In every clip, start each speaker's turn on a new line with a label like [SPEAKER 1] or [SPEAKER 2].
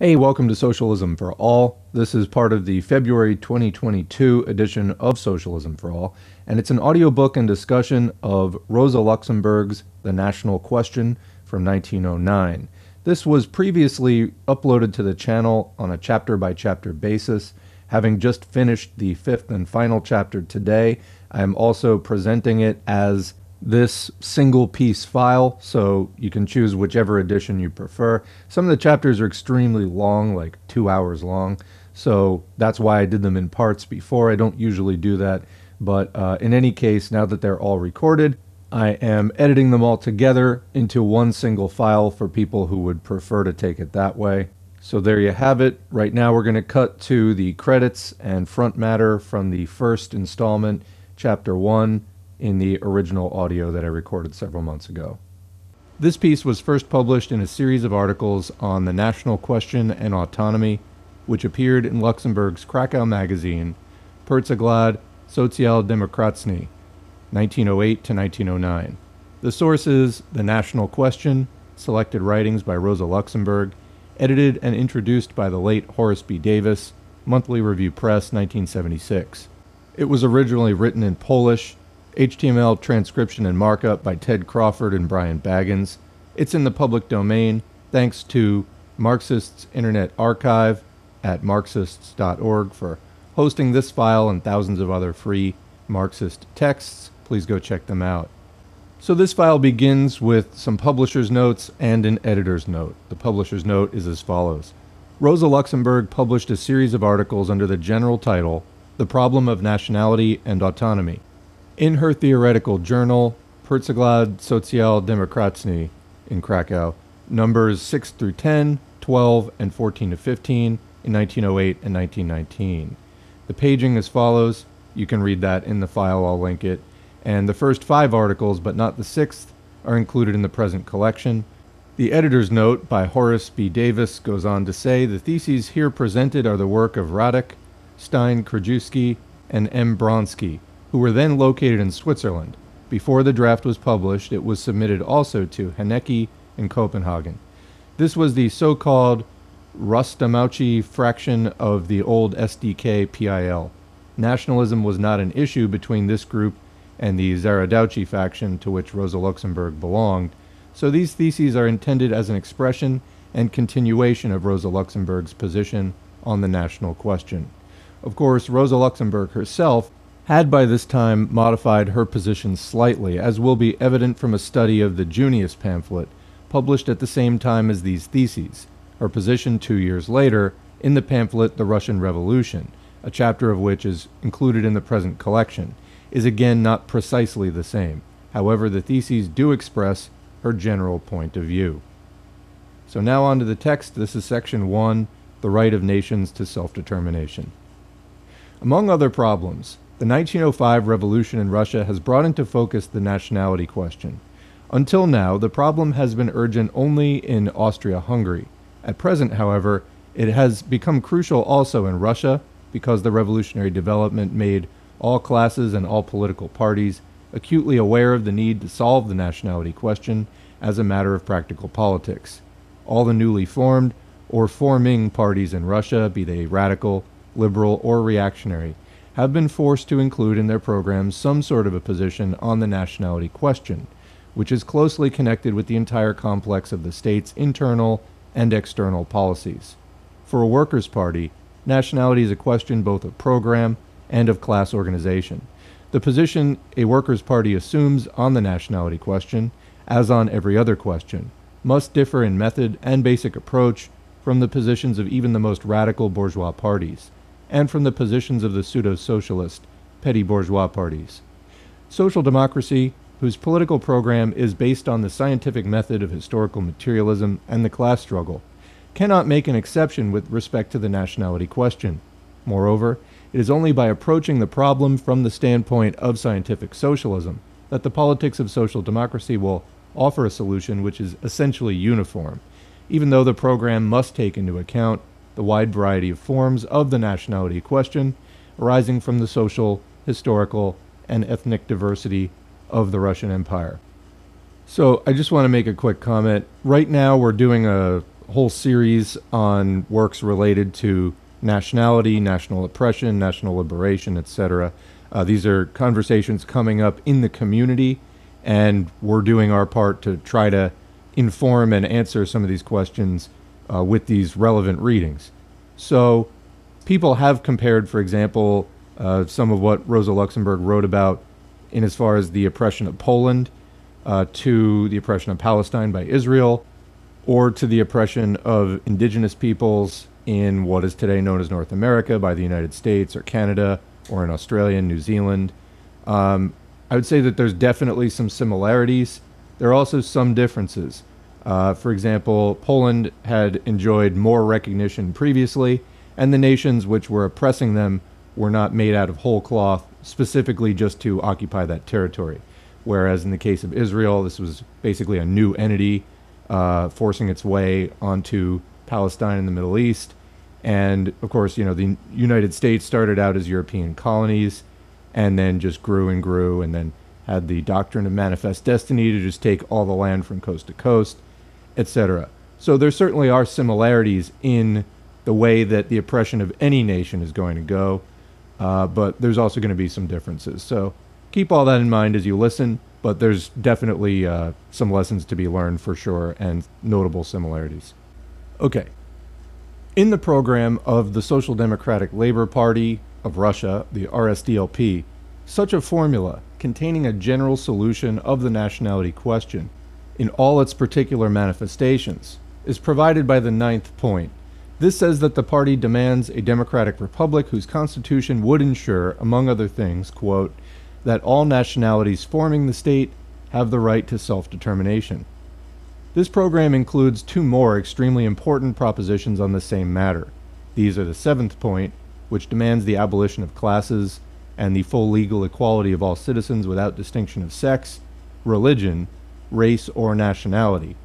[SPEAKER 1] Hey, welcome to Socialism for All. This is part of the February 2022 edition of Socialism for All, and it's an audiobook and discussion of Rosa Luxemburg's The National Question from 1909. This was previously uploaded to the channel on a chapter-by-chapter basis. Having just finished the fifth and final chapter today, I am also presenting it as this single piece file, so you can choose whichever edition you prefer. Some of the chapters are extremely long, like 2 hours long, so that's why I did them in parts before. I don't usually do that, but in any case, now that they're all recorded, I am editing them all together into one single file for people who would prefer to take it that way. So there you have it. Right now we're going to cut to the credits and front matter from the first installment, Chapter 1, in the original audio that I recorded several months ago. This piece was first published in a series of articles on the national question and autonomy, which appeared in Luxemburg's Krakow magazine, Proletariat, Sozialdemokratie, 1908 to 1909. The source is The National Question, selected writings by Rosa Luxemburg, edited and introduced by the late Horace B. Davis, Monthly Review Press, 1976. It was originally written in Polish, HTML transcription and markup by Ted Crawford and Brian Baggins. It's in the public domain thanks to Marxist's Internet Archive at marxists.org for hosting this file and thousands of other free Marxist texts. Please go check them out. So this file begins with some publisher's notes and an editor's note. The publisher's note is as follows. Rosa Luxemburg published a series of articles under the general title, The Problem of Nationality and Autonomy. In her theoretical journal, Proletariat Sozialdemokratie in Krakow, numbers 6 through 10, 12, and 14 to 15 in 1908 and 1919. The paging as follows. You can read that in the file, I'll link it. And the first 5 articles, but not the 6th, are included in the present collection. The editor's note by Horace B. Davis goes on to say, the theses here presented are the work of Radek, Stein Krajewski, and M. Bronsky, who were then located in Switzerland. Before the draft was published, it was submitted also to Hanecki in Copenhagen. This was the so-called Rostamauchi fraction of the old SDK-PIL. Nationalism was not an issue between this group and the Zaradauchi faction to which Rosa Luxemburg belonged, so these theses are intended as an expression and continuation of Rosa Luxemburg's position on the national question. Of course, Rosa Luxemburg herself had by this time modified her position slightly, as will be evident from a study of the Junius pamphlet, published at the same time as these theses, her position 2 years later in the pamphlet The Russian Revolution, a chapter of which is included in the present collection, is again not precisely the same. However, the theses do express her general point of view. So now on to the text. This is section 1, The Right of Nations to Self-Determination. Among other problems, the 1905 revolution in Russia has brought into focus the nationality question. Until now, the problem has been urgent only in Austria-Hungary. At present, however, it has become crucial also in Russia because the revolutionary development made all classes and all political parties acutely aware of the need to solve the nationality question as a matter of practical politics. All the newly formed or forming parties in Russia, be they radical, liberal, or reactionary, have been forced to include in their programs some sort of a position on the nationality question, which is closely connected with the entire complex of the state's internal and external policies. For a workers' party, nationality is a question both of program and of class organization. The position a workers' party assumes on the nationality question, as on every other question, must differ in method and basic approach from the positions of even the most radical bourgeois parties, and from the positions of the pseudo-socialist, petty bourgeois parties. Social democracy, whose political program is based on the scientific method of historical materialism and the class struggle, cannot make an exception with respect to the nationality question. Moreover, it is only by approaching the problem from the standpoint of scientific socialism that the politics of social democracy will offer a solution which is essentially uniform, even though the program must take into account the wide variety of forms of the nationality question arising from the social, historical, and ethnic diversity of the Russian Empire. So I just want to make a quick comment. Right now we're doing a whole series on works related to nationality, national oppression, national liberation, etc. These are conversations coming up in the community, and we're doing our part to try to inform and answer some of these questions with these relevant readings. So people have compared, for example, some of what Rosa Luxemburg wrote about in as far as the oppression of Poland to the oppression of Palestine by Israel, or to the oppression of indigenous peoples in what is today known as North America by the United States or Canada, or in Australia and New Zealand. I would say that there's definitely some similarities. There are also some differences. For example, Poland had enjoyed more recognition previously, and the nations which were oppressing them were not made out of whole cloth specifically just to occupy that territory. Whereas in the case of Israel, this was basically a new entity forcing its way onto Palestine in the Middle East. And of course, the United States started out as European colonies and then just grew and grew, and then had the doctrine of manifest destiny to just take all the land from coast to coast, etc. So there certainly are similarities in the way that the oppression of any nation is going to go, but there's also going to be some differences. So keep all that in mind as you listen, but there's definitely some lessons to be learned for sure, and notable similarities. Okay. In the program of the Social Democratic Labor Party of Russia, the RSDLP, such a formula containing a general solution of the nationality question in all its particular manifestations is provided by the 9th point. This says that the party demands a democratic republic whose constitution would ensure, among other things, quote, that all nationalities forming the state have the right to self-determination. This program includes two more extremely important propositions on the same matter. These are the 7th point, which demands the abolition of classes and the full legal equality of all citizens without distinction of sex, religion, race, or nationality,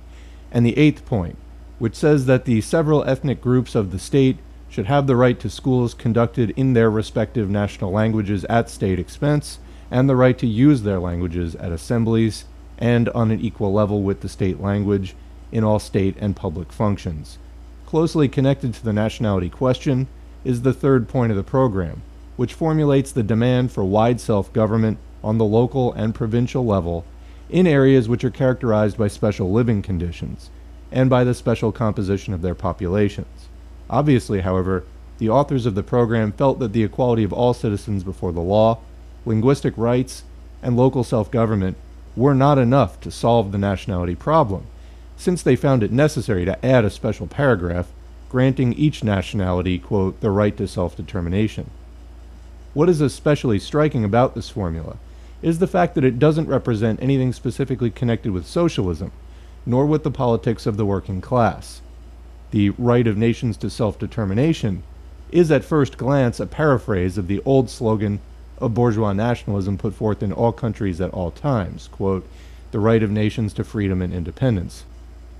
[SPEAKER 1] and the 8th point, which says that the several ethnic groups of the state should have the right to schools conducted in their respective national languages at state expense, and the right to use their languages at assemblies and on an equal level with the state language in all state and public functions. Closely connected to the nationality question is the 3rd point of the program, which formulates the demand for wide self-government on the local and provincial level in areas which are characterized by special living conditions and by the special composition of their populations. Obviously, however, the authors of the program felt that the equality of all citizens before the law, linguistic rights, and local self-government were not enough to solve the nationality problem, since they found it necessary to add a special paragraph granting each nationality, quote, the right to self-determination. What is especially striking about this formula is the fact that it doesn't represent anything specifically connected with socialism, nor with the politics of the working class. The right of nations to self-determination is at first glance a paraphrase of the old slogan of bourgeois nationalism put forth in all countries at all times, quote, the right of nations to freedom and independence.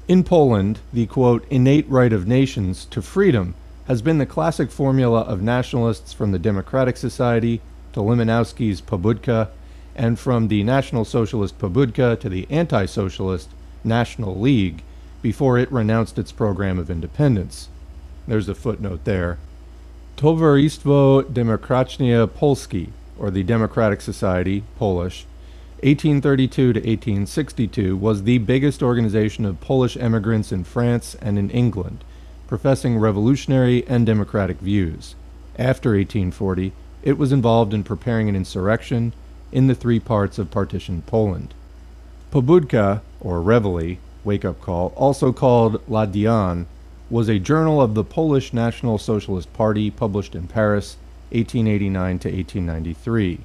[SPEAKER 1] In Poland, the, quote, innate right of nations to freedom has been the classic formula of nationalists from the Democratic Society to Limanowski's Pobudka, and from the National Socialist Pobudka to the anti-socialist National League before it renounced its program of independence. There's a footnote there. Towarzystwo Demokratyczne Polskie, or the Democratic Society, Polish, 1832 to 1862, was the biggest organization of Polish emigrants in France and in England, professing revolutionary and democratic views. After 1840, it was involved in preparing an insurrection in the 3 parts of partitioned Poland. Pobudka, or Reveille, wake-up call, also called La Diane, was a journal of the Polish National Socialist Party published in Paris, 1889 to 1893.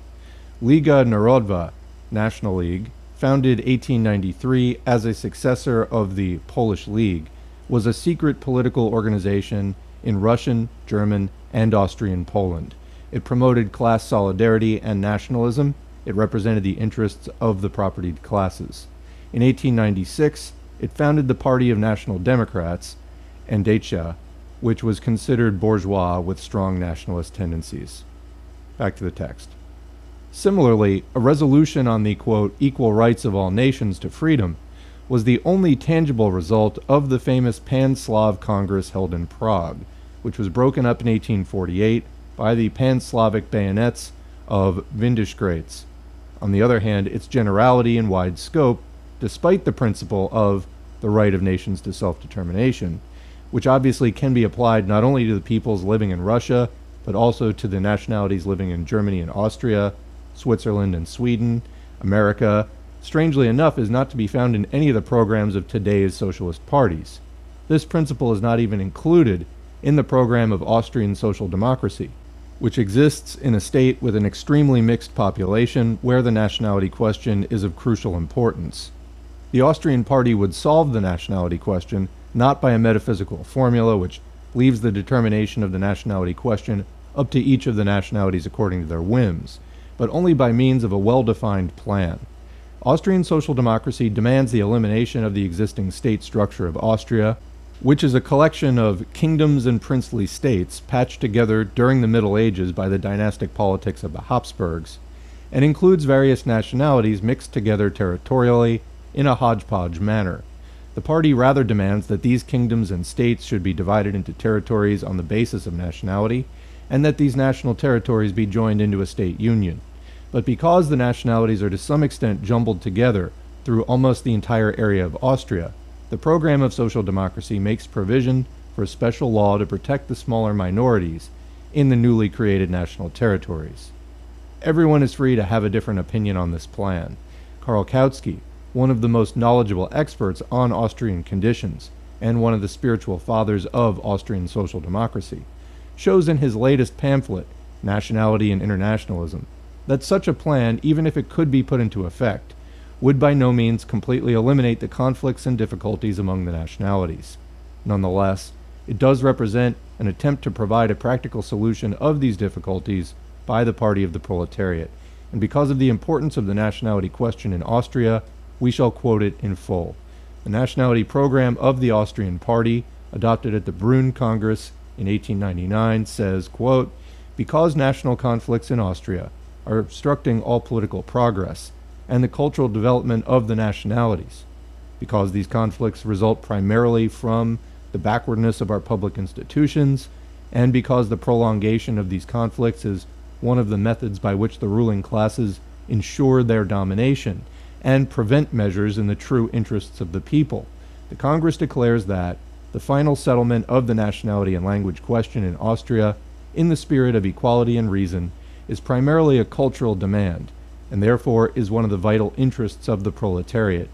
[SPEAKER 1] Liga Narodowa, National League, founded 1893 as a successor of the Polish League, was a secret political organization in Russian, German, and Austrian Poland. It promoted class solidarity and nationalism. It represented the interests of the propertied classes. In 1896, it founded the Party of National Democrats, Endecha, which was considered bourgeois with strong nationalist tendencies. Back to the text. Similarly, a resolution on the, quote, equal rights of all nations to freedom was the only tangible result of the famous Pan-Slav Congress held in Prague, which was broken up in 1848 by the Pan-Slavic bayonets of Windischgrätz. On the other hand, its generality and wide scope, despite the principle of the right of nations to self-determination, which obviously can be applied not only to the peoples living in Russia, but also to the nationalities living in Germany and Austria, Switzerland and Sweden, America, strangely enough, is not to be found in any of the programs of today's socialist parties. This principle is not even included in the program of Austrian social democracy, which exists in a state with an extremely mixed population where the nationality question is of crucial importance. The Austrian party would solve the nationality question not by a metaphysical formula which leaves the determination of the nationality question up to each of the nationalities according to their whims, but only by means of a well-defined plan. Austrian social democracy demands the elimination of the existing state structure of Austria, which is a collection of kingdoms and princely states patched together during the Middle Ages by the dynastic politics of the Habsburgs, and includes various nationalities mixed together territorially in a hodgepodge manner. The party rather demands that these kingdoms and states should be divided into territories on the basis of nationality, and that these national territories be joined into a state union. But because the nationalities are to some extent jumbled together through almost the entire area of Austria, the program of social democracy makes provision for a special law to protect the smaller minorities in the newly created national territories. Everyone is free to have a different opinion on this plan. Karl Kautsky, one of the most knowledgeable experts on Austrian conditions and one of the spiritual fathers of Austrian social democracy, shows in his latest pamphlet, Nationality and Internationalism, that such a plan, even if it could be put into effect, would by no means completely eliminate the conflicts and difficulties among the nationalities. Nonetheless, it does represent an attempt to provide a practical solution of these difficulties by the party of the proletariat, and because of the importance of the nationality question in Austria, we shall quote it in full. The nationality program of the Austrian party, adopted at the Brünn Congress in 1899, says, quote, "Because national conflicts in Austria are obstructing all political progress and the cultural development of the nationalities, because these conflicts result primarily from the backwardness of our public institutions, and because the prolongation of these conflicts is one of the methods by which the ruling classes ensure their domination and prevent measures in the true interests of the people, the Congress declares that the final settlement of the nationality and language question in Austria, in the spirit of equality and reason, is primarily a cultural demand, and therefore is one of the vital interests of the proletariat.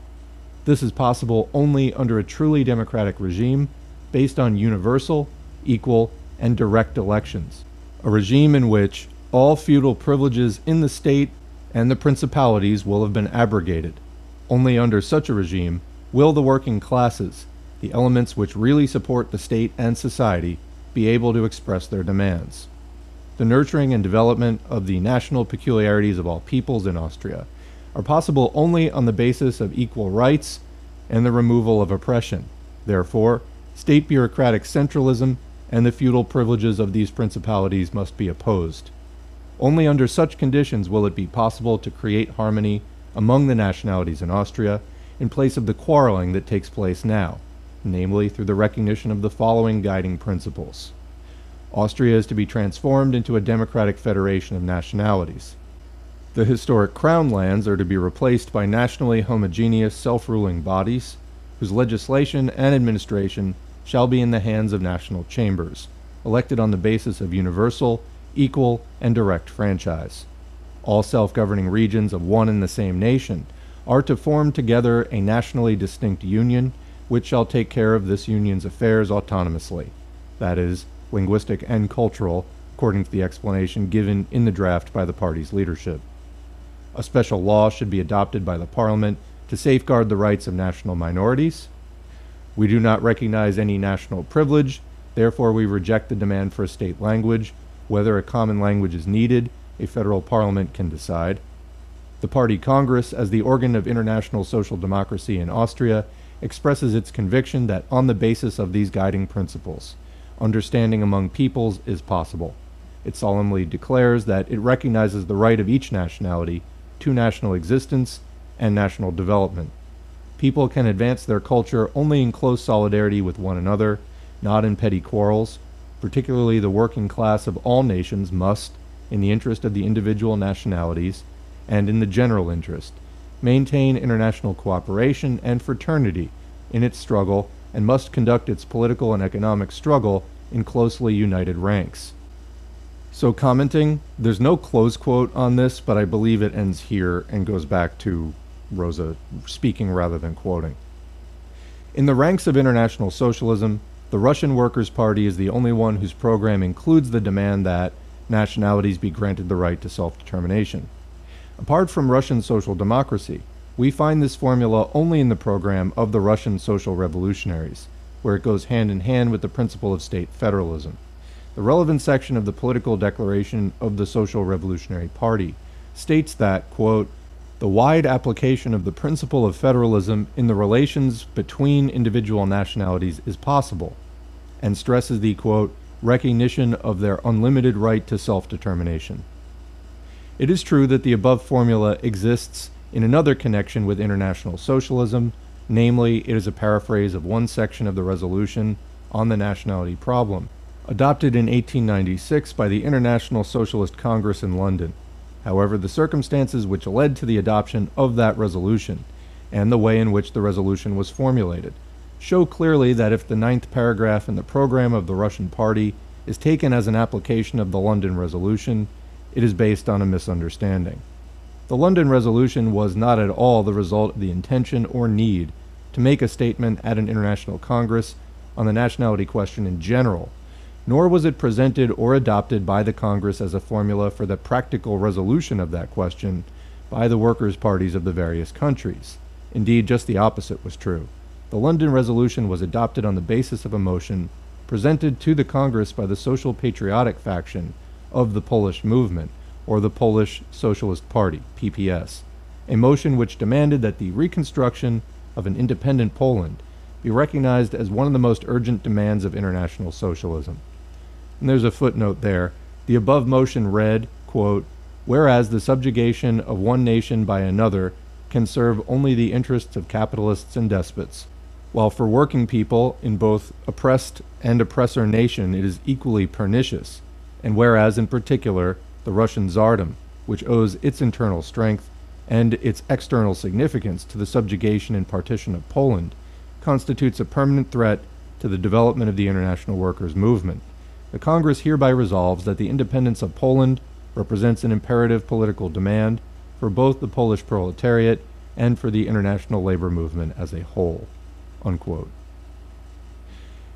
[SPEAKER 1] This is possible only under a truly democratic regime based on universal, equal, and direct elections, a regime in which all feudal privileges in the state and the principalities will have been abrogated. Only under such a regime will the working classes, the elements which really support the state and society, be able to express their demands. The nurturing and development of the national peculiarities of all peoples in Austria are possible only on the basis of equal rights and the removal of oppression. Therefore, state bureaucratic centralism and the feudal privileges of these principalities must be opposed. Only under such conditions will it be possible to create harmony among the nationalities in Austria in place of the quarreling that takes place now, namely through the recognition of the following guiding principles. Austria is to be transformed into a democratic federation of nationalities. The historic crown lands are to be replaced by nationally homogeneous self-ruling bodies, whose legislation and administration shall be in the hands of national chambers, elected on the basis of universal, equal, and direct franchise. All self-governing regions of one and the same nation are to form together a nationally distinct union, which shall take care of this union's affairs autonomously, that is, linguistic and cultural, according to the explanation given in the draft by the party's leadership. A special law should be adopted by the Parliament to safeguard the rights of national minorities. We do not recognize any national privilege, therefore we reject the demand for a state language. Whether a common language is needed, a federal parliament can decide. The Party Congress, as the organ of international social democracy in Austria, expresses its conviction that on the basis of these guiding principles, understanding among peoples is possible. It solemnly declares that it recognizes the right of each nationality to national existence and national development. People can advance their culture only in close solidarity with one another, not in petty quarrels. Particularly the working class of all nations must, in the interest of the individual nationalities, and in the general interest, maintain international cooperation and fraternity in its struggle, and must conduct its political and economic struggle in closely united ranks. So commenting, there's no close quote on this, but I believe it ends here and goes back to Rosa speaking rather than quoting. In the ranks of international socialism, the Russian Workers' Party is the only one whose program includes the demand that nationalities be granted the right to self-determination. Apart from Russian social democracy, we find this formula only in the program of the Russian Social Revolutionaries, where it goes hand in hand with the principle of state federalism. The relevant section of the political declaration of the Social Revolutionary Party states that, quote, the wide application of the principle of federalism in the relations between individual nationalities is possible, and stresses the, quote, recognition of their unlimited right to self-determination. It is true that the above formula exists in another connection with international socialism, namely, it is a paraphrase of one section of the resolution on the nationality problem, adopted in 1896 by the International Socialist Congress in London. However, the circumstances which led to the adoption of that resolution, and the way in which the resolution was formulated, show clearly that if the 9th paragraph in the program of the Russian Party is taken as an application of the London Resolution, it is based on a misunderstanding. The London Resolution was not at all the result of the intention or need to make a statement at an international congress on the nationality question in general, nor was it presented or adopted by the Congress as a formula for the practical resolution of that question by the workers' parties of the various countries. Indeed, just the opposite was true. The London Resolution was adopted on the basis of a motion presented to the Congress by the social patriotic faction of the Polish movement, or the Polish Socialist Party, PPS, a motion which demanded that the reconstruction of an independent Poland be recognized as one of the most urgent demands of international socialism. And there's a footnote there. The above motion read, quote, whereas the subjugation of one nation by another can serve only the interests of capitalists and despots, while for working people in both oppressed and oppressor nation it is equally pernicious, and whereas in particular the Russian Tsardom, which owes its internal strength and its external significance to the subjugation and partition of Poland, constitutes a permanent threat to the development of the international workers' movement. The Congress hereby resolves that the independence of Poland represents an imperative political demand for both the Polish proletariat and for the international labor movement as a whole." Unquote.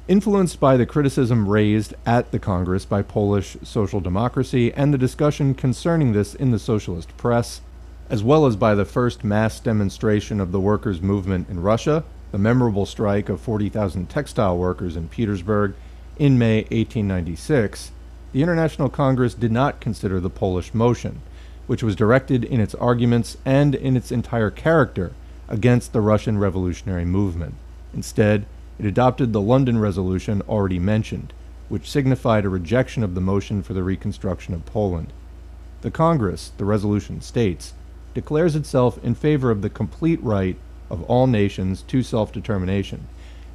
[SPEAKER 1] Influenced by the criticism raised at the Congress by Polish social democracy and the discussion concerning this in the socialist press, as well as by the first mass demonstration of the workers' movement in Russia, the memorable strike of 40,000 textile workers in Petersburg in May 1896, the International Congress did not consider the Polish motion, which was directed in its arguments and in its entire character against the Russian revolutionary movement. Instead, it adopted the London Resolution already mentioned, which signified a rejection of the motion for the reconstruction of Poland. The Congress, the resolution states, declares itself in favor of the complete right of all nations to self-determination,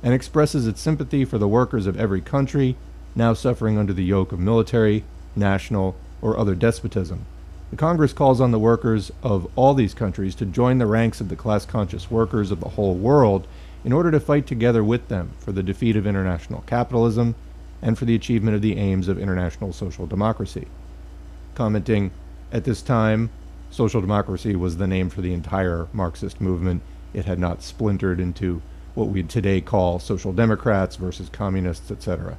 [SPEAKER 1] and expresses its sympathy for the workers of every country now suffering under the yoke of military, national, or other despotism. The Congress calls on the workers of all these countries to join the ranks of the class-conscious workers of the whole world in order to fight together with them for the defeat of international capitalism and for the achievement of the aims of international social democracy. Commenting, at this time, social democracy was the name for the entire Marxist movement. It had not splintered into what we today call social democrats versus communists, etc.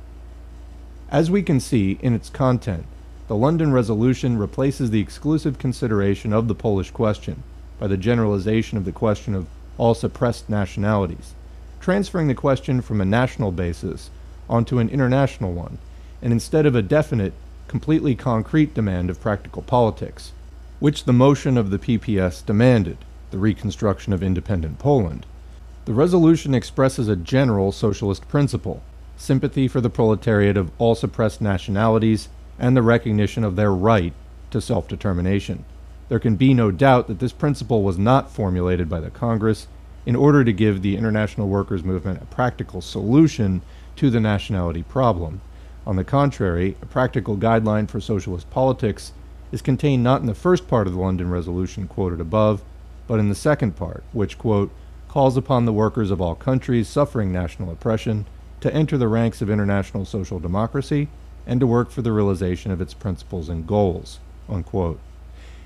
[SPEAKER 1] As we can see in its content, the London Resolution replaces the exclusive consideration of the Polish question by the generalization of the question of all suppressed nationalities, transferring the question from a national basis onto an international one, and instead of a definite, completely concrete demand of practical politics, which the motion of the PPS demanded, the reconstruction of independent Poland, the resolution expresses a general socialist principle, sympathy for the proletariat of all suppressed nationalities, and the recognition of their right to self-determination. There can be no doubt that this principle was not formulated by the Congress in order to give the international workers' movement a practical solution to the nationality problem. On the contrary, a practical guideline for socialist politics is contained not in the first part of the London Resolution quoted above, but in the second part, which, quote, calls upon the workers of all countries suffering national oppression to enter the ranks of international social democracy and to work for the realization of its principles and goals, unquote.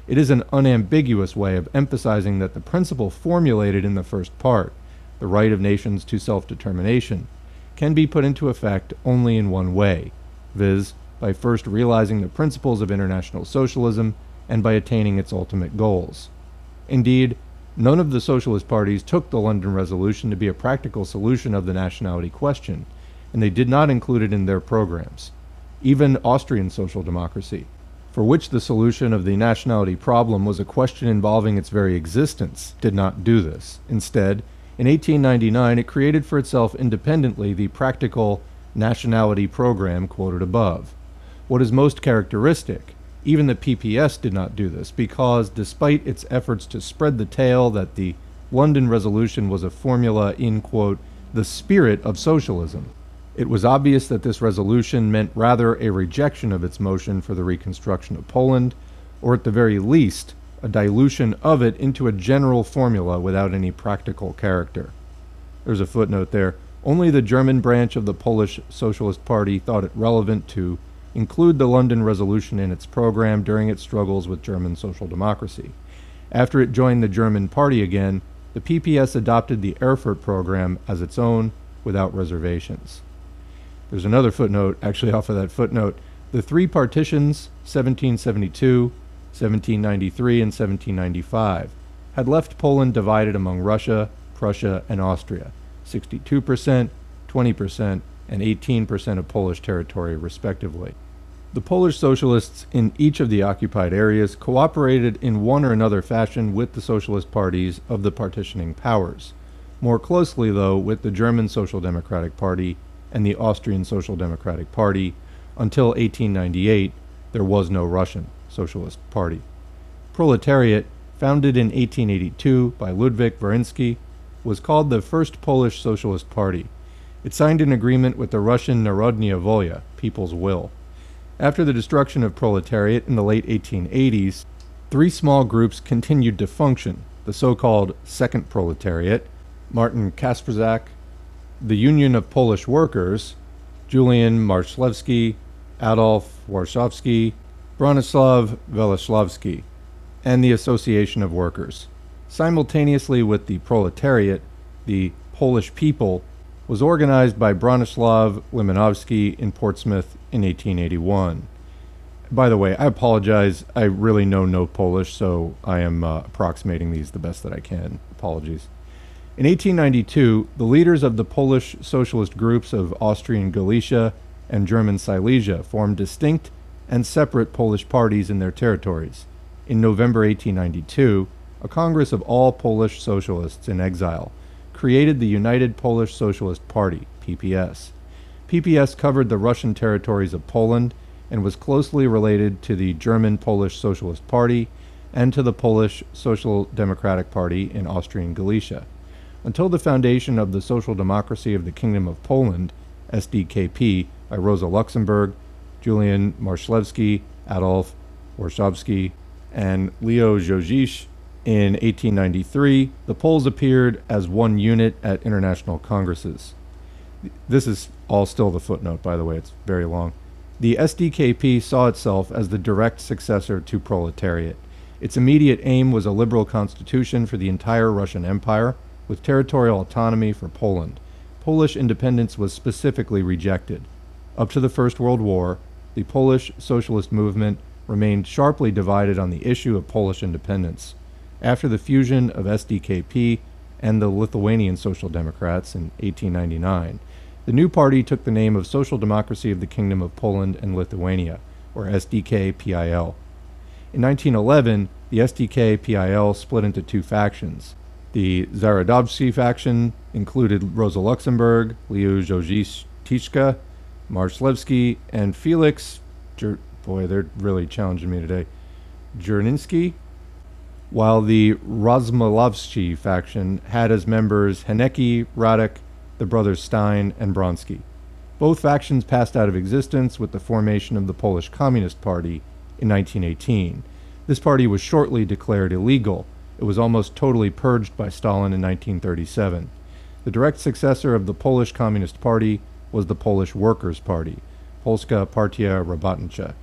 [SPEAKER 1] It is an unambiguous way of emphasizing that the principle formulated in the first part, the right of nations to self-determination, can be put into effect only in one way, viz., by first realizing the principles of international socialism and by attaining its ultimate goals. Indeed, none of the socialist parties took the London Resolution to be a practical solution of the nationality question, and they did not include it in their programs. Even Austrian social democracy, for which the solution of the nationality problem was a question involving its very existence, did not do this. Instead, in 1899, it created for itself independently the practical nationality program quoted above. What is most characteristic, even the PPS did not do this, because despite its efforts to spread the tale that the London Resolution was a formula in, quote, the spirit of socialism, it was obvious that this resolution meant rather a rejection of its motion for the reconstruction of Poland, or at the very least, a dilution of it into a general formula without any practical character. There's a footnote there. Only the German branch of the Polish Socialist Party thought it relevant to include the London Resolution in its program during its struggles with German social democracy. After it joined the German party again, the PPS adopted the Erfurt program as its own without reservations. There's another footnote, actually off of that footnote. The three partitions, 1772, 1793, and 1795, had left Poland divided among Russia, Prussia, and Austria, 62%, 20%, and 18% of Polish territory, respectively. The Polish socialists in each of the occupied areas cooperated in one or another fashion with the socialist parties of the partitioning powers, more closely, though, with the German Social Democratic Party and the Austrian Social Democratic Party. Until 1898, there was no Russian Socialist Party. Proletariat, founded in 1882 by Ludwik Wierenski, was called the First Polish Socialist Party. It signed an agreement with the Russian Narodная Volia, People's Will. After the destruction of proletariat in the late 1880s, three small groups continued to function: the so-called Second Proletariat, Martin Kasperzak, the Union of Polish Workers, Julian Marszlewski, Adolf Warszawski, Bronislaw Welesławski, and the Association of Workers. Simultaneously with the proletariat, the Polish People was organized by Bronislaw Limanowski in Portsmouth in 1881. By the way, I apologize. I really know no Polish, so I am approximating these the best that I can. Apologies. In 1892, the leaders of the Polish socialist groups of Austrian Galicia and German Silesia formed distinct and separate Polish parties in their territories. In November 1892, a Congress of all Polish socialists in exile created the United Polish Socialist Party, PPS. PPS covered the Russian territories of Poland and was closely related to the German Polish Socialist Party and to the Polish Social Democratic Party in Austrian Galicia. Until the foundation of the Social Democracy of the Kingdom of Poland, SDKP, by Rosa Luxemburg, Julian Marszlewski, Adolf Warszawski, and Leo Jozisz, in 1893, the Poles appeared as one unit at international congresses. This is all still the footnote, by the way, it's very long. The SDKP saw itself as the direct successor to proletariat. Its immediate aim was a liberal constitution for the entire Russian Empire, with territorial autonomy for Poland. Polish independence was specifically rejected. Up to the First World War, the Polish socialist movement remained sharply divided on the issue of Polish independence. After the fusion of SDKP and the Lithuanian Social Democrats in 1899, the new party took the name of Social Democracy of the Kingdom of Poland and Lithuania, or SDK-PIL. In 1911, the SDK-PIL split into two factions. The Zarodowski faction included Rosa Luxemburg, Leo Jozisz-Tiszka, Marszlewski, and Felix, boy, they're really challenging me today, Jerninski. while the Rozmalovsky faction had as members Hanecki, Radek, the brothers Stein, and Bronsky. Both factions passed out of existence with the formation of the Polish Communist Party in 1918. This party was shortly declared illegal. It was almost totally purged by Stalin in 1937. The direct successor of the Polish Communist Party was the Polish Workers' Party, Polska Partia Robotnicza,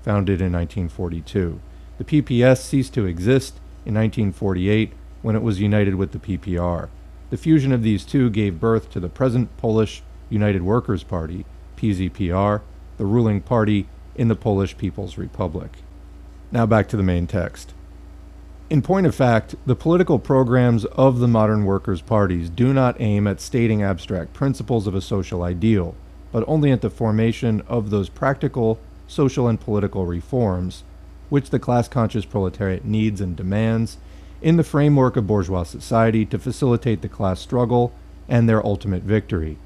[SPEAKER 1] founded in 1942. The PPS ceased to exist in 1948 when it was united with the PPR. The fusion of these two gave birth to the present Polish United Workers' Party, PZPR, the ruling party in the Polish People's Republic. Now back to the main text. In point of fact, the political programs of the modern workers' parties do not aim at stating abstract principles of a social ideal, but only at the formation of those practical social and political reforms which the class-conscious proletariat needs and demands in the framework of bourgeois society to facilitate the class struggle and their ultimate victory.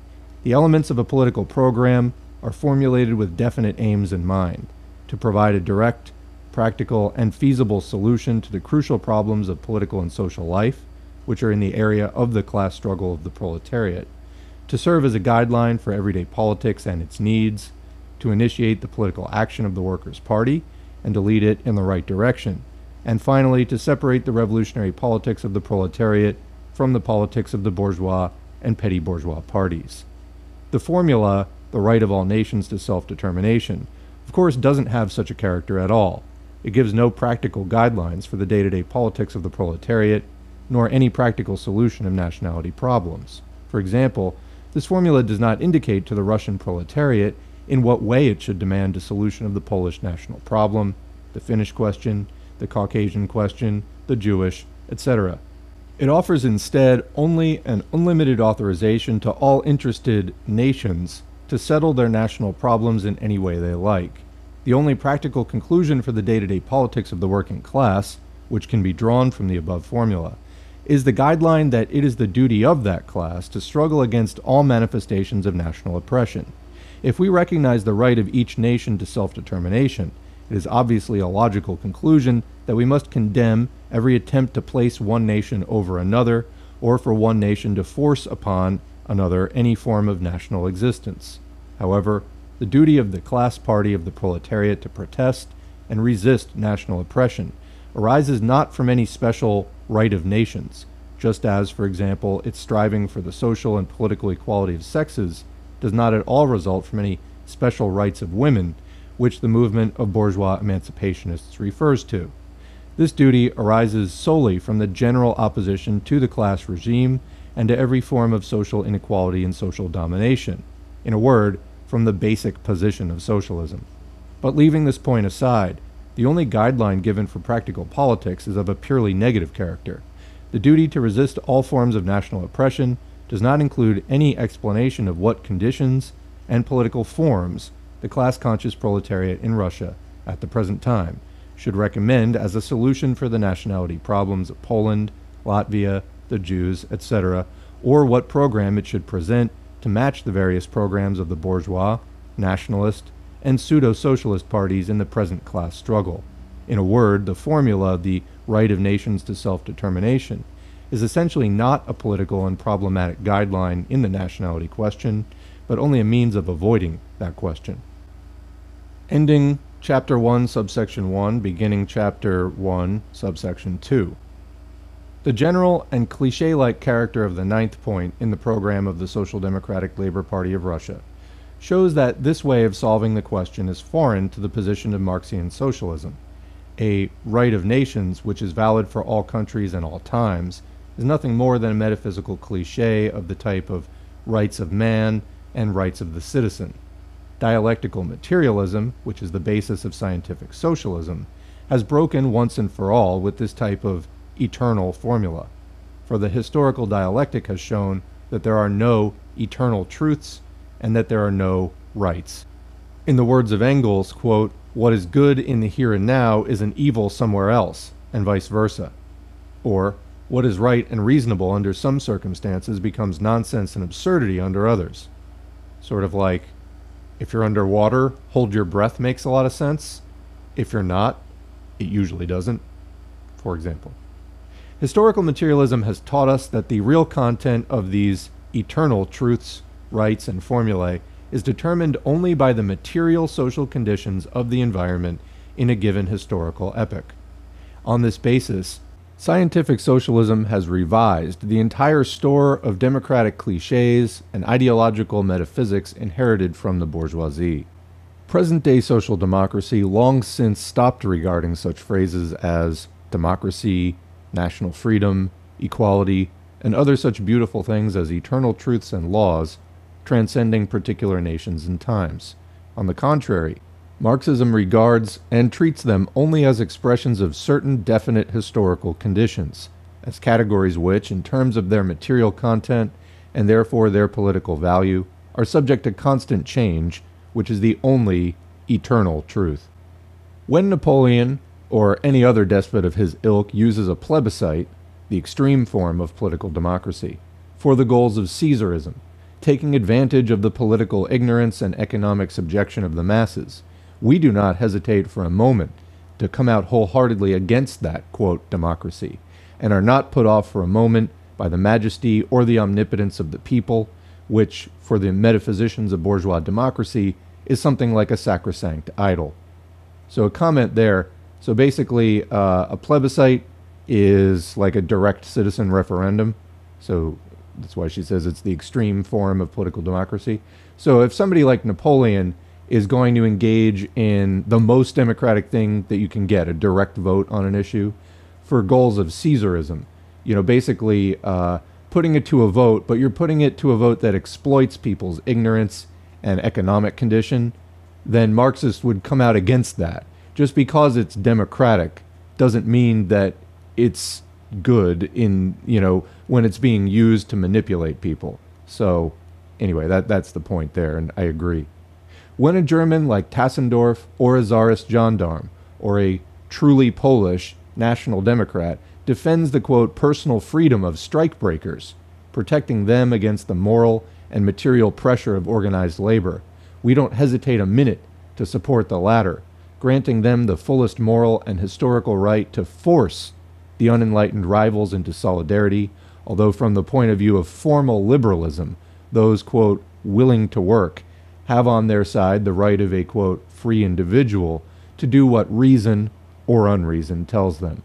[SPEAKER 1] The elements of a political program are formulated with definite aims in mind, to provide a direct, practical, and feasible solution to the crucial problems of political and social life, which are in the area of the class struggle of the proletariat, to serve as a guideline for everyday politics and its needs, to initiate the political action of the Workers' Party, and to lead it in the right direction, and finally to separate the revolutionary politics of the proletariat from the politics of the bourgeois and petty bourgeois parties. The formula, the right of all nations to self-determination, of course doesn't have such a character at all. It gives no practical guidelines for the day-to-day politics of the proletariat, nor any practical solution of nationality problems. For example, this formula does not indicate to the Russian proletariat in what way it should demand a solution of the Polish national problem, the Finnish question, the Caucasian question, the Jewish, etc. It offers instead only an unlimited authorization to all interested nations to settle their national problems in any way they like. The only practical conclusion for the day-to-day politics of the working class, which can be drawn from the above formula, is the guideline that it is the duty of that class to struggle against all manifestations of national oppression. If we recognize the right of each nation to self-determination, it is obviously a logical conclusion that we must condemn every attempt to place one nation over another, or for one nation to force upon another any form of national existence. However, the duty of the class party of the proletariat to protest and resist national oppression arises not from any special right of nations, just as, for example, its striving for the social and political equality of sexes does not at all result from any special rights of women, which the movement of bourgeois emancipationists refers to. This duty arises solely from the general opposition to the class regime and to every form of social inequality and social domination. In a word, from the basic position of socialism. But leaving this point aside, the only guideline given for practical politics is of a purely negative character. The duty to resist all forms of national oppression does not include any explanation of what conditions and political forms the class-conscious proletariat in Russia, at the present time, should recommend as a solution for the nationality problems of Poland, Latvia, the Jews, etc., or what program it should present to match the various programs of the bourgeois, nationalist, and pseudo-socialist parties in the present class struggle. In a word, the formula, the right of nations to self-determination, is essentially not a political and problematic guideline in the nationality question, but only a means of avoiding that question. Ending Chapter 1, Subsection 1, beginning Chapter 1, Subsection 2. The general and cliché-like character of the ninth point in the program of the Social Democratic Labor Party of Russia shows that this way of solving the question is foreign to the position of Marxian socialism. A right of nations, which is valid for all countries and all times, is nothing more than a metaphysical cliché of the type of rights of man and rights of the citizen. Dialectical materialism, which is the basis of scientific socialism, has broken once and for all with this type of eternal formula. For the historical dialectic has shown that there are no eternal truths and that there are no rights. In the words of Engels, quote, "What is good in the here and now is an evil somewhere else, and vice versa." Or, what is right and reasonable under some circumstances becomes nonsense and absurdity under others. Sort of like, if you're underwater, hold your breath makes a lot of sense. If you're not, it usually doesn't, for example. Historical materialism has taught us that the real content of these eternal truths, rights, and formulae is determined only by the material social conditions of the environment in a given historical epoch. On this basis, scientific socialism has revised the entire store of democratic cliches and ideological metaphysics inherited from the bourgeoisie. Present-day social democracy long since stopped regarding such phrases as democracy, national freedom, equality, and other such beautiful things as eternal truths and laws transcending particular nations and times. On the contrary, Marxism regards and treats them only as expressions of certain definite historical conditions, as categories which, in terms of their material content and therefore their political value, are subject to constant change, which is the only eternal truth. When Napoleon, or any other despot of his ilk, uses a plebiscite, the extreme form of political democracy, for the goals of Caesarism, taking advantage of the political ignorance and economic subjection of the masses, we do not hesitate for a moment to come out wholeheartedly against that, quote, democracy, and are not put off for a moment by the majesty or the omnipotence of the people, which, for the metaphysicians of bourgeois democracy, is something like a sacrosanct idol. So a comment there. So basically, a plebiscite is like a direct citizen referendum. So that's why she says it's the extreme form of political democracy. So if somebody like Napoleon is going to engage in the most democratic thing that you can get, a direct vote on an issue, for goals of Caesarism, basically putting it to a vote, but you're putting it to a vote that exploits people's ignorance and economic condition, then Marxists would come out against that. Just because it's democratic doesn't mean that it's good in, when it's being used to manipulate people. So anyway, that's the point there, and I agree. When a German like Tassendorf or a Tsarist gendarme or a truly Polish national democrat defends the, quote, personal freedom of strikebreakers, protecting them against the moral and material pressure of organized labor, we don't hesitate a minute to support the latter, granting them the fullest moral and historical right to force the unenlightened rivals into solidarity, although from the point of view of formal liberalism, those, quote, willing to work, have on their side the right of a, quote, free individual to do what reason or unreason tells them.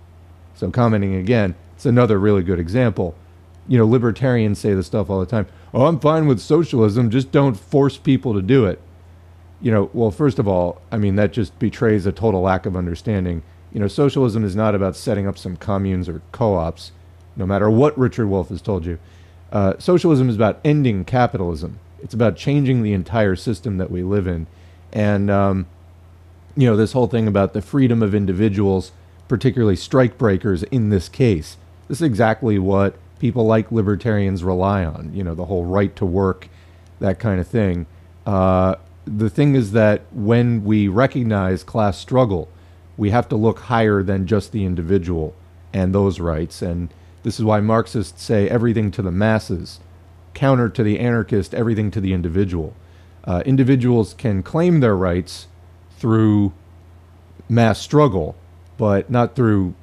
[SPEAKER 1] So commenting again, it's another really good example. Libertarians say this stuff all the time. Oh, I'm fine with socialism, just don't force people to do it. Well, first of all, that just betrays a total lack of understanding. Socialism is not about setting up some communes or co-ops, no matter what Richard Wolff has told you. Socialism is about ending capitalism. It's about changing the entire system that we live in. And, this whole thing about the freedom of individuals, particularly strikebreakers in this case, this is exactly what people like libertarians rely on, the whole right to work, that kind of thing. The thing is that when we recognize class struggle, we have to look higher than just the individual and those rights. And this is why Marxists say everything to the masses, counter to the anarchist, everything to the individual. Individuals can claim their rights through mass struggle, but not through,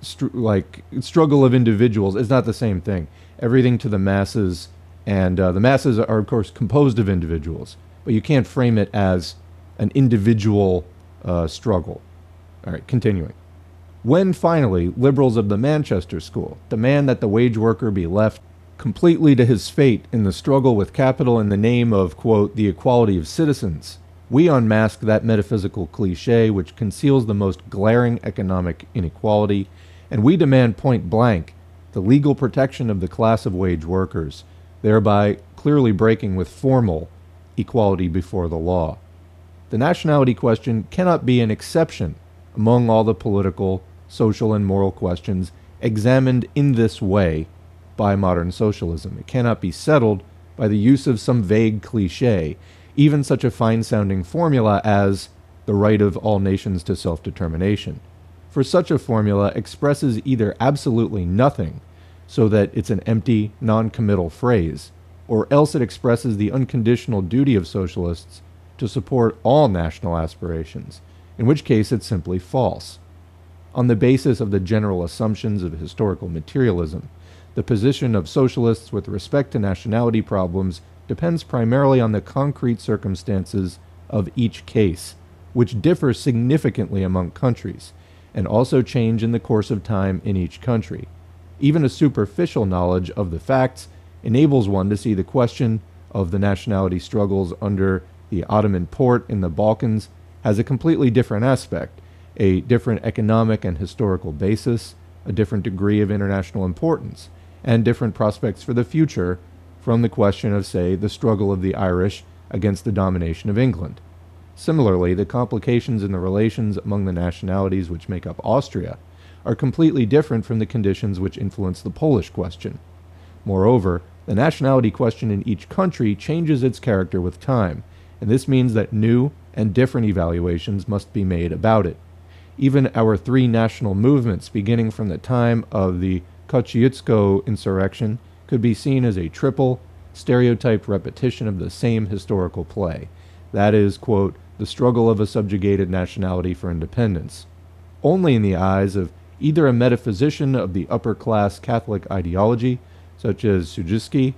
[SPEAKER 1] struggle of individuals. It's not the same thing. Everything to the masses, and the masses are, of course, composed of individuals, but you can't frame it as an individual struggle. All right, continuing. When finally liberals of the Manchester School demand that the wage worker be left completely to his fate in the struggle with capital in the name of, quote, the equality of citizens, we unmask that metaphysical cliche which conceals the most glaring economic inequality, and we demand point blank the legal protection of the class of wage workers, thereby clearly breaking with formal equality before the law. The nationality question cannot be an exception among all the political, social, and moral questions examined in this way by modern socialism. It cannot be settled by the use of some vague cliche, even such a fine-sounding formula as the right of all nations to self-determination. For such a formula expresses either absolutely nothing, so that it's an empty, non-committal phrase, or else it expresses the unconditional duty of socialists to support all national aspirations, in which case it's simply false. on the basis of the general assumptions of historical materialism. The position of socialists with respect to nationality problems depends primarily on the concrete circumstances of each case, which differ significantly among countries, and also change in the course of time in each country. Even a superficial knowledge of the facts enables one to see the question of the nationality struggles under the Ottoman Porte in the Balkans has a completely different aspect, a different economic and historical basis, a different degree of international importance, and different prospects for the future from the question of, say, the struggle of the Irish against the domination of England. Similarly, the complications in the relations among the nationalities which make up Austria are completely different from the conditions which influence the Polish question. Moreover, the nationality question in each country changes its character with time, and this means that new and different evaluations must be made about it. Even our three national movements, beginning from the time of the Kosciuszko insurrection, could be seen as a triple, stereotyped repetition of the same historical play. That is, quote, the struggle of a subjugated nationality for independence. Only in the eyes of either a metaphysician of the upper-class Catholic ideology, such as Sudzicki,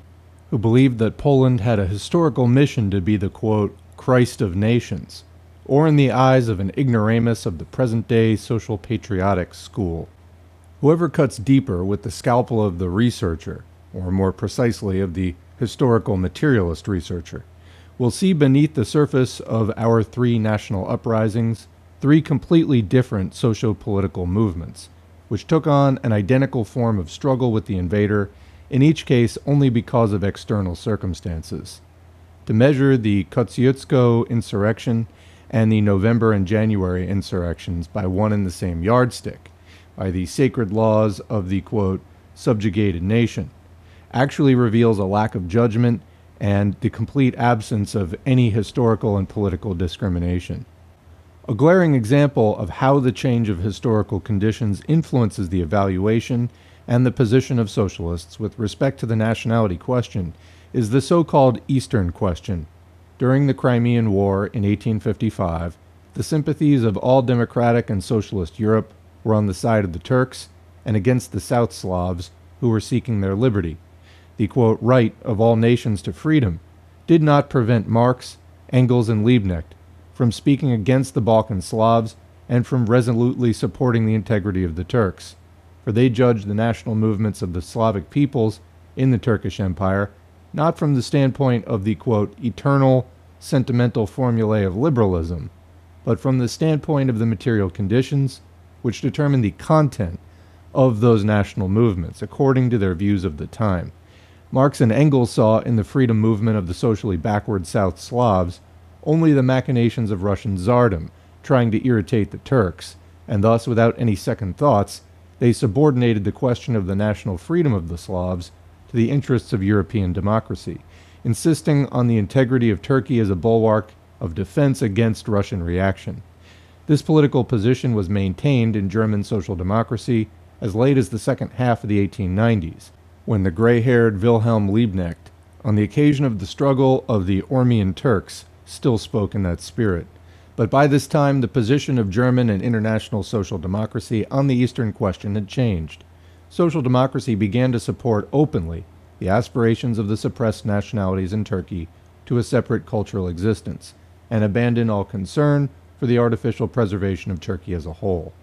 [SPEAKER 1] who believed that Poland had a historical mission to be the, quote, Christ of nations, or in the eyes of an ignoramus of the present-day social patriotic school. Whoever cuts deeper with the scalpel of the researcher, or more precisely of the historical materialist researcher, will see beneath the surface of our three national uprisings three completely different socio-political movements, which took on an identical form of struggle with the invader, in each case only because of external circumstances. To measure the Kosciuszko insurrection and the November and January insurrections by one and the same yardstick, by the sacred laws of the, quote, subjugated nation, actually reveals a lack of judgment and the complete absence of any historical and political discrimination. A glaring example of how the change of historical conditions influences the evaluation and the position of socialists with respect to the nationality question is the so-called Eastern question. During the Crimean War in 1855, the sympathies of all democratic and socialist Europe were on the side of the Turks and against the South Slavs who were seeking their liberty. The, quote, right of all nations to freedom did not prevent Marx, Engels, and Liebknecht from speaking against the Balkan Slavs and from resolutely supporting the integrity of the Turks, for they judged the national movements of the Slavic peoples in the Turkish Empire not from the standpoint of the, quote, eternal, sentimental formulae of liberalism, but from the standpoint of the material conditions which determine the content of those national movements according to their views of the time. Marx and Engels saw in the freedom movement of the socially backward South Slavs only the machinations of Russian Tsardom trying to irritate the Turks, and thus, without any second thoughts, they subordinated the question of the national freedom of the Slavs to the interests of European democracy, insisting on the integrity of Turkey as a bulwark of defense against Russian reaction. This political position was maintained in German social democracy as late as the second half of the 1890s, when the gray-haired Wilhelm Liebknecht, on the occasion of the struggle of the Ormian Turks, still spoke in that spirit. But by this time, the position of German and international social democracy on the Eastern question had changed. Social democracy began to support openly the aspirations of the suppressed nationalities in Turkey to a separate cultural existence, and abandon all concern for the artificial preservation of Turkey as a whole.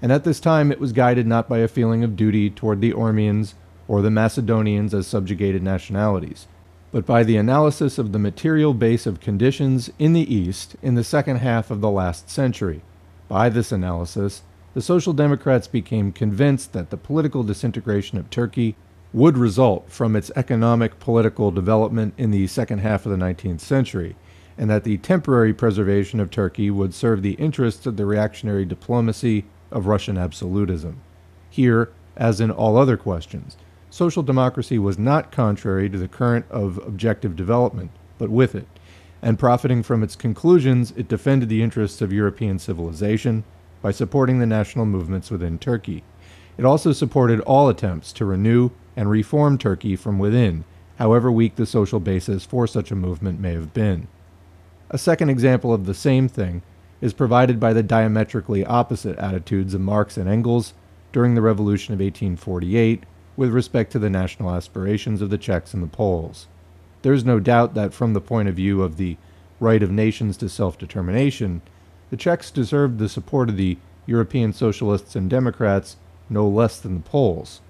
[SPEAKER 1] And at this time it was guided not by a feeling of duty toward the Ormians or the Macedonians as subjugated nationalities, but by the analysis of the material base of conditions in the East in the second half of the last century. By this analysis, the Social Democrats became convinced that the political disintegration of Turkey would result from its economic political development in the second half of the 19th century, and that the temporary preservation of Turkey would serve the interests of the reactionary diplomacy of Russian absolutism. Here, as in all other questions, social democracy was not contrary to the current of objective development, but with it, and profiting from its conclusions, it defended the interests of European civilization by supporting the national movements within Turkey. It also supported all attempts to renew and reform Turkey from within, however weak the social basis for such a movement may have been. A second example of the same thing is provided by the diametrically opposite attitudes of Marx and Engels during the Revolution of 1848 with respect to the national aspirations of the Czechs and the Poles. There is no doubt that from the point of view of the right of nations to self-determination, the Czechs deserved the support of the European socialists and Democrats no less than the Poles.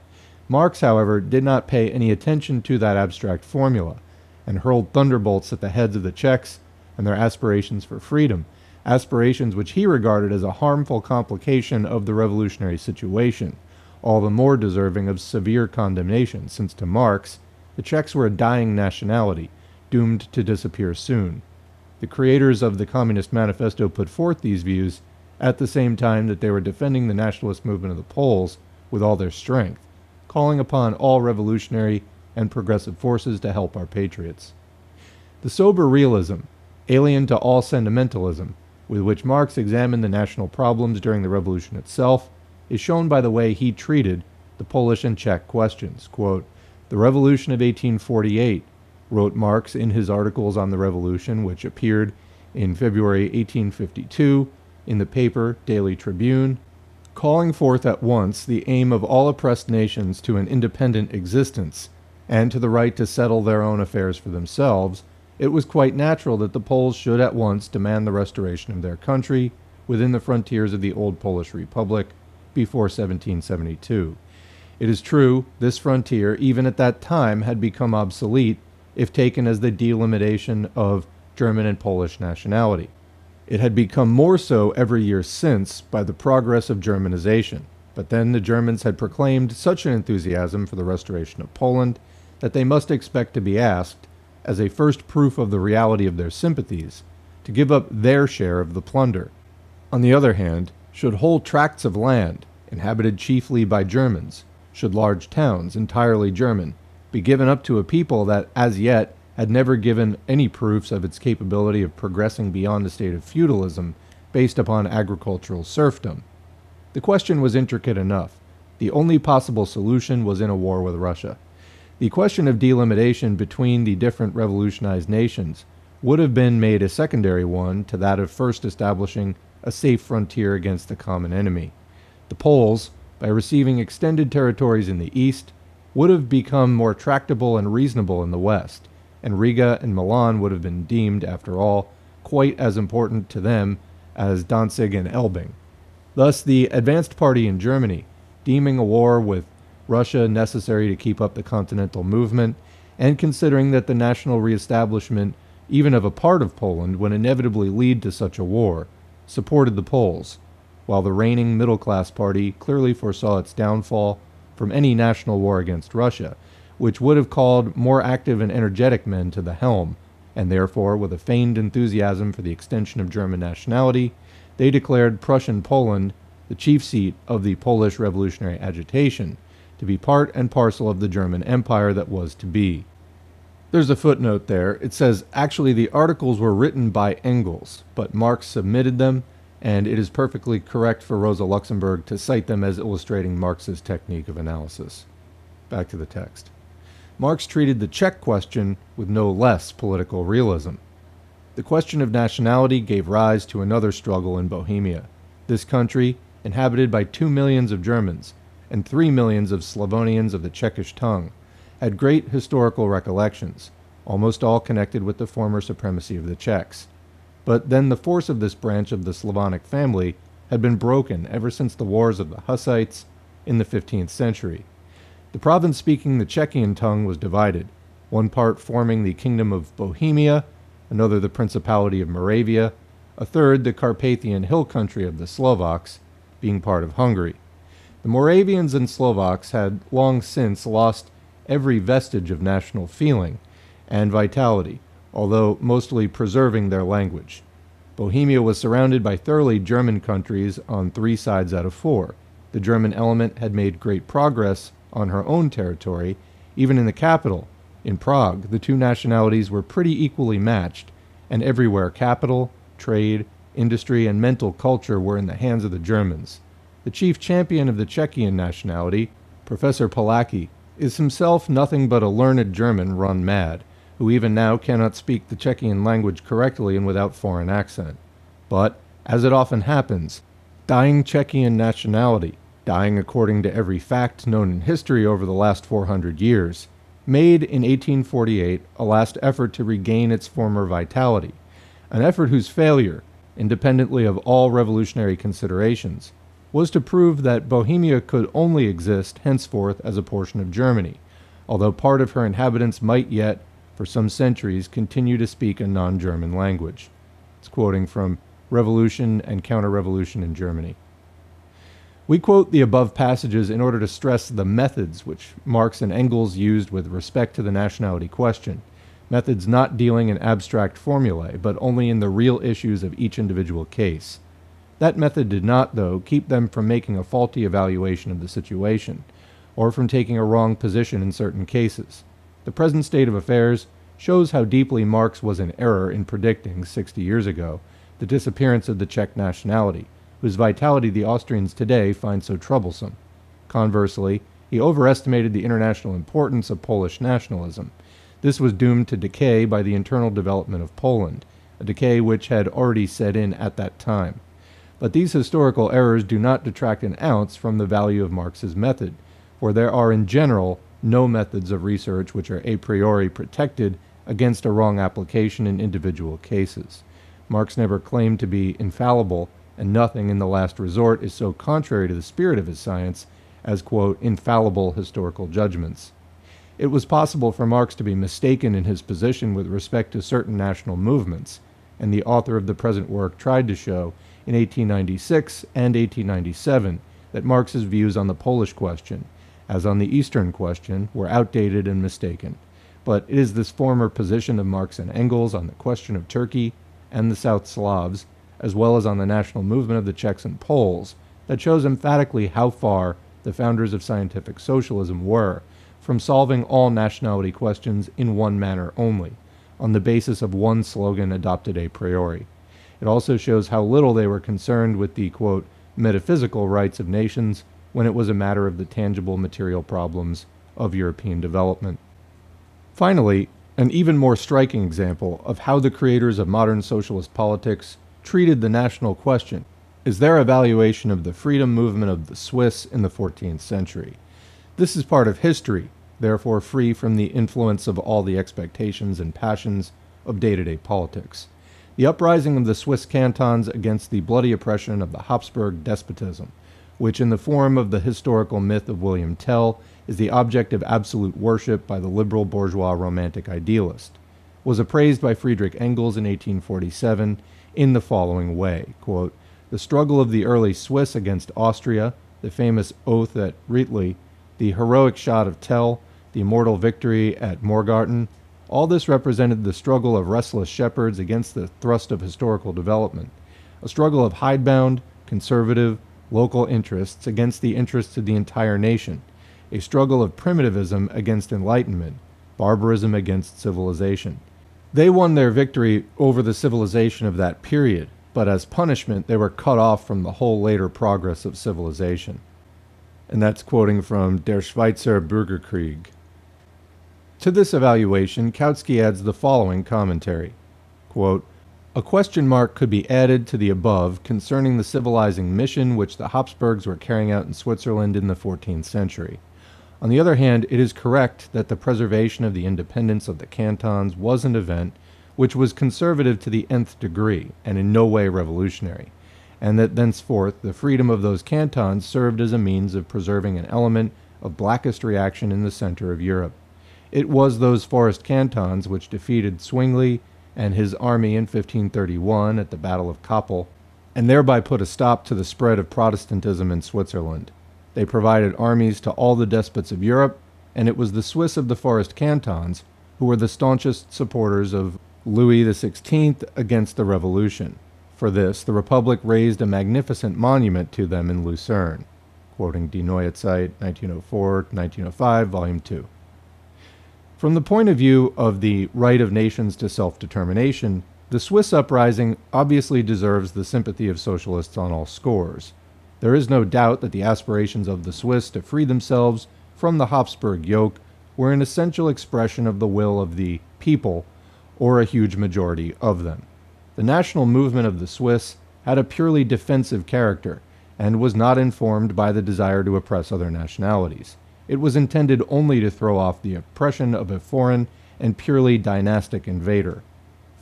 [SPEAKER 1] Marx, however, did not pay any attention to that abstract formula, and hurled thunderbolts at the heads of the Czechs and their aspirations for freedom, aspirations which he regarded as a harmful complication of the revolutionary situation, all the more deserving of severe condemnation, since to Marx, the Czechs were a dying nationality, doomed to disappear soon. The creators of the Communist Manifesto put forth these views at the same time that they were defending the nationalist movement of the Poles with all their strength, calling upon all revolutionary and progressive forces to help our patriots. The sober realism, alien to all sentimentalism, with which Marx examined the national problems during the revolution itself, is shown by the way he treated the Polish and Czech questions. Quote, "The Revolution of 1848, wrote Marx in his articles on the revolution, which appeared in February 1852 in the paper Daily Tribune, calling forth at once the aim of all oppressed nations to an independent existence, and to the right to settle their own affairs for themselves, it was quite natural that the Poles should at once demand the restoration of their country within the frontiers of the old Polish Republic before 1772. It is true, this frontier, even at that time, had become obsolete if taken as the delimitation of German and Polish nationality. It had become more so every year since by the progress of Germanization, but then the Germans had proclaimed such an enthusiasm for the restoration of Poland that they must expect to be asked, as a first proof of the reality of their sympathies, to give up their share of the plunder. On the other hand, should whole tracts of land, inhabited chiefly by Germans, should large towns, entirely German, be given up to a people that as yet had never given any proofs of its capability of progressing beyond a state of feudalism based upon agricultural serfdom? The question was intricate enough. The only possible solution was in a war with Russia. The question of delimitation between the different revolutionized nations would have been made a secondary one to that of first establishing a safe frontier against the common enemy. The Poles, by receiving extended territories in the east, would have become more tractable and reasonable in the west, and Riga and Milan would have been deemed, after all, quite as important to them as Danzig and Elbing. Thus, the advanced party in Germany, deeming a war with Russia necessary to keep up the continental movement, and considering that the national reestablishment, even of a part of Poland, would inevitably lead to such a war, supported the Poles, while the reigning middle-class party clearly foresaw its downfall from any national war against Russia, which would have called more active and energetic men to the helm, and therefore, with a feigned enthusiasm for the extension of German nationality, they declared Prussian Poland, the chief seat of the Polish revolutionary agitation, to be part and parcel of the German Empire that was to be. There's a footnote there. It says, actually the articles were written by Engels, but Marx submitted them, and it is perfectly correct for Rosa Luxemburg to cite them as illustrating Marx's technique of analysis. Back to the text. Marx treated the Czech question with no less political realism. The question of nationality gave rise to another struggle in Bohemia. This country, inhabited by 2 millions of Germans and 3 millions of Slavonians of the Czechish tongue, had great historical recollections, almost all connected with the former supremacy of the Czechs. But then the force of this branch of the Slavonic family had been broken ever since the wars of the Hussites in the 15th century. The province speaking the Czechian tongue was divided, one part forming the Kingdom of Bohemia, another the Principality of Moravia, a third the Carpathian hill country of the Slovaks, being part of Hungary. The Moravians and Slovaks had long since lost every vestige of national feeling and vitality, although mostly preserving their language. Bohemia was surrounded by thoroughly German countries on 3 sides out of 4. The German element had made great progress on her own territory. Even in the capital, in Prague, the two nationalities were pretty equally matched, and everywhere capital, trade, industry, and mental culture were in the hands of the Germans. The chief champion of the Czechian nationality, Professor Palacky, is himself nothing but a learned German run mad, who even now cannot speak the Czechian language correctly and without foreign accent. But, As it often happens, dying Czechian nationality, dying according to every fact known in history over the last 400 years, made in 1848 a last effort to regain its former vitality, an effort whose failure, independently of all revolutionary considerations, was to prove that Bohemia could only exist henceforth as a portion of Germany, although part of her inhabitants might yet, for some centuries, continue to speak a non-German language. It's quoting from Revolution and Counter-Revolution in Germany. We quote the above passages in order to stress the methods which Marx and Engels used with respect to the nationality question, methods not dealing in abstract formulae, but only in the real issues of each individual case. That method did not, though, keep them from making a faulty evaluation of the situation, or from taking a wrong position in certain cases. The present state of affairs shows how deeply Marx was in error in predicting, 60 years ago, the disappearance of the Czech nationality, whose vitality the Austrians today find so troublesome. Conversely, he overestimated the international importance of Polish nationalism. This was doomed to decay by the internal development of Poland, a decay which had already set in at that time. But these historical errors do not detract an ounce from the value of Marx's method, for there are in general no methods of research which are a priori protected against a wrong application in individual cases. Marx never claimed to be infallible, and nothing in the last resort is so contrary to the spirit of his science as, quote, infallible historical judgments. It was possible for Marx to be mistaken in his position with respect to certain national movements, and the author of the present work tried to show in 1896 and 1897 that Marx's views on the Polish question, as on the Eastern question, were outdated and mistaken. But it is this former position of Marx and Engels on the question of Turkey and the South Slavs, as well as on the national movement of the Czechs and Poles, that shows emphatically how far the founders of scientific socialism were from solving all nationality questions in one manner only, on the basis of one slogan adopted a priori. It also shows how little they were concerned with the, quote, metaphysical rights of nations when it was a matter of the tangible material problems of European development. Finally, an even more striking example of how the creators of modern socialist politics treated the national question is their evaluation of the freedom movement of the Swiss in the 14th century. This is part of history, therefore free from the influence of all the expectations and passions of day-to-day politics. The uprising of the Swiss cantons against the bloody oppression of the Habsburg despotism, which in the form of the historical myth of William Tell is the object of absolute worship by the liberal bourgeois romantic idealist, was appraised by Friedrich Engels in 1847 in the following way, quote, the struggle of the early Swiss against Austria, the famous oath at Rietli, the heroic shot of Tell, the immortal victory at Morgarten, all this represented the struggle of restless shepherds against the thrust of historical development, a struggle of hidebound, conservative, local interests against the interests of the entire nation, a struggle of primitivism against enlightenment, barbarism against civilization. They won their victory over the civilization of that period, but as punishment they were cut off from the whole later progress of civilization. And that's quoting from Der Schweizer Bürgerkrieg. To this evaluation, Kautsky adds the following commentary, quote, a question mark could be added to the above concerning the civilizing mission which the Habsburgs were carrying out in Switzerland in the 14th century. On the other hand, it is correct that the preservation of the independence of the cantons was an event which was conservative to the nth degree and in no way revolutionary, and that thenceforth the freedom of those cantons served as a means of preserving an element of blackest reaction in the center of Europe. It was those forest cantons which defeated Zwingli and his army in 1531 at the Battle of Kappel, and thereby put a stop to the spread of Protestantism in Switzerland. They provided armies to all the despots of Europe, and it was the Swiss of the forest cantons who were the staunchest supporters of Louis XVI against the Revolution. For this, the Republic raised a magnificent monument to them in Lucerne, quoting Die Neue Zeit, 1904-1905, Volume 2. From the point of view of the right of nations to self-determination, the Swiss uprising obviously deserves the sympathy of socialists on all scores. There is no doubt that the aspirations of the Swiss to free themselves from the Habsburg yoke were an essential expression of the will of the people, or a huge majority of them. The national movement of the Swiss had a purely defensive character and was not informed by the desire to oppress other nationalities. It was intended only to throw off the oppression of a foreign and purely dynastic invader.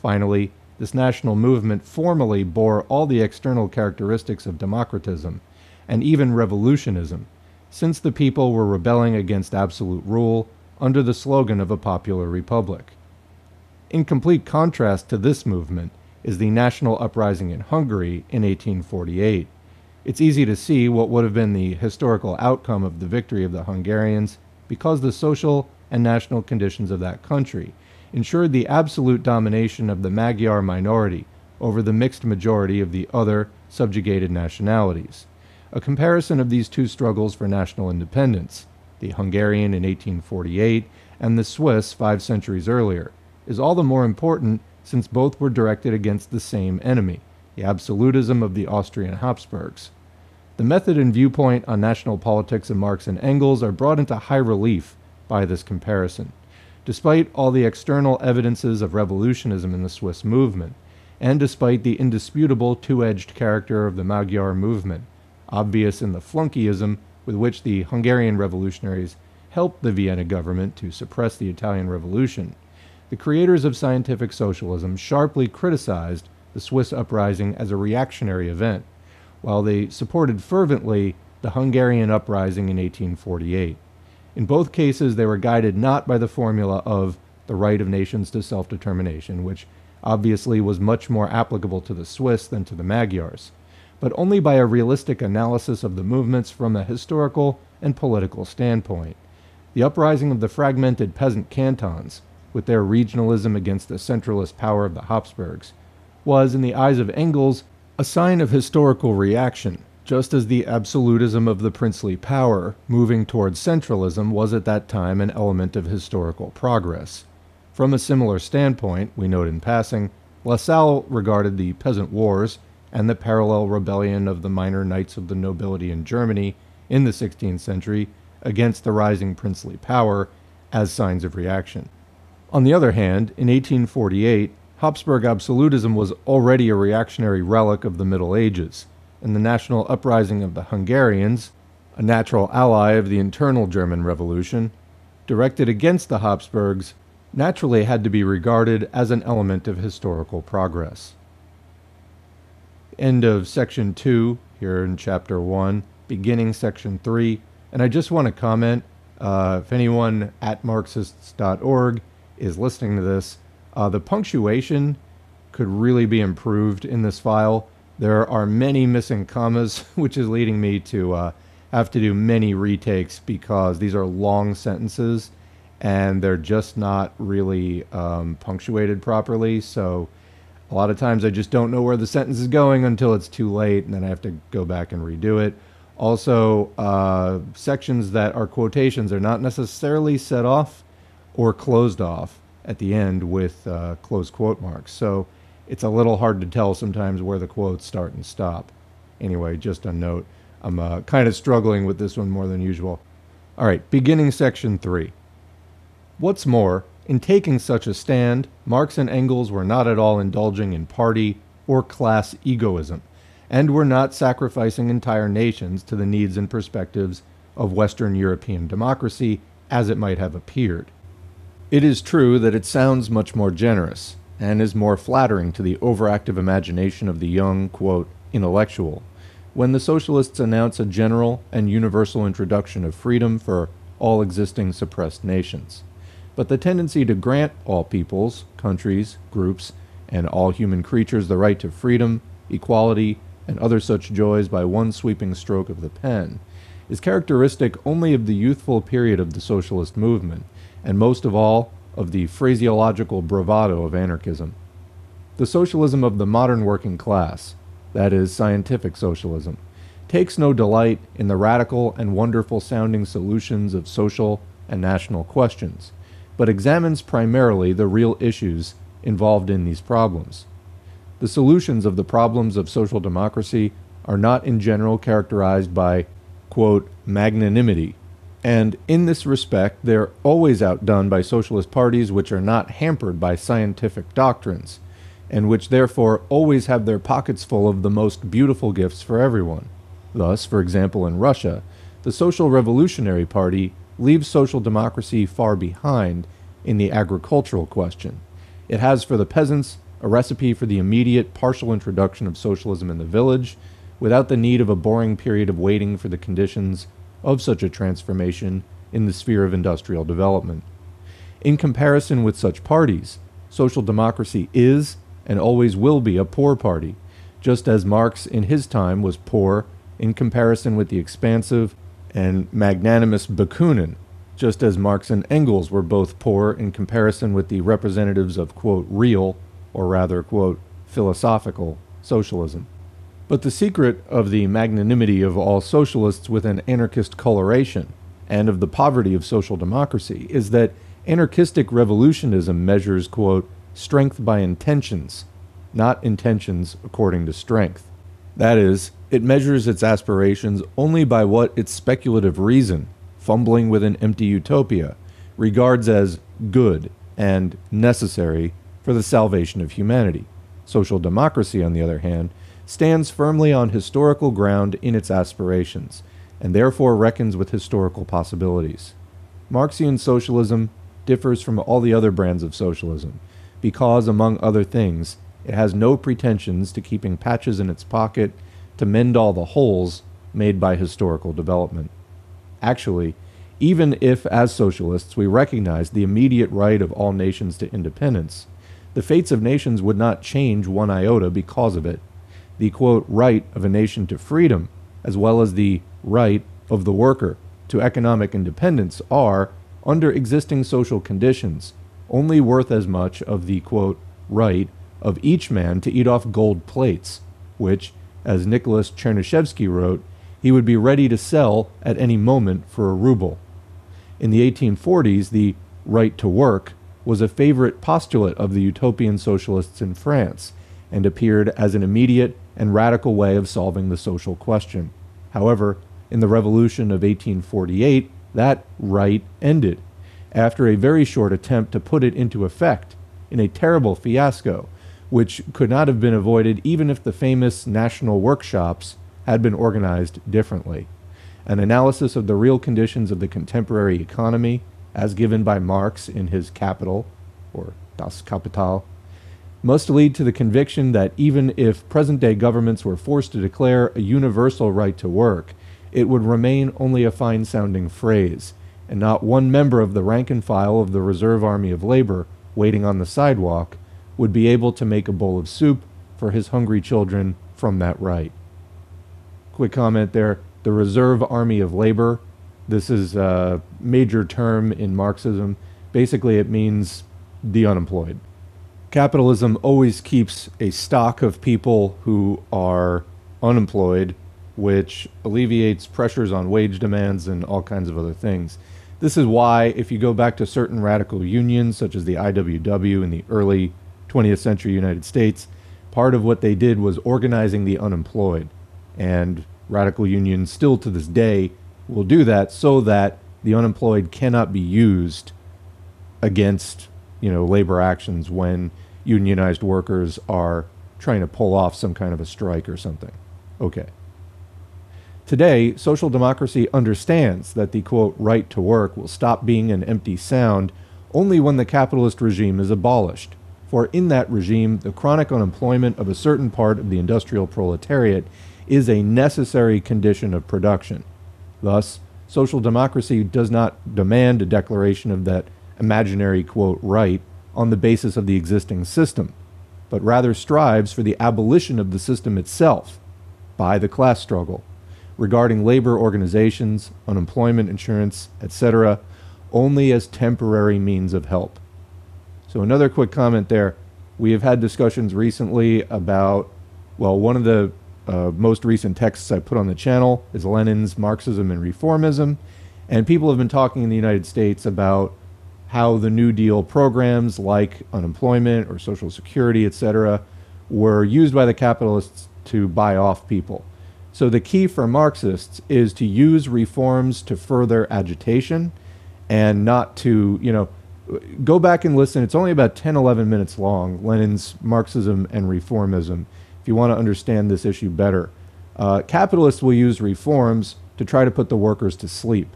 [SPEAKER 1] Finally, this national movement formally bore all the external characteristics of democratism and even revolutionism, since the people were rebelling against absolute rule under the slogan of a popular republic. In complete contrast to this movement is the national uprising in Hungary in 1848. It's easy to see what would have been the historical outcome of the victory of the Hungarians because the social and national conditions of that country ensured the absolute domination of the Magyar minority over the mixed majority of the other subjugated nationalities. A comparison of these two struggles for national independence, the Hungarian in 1848 and the Swiss 5 centuries earlier, is all the more important since both were directed against the same enemy, the absolutism of the Austrian Habsburgs. The method and viewpoint on national politics of Marx and Engels are brought into high relief by this comparison. Despite all the external evidences of revolutionism in the Swiss movement, and despite the indisputable two-edged character of the Magyar movement, obvious in the flunkyism with which the Hungarian revolutionaries helped the Vienna government to suppress the Italian Revolution, the creators of scientific socialism sharply criticized the Swiss uprising as a reactionary event, while they supported fervently the Hungarian uprising in 1848. In both cases, they were guided not by the formula of the right of nations to self-determination, which obviously was much more applicable to the Swiss than to the Magyars, but only by a realistic analysis of the movements from a historical and political standpoint. The uprising of the fragmented peasant cantons, with their regionalism against the centralist power of the Habsburgs, was, in the eyes of Engels, a sign of historical reaction, just as the absolutism of the princely power, moving towards centralism, was at that time an element of historical progress. From a similar standpoint, we note in passing, Lassalle regarded the peasant wars and the parallel rebellion of the minor knights of the nobility in Germany in the 16th century against the rising princely power as signs of reaction. On the other hand, in 1848, Habsburg absolutism was already a reactionary relic of the Middle Ages, and the national uprising of the Hungarians, a natural ally of the internal German Revolution, directed against the Habsburgs, naturally had to be regarded as an element of historical progress. End of section 2 here in chapter 1, beginning section 3, and I just want to comment, if anyone at Marxists.org is listening to this, the punctuation could really be improved in this file. There are many missing commas, which is leading me to have to do many retakes because these are long sentences and they're just not really punctuated properly. So a lot of times I just don't know where the sentence is going until it's too late, and then I have to go back and redo it. Also, sections that are quotations are not necessarily set off or closed off at the end with close quote marks. So it's a little hard to tell sometimes where the quotes start and stop. Anyway, just a note, I'm kind of struggling with this one more than usual. All right, beginning section 3. What's more, in taking such a stand, Marx and Engels were not at all indulging in party or class egoism, and were not sacrificing entire nations to the needs and perspectives of Western European democracy as it might have appeared. It is true that it sounds much more generous, and is more flattering to the overactive imagination of the young, quote, intellectual, when the socialists announce a general and universal introduction of freedom for all existing suppressed nations. But the tendency to grant all peoples, countries, groups, and all human creatures the right to freedom, equality, and other such joys by one sweeping stroke of the pen is characteristic only of the youthful period of the socialist movement, and most of all, of the phraseological bravado of anarchism. The socialism of the modern working class, that is, scientific socialism, takes no delight in the radical and wonderful-sounding solutions of social and national questions, but examines primarily the real issues involved in these problems. The solutions of the problems of social democracy are not in general characterized by, quote, magnanimity, and in this respect they're always outdone by socialist parties which are not hampered by scientific doctrines, and which therefore always have their pockets full of the most beautiful gifts for everyone. Thus, for example, in Russia, the Social Revolutionary Party leaves social democracy far behind in the agricultural question. It has for the peasants a recipe for the immediate partial introduction of socialism in the village, without the need of a boring period of waiting for the conditions of such a transformation in the sphere of industrial development. In comparison with such parties, social democracy is and always will be a poor party, just as Marx in his time was poor in comparison with the expansive and magnanimous Bakunin, just as Marx and Engels were both poor in comparison with the representatives of, quote, real, or rather, quote, philosophical socialism. But the secret of the magnanimity of all socialists with an anarchist coloration, and of the poverty of social democracy, is that anarchistic revolutionism measures, quote, strength by intentions, not intentions according to strength. That is, it measures its aspirations only by what its speculative reason, fumbling with an empty utopia, regards as good and necessary for the salvation of humanity. Social democracy, on the other hand, stands firmly on historical ground in its aspirations, and therefore reckons with historical possibilities. Marxian socialism differs from all the other brands of socialism, because, among other things, it has no pretensions to keeping patches in its pocket to mend all the holes made by historical development. Actually, even if, as socialists, we recognize the immediate right of all nations to independence, the fates of nations would not change one iota because of it. The, quote, right of a nation to freedom, as well as the right of the worker to economic independence are, under existing social conditions, only worth as much of the, quote, right of each man to eat off gold plates, which, as Nicholas Chernyshevsky wrote, he would be ready to sell at any moment for a ruble. In the 1840s, the right to work was a favorite postulate of the utopian socialists in France, and appeared as an immediate and radical way of solving the social question. However, in the Revolution of 1848, that right ended, after a very short attempt to put it into effect, in a terrible fiasco, which could not have been avoided even if the famous national workshops had been organized differently. An analysis of the real conditions of the contemporary economy, as given by Marx in his Capital, or Das Kapital, must lead to the conviction that even if present-day governments were forced to declare a universal right to work, it would remain only a fine-sounding phrase, and not one member of the rank and file of the reserve army of labor waiting on the sidewalk would be able to make a bowl of soup for his hungry children from that right. Quick comment there, the reserve army of labor, this is a major term in Marxism. Basically, it means the unemployed. Capitalism always keeps a stock of people who are unemployed, which alleviates pressures on wage demands and all kinds of other things. This is why, if you go back to certain radical unions, such as the IWW in the early 20th century United States, part of what they did was organizing the unemployed. And radical unions still to this day will do that so that the unemployed cannot be used against, labor actions when unionized workers are trying to pull off some kind of a strike or something. Okay. Today, social democracy understands that the, quote, right to work will stop being an empty sound only when the capitalist regime is abolished. For in that regime, the chronic unemployment of a certain part of the industrial proletariat is a necessary condition of production. Thus, social democracy does not demand a declaration of that imaginary, quote, right on the basis of the existing system, but rather strives for the abolition of the system itself by the class struggle, regarding labor organizations, unemployment insurance, etc., only as temporary means of help. So another quick comment there. We have had discussions recently about, one of the most recent texts I put on the channel is Lenin's Marxism and Reformism, and people have been talking in the United States about how the New Deal programs like unemployment or Social Security, etc., were used by the capitalists to buy off people. So the key for Marxists is to use reforms to further agitation and not to, Go back and listen. It's only about 10, 11 minutes long, Lenin's Marxism and Reformism, if you want to understand this issue better. Capitalists will use reforms to try to put the workers to sleep.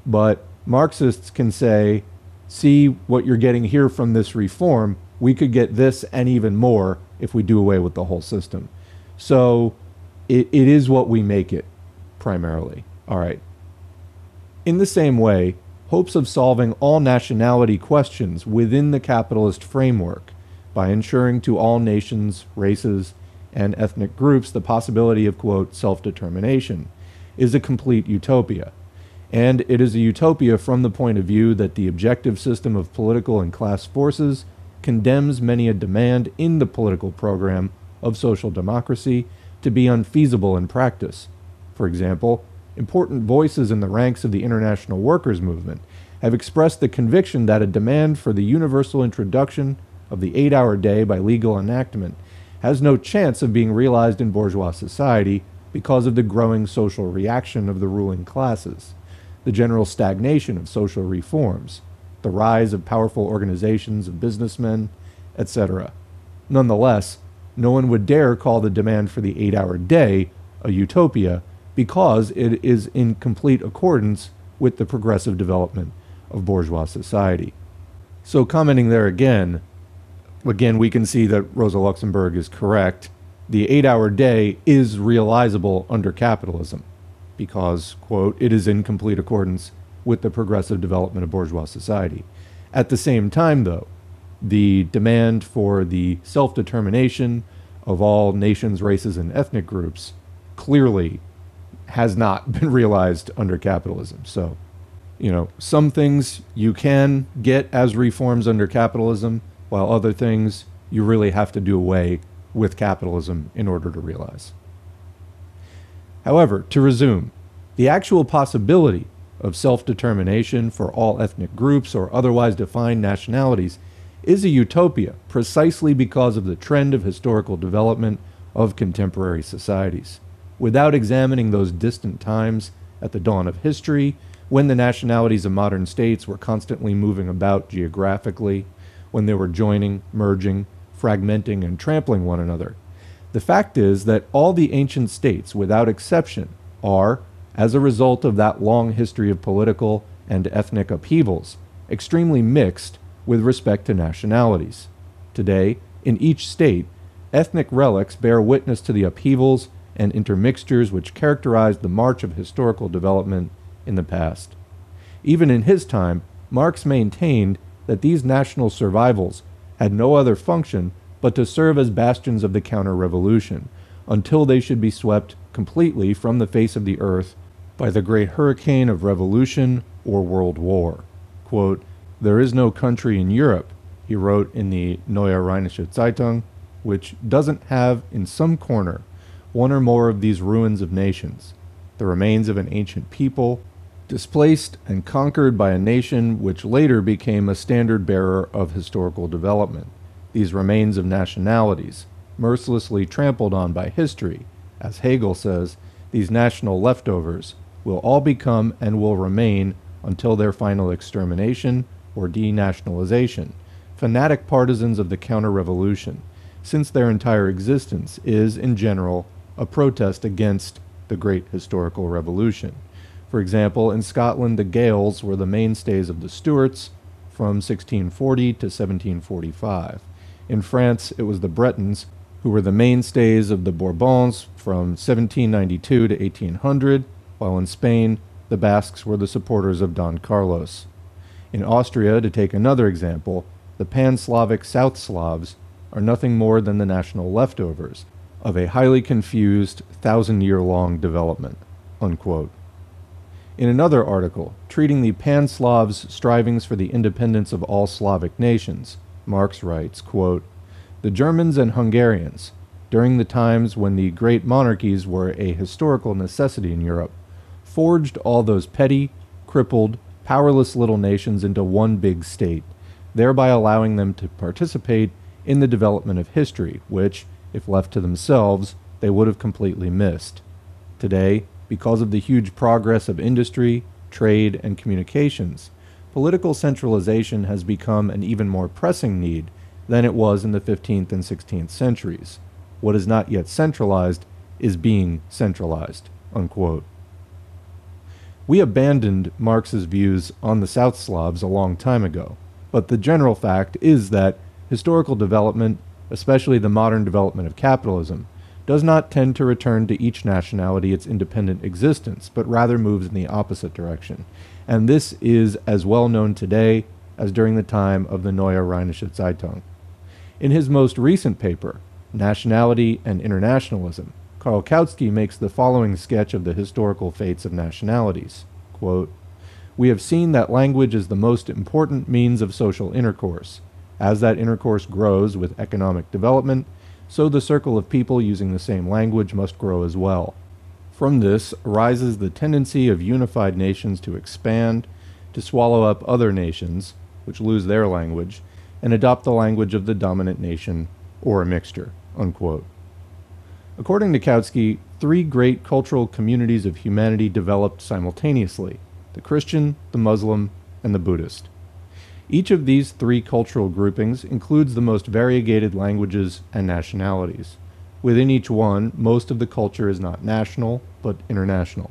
[SPEAKER 1] But Marxists can say, see what you're getting here from this reform, we could get this and even more if we do away with the whole system. So it is what we make it, primarily. All right. In the same way, hopes of solving all nationality questions within the capitalist framework by ensuring to all nations, races, and ethnic groups the possibility of, quote, self-determination is a complete utopia. And it is a utopia from the point of view that the objective system of political and class forces condemns many a demand in the political program of social democracy to be unfeasible in practice. For example, important voices in the ranks of the international workers' movement have expressed the conviction that a demand for the universal introduction of the 8-hour day by legal enactment has no chance of being realized in bourgeois society because of the growing social reaction of the ruling classes, the general stagnation of social reforms, the rise of powerful organizations of businessmen, etc. Nonetheless, no one would dare call the demand for the 8-hour day a utopia because it is in complete accordance with the progressive development of bourgeois society. So commenting there again, we can see that Rosa Luxemburg is correct. The 8-hour day is realizable under capitalism because, quote, it is in complete accordance with the progressive development of bourgeois society. At the same time, though, the demand for the self-determination of all nations, races, and ethnic groups clearly has not been realized under capitalism. So, some things you can get as reforms under capitalism, while other things you really have to do away with capitalism in order to realize. However, to resume, the actual possibility of self-determination for all ethnic groups or otherwise defined nationalities is a utopia precisely because of the trend of historical development of contemporary societies. Without examining those distant times at the dawn of history, when the nationalities of modern states were constantly moving about geographically, when they were joining, merging, fragmenting, and trampling one another, the fact is that all the ancient states, without exception, are, as a result of that long history of political and ethnic upheavals, extremely mixed with respect to nationalities. Today, in each state, ethnic relics bear witness to the upheavals and intermixtures which characterized the march of historical development in the past. Even in his time, Marx maintained that these national survivals had no other function but to serve as bastions of the counter-revolution, until they should be swept completely from the face of the earth by the great hurricane of revolution or world war. Quote, "There is no country in Europe," he wrote in the Neue Rheinische Zeitung, "which doesn't have in some corner one or more of these ruins of nations, the remains of an ancient people, displaced and conquered by a nation which later became a standard bearer of historical development. These remains of nationalities, mercilessly trampled on by history, as Hegel says, these national leftovers will all become and will remain until their final extermination or denationalization, fanatic partisans of the counter-revolution, since their entire existence is, in general, a protest against the great historical revolution. For example, in Scotland, the Gaels were the mainstays of the Stuarts from 1640 to 1745. In France, it was the Bretons who were the mainstays of the Bourbons from 1792 to 1800, while in Spain, the Basques were the supporters of Don Carlos. In Austria, to take another example, the Pan-Slavic South Slavs are nothing more than the national leftovers of a highly confused, thousand-year-long development." Unquote. In another article, treating the Pan-Slavs' strivings for the independence of all Slavic nations, Marx writes, quote, "The Germans and Hungarians, during the times when the great monarchies were a historical necessity in Europe, forged all those petty, crippled, powerless little nations into one big state, thereby allowing them to participate in the development of history, which, if left to themselves, they would have completely missed. Today, because of the huge progress of industry, trade, and communications, political centralization has become an even more pressing need than it was in the 15th and 16th centuries. What is not yet centralized is being centralized." Unquote. We abandoned Marx's views on the South Slavs a long time ago, but the general fact is that historical development, especially the modern development of capitalism, does not tend to return to each nationality its independent existence, but rather moves in the opposite direction. And this is as well known today as during the time of the Neue Rheinische Zeitung. In his most recent paper, Nationality and Internationalism, Karl Kautsky makes the following sketch of the historical fates of nationalities. Quote, "We have seen that language is the most important means of social intercourse. As that intercourse grows with economic development, so the circle of people using the same language must grow as well. From this arises the tendency of unified nations to expand, to swallow up other nations, which lose their language, and adopt the language of the dominant nation, or a mixture." Unquote. According to Kautsky, three great cultural communities of humanity developed simultaneously: the Christian, the Muslim, and the Buddhist. Each of these three cultural groupings includes the most variegated languages and nationalities. Within each one, most of the culture is not national, but international.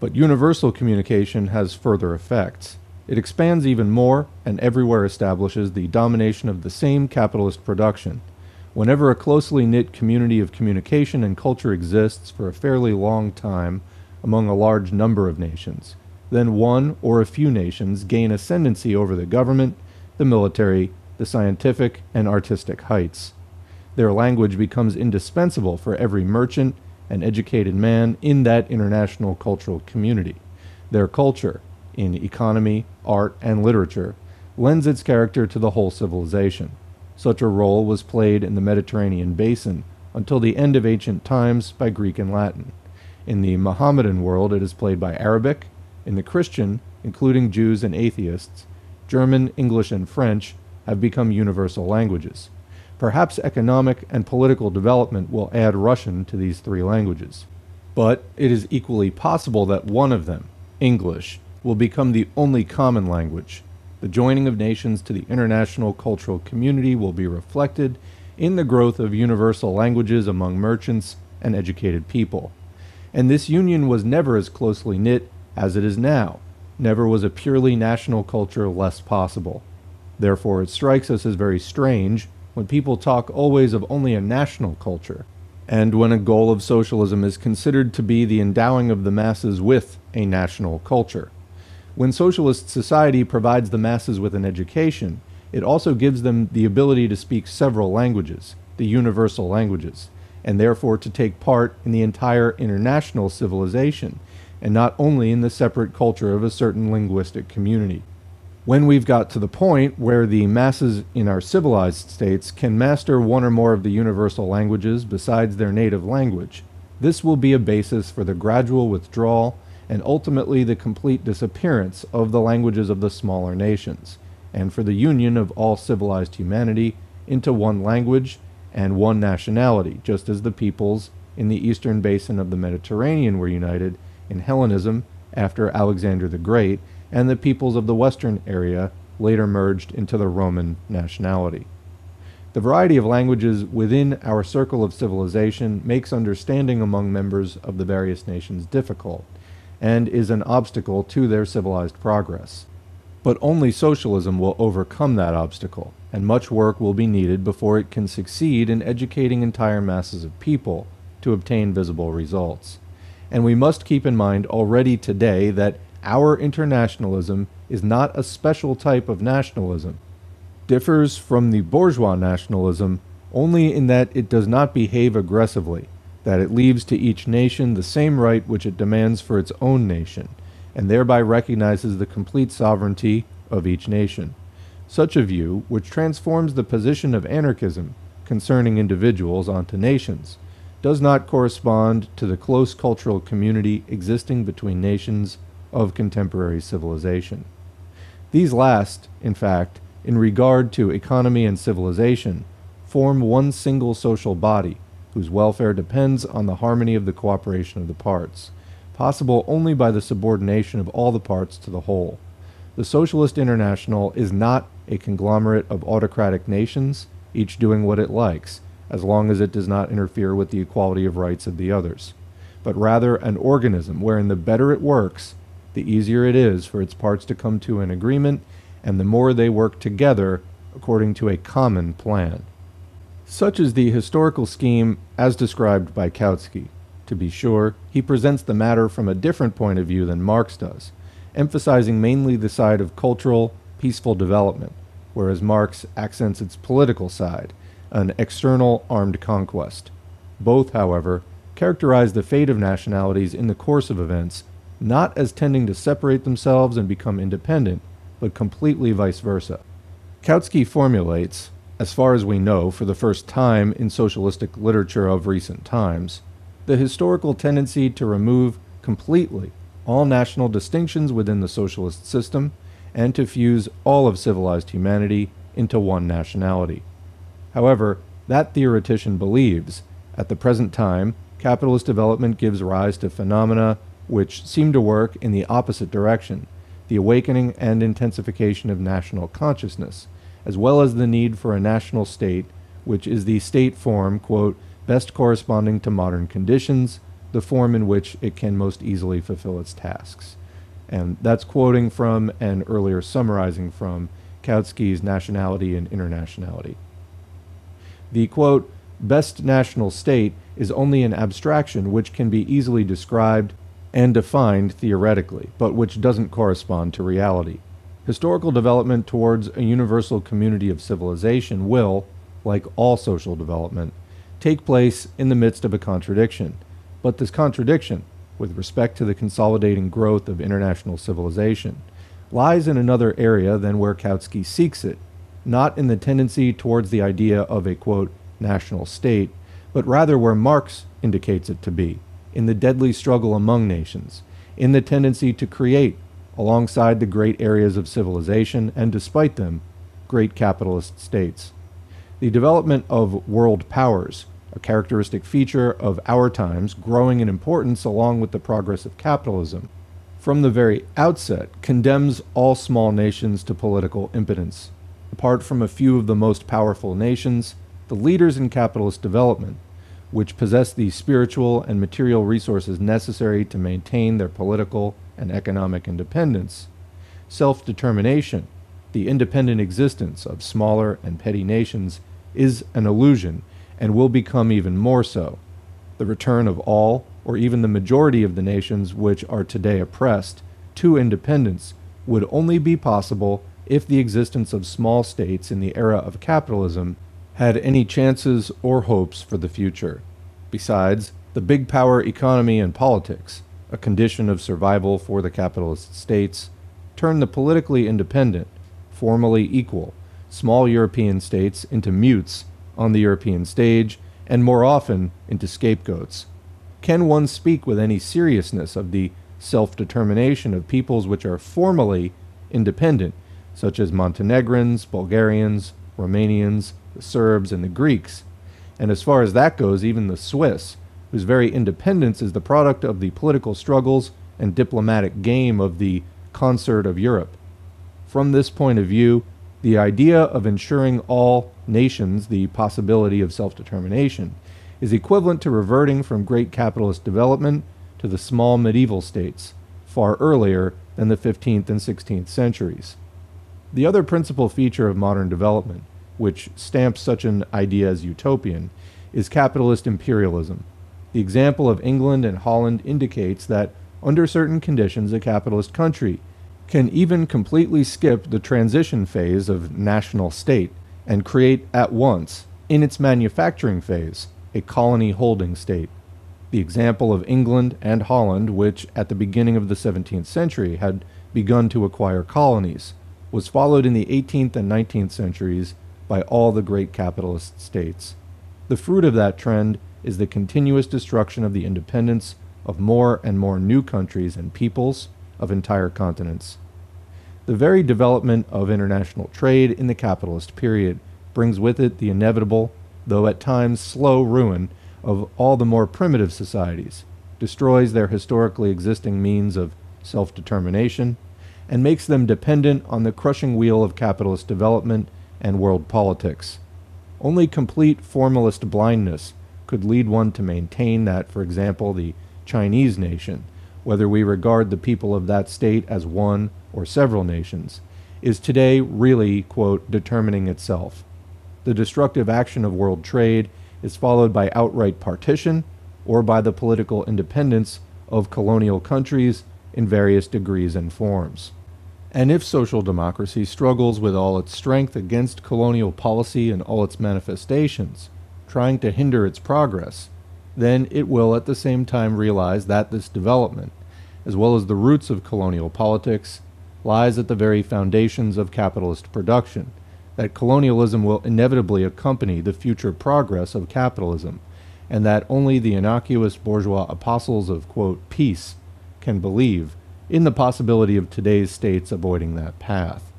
[SPEAKER 1] But universal communication has further effects. It expands even more, and everywhere establishes the domination of the same capitalist production. Whenever a closely knit community of communication and culture exists for a fairly long time among a large number of nations, then one or a few nations gain ascendancy over the government, the military, the scientific, and artistic heights. Their language becomes indispensable for every merchant and educated man in that international cultural community. Their culture, in economy, art, and literature, lends its character to the whole civilization. Such a role was played in the Mediterranean basin until the end of ancient times by Greek and Latin. In the Mohammedan world, it is played by Arabic. In the Christian, including Jews and atheists, German, English, and French have become universal languages. Perhaps economic and political development will add Russian to these three languages. But it is equally possible that one of them, English, will become the only common language. The joining of nations to the international cultural community will be reflected in the growth of universal languages among merchants and educated people. And this union was never as closely knit as it is now. Never was a purely national culture less possible. Therefore, it strikes us as very strange when people talk always of only a national culture, and when a goal of socialism is considered to be the endowing of the masses with a national culture. When socialist society provides the masses with an education, it also gives them the ability to speak several languages, the universal languages, and therefore to take part in the entire international civilization, and not only in the separate culture of a certain linguistic community. When we've got to the point where the masses in our civilized states can master one or more of the universal languages besides their native language, this will be a basis for the gradual withdrawal and ultimately the complete disappearance of the languages of the smaller nations, and for the union of all civilized humanity into one language and one nationality, just as the peoples in the eastern basin of the Mediterranean were united in Hellenism after Alexander the Great, and the peoples of the western area later merged into the Roman nationality. The variety of languages within our circle of civilization makes understanding among members of the various nations difficult, and is an obstacle to their civilized progress. But only socialism will overcome that obstacle, and much work will be needed before it can succeed in educating entire masses of people to obtain visible results. And we must keep in mind already today that our internationalism is not a special type of nationalism, differs from the bourgeois nationalism only in that it does not behave aggressively, that it leaves to each nation the same right which it demands for its own nation, and thereby recognizes the complete sovereignty of each nation. Such a view, which transforms the position of anarchism concerning individuals onto nations, does not correspond to the close cultural community existing between nations of contemporary civilization. These last, in fact, in regard to economy and civilization, form one single social body, whose welfare depends on the harmony of the cooperation of the parts, possible only by the subordination of all the parts to the whole. The Socialist International is not a conglomerate of autocratic nations, each doing what it likes, as long as it does not interfere with the equality of rights of the others, but rather an organism wherein the better it works, the easier it is for its parts to come to an agreement, and the more they work together according to a common plan. Such is the historical scheme as described by Kautsky. To be sure, he presents the matter from a different point of view than Marx does, emphasizing mainly the side of cultural, peaceful development, whereas Marx accents its political side, an external armed conquest. Both, however, characterize the fate of nationalities in the course of events not as tending to separate themselves and become independent, but completely vice versa. Kautsky formulates, as far as we know for the first time in socialistic literature of recent times, the historical tendency to remove completely all national distinctions within the socialist system and to fuse all of civilized humanity into one nationality. However, that theoretician believes, at the present time, capitalist development gives rise to phenomena which seem to work in the opposite direction, the awakening and intensification of national consciousness, as well as the need for a national state, which is the state form, quote, best corresponding to modern conditions, the form in which it can most easily fulfill its tasks. And that's quoting from and earlier summarizing from Kautsky's Nationality and Internationality. The, quote, best national state is only an abstraction which can be easily described and defined theoretically, but which doesn't correspond to reality. Historical development towards a universal community of civilization will, like all social development, take place in the midst of a contradiction. But this contradiction, with respect to the consolidating growth of international civilization, lies in another area than where Kautsky seeks it, not in the tendency towards the idea of a, quote, national state, but rather where Marx indicates it to be, in the deadly struggle among nations, in the tendency to create, alongside the great areas of civilization, and despite them, great capitalist states. The development of world powers, a characteristic feature of our times, growing in importance along with the progress of capitalism, from the very outset condemns all small nations to political impotence. Apart from a few of the most powerful nations, the leaders in capitalist development, which possess the spiritual and material resources necessary to maintain their political and economic independence, self-determination, the independent existence of smaller and petty nations, is an illusion and will become even more so. The return of all, or even the majority of the nations which are today oppressed, to independence would only be possible if the existence of small states in the era of capitalism had any chances or hopes for the future. Besides, the big power economy and politics, a condition of survival for the capitalist states, turn the politically independent, formally equal, small European states into mutes on the European stage, and more often into scapegoats. Can one speak with any seriousness of the self-determination of peoples which are formally independent, such as Montenegrins, Bulgarians, Romanians, the Serbs, and the Greeks, and as far as that goes, even the Swiss, whose very independence is the product of the political struggles and diplomatic game of the concert of Europe? From this point of view, the idea of ensuring all nations the possibility of self-determination is equivalent to reverting from great capitalist development to the small medieval states, far earlier than the 15th and 16th centuries. The other principal feature of modern development, which stamps such an idea as utopian, is capitalist imperialism. The example of England and Holland indicates that, under certain conditions, a capitalist country can even completely skip the transition phase of national state and create at once, in its manufacturing phase, a colony-holding state. The example of England and Holland, which at the beginning of the 17th century had begun to acquire colonies, was followed in the 18th and 19th centuries by all the great capitalist states. The fruit of that trend is the continuous destruction of the independence of more and more new countries and peoples of entire continents. The very development of international trade in the capitalist period brings with it the inevitable, though at times slow, ruin of all the more primitive societies, destroys their historically existing means of self-determination, and makes them dependent on the crushing wheel of capitalist development and world politics. Only complete formalist blindness could lead one to maintain that, for example, the Chinese nation, whether we regard the people of that state as one or several nations, is today really, quote, determining itself. The destructive action of world trade is followed by outright partition or by the political independence of colonial countries in various degrees and forms. And if social democracy struggles with all its strength against colonial policy and all its manifestations, trying to hinder its progress, then it will at the same time realize that this development, as well as the roots of colonial politics, lies at the very foundations of capitalist production, that colonialism will inevitably accompany the future progress of capitalism, and that only the innocuous bourgeois apostles of, quote, peace can believe in the possibility of today's states avoiding that path.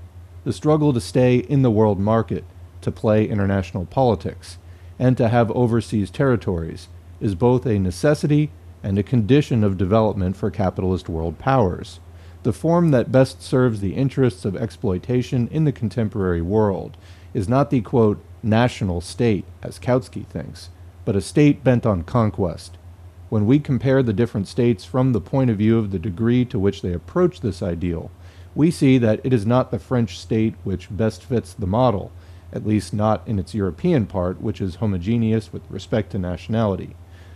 [SPEAKER 1] The struggle to stay in the world market, to play international politics, and to have overseas territories is both a necessity and a condition of development for capitalist world powers. The form that best serves the interests of exploitation in the contemporary world is not the, quote, national state, as Kautsky thinks, but a state bent on conquest. When we compare the different states from the point of view of the degree to which they approach this ideal, we see that it is not the French state which best fits the model, at least not in its European part, which is homogeneous with respect to nationality.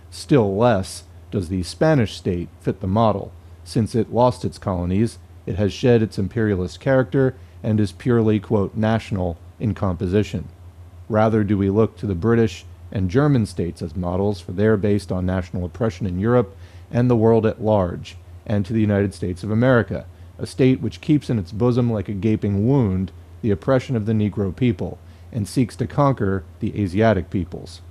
[SPEAKER 1] Still less does the Spanish state fit the model. Since it lost its colonies, it has shed its imperialist character and is purely, quote, national in composition. Rather do we look to the British and German states as models, for they are based on national oppression in Europe and the world at large, and to the United States of America, a state which keeps in its bosom like a gaping wound the oppression of the Negro people, and seeks to conquer the Asiatic peoples.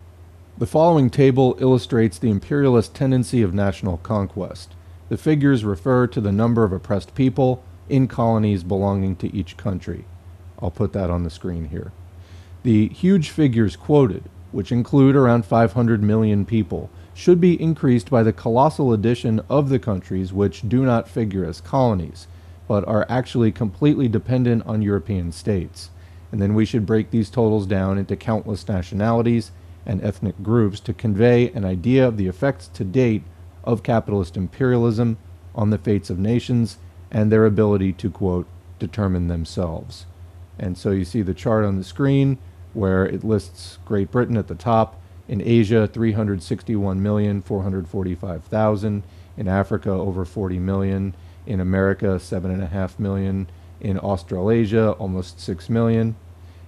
[SPEAKER 1] The following table illustrates the imperialist tendency of national conquest. The figures refer to the number of oppressed people in colonies belonging to each country. I'll put that on the screen here. The huge figures quoted, which include around 500 million people, should be increased by the colossal addition of the countries which do not figure as colonies, but are actually completely dependent on European states. And then we should break these totals down into countless nationalities and ethnic groups to convey an idea of the effects to date of capitalist imperialism on the fates of nations and their ability to, quote, determine themselves. And so you see the chart on the screen where it lists Great Britain at the top, in Asia 361,445,000, in Africa over 40 million, in America 7.5 million, in Australasia almost 6 million,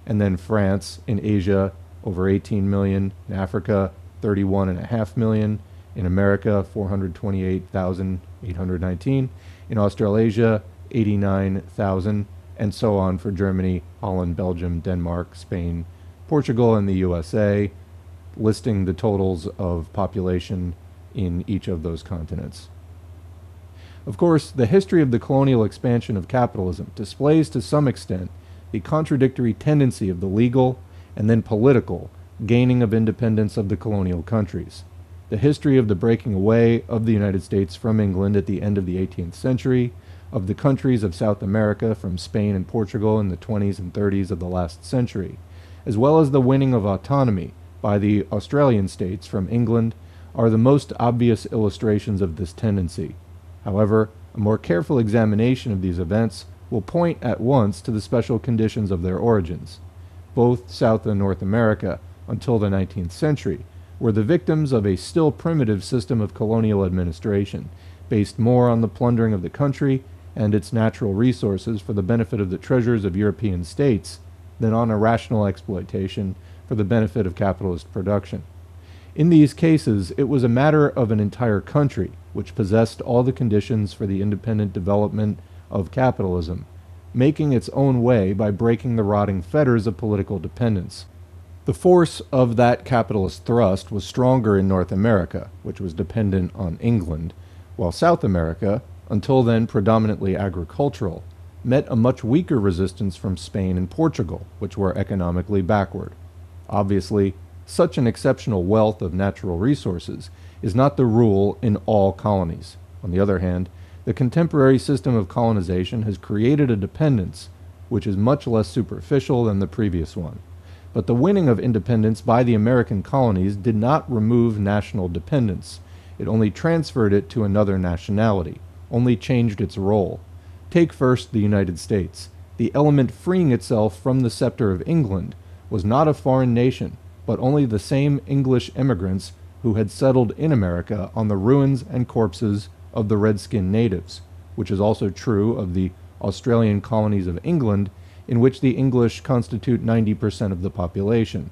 [SPEAKER 1] and then France in Asia over 18 million, in Africa 31.5 million, in America 428,819, in Australasia 89,000, and so on for Germany, Holland, Belgium, Denmark, Spain, Portugal, and the USA, listing the totals of population in each of those continents. Of course, the history of the colonial expansion of capitalism displays to some extent the contradictory tendency of the legal and then political gaining of independence of the colonial countries. The history of the breaking away of the United States from England at the end of the 18th century, of the countries of South America from Spain and Portugal in the 20s and 30s of the last century, as well as the winning of autonomy by the Australian states from England, are the most obvious illustrations of this tendency. However, a more careful examination of these events will point at once to the special conditions of their origins. Both South and North America, until the 19th century, were the victims of a still primitive system of colonial administration, based more on the plundering of the country and its natural resources for the benefit of the treasures of European states than on a rational exploitation for the benefit of capitalist production. In these cases, it was a matter of an entire country which possessed all the conditions for the independent development of capitalism, making its own way by breaking the rotting fetters of political dependence. The force of that capitalist thrust was stronger in North America, which was dependent on England, while South America, until then predominantly agricultural, met a much weaker resistance from Spain and Portugal, which were economically backward. Obviously, such an exceptional wealth of natural resources is not the rule in all colonies. On the other hand, The contemporary system of colonization has created a dependence which is much less superficial than the previous one. But the winning of independence by the American colonies did not remove national dependence. It only transferred it to another nationality, only changed its role. Take first the United States. The element freeing itself from the scepter of England was not a foreign nation, but only the same English immigrants who had settled in America on the ruins and corpses of the Redskin natives, which is also true of the Australian colonies of England, in which the English constitute 90% of the population.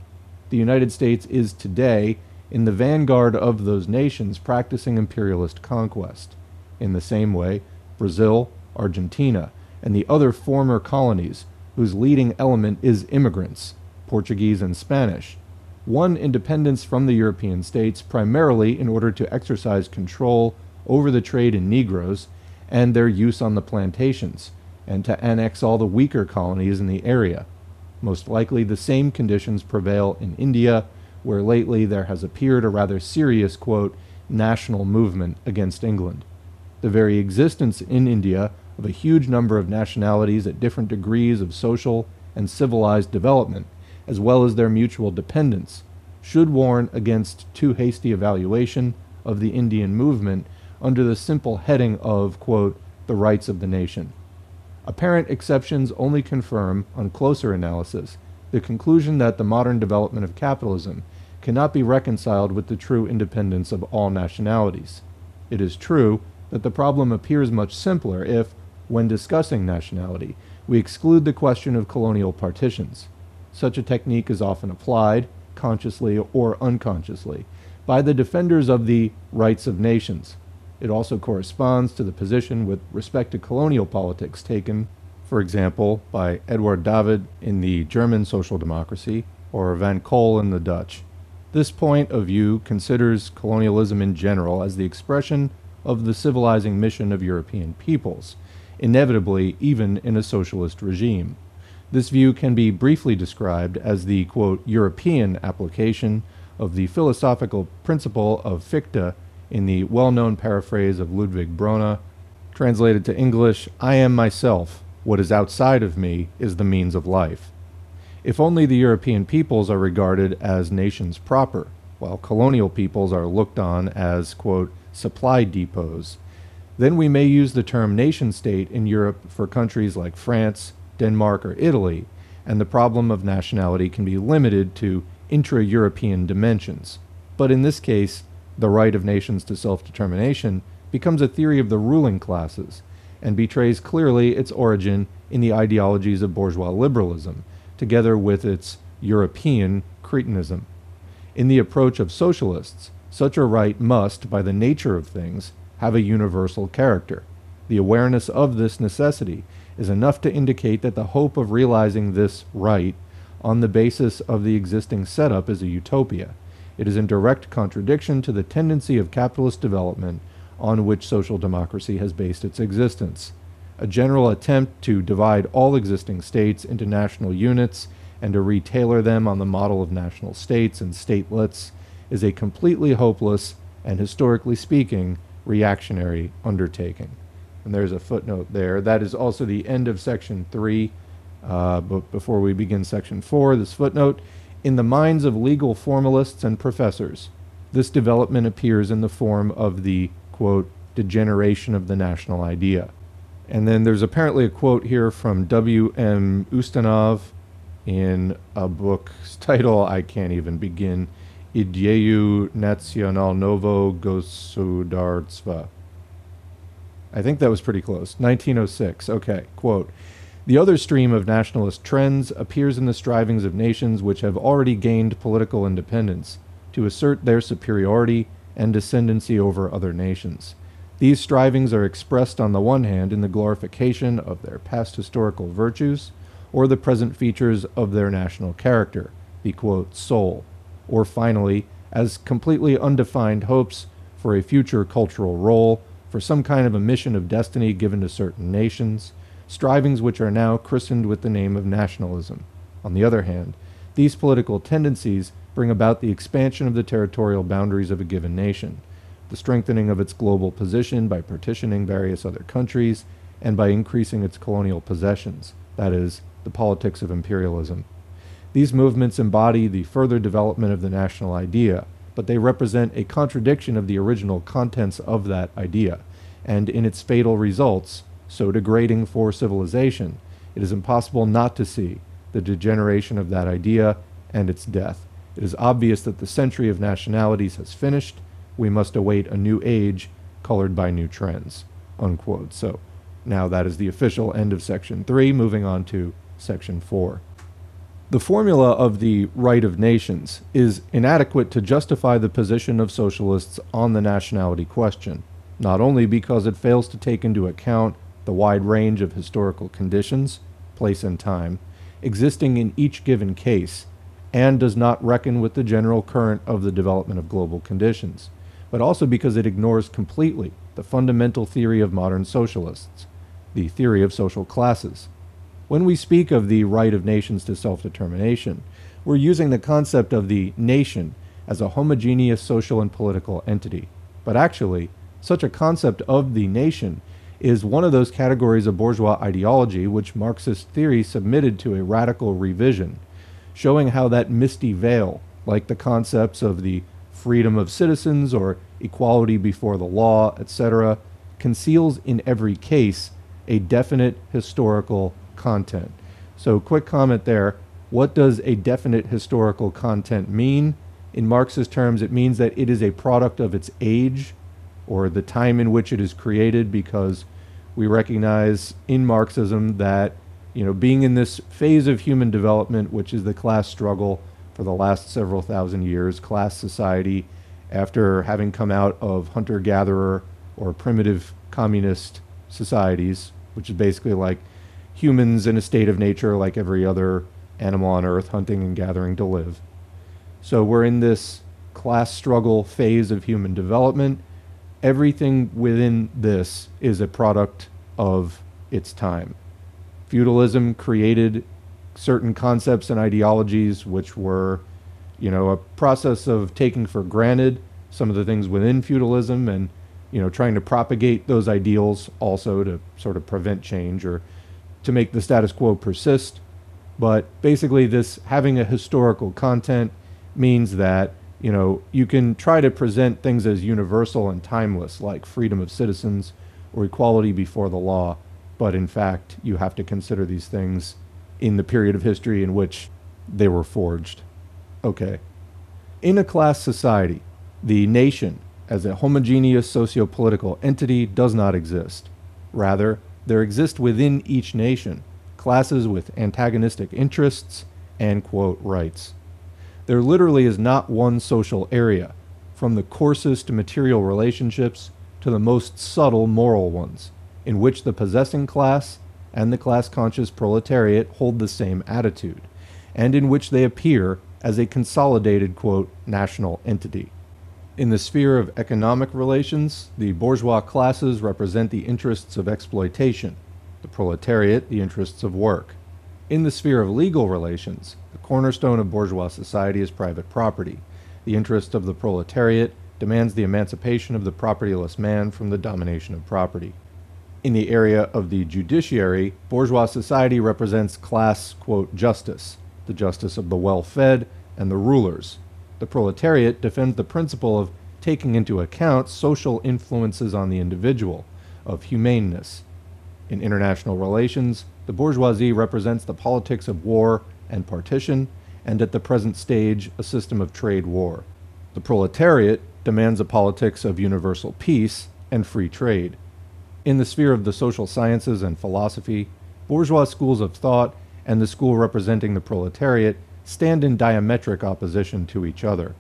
[SPEAKER 1] The United States is today in the vanguard of those nations practicing imperialist conquest. In the same way, Brazil, Argentina, and the other former colonies, whose leading element is immigrants, Portuguese and Spanish, won independence from the European states primarily in order to exercise control over the trade in Negroes and their use on the plantations, and to annex all the weaker colonies in the area. Most likely the same conditions prevail in India, where lately there has appeared a rather serious, quote, national movement against England. The very existence in India of a huge number of nationalities at different degrees of social and civilized development, as well as their mutual dependence, should warn against too hasty evaluation of the Indian movement under the simple heading of, quote, the rights of the nation. Apparent exceptions only confirm, on closer analysis, the conclusion that the modern development of capitalism cannot be reconciled with the true independence of all nationalities. It is true that the problem appears much simpler if, when discussing nationality, we exclude the question of colonial partitions. Such a technique is often applied, consciously or unconsciously, by the defenders of the rights of nations. It also corresponds to the position with respect to colonial politics taken, for example, by Edward David in the German Social Democracy or Van Cole in the Dutch. This point of view considers colonialism in general as the expression of the civilizing mission of European peoples, inevitably even in a socialist regime. This view can be briefly described as the, quote, European application of the philosophical principle of Fichte in the well-known paraphrase of Ludwig Brona, translated to English, I am myself, what is outside of me is the means of life. If only the European peoples are regarded as nations proper, while colonial peoples are looked on as, quote, supply depots, then we may use the term nation-state in Europe for countries like France, Denmark, or Italy, and the problem of nationality can be limited to intra-European dimensions. But in this case, the right of nations to self-determination becomes a theory of the ruling classes and betrays clearly its origin in the ideologies of bourgeois liberalism, together with its European cretinism. In the approach of socialists, such a right must, by the nature of things, have a universal character. The awareness of this necessity is enough to indicate that the hope of realizing this right on the basis of the existing setup is a utopia. It is in direct contradiction to the tendency of capitalist development on which social democracy has based its existence. A general attempt to divide all existing states into national units and to retailor them on the model of national states and statelets is a completely hopeless and, historically speaking, reactionary undertaking. And there's a footnote there. That is also the end of section 3. But before we begin section 4, this footnote, in the minds of legal formalists and professors, this development appears in the form of the, quote, degeneration of the national idea. And then there's apparently a quote here from W.M. Ustinov in a book's title I can't even begin, Ideju Nacionalnovo Gosudardstva. I think that was pretty close. 1906. Okay, quote, the other stream of nationalist trends appears in the strivings of nations which have already gained political independence to assert their superiority and ascendancy over other nations. These strivings are expressed on the one hand in the glorification of their past historical virtues or the present features of their national character, the, quote, soul, or finally, as completely undefined hopes for a future cultural role, for some kind of a mission of destiny given to certain nations, strivings which are now christened with the name of nationalism. On the other hand, these political tendencies bring about the expansion of the territorial boundaries of a given nation. the strengthening of its global position by partitioning various other countries, and by increasing its colonial possessions, that is, the politics of imperialism. These movements embody the further development of the national idea, but they represent a contradiction of the original contents of that idea, and in its fatal results, so degrading for civilization, it is impossible not to see the degeneration of that idea and its death. It is obvious that the century of nationalities has finished. We must await a new age colored by new trends." Unquote. So now that is the official end of Section 3, moving on to Section 4. The formula of the right of nations is inadequate to justify the position of socialists on the nationality question, not only because it fails to take into account the wide range of historical conditions, place and time, existing in each given case, and does not reckon with the general current of the development of global conditions, but also because it ignores completely the fundamental theory of modern socialists, the theory of social classes. When we speak of the right of nations to self-determination, we're using the concept of the nation as a homogeneous social and political entity. But actually, such a concept of the nation is one of those categories of bourgeois ideology which Marxist theory submitted to a radical revision, showing how that misty veil, like the concepts of the freedom of citizens or equality before the law, etc., conceals in every case a definite historical content. So quick comment there. What does a definite historical content mean? In Marxist terms, it means that it is a product of its age or the time in which it is created, because we recognize in Marxism that, being in this phase of human development, which is the class struggle for the last several thousand years, class society, after having come out of hunter-gatherer or primitive communist societies, which is basically like humans in a state of nature like every other animal on earth, hunting and gathering to live. So we're in this class struggle phase of human development. Everything within this is a product of its time. Feudalism created certain concepts and ideologies which were, a process of taking for granted some of the things within feudalism and, trying to propagate those ideals also to sort of prevent change or to make the status quo persist. But basically this having a historical content means that, you can try to present things as universal and timeless, like freedom of citizens or equality before the law, but in fact, you have to consider these things in the period of history in which they were forged. Okay. In a class society, the nation as a homogeneous socio-political entity does not exist. Rather, there exist within each nation classes with antagonistic interests and, quote, rights. There literally is not one social area, from the coarsest material relationships to the most subtle moral ones, in which the possessing class and the class-conscious proletariat hold the same attitude, and in which they appear as a consolidated, quote, national entity. In the sphere of economic relations, the bourgeois classes represent the interests of exploitation, the proletariat the interests of work. In the sphere of legal relations, the cornerstone of bourgeois society is private property. The interest of the proletariat demands the emancipation of the propertyless man from the domination of property. In the area of the judiciary, bourgeois society represents class, quote, justice, the justice of the well-fed and the rulers. The proletariat defends the principle of taking into account social influences on the individual, of humaneness. In international relations, the bourgeoisie represents the politics of war and partition, and at the present stage, a system of trade war. The proletariat demands a politics of universal peace and free trade. In the sphere of the social sciences and philosophy, bourgeois schools of thought and the school representing the proletariat stand in diametric opposition to each other.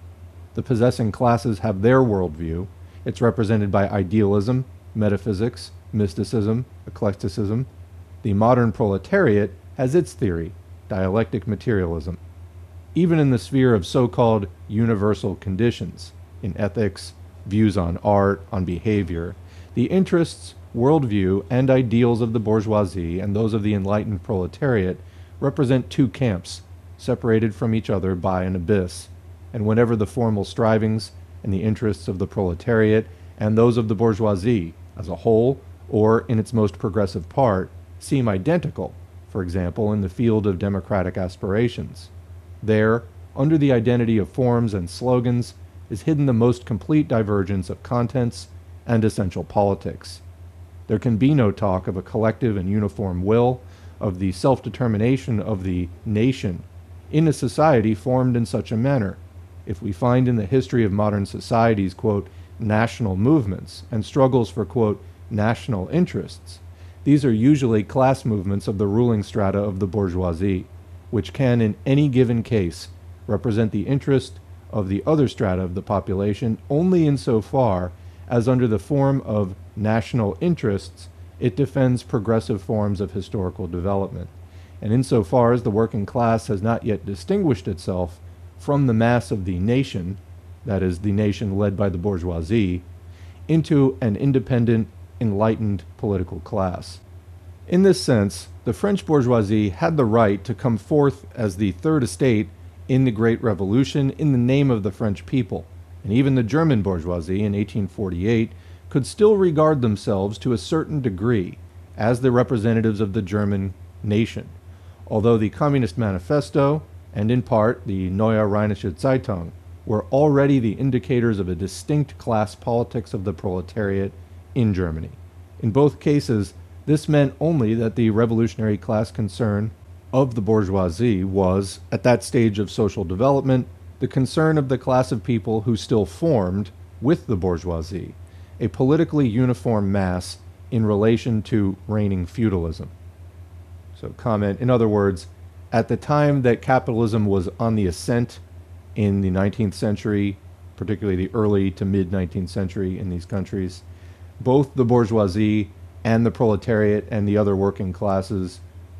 [SPEAKER 1] The possessing classes have their worldview. It's represented by idealism, metaphysics, mysticism, eclecticism. The modern proletariat has its theory, dialectic materialism. Even in the sphere of so-called universal conditions, in ethics, views on art, on behavior, the interests, worldview, and ideals of the bourgeoisie and those of the enlightened proletariat represent two camps, separated from each other by an abyss, and whenever the formal strivings and the interests of the proletariat and those of the bourgeoisie as a whole, or in its most progressive part, seem identical, for example, in the field of democratic aspirations. There, under the identity of forms and slogans, is hidden the most complete divergence of contents and essential politics. There can be no talk of a collective and uniform will, of the self-determination of the nation, in a society formed in such a manner. If we find in the history of modern societies, quote, national movements and struggles for, quote, national interests, these are usually class movements of the ruling strata of the bourgeoisie, which can, in any given case, represent the interest of the other strata of the population only insofar as under the form of national interests it defends progressive forms of historical development, and insofar as the working class has not yet distinguished itself from the mass of the nation, that is, the nation led by the bourgeoisie, into an independent, enlightened political class. In this sense, the French bourgeoisie had the right to come forth as the third estate in the Great Revolution in the name of the French people, and even the German bourgeoisie in 1848 could still regard themselves to a certain degree as the representatives of the German nation, although the Communist Manifesto, and in part the Neue Rheinische Zeitung, were already the indicators of a distinct class politics of the proletariat in Germany. In both cases, this meant only that the revolutionary class concern of the bourgeoisie was, at that stage of social development, the concern of the class of people who still formed, with the bourgeoisie, a politically uniform mass in relation to reigning feudalism. So comment, in other words, at the time that capitalism was on the ascent in the 19th century, particularly the early to mid-19th century in these countries, both the bourgeoisie and the proletariat and the other working classes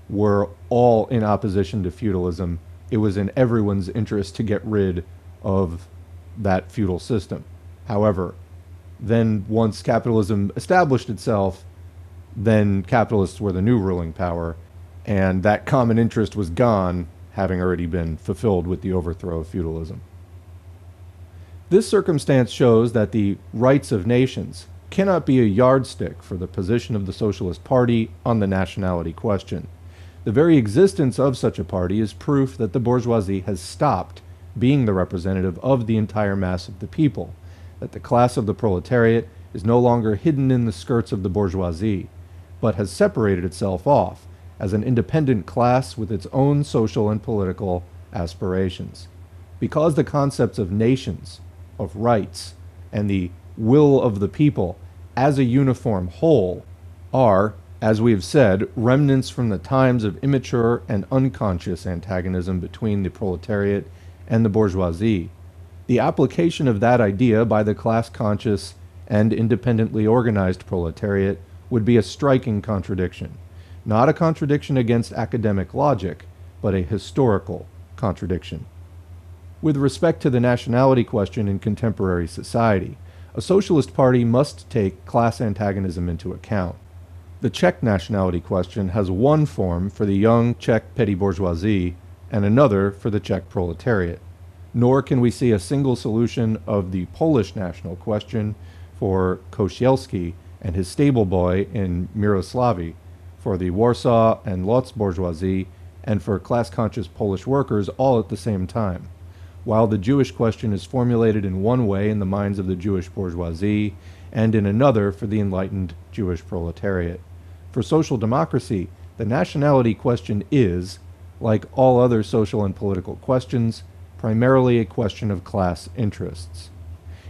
[SPEAKER 1] were all in opposition to feudalism. It was in everyone's interest to get rid of that feudal system. However, then once capitalism established itself, then capitalists were the new ruling power, and that common interest was gone, having already been fulfilled with the overthrow of feudalism. This circumstance shows that the rights of nations cannot be a yardstick for the position of the Socialist Party on the nationality question. The very existence of such a party is proof that the bourgeoisie has stopped being the representative of the entire mass of the people, that the class of the proletariat is no longer hidden in the skirts of the bourgeoisie, but has separated itself off as an independent class with its own social and political aspirations. Because the concepts of nations, of rights, and the will of the people as a uniform whole are, as we have said, remnants from the times of immature and unconscious antagonism between the proletariat and the bourgeoisie, the application of that idea by the class-conscious and independently organized proletariat would be a striking contradiction. Not a contradiction against academic logic, but a historical contradiction. With respect to the nationality question in contemporary society, a socialist party must take class antagonism into account. The Czech nationality question has one form for the young Czech petty bourgeoisie and another for the Czech proletariat. Nor can we see a single solution of the Polish national question for Kościelski and his stable boy in Mirosławi, for the Warsaw and Łódź bourgeoisie, and for class-conscious Polish workers all at the same time. While the Jewish question is formulated in one way in the minds of the Jewish bourgeoisie, and in another for the enlightened Jewish proletariat. For social democracy, the nationality question is, like all other social and political questions, primarily a question of class interests.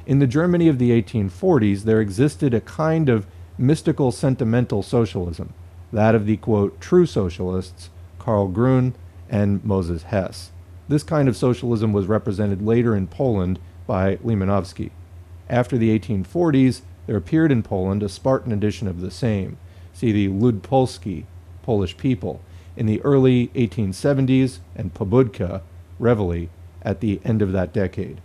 [SPEAKER 1] In the Germany of the 1840s, there existed a kind of mystical sentimental socialism, that of the, quote, true socialists, Karl Grun and Moses Hess. This kind of socialism was represented later in Poland by Limanowski. After the 1840s, there appeared in Poland a Spartan edition of the same, see the Lud Polski, Polish people, in the early 1870s, and Pobudka, Reveille, at the end of that decade.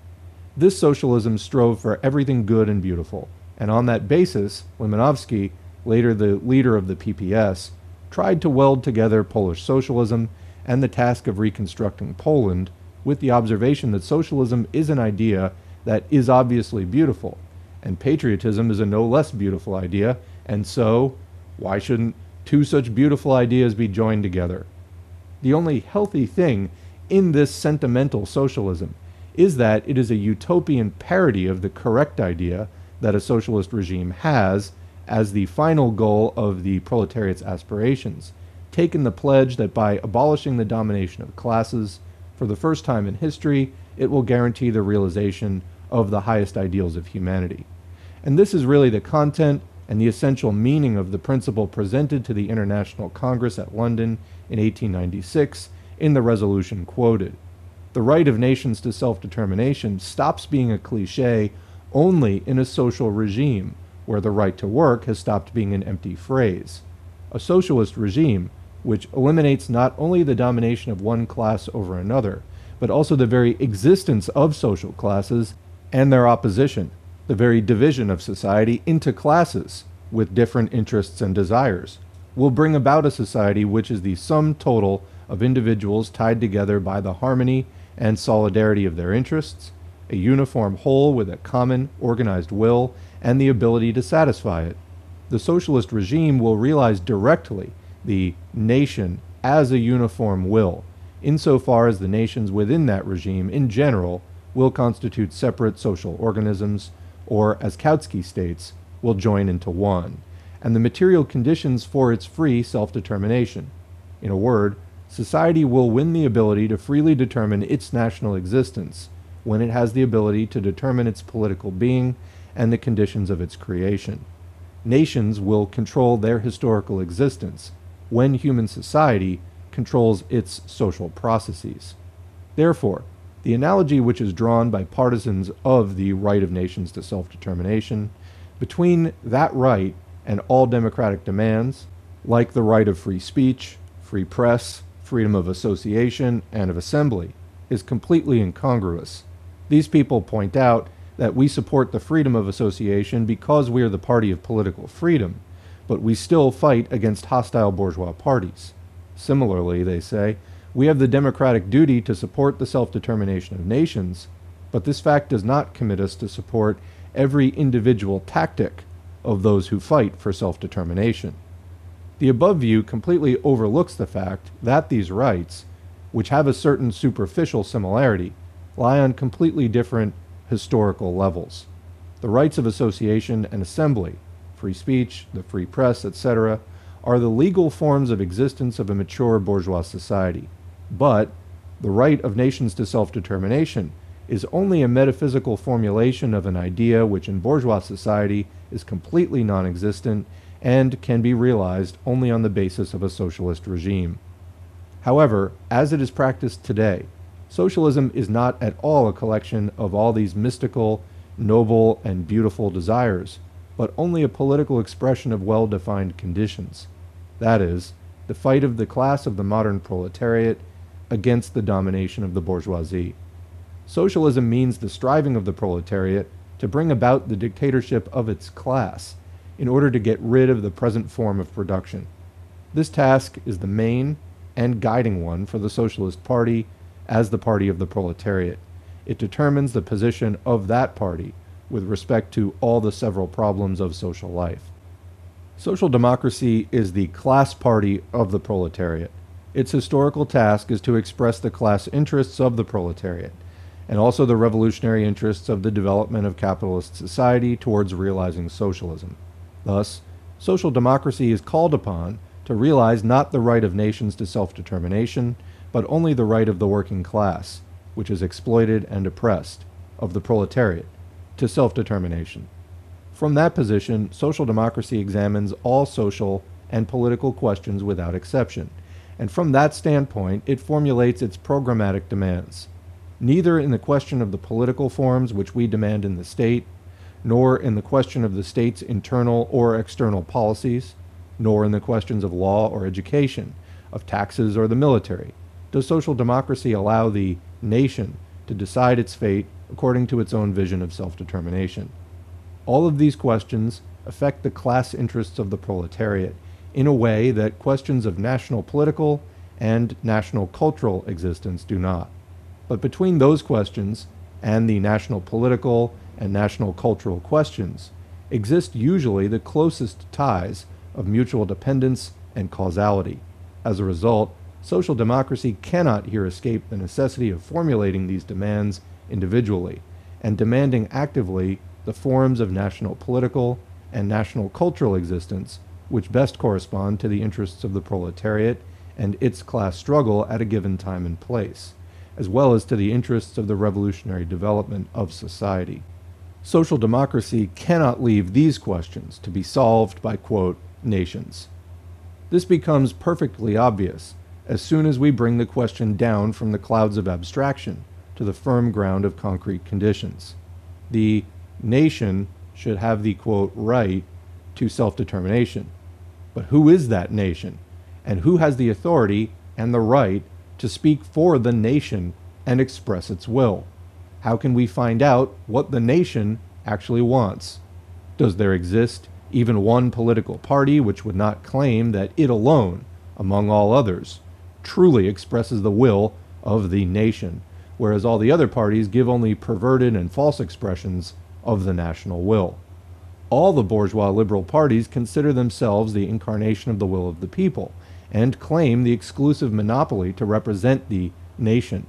[SPEAKER 1] This socialism strove for everything good and beautiful, and on that basis, Limanowski, later the leader of the PPS, tried to weld together Polish socialism and the task of reconstructing Poland with the observation that socialism is an idea that is obviously beautiful, and patriotism is a no less beautiful idea, and so why shouldn't two such beautiful ideas be joined together? The only healthy thing in this sentimental socialism is that it is a utopian parody of the correct idea that a socialist regime has as the final goal of the proletariat's aspirations, taken the pledge that by abolishing the domination of classes, for the first time in history, it will guarantee the realization of the highest ideals of humanity. And this is really the content and the essential meaning of the principle presented to the International Congress at London in 1896 in the resolution quoted. The right of nations to self-determination stops being a cliché only in a social regime where the right to work has stopped being an empty phrase. A socialist regime which eliminates not only the domination of one class over another, but also the very existence of social classes and their opposition, the very division of society into classes with different interests and desires, will bring about a society which is the sum total of individuals tied together by the harmony and solidarity of their interests, a uniform whole with a common, organized will, and the ability to satisfy it. The socialist regime will realize directly the nation as a uniform will, insofar as the nations within that regime in general will constitute separate social organisms, or, as Kautsky states, will join into one, and the material conditions for its free self-determination. In a word, society will win the ability to freely determine its national existence when it has the ability to determine its political being and the conditions of its creation. Nations will control their historical existence when human society controls its social processes. Therefore, the analogy which is drawn by partisans of the right of nations to self-determination between that right and all democratic demands, like the right of free speech, free press, freedom of association, and of assembly, is completely incongruous. These people point out that we support the freedom of association because we are the party of political freedom, but we still fight against hostile bourgeois parties. Similarly, they say, we have the democratic duty to support the self-determination of nations, but this fact does not commit us to support every individual tactic of those who fight for self-determination. The above view completely overlooks the fact that these rights, which have a certain superficial similarity, lie on completely different historical levels. The rights of association and assembly, free speech, the free press, etc., are the legal forms of existence of a mature bourgeois society. But the right of nations to self-determination is only a metaphysical formulation of an idea which in bourgeois society is completely non-existent and can be realized only on the basis of a socialist regime. However, as it is practiced today, socialism is not at all a collection of all these mystical, noble, and beautiful desires, but only a political expression of well-defined conditions. That is, the fight of the class of the modern proletariat against the domination of the bourgeoisie. Socialism means the striving of the proletariat to bring about the dictatorship of its class in order to get rid of the present form of production. This task is the main and guiding one for the Socialist Party as the party of the proletariat. It determines the position of that party with respect to all the several problems of social life. Social democracy is the class party of the proletariat. Its historical task is to express the class interests of the proletariat, and also the revolutionary interests of the development of capitalist society towards realizing socialism. Thus, social democracy is called upon to realize not the right of nations to self-determination, but only the right of the working class, which is exploited and oppressed, of the proletariat, to self-determination. From that position, social democracy examines all social and political questions without exception, and from that standpoint, it formulates its programmatic demands. Neither in the question of the political forms which we demand in the state, nor in the question of the state's internal or external policies, nor in the questions of law or education, of taxes or the military, does social democracy allow the nation to decide its fate according to its own vision of self-determination. All of these questions affect the class interests of the proletariat in a way that questions of national political and national cultural existence do not. But between those questions and the national political and national cultural questions, exist usually the closest ties of mutual dependence and causality. As a result, social democracy cannot here escape the necessity of formulating these demands individually and demanding actively the forms of national political and national cultural existence which best correspond to the interests of the proletariat and its class struggle at a given time and place, as well as to the interests of the revolutionary development of society. Social democracy cannot leave these questions to be solved by, quote, nations. This becomes perfectly obvious as soon as we bring the question down from the clouds of abstraction to the firm ground of concrete conditions. The nation should have the, quote, right to self-determination. But who is that nation? And who has the authority and the right to speak for the nation and express its will? How can we find out what the nation actually wants? Does there exist even one political party which would not claim that it alone, among all others, truly expresses the will of the nation, whereas all the other parties give only perverted and false expressions of the national will? All the bourgeois liberal parties consider themselves the incarnation of the will of the people and claim the exclusive monopoly to represent the nation.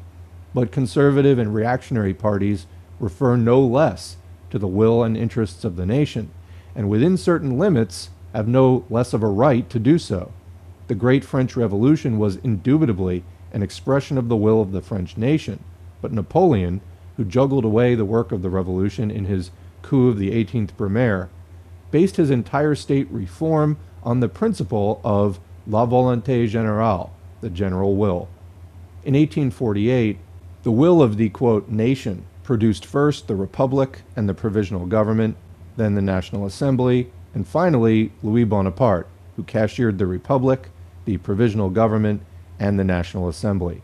[SPEAKER 1] But conservative and reactionary parties refer no less to the will and interests of the nation, and within certain limits have no less of a right to do so. The Great French Revolution was indubitably an expression of the will of the French nation, but Napoleon, who juggled away the work of the revolution in his coup of the 18th Brumaire, based his entire state reform on the principle of la volonté générale, the general will. In 1848, the will of the, quote, nation produced first the Republic and the Provisional Government, then the National Assembly, and finally Louis Bonaparte, who cashiered the Republic, the Provisional Government, and the National Assembly.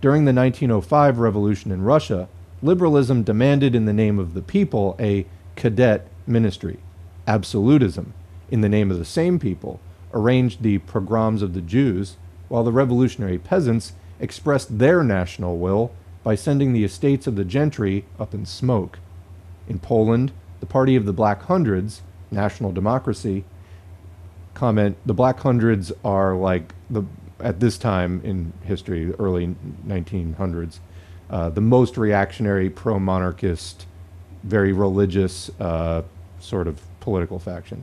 [SPEAKER 1] During the 1905 revolution in Russia, liberalism demanded in the name of the people a cadet ministry. Absolutism, in the name of the same people, arranged the pogroms of the Jews, while the revolutionary peasants expressed their national will by sending the estates of the gentry up in smoke. In Poland, the party of the Black Hundreds, National Democracy, comment, the Black Hundreds are like, at this time in history, the early 1900s, the most reactionary, pro-monarchist, very religious sort of political faction,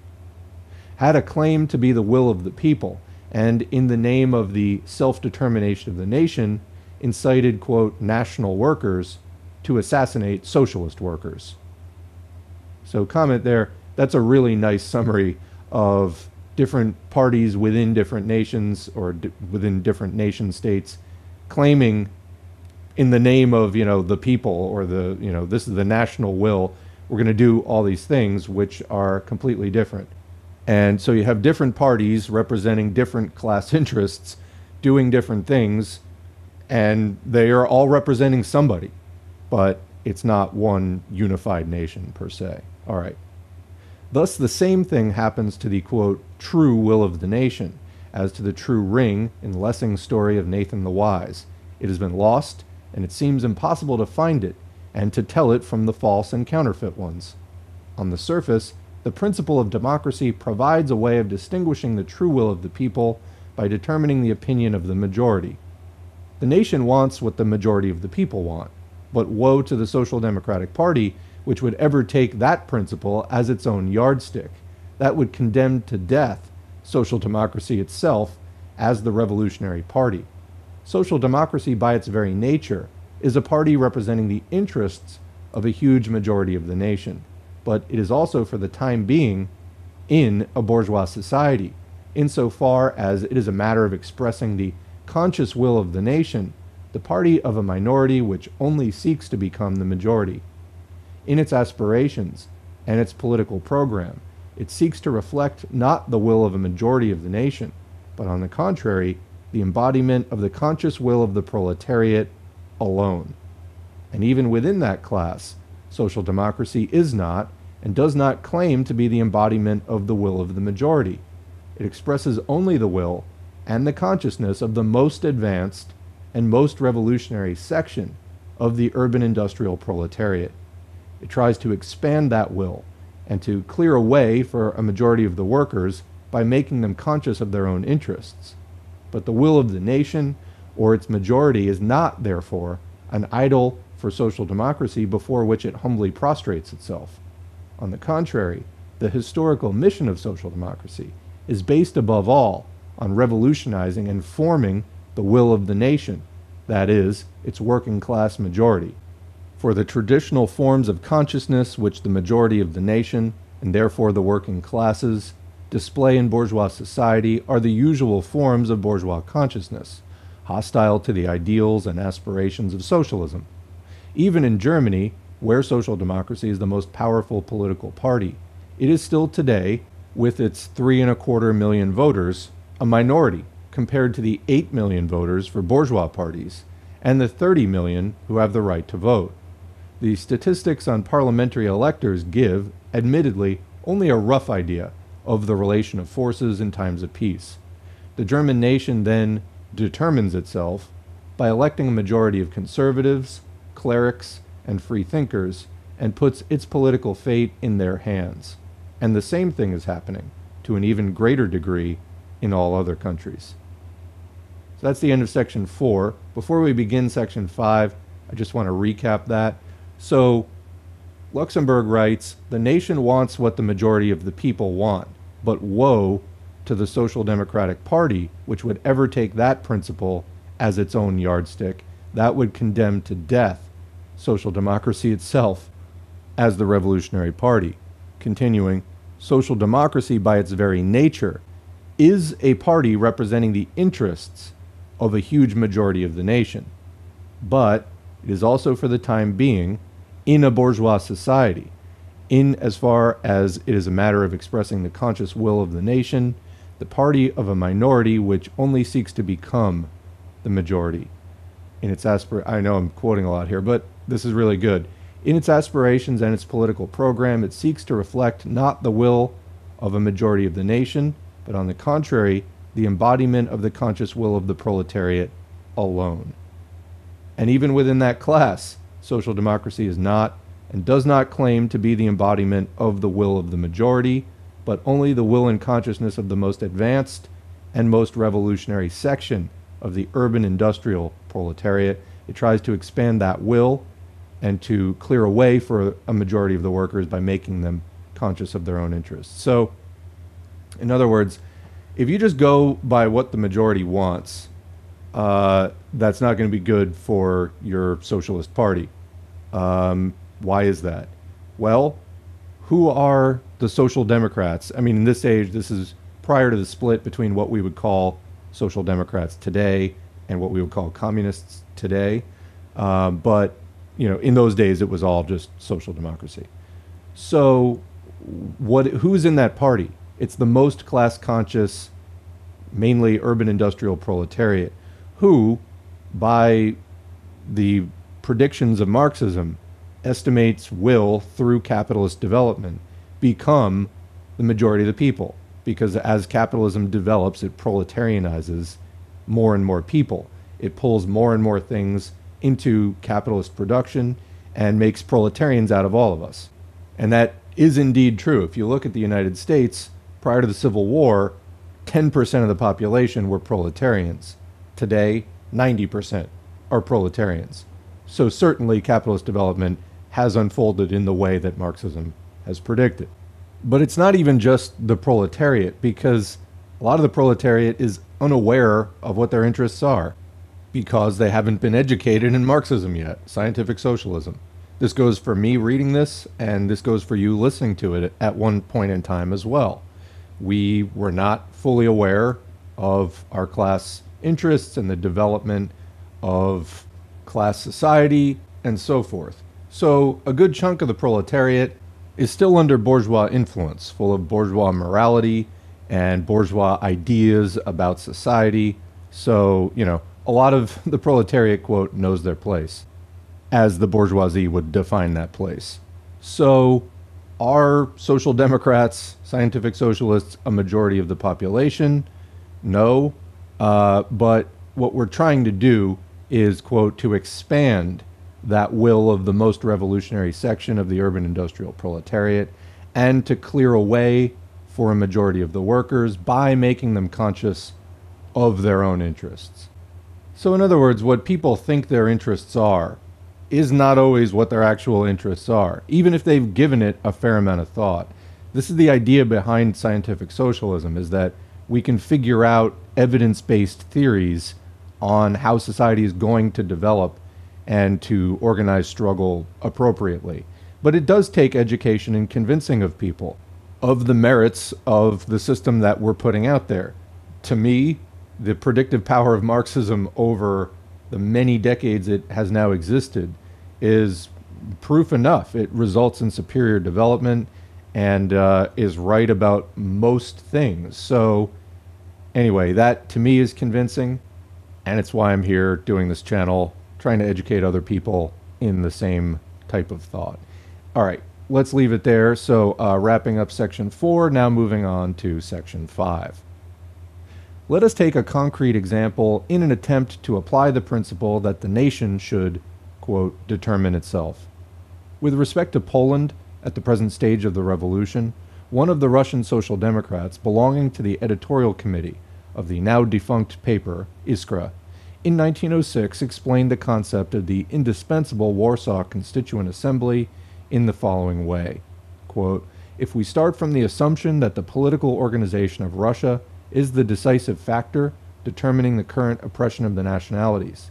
[SPEAKER 1] had a claim to be the will of the people, and in the name of the self-determination of the nation, incited, quote, national workers to assassinate socialist workers. So comment there, that's a really nice summary of different parties within different nations or within different nation states claiming in the name of, the people or this is the national will, we're going to do all these things which are completely different. And so you have different parties representing different class interests doing different things, and they are all representing somebody, but it's not one unified nation per se. All right. Thus, the same thing happens to the, quote, true will of the nation, as to the true ring in Lessing's story of Nathan the Wise. It has been lost, and it seems impossible to find it, and to tell it from the false and counterfeit ones. On the surface, the principle of democracy provides a way of distinguishing the true will of the people by determining the opinion of the majority. The nation wants what the majority of the people want, but woe to the Social Democratic Party which would ever take that principle as its own yardstick. That would condemn to death social democracy itself as the revolutionary party. Social democracy, by its very nature, is a party representing the interests of a huge majority of the nation, but it is also, for the time being, in a bourgeois society, insofar as it is a matter of expressing the conscious will of the nation, the party of a minority which only seeks to become the majority. In its aspirations and its political program, it seeks to reflect not the will of a majority of the nation, but on the contrary, the embodiment of the conscious will of the proletariat alone. And even within that class, social democracy is not and does not claim to be the embodiment of the will of the majority. It expresses only the will and the consciousness of the most advanced and most revolutionary section of the urban industrial proletariat. It tries to expand that will and to clear a way for a majority of the workers by making them conscious of their own interests. But the will of the nation or its majority is not, therefore, an idol for social democracy before which it humbly prostrates itself. On the contrary, the historical mission of social democracy is based above all on revolutionizing and forming the will of the nation, that is, its working class majority. For the traditional forms of consciousness which the majority of the nation, and therefore the working classes, display in bourgeois society are the usual forms of bourgeois consciousness, hostile to the ideals and aspirations of socialism. Even in Germany, where social democracy is the most powerful political party, it is still today, with its 3.25 million voters, a minority compared to the 8 million voters for bourgeois parties and the 30 million who have the right to vote. The statistics on parliamentary electors give, admittedly, only a rough idea of the relation of forces in times of peace. The German nation then determines itself by electing a majority of conservatives, clerics, and free thinkers, and puts its political fate in their hands. And the same thing is happening, to an even greater degree, in all other countries. So that's the end of section 4. Before we begin section 5, I just want to recap that. So Luxemburg writes, the nation wants what the majority of the people want, but woe to the Social Democratic Party, which would ever take that principle as its own yardstick. That would condemn to death social democracy itself as the revolutionary party. Continuing, social democracy by its very nature is a party representing the interests of a huge majority of the nation. But it is also for the time being in a bourgeois society, in as far as it is a matter of expressing the conscious will of the nation, the party of a minority which only seeks to become the majority. In its I know I'm quoting a lot here, but this is really good. In its aspirations and its political program, it seeks to reflect not the will of a majority of the nation, but on the contrary, the embodiment of the conscious will of the proletariat alone. And even within that class, social democracy is not and does not claim to be the embodiment of the will of the majority, but only the will and consciousness of the most advanced and most revolutionary section of the urban industrial proletariat. It tries to expand that will and to clear a way for a majority of the workers by making them conscious of their own interests. So, in other words, if you just go by what the majority wants, that's not going to be good for your socialist party. Why is that? Well, who are the social democrats? I mean, in this age, this is prior to the split between what we would call social democrats today and what we would call communists today. But, you know, in those days, it was all just social democracy. So who's in that party? It's the most class-conscious, mainly urban industrial proletariat, who, by the predictions of Marxism, estimates will, through capitalist development, become the majority of the people. Because as capitalism develops, it proletarianizes more and more people. It pulls more and more things into capitalist production and makes proletarians out of all of us. And that is indeed true. If you look at the United States, prior to the Civil War, 10% of the population were proletarians. Today, 90% are proletarians. So certainly capitalist development has unfolded in the way that Marxism has predicted. But it's not even just the proletariat, because a lot of the proletariat is unaware of what their interests are because they haven't been educated in Marxism yet, scientific socialism. This goes for me reading this, and this goes for you listening to it at one point in time as well. We were not fully aware of our class interests and the development of class society and so forth. So a good chunk of the proletariat is still under bourgeois influence, full of bourgeois morality and bourgeois ideas about society. So, you know, a lot of the proletariat, quote, knows their place, as the bourgeoisie would define that place. So are social democrats, scientific socialists, a majority of the population? No. But what we're trying to do is, quote, to expand that will of the most revolutionary section of the urban industrial proletariat, and to clear a way for a majority of the workers by making them conscious of their own interests. So in other words, what people think their interests are is not always what their actual interests are, even if they've given it a fair amount of thought. This is the idea behind scientific socialism, is that we can figure out evidence-based theories on how society is going to develop and to organize struggle appropriately. But it does take education and convincing of people of the merits of the system that we're putting out there. To me, the predictive power of Marxism over the many decades it has now existed is proof enough. It results in superior development and is right about most things. So anyway, that to me is convincing, and it's why I'm here doing this channel, trying to educate other people in the same type of thought. All right, let's leave it there. So wrapping up section 4, now moving on to section 5. Let us take a concrete example in an attempt to apply the principle that the nation should, quote, determine itself. With respect to Poland, at the present stage of the revolution, one of the Russian Social Democrats belonging to the editorial committee of the now defunct paper Iskra, in 1906 explained the concept of the indispensable Warsaw Constituent Assembly in the following way, quote, if we start from the assumption that the political organization of Russia is the decisive factor determining the current oppression of the nationalities,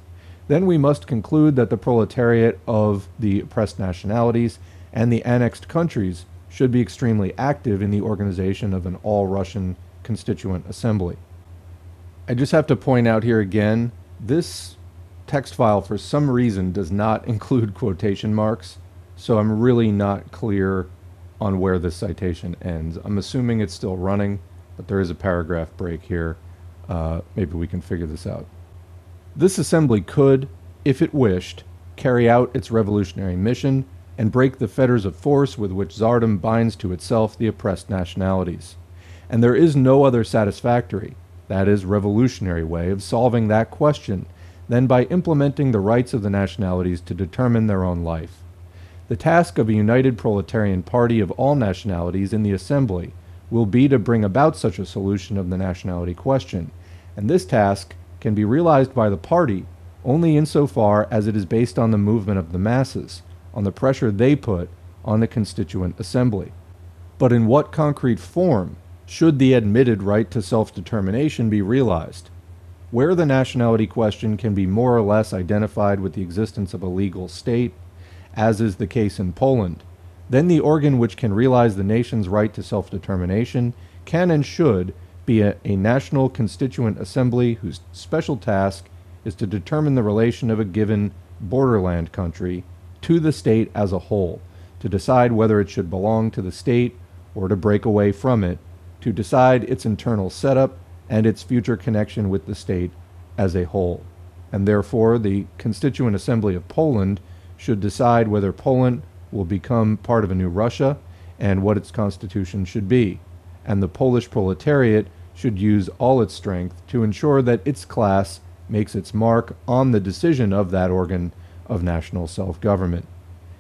[SPEAKER 1] then we must conclude that the proletariat of the oppressed nationalities and the annexed countries should be extremely active in the organization of an all-Russian constituent assembly. I just have to point out here again, this text file for some reason does not include quotation marks, so I'm really not clear on where this citation ends. I'm assuming it's still running, but there is a paragraph break here. Maybe we can figure this out. This assembly could, if it wished, carry out its revolutionary mission and break the fetters of force with which Tsardom binds to itself the oppressed nationalities. And there is no other satisfactory, that is, revolutionary way of solving that question than by implementing the rights of the nationalities to determine their own life. The task of a united proletarian party of all nationalities in the assembly will be to bring about such a solution of the nationality question, and this task can be realized by the party only insofar as it is based on the movement of the masses, on the pressure they put on the constituent assembly. But in what concrete form should the admitted right to self-determination be realized? Where the nationality question can be more or less identified with the existence of a legal state, as is the case in Poland, then the organ which can realize the nation's right to self-determination can and should be a national constituent assembly whose special task is to determine the relation of a given borderland country to the state as a whole, to decide whether it should belong to the state or to break away from it, to decide its internal setup and its future connection with the state as a whole. And therefore, the Constituent Assembly of Poland should decide whether Poland will become part of a new Russia and what its constitution should be. And the Polish proletariat should use all its strength to ensure that its class makes its mark on the decision of that organ of national self-government.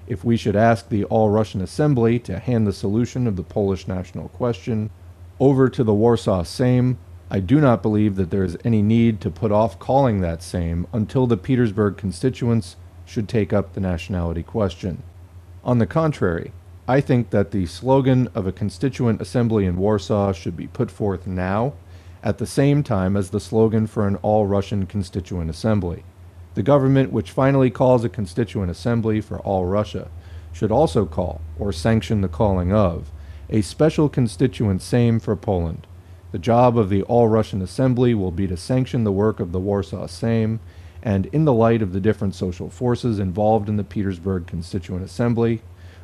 [SPEAKER 1] If we should ask the All-Russian Assembly to hand the solution of the Polish national question over to the Warsaw Sejm, I do not believe that there is any need to put off calling that Sejm until the Petersburg constituents should take up the nationality question. On the contrary, I think that the slogan of a constituent assembly in Warsaw should be put forth now, at the same time as the slogan for an all-Russian constituent assembly. The government which finally calls a constituent assembly for all Russia should also call, or sanction the calling of, a special constituent Sejm for Poland. The job of the All-Russian Assembly will be to sanction the work of the Warsaw Sejm, and in the light of the different social forces involved in the Petersburg Constituent Assembly,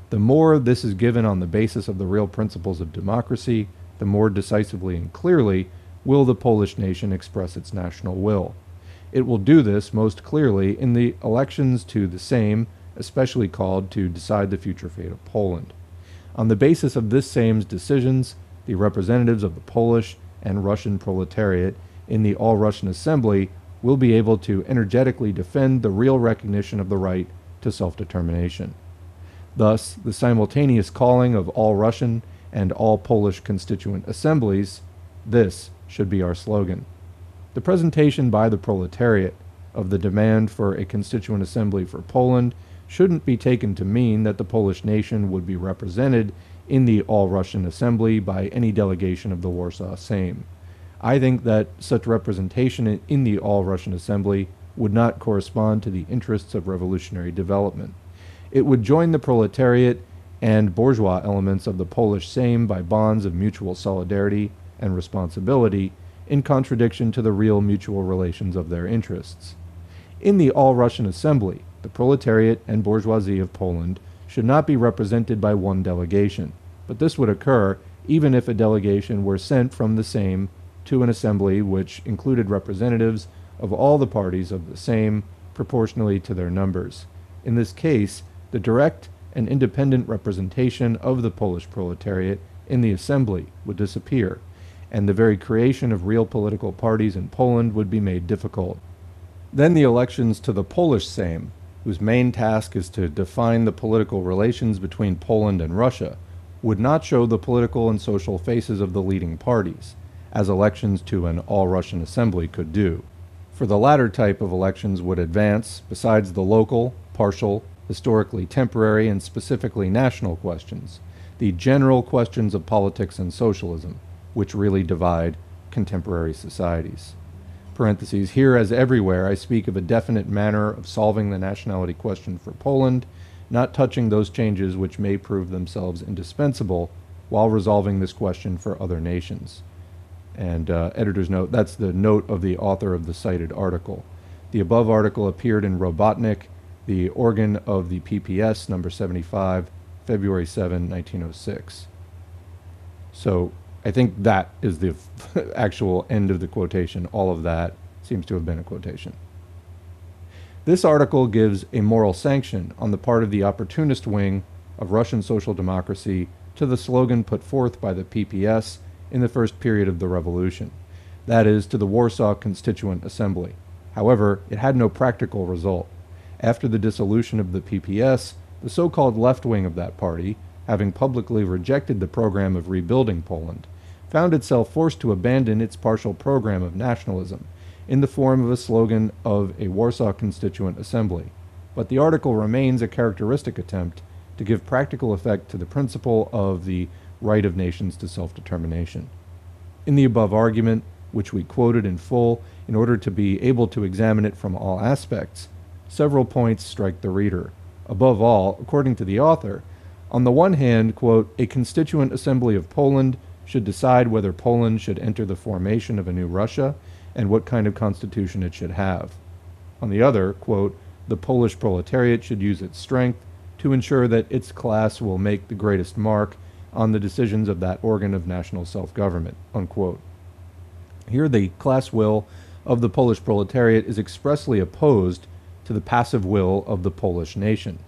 [SPEAKER 1] the more this is given on the basis of the real principles of democracy, the more decisively and clearly will the Polish nation express its national will. It will do this most clearly in the elections to the Sejm, especially called to decide the future fate of Poland. On the basis of this Sejm's decisions, the representatives of the Polish and Russian proletariat in the All-Russian Assembly will be able to energetically defend the real recognition of the right to self-determination. Thus, the simultaneous calling of all Russian and all Polish constituent assemblies, this should be our slogan. The presentation by the proletariat of the demand for a constituent assembly for Poland shouldn't be taken to mean that the Polish nation would be represented in the All-Russian Assembly by any delegation of the Warsaw Sejm. I think that such representation in the All-Russian Assembly would not correspond to the interests of revolutionary development. It would join the proletariat and bourgeois elements of the Polish Sejm by bonds of mutual solidarity and responsibility, in contradiction to the real mutual relations of their interests. In the All-Russian Assembly, the proletariat and bourgeoisie of Poland should not be represented by one delegation, but this would occur even if a delegation were sent from the Sejm to an assembly which included representatives of all the parties of the Sejm proportionally to their numbers. In this case, the direct and independent representation of the Polish proletariat in the assembly would disappear, and the very creation of real political parties in Poland would be made difficult. Then the elections to the Polish Sejm, whose main task is to define the political relations between Poland and Russia, would not show the political and social faces of the leading parties, as elections to an all-Russian assembly could do. For the latter type of elections would advance, besides the local, partial, historically temporary, and specifically national questions, the general questions of politics and socialism, which really divide contemporary societies. Parentheses, here as everywhere I speak of a definite manner of solving the nationality question for Poland, not touching those changes which may prove themselves indispensable while resolving this question for other nations. And editor's note, that's the note of the author of the cited article. The above article appeared in Robotnik, the organ of the PPS, number 75, February 7, 1906. So I think that is the actual end of the quotation. All of that seems to have been a quotation. This article gives a moral sanction on the part of the opportunist wing of Russian social democracy to the slogan put forth by the PPS in the first period of the revolution, that is, to the Warsaw Constituent Assembly. However, it had no practical result. After the dissolution of the PPS, the so-called left wing of that party, having publicly rejected the program of rebuilding Poland, found itself forced to abandon its partial program of nationalism in the form of a slogan of a Warsaw Constituent Assembly. But the article remains a characteristic attempt to give practical effect to the principle of the right of nations to self-determination. In the above argument, which we quoted in full in order to be able to examine it from all aspects, several points strike the reader. Above all, according to the author, on the one hand, quote, a constituent assembly of Poland should decide whether Poland should enter the formation of a new Russia and what kind of constitution it should have. On the other, quote, the Polish proletariat should use its strength to ensure that its class will make the greatest mark on the decisions of that organ of national self-government, unquote. Here the class will of the Polish proletariat is expressly opposed to the passive will of the Polish nation.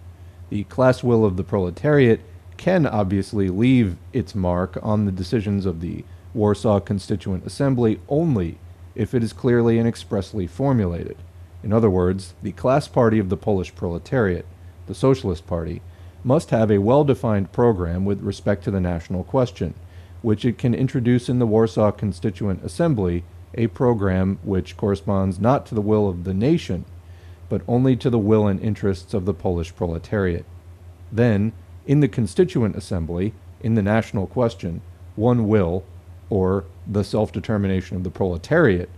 [SPEAKER 1] The class will of the proletariat can obviously leave its mark on the decisions of the Warsaw Constituent Assembly only if it is clearly and expressly formulated. In other words, the class party of the Polish proletariat, the Socialist Party, must have a well-defined program with respect to the national question, which it can introduce in the Warsaw Constituent Assembly, a program which corresponds not to the will of the nation, but only to the will and interests of the Polish proletariat. Then, in the Constituent Assembly, in the national question, one will, or the self-determination of the proletariat,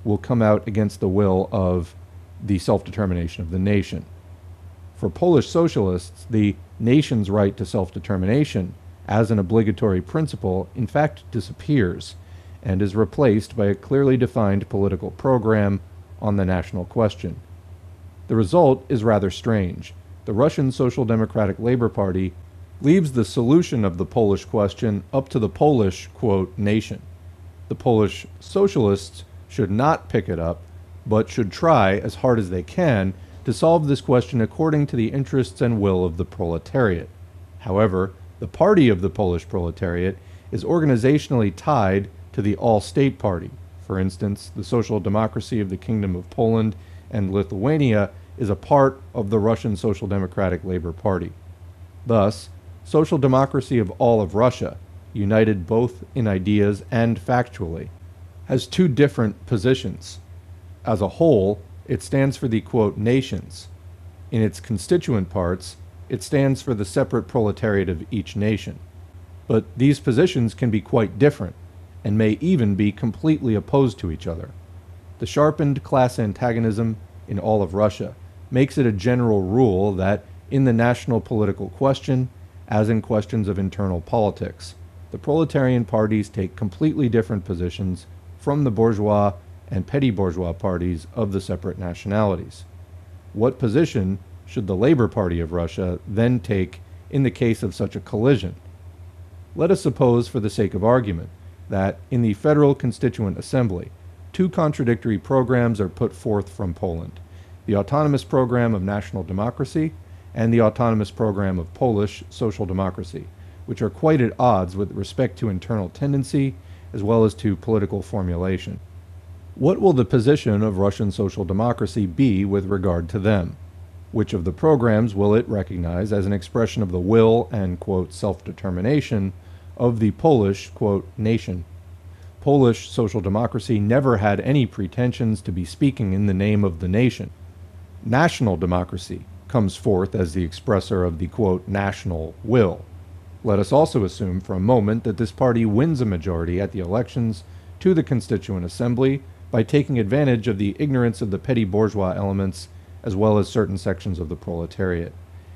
[SPEAKER 1] will come out against the will of the self-determination of the nation. For Polish socialists, the nation's right to self-determination as an obligatory principle in fact disappears and is replaced by a clearly defined political program on the national question. The result is rather strange. The Russian Social Democratic Labor Party leaves the solution of the Polish question up to the Polish, quote, nation. The Polish socialists should not pick it up, but should try as hard as they can to solve this question according to the interests and will of the proletariat. However, the party of the Polish proletariat is organizationally tied to the all-state party. For instance, the Social Democracy of the Kingdom of Poland and Lithuania is a part of the Russian Social Democratic Labor Party. Thus, social democracy of all of Russia, united both in ideas and factually, has two different positions. As a whole, it stands for the, quote, nations. In its constituent parts, it stands for the separate proletariat of each nation. But these positions can be quite different, and may even be completely opposed to each other. The sharpened class antagonism in all of Russia makes it a general rule that in the national political question, as in questions of internal politics, the proletarian parties take completely different positions from the bourgeois and petty bourgeois parties of the separate nationalities. What position should the Labor Party of Russia then take in the case of such a collision? Let us suppose, for the sake of argument, that in the Federal Constituent Assembly, two contradictory programs are put forth from Poland: the autonomous program of national democracy and the autonomous program of Polish social democracy, which are quite at odds with respect to internal tendency as well as to political formulation. What will the position of Russian social democracy be with regard to them? Which of the programs will it recognize as an expression of the will and, quote, self-determination of the Polish, quote, nation? Polish social democracy never had any pretensions to be speaking in the name of the nation. National democracy comes forth as the expressor of the, quote, national will. Let us also assume for a moment that this party wins a majority at the elections to the Constituent Assembly by taking advantage of the ignorance of the petty bourgeois elements as well as certain sections of the proletariat.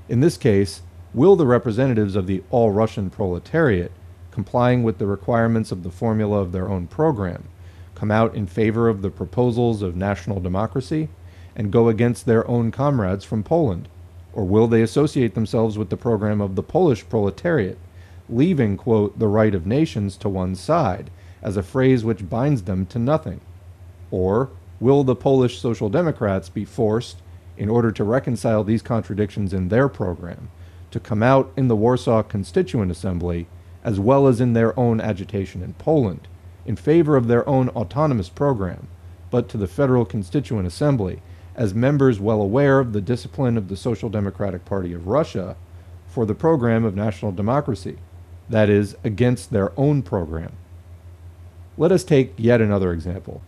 [SPEAKER 1] In this case, will the representatives of the all-Russian proletariat, complying with the requirements of the formula of their own program, come out in favor of the proposals of national democracy and go against their own comrades from Poland? Or will they associate themselves with the program of the Polish proletariat, leaving, quote, the right of nations to one side as a phrase which binds them to nothing? Or will the Polish Social Democrats be forced, in order to reconcile these contradictions in their program, to come out in the Warsaw Constituent Assembly, as well as in their own agitation in Poland, in favor of their own autonomous program, but to the Federal Constituent Assembly, as members well aware of the discipline of the Social Democratic Party of Russia, for the program of national democracy, that is, against their own program? Let us take yet another example.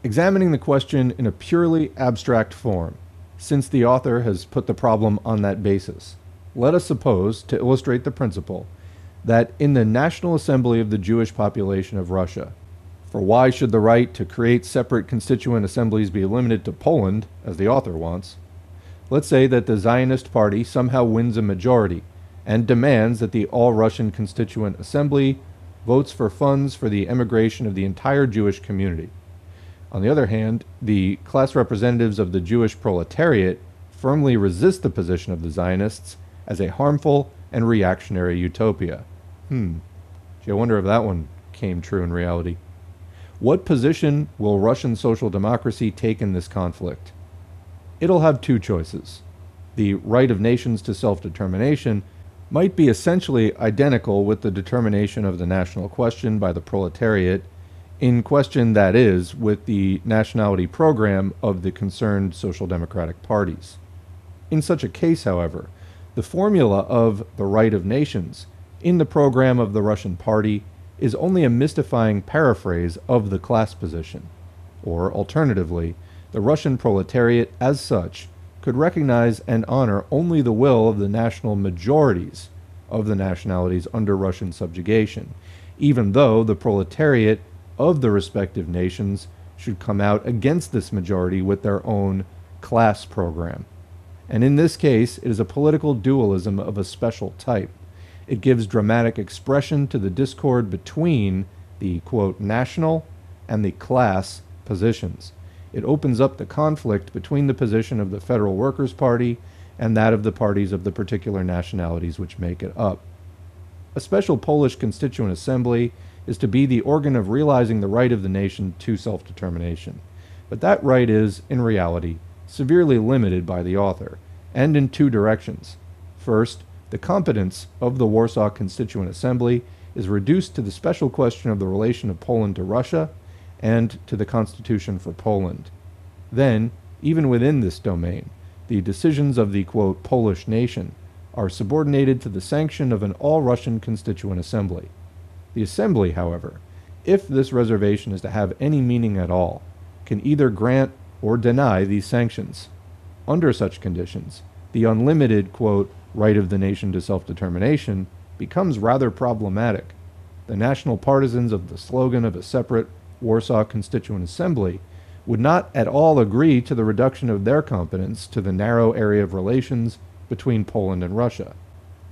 [SPEAKER 1] Examining the question in a purely abstract form, since the author has put the problem on that basis, let us suppose, to illustrate the principle, that in the National Assembly of the Jewish population of Russia, for why should the right to create separate constituent assemblies be limited to Poland, as the author wants? Let's say that the Zionist Party somehow wins a majority and demands that the All-Russian Constituent Assembly votes for funds for the emigration of the entire Jewish community. On the other hand, the class representatives of the Jewish proletariat firmly resist the position of the Zionists as a harmful and reactionary utopia. Gee, I wonder if that one came true in reality. What position will Russian social democracy take in this conflict? It'll have two choices. The right of nations to self-determination might be essentially identical with the determination of the national question by the proletariat, in question, that is, with the nationality program of the concerned social democratic parties. In such a case, however, the formula of the right of nations in the program of the Russian party is only a mystifying paraphrase of the class position. Or, alternatively, the Russian proletariat as such could recognize and honor only the will of the national majorities of the nationalities under Russian subjugation, even though the proletariat of the respective nations should come out against this majority with their own class program. And in this case, it is a political dualism of a special type. It gives dramatic expression to the discord between the, quote, national and the class positions. It opens up the conflict between the position of the Federal Workers' Party and that of the parties of the particular nationalities which make it up. A special Polish Constituent Assembly is to be the organ of realizing the right of the nation to self-determination. But that right is, in reality, severely limited by the author, and in two directions. First, the competence of the Warsaw Constituent Assembly is reduced to the special question of the relation of Poland to Russia and to the Constitution for Poland. Then, even within this domain, the decisions of the, quote, Polish nation are subordinated to the sanction of an all-Russian constituent assembly. The assembly, however, if this reservation is to have any meaning at all, can either grant or deny these sanctions. Under such conditions, the unlimited, quote, right of the nation to self-determination becomes rather problematic. The national partisans of the slogan of a separate Warsaw Constituent Assembly would not at all agree to the reduction of their competence to the narrow area of relations between Poland and Russia.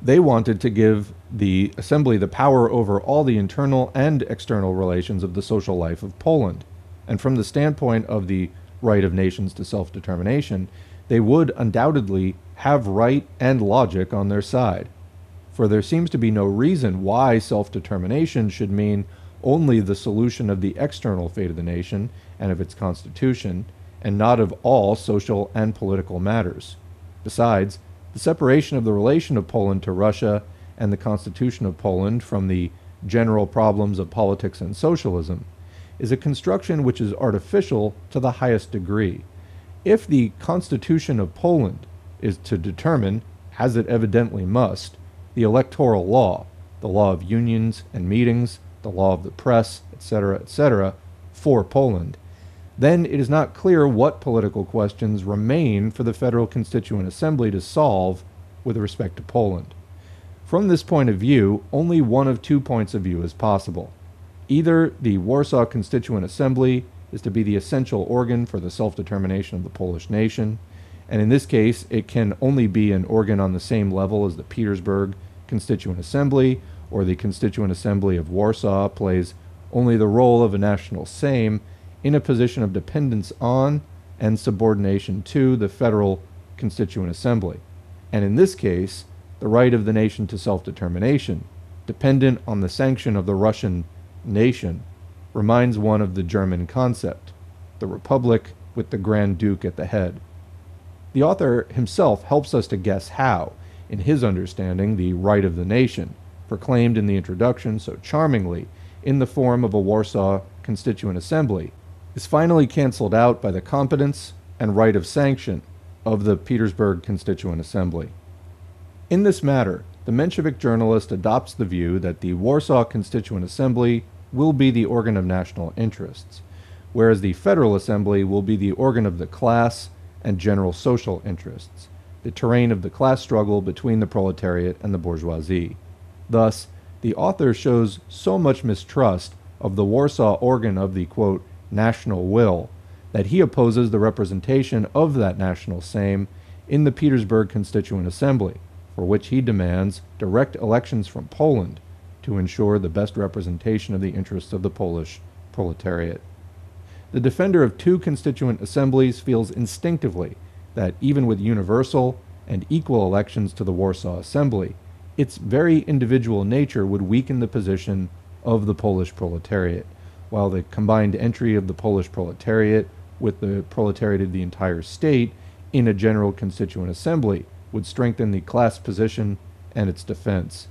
[SPEAKER 1] They wanted to give the assembly the power over all the internal and external relations of the social life of Poland. And from the standpoint of the right of nations to self-determination, they would undoubtedly have right and logic on their side. For there seems to be no reason why self-determination should mean only the solution of the external fate of the nation and of its constitution, and not of all social and political matters. Besides, the separation of the relation of Poland to Russia and the constitution of Poland from the general problems of politics and socialism is a construction which is artificial to the highest degree. If the constitution of Poland is to determine, as it evidently must, the electoral law, the law of unions and meetings, the law of the press, etc., for Poland, then it is not clear what political questions remain for the Federal Constituent Assembly to solve with respect to Poland. From this point of view, only one of two points of view is possible. Either the Warsaw Constituent Assembly is to be the essential organ for the self-determination of the Polish nation, and in this case it can only be an organ on the same level as the Petersburg Constituent Assembly, or the Constituent Assembly of Warsaw plays only the role of a national Sejm in a position of dependence on and subordination to the Federal Constituent Assembly, and in this case the right of the nation to self-determination, dependent on the sanction of the Russian nation, reminds one of the German concept, the Republic with the Grand Duke at the head. The author himself helps us to guess how, in his understanding, the right of the nation, proclaimed in the introduction so charmingly in the form of a Warsaw Constituent Assembly, is finally cancelled out by the competence and right of sanction of the Petersburg Constituent Assembly. In this matter, the Menshevik journalist adopts the view that the Warsaw Constituent Assembly will be the organ of national interests, whereas the Federal Assembly will be the organ of the class and general social interests, the terrain of the class struggle between the proletariat and the bourgeoisie. Thus, the author shows so much mistrust of the Warsaw organ of the, quote, national will, that he opposes the representation of that national Sejm in the Petersburg Constituent Assembly, for which he demands direct elections from Poland to ensure the best representation of the interests of the Polish proletariat. The defender of two constituent assemblies feels instinctively that even with universal and equal elections to the Warsaw Assembly, its very individual nature would weaken the position of the Polish proletariat, while the combined entry of the Polish proletariat with the proletariat of the entire state in a general constituent assembly would strengthen the class position and its defense.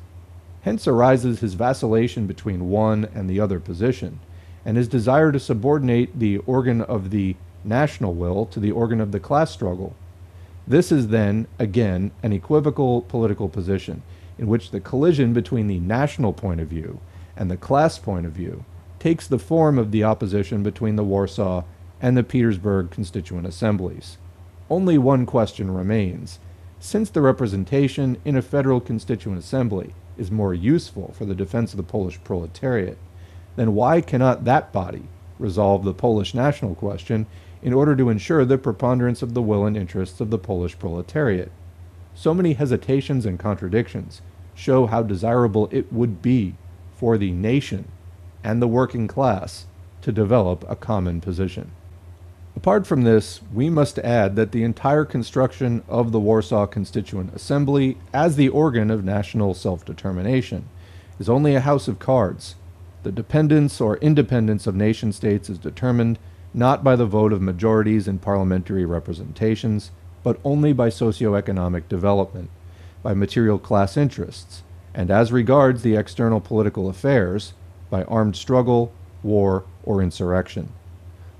[SPEAKER 1] Hence arises his vacillation between one and the other position, and his desire to subordinate the organ of the national will to the organ of the class struggle. This is then, again, an equivocal political position, in which the collision between the national point of view and the class point of view takes the form of the opposition between the Warsaw and the Petersburg constituent assemblies. Only one question remains. Since the representation in a federal constituent assembly is more useful for the defense of the Polish proletariat, then why cannot that body resolve the Polish national question in order to ensure the preponderance of the will and interests of the Polish proletariat? So many hesitations and contradictions show how desirable it would be for the nation and the working class to develop a common position. Apart from this, we must add that the entire construction of the Warsaw Constituent Assembly as the organ of national self-determination is only a house of cards. The dependence or independence of nation-states is determined not by the vote of majorities in parliamentary representations, but only by socio-economic development, by material class interests, and as regards the external political affairs, by armed struggle, war, or insurrection.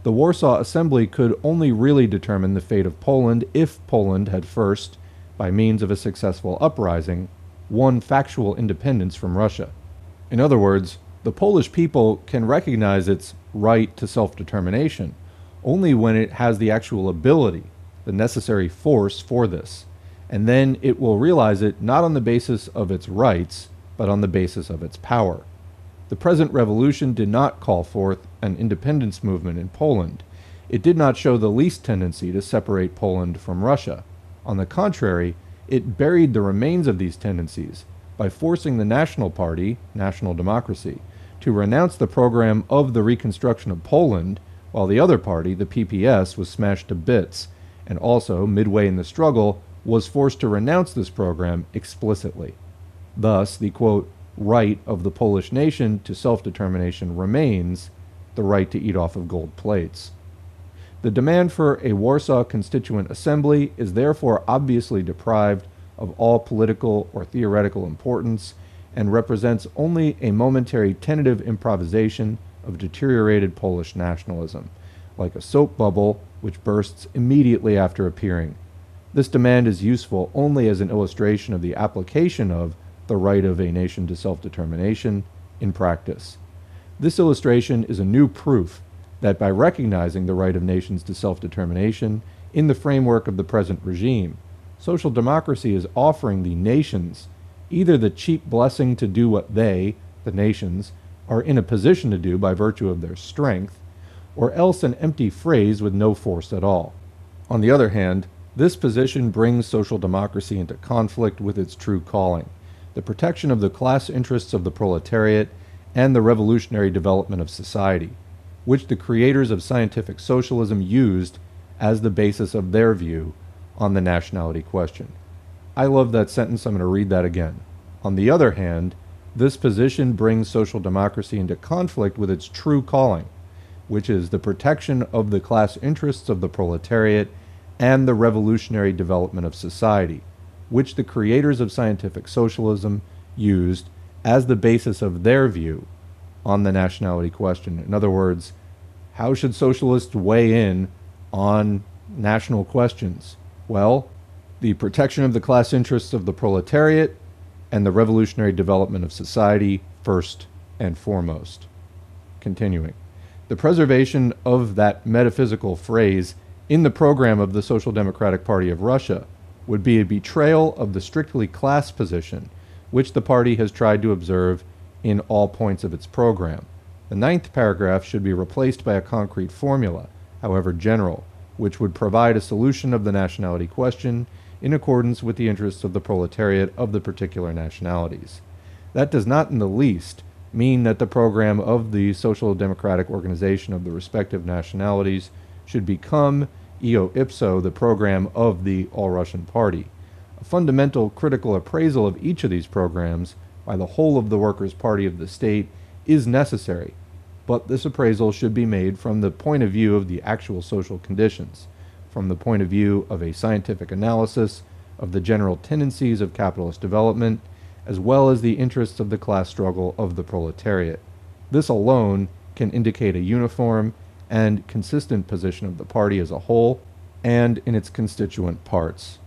[SPEAKER 1] The Warsaw Assembly could only really determine the fate of Poland if Poland had first, by means of a successful uprising, won factual independence from Russia. In other words, the Polish people can recognize its right to self-determination only when it has the actual ability, the necessary force for this, and then it will realize it not on the basis of its rights, but on the basis of its power. The present revolution did not call forth an independence movement in Poland. It did not show the least tendency to separate Poland from Russia. On the contrary, it buried the remains of these tendencies by forcing the National Party, National Democracy, to renounce the program of the reconstruction of Poland, while the other party, the PPS, was smashed to bits, and also, midway in the struggle, was forced to renounce this program explicitly. Thus, the, quote, right of the Polish nation to self-determination remains the right to eat off of gold plates. The demand for a Warsaw Constituent Assembly is therefore obviously deprived of all political or theoretical importance and represents only a momentary tentative improvisation of deteriorated Polish nationalism, like a soap bubble which bursts immediately after appearing. This demand is useful only as an illustration of the application of the right of a nation to self-determination in practice. This illustration is a new proof that by recognizing the right of nations to self-determination in the framework of the present regime, social democracy is offering the nations either the cheap blessing to do what they, the nations, are in a position to do by virtue of their strength, or else an empty phrase with no force at all. On the other hand, this position brings social democracy into conflict with its true calling, the protection of the class interests of the proletariat and the revolutionary development of society, which the creators of scientific socialism used as the basis of their view on the nationality question. I love that sentence. I'm going to read that again. On the other hand, this position brings social democracy into conflict with its true calling, which is the protection of the class interests of the proletariat and the revolutionary development of society, which the creators of scientific socialism used as the basis of their view on the nationality question. In other words, how should socialists weigh in on national questions? Well, the protection of the class interests of the proletariat and the revolutionary development of society first and foremost. Continuing. The preservation of that metaphysical phrase in the program of the Social Democratic Party of Russia would be a betrayal of the strictly class position which the party has tried to observe in all points of its program. The 9th paragraph should be replaced by a concrete formula, however general, which would provide a solution of the nationality question in accordance with the interests of the proletariat of the particular nationalities. That does not in the least mean that the program of the social democratic organization of the respective nationalities should become eo ipso the program of the All-Russian Party. A fundamental critical appraisal of each of these programs by the whole of the Workers' Party of the state is necessary, but this appraisal should be made from the point of view of the actual social conditions, from the point of view of a scientific analysis of the general tendencies of capitalist development, as well as the interests of the class struggle of the proletariat. This alone can indicate a uniform and consistent position of the party as a whole and in its constituent parts.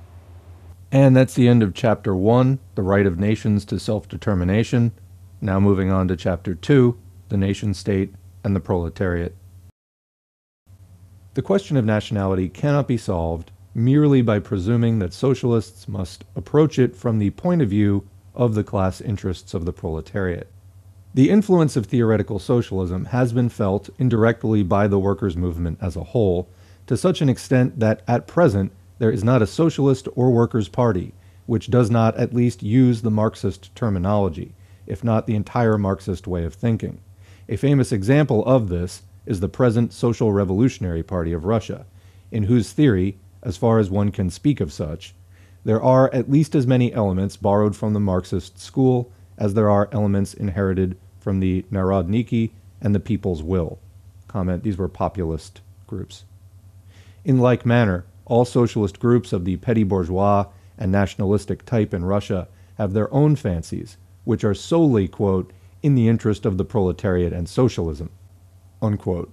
[SPEAKER 1] And that's the end of Chapter 1, the right of nations to self-determination. Now moving on to Chapter 2, the nation-state and the proletariat. The question of nationality cannot be solved merely by presuming that socialists must approach it from the point of view of the class interests of the proletariat. The influence of theoretical socialism has been felt indirectly by the workers' movement as a whole, to such an extent that at present there is not a socialist or workers' party which does not at least use the Marxist terminology, if not the entire Marxist way of thinking. A famous example of this is the present Social Revolutionary Party of Russia, in whose theory, as far as one can speak of such, there are at least as many elements borrowed from the Marxist school as there are elements inherited from the Narodniki and the People's Will. Comment, these were populist groups. In like manner, all socialist groups of the petty bourgeois and nationalistic type in Russia have their own fancies, which are solely, quote, in the interest of the proletariat and socialism, unquote.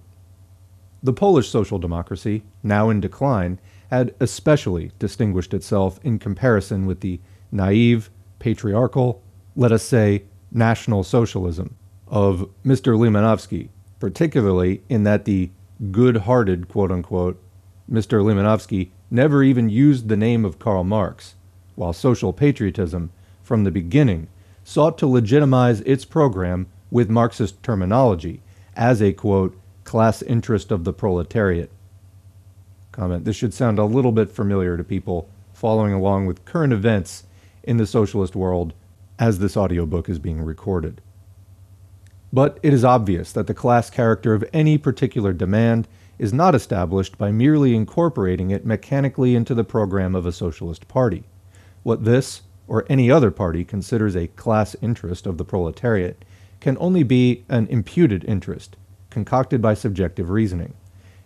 [SPEAKER 1] The Polish social democracy, now in decline, had especially distinguished itself in comparison with the naive, patriarchal, let us say, National Socialism of Mr. Limanowski, particularly in that the good-hearted, quote-unquote, Mr. Limanowski never even used the name of Karl Marx, while social patriotism, from the beginning, sought to legitimize its program with Marxist terminology as a, quote, class interest of the proletariat. Comment: this should sound a little bit familiar to people following along with current events in the socialist world as this audiobook is being recorded. But it is obvious that the class character of any particular demand is not established by merely incorporating it mechanically into the program of a socialist party. What this, or any other party, considers a class interest of the proletariat can only be an imputed interest, concocted by subjective reasoning.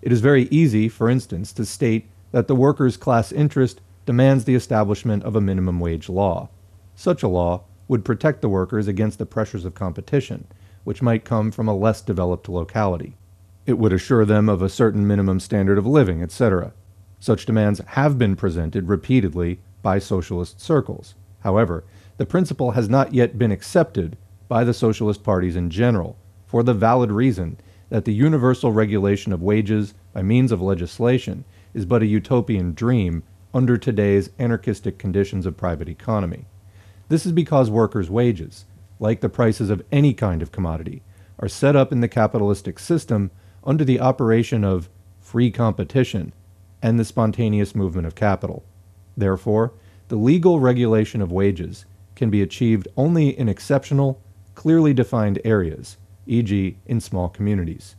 [SPEAKER 1] It is very easy, for instance, to state that the workers' class interest demands the establishment of a minimum wage law. Such a law would protect the workers against the pressures of competition, which might come from a less developed locality. It would assure them of a certain minimum standard of living, etc. Such demands have been presented repeatedly by socialist circles. However, the principle has not yet been accepted by the socialist parties in general, for the valid reason that the universal regulation of wages by means of legislation is but a utopian dream under today's anarchistic conditions of private economy. This is because workers' wages, like the prices of any kind of commodity, are set up in the capitalistic system under the operation of free competition and the spontaneous movement of capital. Therefore, the legal regulation of wages can be achieved only in exceptional, clearly defined areas, e.g. in small communities.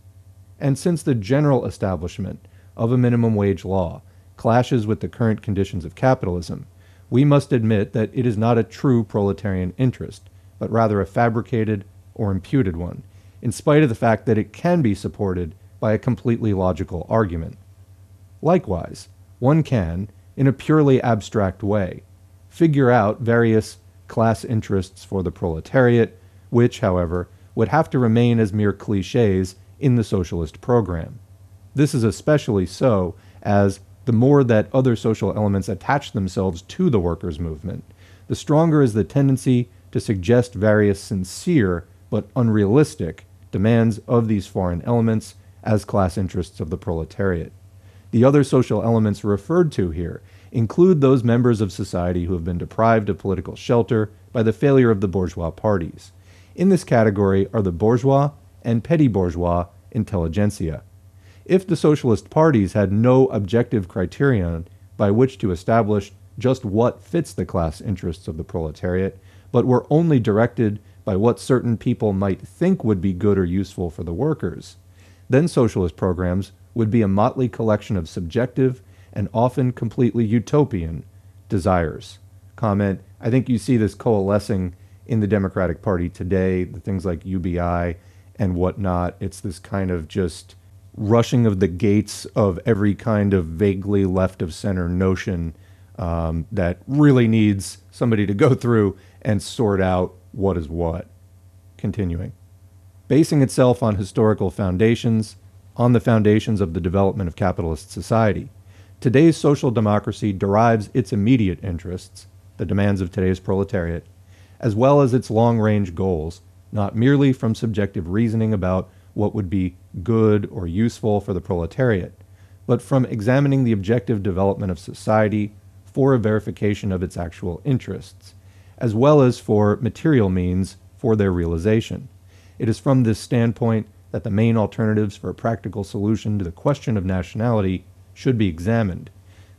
[SPEAKER 1] And since the general establishment of a minimum wage law clashes with the current conditions of capitalism, we must admit that it is not a true proletarian interest, but rather a fabricated or imputed one, in spite of the fact that it can be supported by a completely logical argument. Likewise, one can, in a purely abstract way, figure out various class interests for the proletariat, which, however, would have to remain as mere cliches in the socialist program. This is especially so as the more that other social elements attach themselves to the workers' movement, the stronger is the tendency to suggest various sincere but unrealistic demands of these foreign elements as class interests of the proletariat. The other social elements referred to here include those members of society who have been deprived of political shelter by the failure of the bourgeois parties. In this category are the bourgeois and petty bourgeois intelligentsia. If the socialist parties had no objective criterion by which to establish just what fits the class interests of the proletariat, but were only directed by what certain people might think would be good or useful for the workers, then socialist programs would be a motley collection of subjective and often completely utopian desires. Comment: I think you see this coalescing in the Democratic Party today, the things like UBI and whatnot. It's this kind of just rushing of the gates of every kind of vaguely left-of-center notion that really needs somebody to go through and sort out what is what. Continuing. Basing itself on historical foundations, on the foundations of the development of capitalist society, today's social democracy derives its immediate interests, the demands of today's proletariat, as well as its long-range goals, not merely from subjective reasoning about what would be good or useful for the proletariat, but from examining the objective development of society for a verification of its actual interests, as well as for material means for their realization. It is from this standpoint that the main alternatives for a practical solution to the question of nationality should be examined,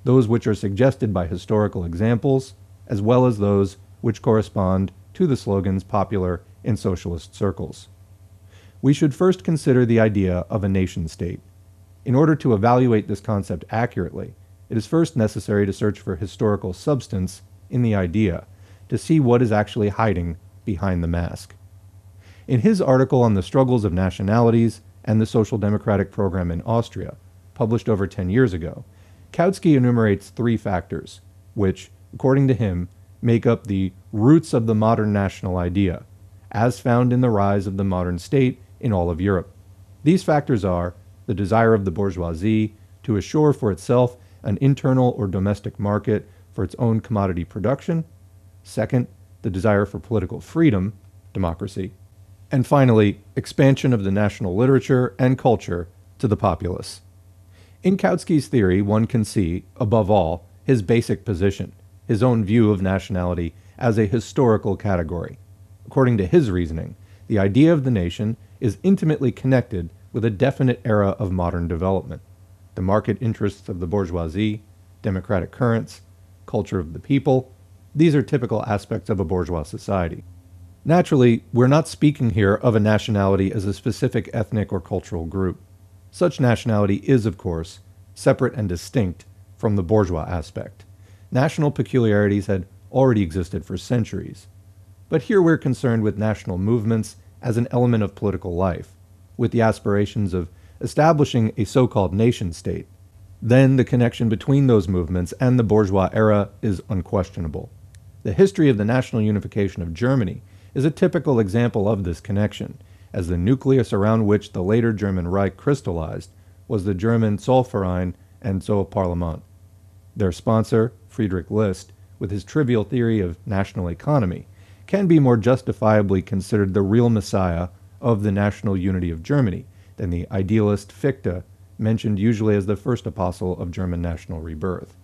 [SPEAKER 1] those which are suggested by historical examples, as well as those which correspond to the slogans popular in socialist circles. We should first consider the idea of a nation-state. In order to evaluate this concept accurately, it is first necessary to search for historical substance in the idea, to see what is actually hiding behind the mask. In his article on the struggles of nationalities and the social democratic program in Austria, published over 10 years ago, Kautsky enumerates 3 factors, which, according to him, make up the roots of the modern national idea, as found in the rise of the modern state in all of Europe. These factors are the desire of the bourgeoisie to assure for itself an internal or domestic market for its own commodity production. Second, the desire for political freedom, democracy. And finally, expansion of the national literature and culture to the populace. In Kautsky's theory, one can see, above all, his basic position, his own view of nationality as a historical category. According to his reasoning, the idea of the nation is intimately connected with a definite era of modern development. The market interests of the bourgeoisie, democratic currents, culture of the people, these are typical aspects of a bourgeois society. Naturally, we're not speaking here of a nationality as a specific ethnic or cultural group. Such nationality is, of course, separate and distinct from the bourgeois aspect. National peculiarities had already existed for centuries. But here we're concerned with national movements as an element of political life, with the aspirations of establishing a so-called nation-state. Then the connection between those movements and the bourgeois era is unquestionable. The history of the national unification of Germany is a typical example of this connection, as the nucleus around which the later German Reich crystallized was the German Zollverein and Zollparlament. Their sponsor, Friedrich List, with his trivial theory of national economy, can be more justifiably considered the real messiah of the national unity of Germany than the idealist Fichte, mentioned usually as the first apostle of German national rebirth.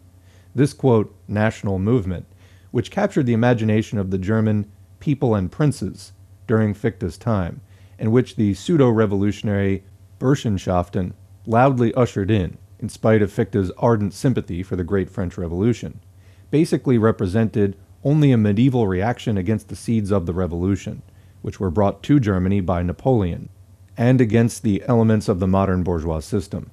[SPEAKER 1] This, quote, national movement, which captured the imagination of the German people and princes during Fichte's time, and which the pseudo-revolutionary Burschenschaften loudly ushered in spite of Fichte's ardent sympathy for the Great French Revolution, basically represented only a medieval reaction against the seeds of the revolution, which were brought to Germany by Napoleon, and against the elements of the modern bourgeois system.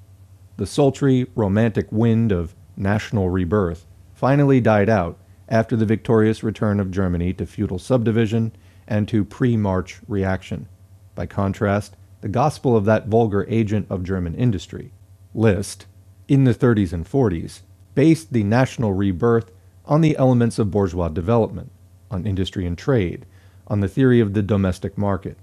[SPEAKER 1] The sultry, romantic wind of national rebirth finally died out after the victorious return of Germany to feudal subdivision and to pre-March reaction. By contrast, the gospel of that vulgar agent of German industry, List, in the 30s and 40s, based the national rebirth on the elements of bourgeois development, on industry and trade, on the theory of the domestic market.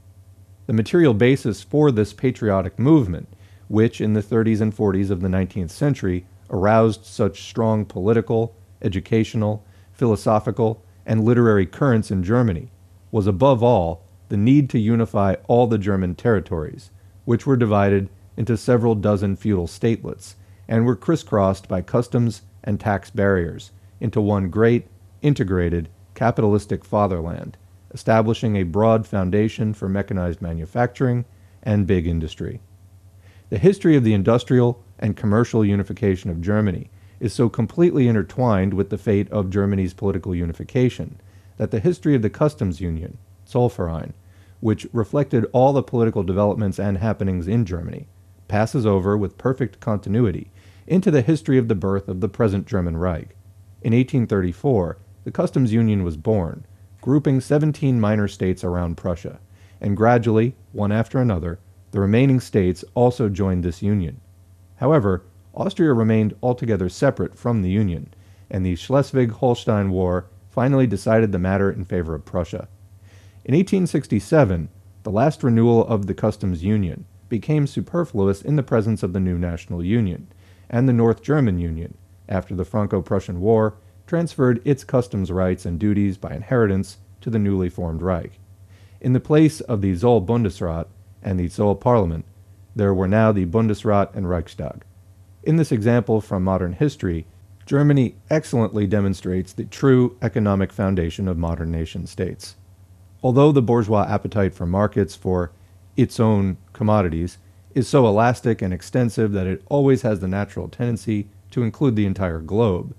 [SPEAKER 1] The material basis for this patriotic movement, which in the 30s and 40s of the 19th century aroused such strong political, educational, philosophical, and literary currents in Germany, was above all the need to unify all the German territories, which were divided into several dozen feudal statelets and were crisscrossed by customs and tax barriers into one great, integrated, capitalistic fatherland, establishing a broad foundation for mechanized manufacturing and big industry. The history of the industrial and commercial unification of Germany is so completely intertwined with the fate of Germany's political unification that the history of the customs union, Zollverein, which reflected all the political developments and happenings in Germany, passes over with perfect continuity into the history of the birth of the present German Reich. In 1834, the customs union was born, grouping 17 minor states around Prussia, and gradually, one after another, the remaining states also joined this union. However, Austria remained altogether separate from the union, and the Schleswig-Holstein War finally decided the matter in favor of Prussia. In 1867, the last renewal of the customs union became superfluous in the presence of the new national union, and the North German Union, after the Franco-Prussian War, transferred its customs rights and duties by inheritance to the newly formed Reich. In the place of the Zollbundesrat and the Zollparlament, there were now the Bundesrat and Reichstag. In this example from modern history, Germany excellently demonstrates the true economic foundation of modern nation-states. Although the bourgeois appetite for markets for its own commodities is so elastic and extensive that it always has the natural tendency to include the entire globe,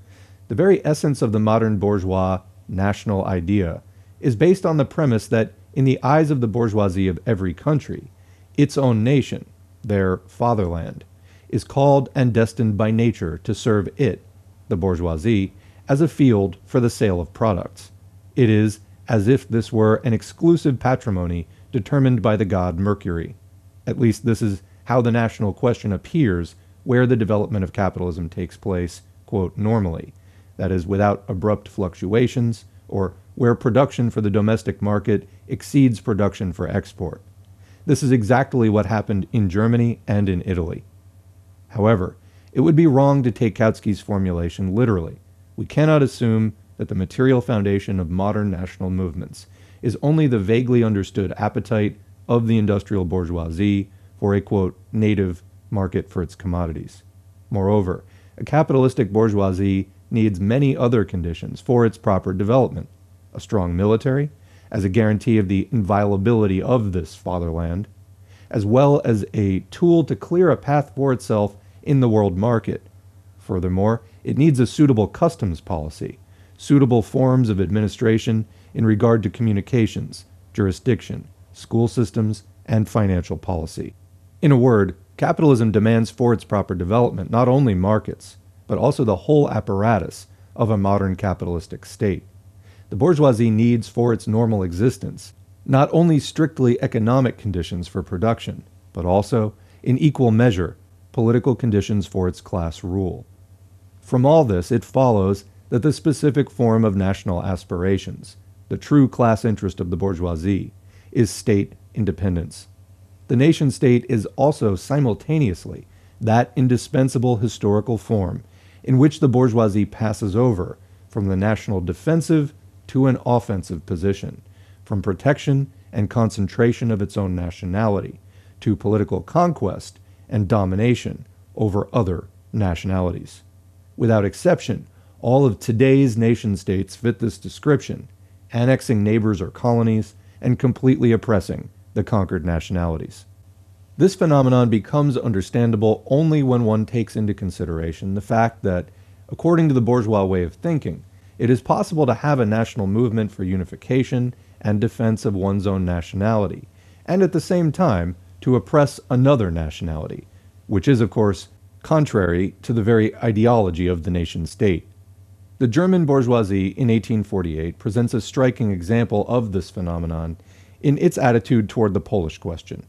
[SPEAKER 1] the very essence of the modern bourgeois national idea is based on the premise that, in the eyes of the bourgeoisie of every country, its own nation, their fatherland, is called and destined by nature to serve it, the bourgeoisie, as a field for the sale of products. It is as if this were an exclusive patrimony determined by the god Mercury. At least this is how the national question appears where the development of capitalism takes place, quote, normally, that is, without abrupt fluctuations, or where production for the domestic market exceeds production for export. This is exactly what happened in Germany and in Italy. However, it would be wrong to take Kautsky's formulation literally. We cannot assume that the material foundation of modern national movements is only the vaguely understood appetite of the industrial bourgeoisie for a, quote, native market for its commodities. Moreover, a capitalistic bourgeoisie needs many other conditions for its proper development: a strong military, as a guarantee of the inviolability of this fatherland, as well as a tool to clear a path for itself in the world market. Furthermore, it needs a suitable customs policy, suitable forms of administration in regard to communications, jurisdiction, school systems, and financial policy. In a word, capitalism demands for its proper development not only markets, but also the whole apparatus of a modern capitalistic state. The bourgeoisie needs for its normal existence not only strictly economic conditions for production, but also, in equal measure, political conditions for its class rule. From all this, it follows that the specific form of national aspirations, the true class interest of the bourgeoisie, is state independence. The nation-state is also simultaneously that indispensable historical form in which the bourgeoisie passes over from the national defensive to an offensive position, from protection and concentration of its own nationality to political conquest and domination over other nationalities. Without exception, all of today's nation-states fit this description, annexing neighbors or colonies and completely oppressing the conquered nationalities. This phenomenon becomes understandable only when one takes into consideration the fact that, according to the bourgeois way of thinking, it is possible to have a national movement for unification and defense of one's own nationality, and at the same time to oppress another nationality, which is, of course, contrary to the very ideology of the nation-state. The German bourgeoisie in 1848 presents a striking example of this phenomenon in its attitude toward the Polish question.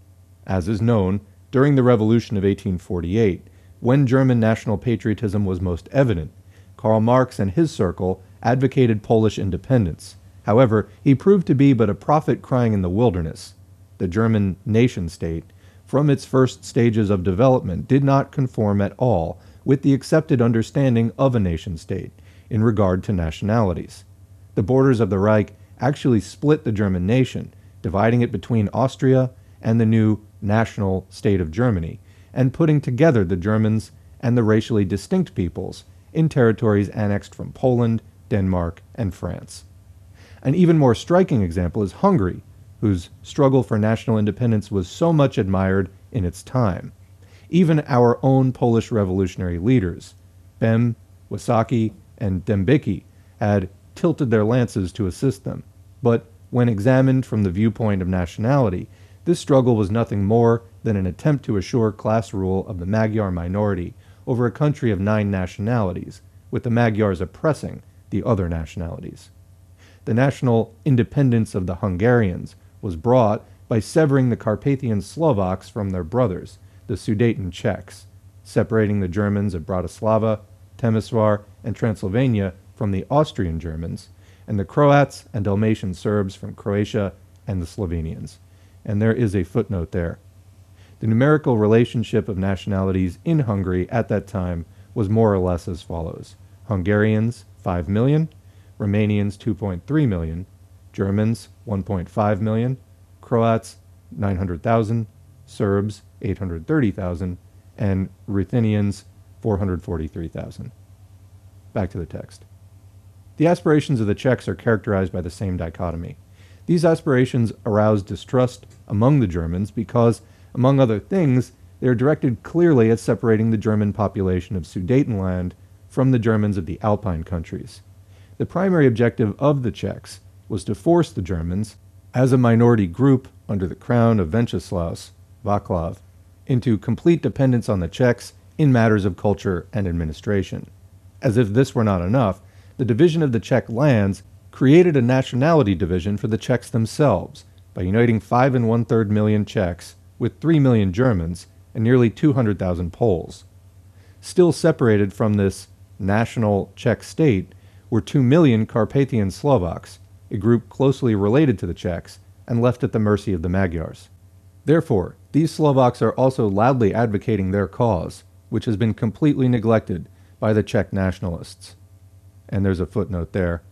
[SPEAKER 1] As is known, during the Revolution of 1848, when German national patriotism was most evident, Karl Marx and his circle advocated Polish independence. However, he proved to be but a prophet crying in the wilderness. The German nation-state, from its first stages of development, did not conform at all with the accepted understanding of a nation-state in regard to nationalities. The borders of the Reich actually split the German nation, dividing it between Austria and the new national state of Germany, and putting together the Germans and the racially distinct peoples in territories annexed from Poland, Denmark, and France. An even more striking example is Hungary, whose struggle for national independence was so much admired in its time. Even our own Polish revolutionary leaders, Bem, Wysocki, and Dębicki, had tilted their lances to assist them. But when examined from the viewpoint of nationality, this struggle was nothing more than an attempt to assure class rule of the Magyar minority over a country of 9 nationalities, with the Magyars oppressing the other nationalities. The national independence of the Hungarians was brought by severing the Carpathian Slovaks from their brothers, the Sudeten Czechs, separating the Germans of Bratislava, Temeswar, and Transylvania from the Austrian Germans, and the Croats and Dalmatian Serbs from Croatia and the Slovenians. And there is a footnote there. The numerical relationship of nationalities in Hungary at that time was more or less as follows: Hungarians, 5 million, Romanians, 2.3 million, Germans, 1.5 million, Croats, 900,000, Serbs, 830,000, and Ruthenians, 443,000. Back to the text. The aspirations of the Czechs are characterized by the same dichotomy. These aspirations arouse distrust among the Germans because, among other things, they are directed clearly at separating the German population of Sudetenland from the Germans of the Alpine countries. The primary objective of the Czechs was to force the Germans, as a minority group under the crown of Wenceslaus, Václav, into complete dependence on the Czechs in matters of culture and administration. As if this were not enough, the division of the Czech lands created a nationality division for the Czechs themselves by uniting 5 1/3 million Czechs with 3 million Germans and nearly 200,000 Poles. Still separated from this national Czech state were 2 million Carpathian Slovaks, a group closely related to the Czechs and left at the mercy of the Magyars. Therefore, these Slovaks are also loudly advocating their cause, which has been completely neglected by the Czech nationalists. And there's a footnote there.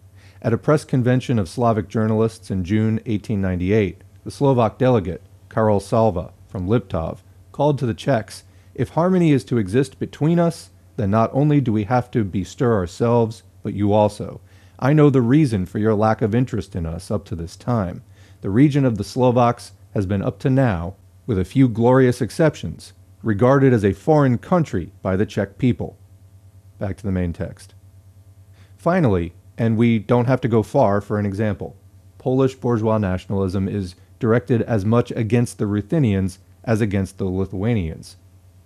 [SPEAKER 1] At a press convention of Slavic journalists in June 1898, the Slovak delegate, Karol Salva, from Liptov, called to the Czechs, "If harmony is to exist between us, then not only do we have to bestir ourselves, but you also. I know the reason for your lack of interest in us up to this time. The region of the Slovaks has been up to now, with a few glorious exceptions, regarded as a foreign country by the Czech people." Back to the main text. Finally, and we don't have to go far for an example, Polish bourgeois nationalism is directed as much against the Ruthenians as against the Lithuanians.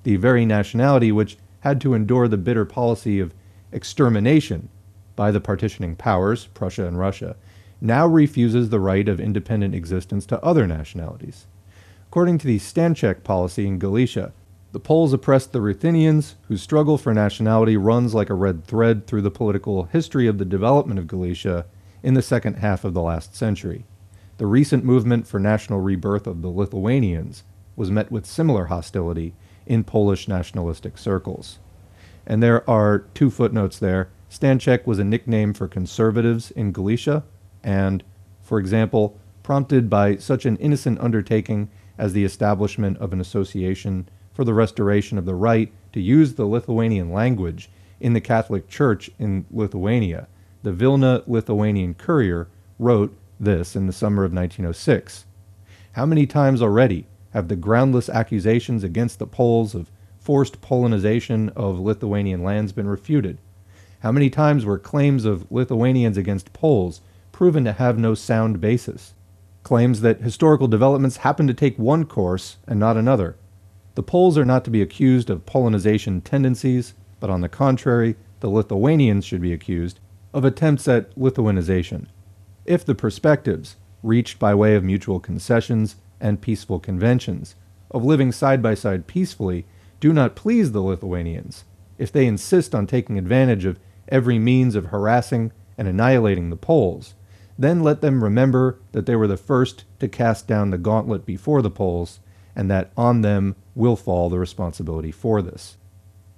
[SPEAKER 1] The very nationality which had to endure the bitter policy of extermination by the partitioning powers, Prussia and Russia, now refuses the right of independent existence to other nationalities. According to the Stanchek policy in Galicia, the Poles oppressed the Ruthenians, whose struggle for nationality runs like a red thread through the political history of the development of Galicia in the second half of the last century. The recent movement for national rebirth of the Lithuanians was met with similar hostility in Polish nationalistic circles. And there are two footnotes there. Stanchek was a nickname for conservatives in Galicia, and, for example, prompted by such an innocent undertaking as the establishment of an association for the restoration of the right to use the Lithuanian language in the Catholic Church in Lithuania, the Vilna Lithuanian Courier wrote this in the summer of 1906. "How many times already have the groundless accusations against the Poles of forced Polonization of Lithuanian lands been refuted? How many times were claims of Lithuanians against Poles proven to have no sound basis? Claims that historical developments happen to take one course and not another. The Poles are not to be accused of Polonization tendencies, but on the contrary, the Lithuanians should be accused of attempts at Lithuanization. If the perspectives, reached by way of mutual concessions and peaceful conventions, of living side by side peacefully, do not please the Lithuanians, if they insist on taking advantage of every means of harassing and annihilating the Poles, then let them remember that they were the first to cast down the gauntlet before the Poles, and that on them will fall the responsibility for this."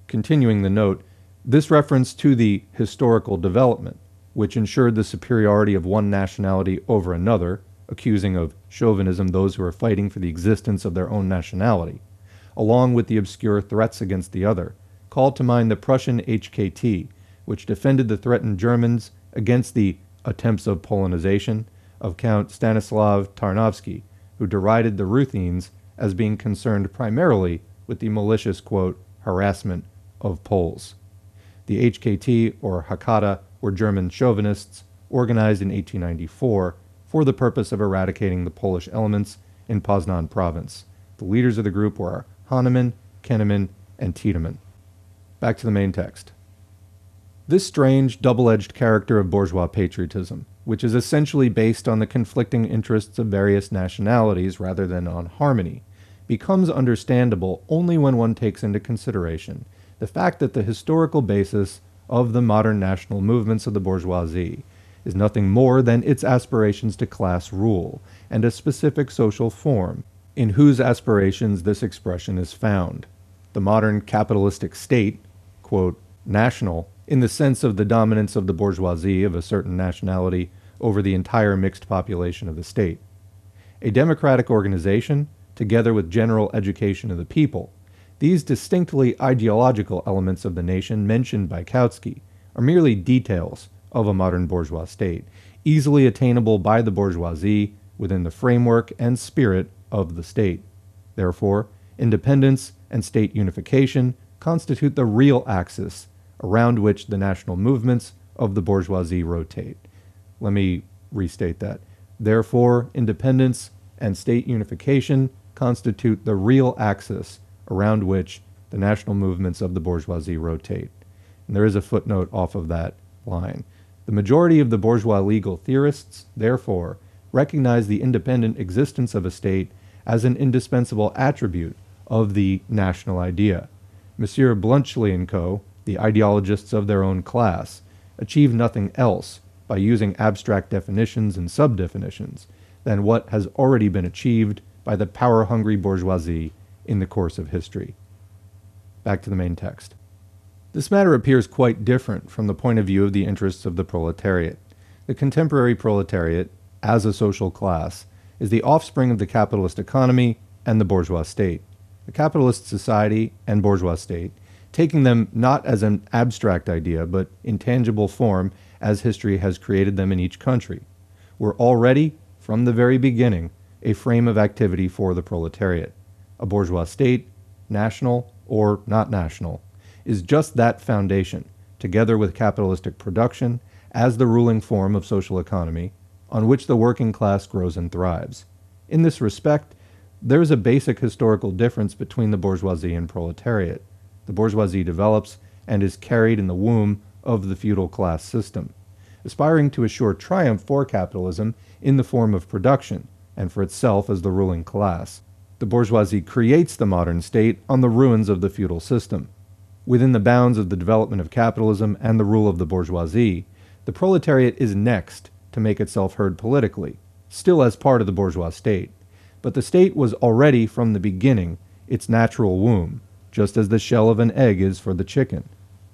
[SPEAKER 1] Continuing the note, this reference to the historical development, which ensured the superiority of one nationality over another, accusing of chauvinism those who are fighting for the existence of their own nationality, along with the obscure threats against the other, called to mind the Prussian HKT, which defended the threatened Germans against the attempts of Polonization of Count Stanislav Tarnowski, who derided the Ruthenians as being concerned primarily with the malicious, quote, harassment of Poles. The HKT, or Hakata, were German chauvinists organized in 1894 for the purpose of eradicating the Polish elements in Poznan province. The leaders of the group were Hahnemann, Kenneman, and Tiedemann. Back to the main text. This strange, double-edged character of bourgeois patriotism, which is essentially based on the conflicting interests of various nationalities rather than on harmony, becomes understandable only when one takes into consideration the fact that the historical basis of the modern national movements of the bourgeoisie is nothing more than its aspirations to class rule and a specific social form, in whose aspirations this expression is found. The modern capitalistic state, quote, national, in the sense of the dominance of the bourgeoisie of a certain nationality over the entire mixed population of the state. A democratic organization, together with general education of the people, these distinctly ideological elements of the nation mentioned by Kautsky are merely details of a modern bourgeois state, easily attainable by the bourgeoisie within the framework and spirit of the state. Therefore, independence and state unification constitute the real axis around which the national movements of the bourgeoisie rotate. Let me restate that. Therefore, independence and state unification constitute the real axis around which the national movements of the bourgeoisie rotate. And there is a footnote off of that line. The majority of the bourgeois legal theorists, therefore, recognize the independent existence of a state as an indispensable attribute of the national idea. Monsieur Bluntschli and co., the ideologists of their own class, achieve nothing else by using abstract definitions and sub-definitions than what has already been achieved by the power-hungry bourgeoisie in the course of history. Back to the main text. This matter appears quite different from the point of view of the interests of the proletariat. The contemporary proletariat, as a social class, is the offspring of the capitalist economy and the bourgeois state. The capitalist society and bourgeois state, taking them not as an abstract idea, but in tangible form as history has created them in each country, were already, from the very beginning, a frame of activity for the proletariat. A bourgeois state, national or not national, is just that foundation, together with capitalistic production as the ruling form of social economy, on which the working class grows and thrives. In this respect, there is a basic historical difference between the bourgeoisie and proletariat. The bourgeoisie develops and is carried in the womb of the feudal class system, aspiring to assure triumph for capitalism in the form of production, and for itself as the ruling class. The bourgeoisie creates the modern state on the ruins of the feudal system. Within the bounds of the development of capitalism and the rule of the bourgeoisie, the proletariat is next to make itself heard politically, still as part of the bourgeois state. But the state was already, from the beginning, its natural womb, just as the shell of an egg is for the chicken.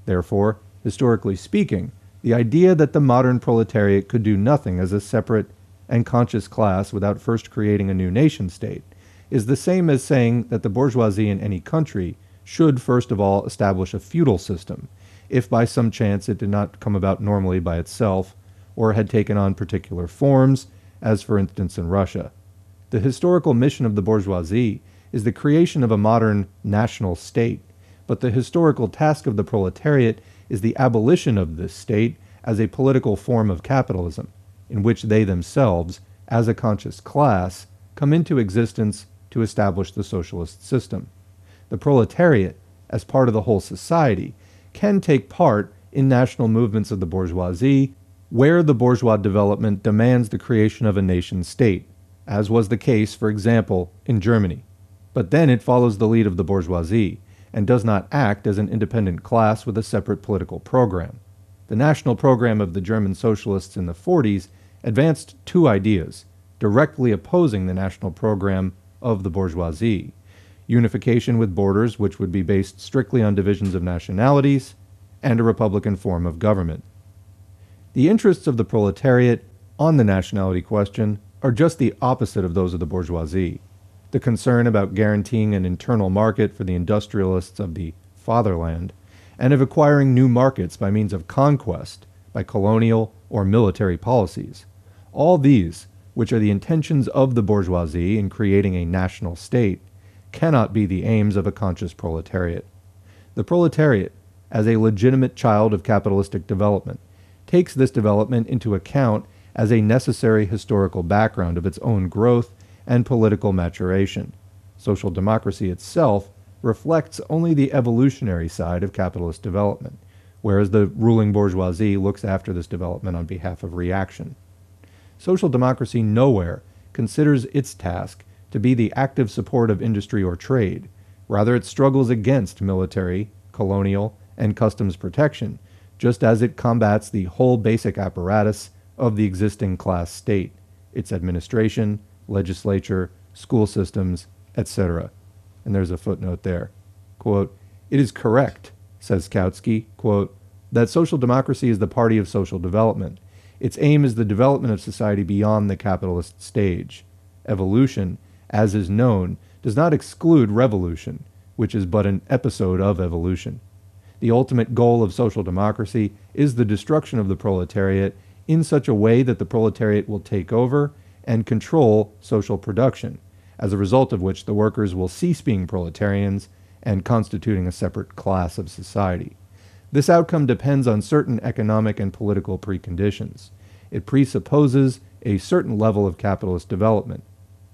[SPEAKER 1] Therefore, historically speaking, the idea that the modern proletariat could do nothing as a separate and conscious class without first creating a new nation-state is the same as saying that the bourgeoisie in any country should first of all establish a feudal system, if by some chance it did not come about normally by itself, or had taken on particular forms, as for instance in Russia. The historical mission of the bourgeoisie is the creation of a modern national state, but the historical task of the proletariat is the abolition of this state as a political form of capitalism, in which they themselves, as a conscious class, come into existence to establish the socialist system. The proletariat, as part of the whole society, can take part in national movements of the bourgeoisie where the bourgeois development demands the creation of a nation-state, as was the case, for example, in Germany. But then it follows the lead of the bourgeoisie, and does not act as an independent class with a separate political program. The national program of the German socialists in the 40s advanced two ideas, directly opposing the national program of the bourgeoisie: unification with borders which would be based strictly on divisions of nationalities, and a republican form of government. The interests of the proletariat on the nationality question are just the opposite of those of the bourgeoisie. The concern about guaranteeing an internal market for the industrialists of the fatherland, and of acquiring new markets by means of conquest, by colonial or military policies. All these, which are the intentions of the bourgeoisie in creating a national state, cannot be the aims of a conscious proletariat. The proletariat, as a legitimate child of capitalistic development, takes this development into account as a necessary historical background of its own growth and political maturation. Social democracy itself reflects only the evolutionary side of capitalist development, whereas the ruling bourgeoisie looks after this development on behalf of reaction. Social democracy nowhere considers its task to be the active support of industry or trade. Rather, it struggles against military, colonial, and customs protection, just as it combats the whole basic apparatus of the existing class state, its administration, legislature, school systems, etc. And there's a footnote there. Quote, "It is correct," says Kautsky, quote, "that social democracy is the party of social development. Its aim is the development of society beyond the capitalist stage. Evolution, as is known, does not exclude revolution, which is but an episode of evolution. The ultimate goal of social democracy is the destruction of the proletariat in such a way that the proletariat will take over and control social production, as a result of which the workers will cease being proletarians and constituting a separate class of society. This outcome depends on certain economic and political preconditions. It presupposes a certain level of capitalist development.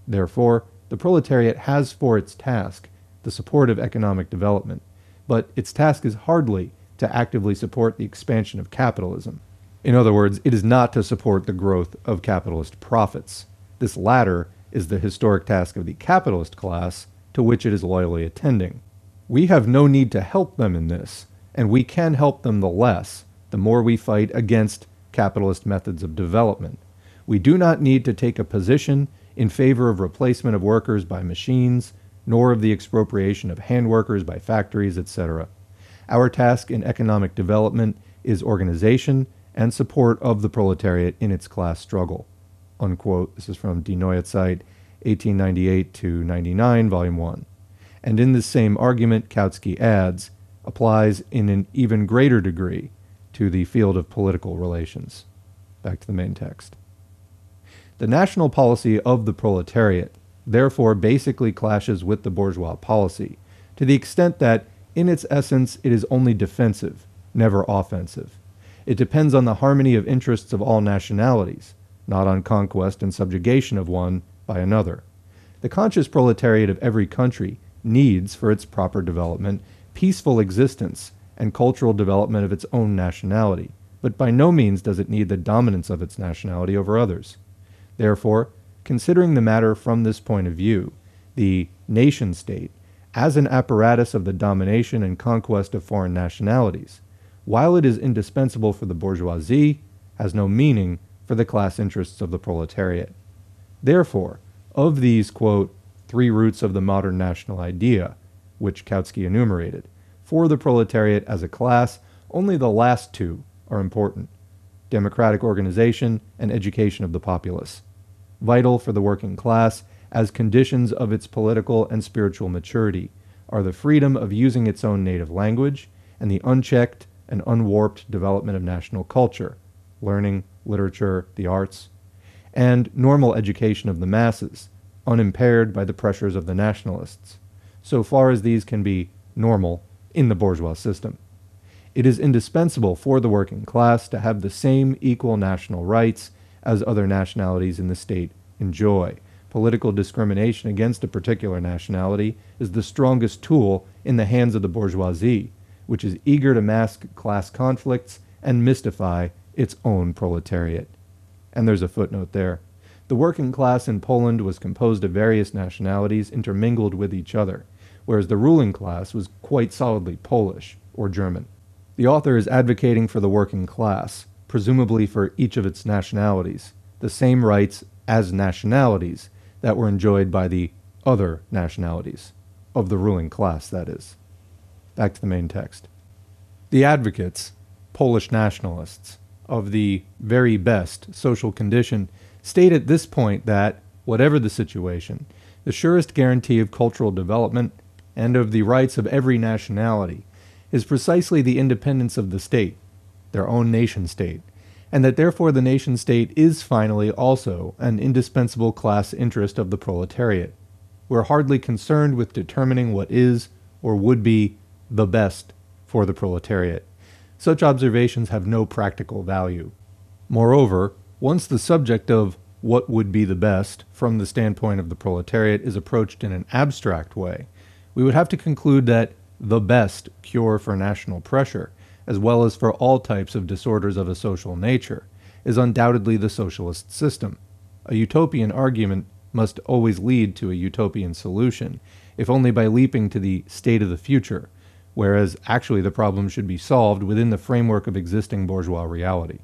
[SPEAKER 1] Therefore, the proletariat has for its task the support of economic development, but its task is hardly to actively support the expansion of capitalism. In other words, it is not to support the growth of capitalist profits. This latter is the historic task of the capitalist class, to which it is loyally attending. We have no need to help them in this, and we can help them the less, the more we fight against capitalist methods of development. We do not need to take a position in favor of replacement of workers by machines, nor of the expropriation of handworkers by factories, etc. Our task in economic development is organization and support of the proletariat in its class struggle." Unquote. This is from Die Neue Zeit, 1898 to 99, Volume 1. And in this same argument, Kautsky adds, applies in an even greater degree to the field of political relations. Back to the main text. The national policy of the proletariat, therefore, basically clashes with the bourgeois policy, to the extent that, in its essence, it is only defensive, never offensive. It depends on the harmony of interests of all nationalities, not on conquest and subjugation of one by another. The conscious proletariat of every country needs, for its proper development, peaceful existence and cultural development of its own nationality, but by no means does it need the dominance of its nationality over others. Therefore, considering the matter from this point of view, the nation-state, as an apparatus of the domination and conquest of foreign nationalities, while it is indispensable for the bourgeoisie, has no meaning for the class interests of the proletariat. Therefore, of these, quote, three roots of the modern national idea, which Kautsky enumerated, for the proletariat as a class, only the last two are important: democratic organization and education of the populace. Vital for the working class, as conditions of its political and spiritual maturity, are the freedom of using its own native language and the unchecked and unwarped development of national culture, learning, literature, the arts, and normal education of the masses, unimpaired by the pressures of the nationalists, so far as these can be normal in the bourgeois system. It is indispensable for the working class to have the same equal national rights as other nationalities in the state enjoy. Political discrimination against a particular nationality is the strongest tool in the hands of the bourgeoisie, which is eager to mask class conflicts and mystify its own proletariat. And there's a footnote there. The working class in Poland was composed of various nationalities intermingled with each other, whereas the ruling class was quite solidly Polish or German. The author is advocating for the working class, presumably for each of its nationalities, the same rights as nationalities that were enjoyed by the other nationalities, of the ruling class, that is. Back to the main text. The advocates, Polish nationalists, of the very best social condition state at this point that, whatever the situation, the surest guarantee of cultural development and of the rights of every nationality is precisely the independence of the state, their own nation-state, and that therefore the nation-state is finally also an indispensable class interest of the proletariat. We're hardly concerned with determining what is or would be the best for the proletariat. Such observations have no practical value. Moreover, once the subject of what would be the best from the standpoint of the proletariat is approached in an abstract way, we would have to conclude that the best cure for national pressure, as well as for all types of disorders of a social nature, is undoubtedly the socialist system. A utopian argument must always lead to a utopian solution, if only by leaping to the state of the future, whereas actually the problem should be solved within the framework of existing bourgeois reality.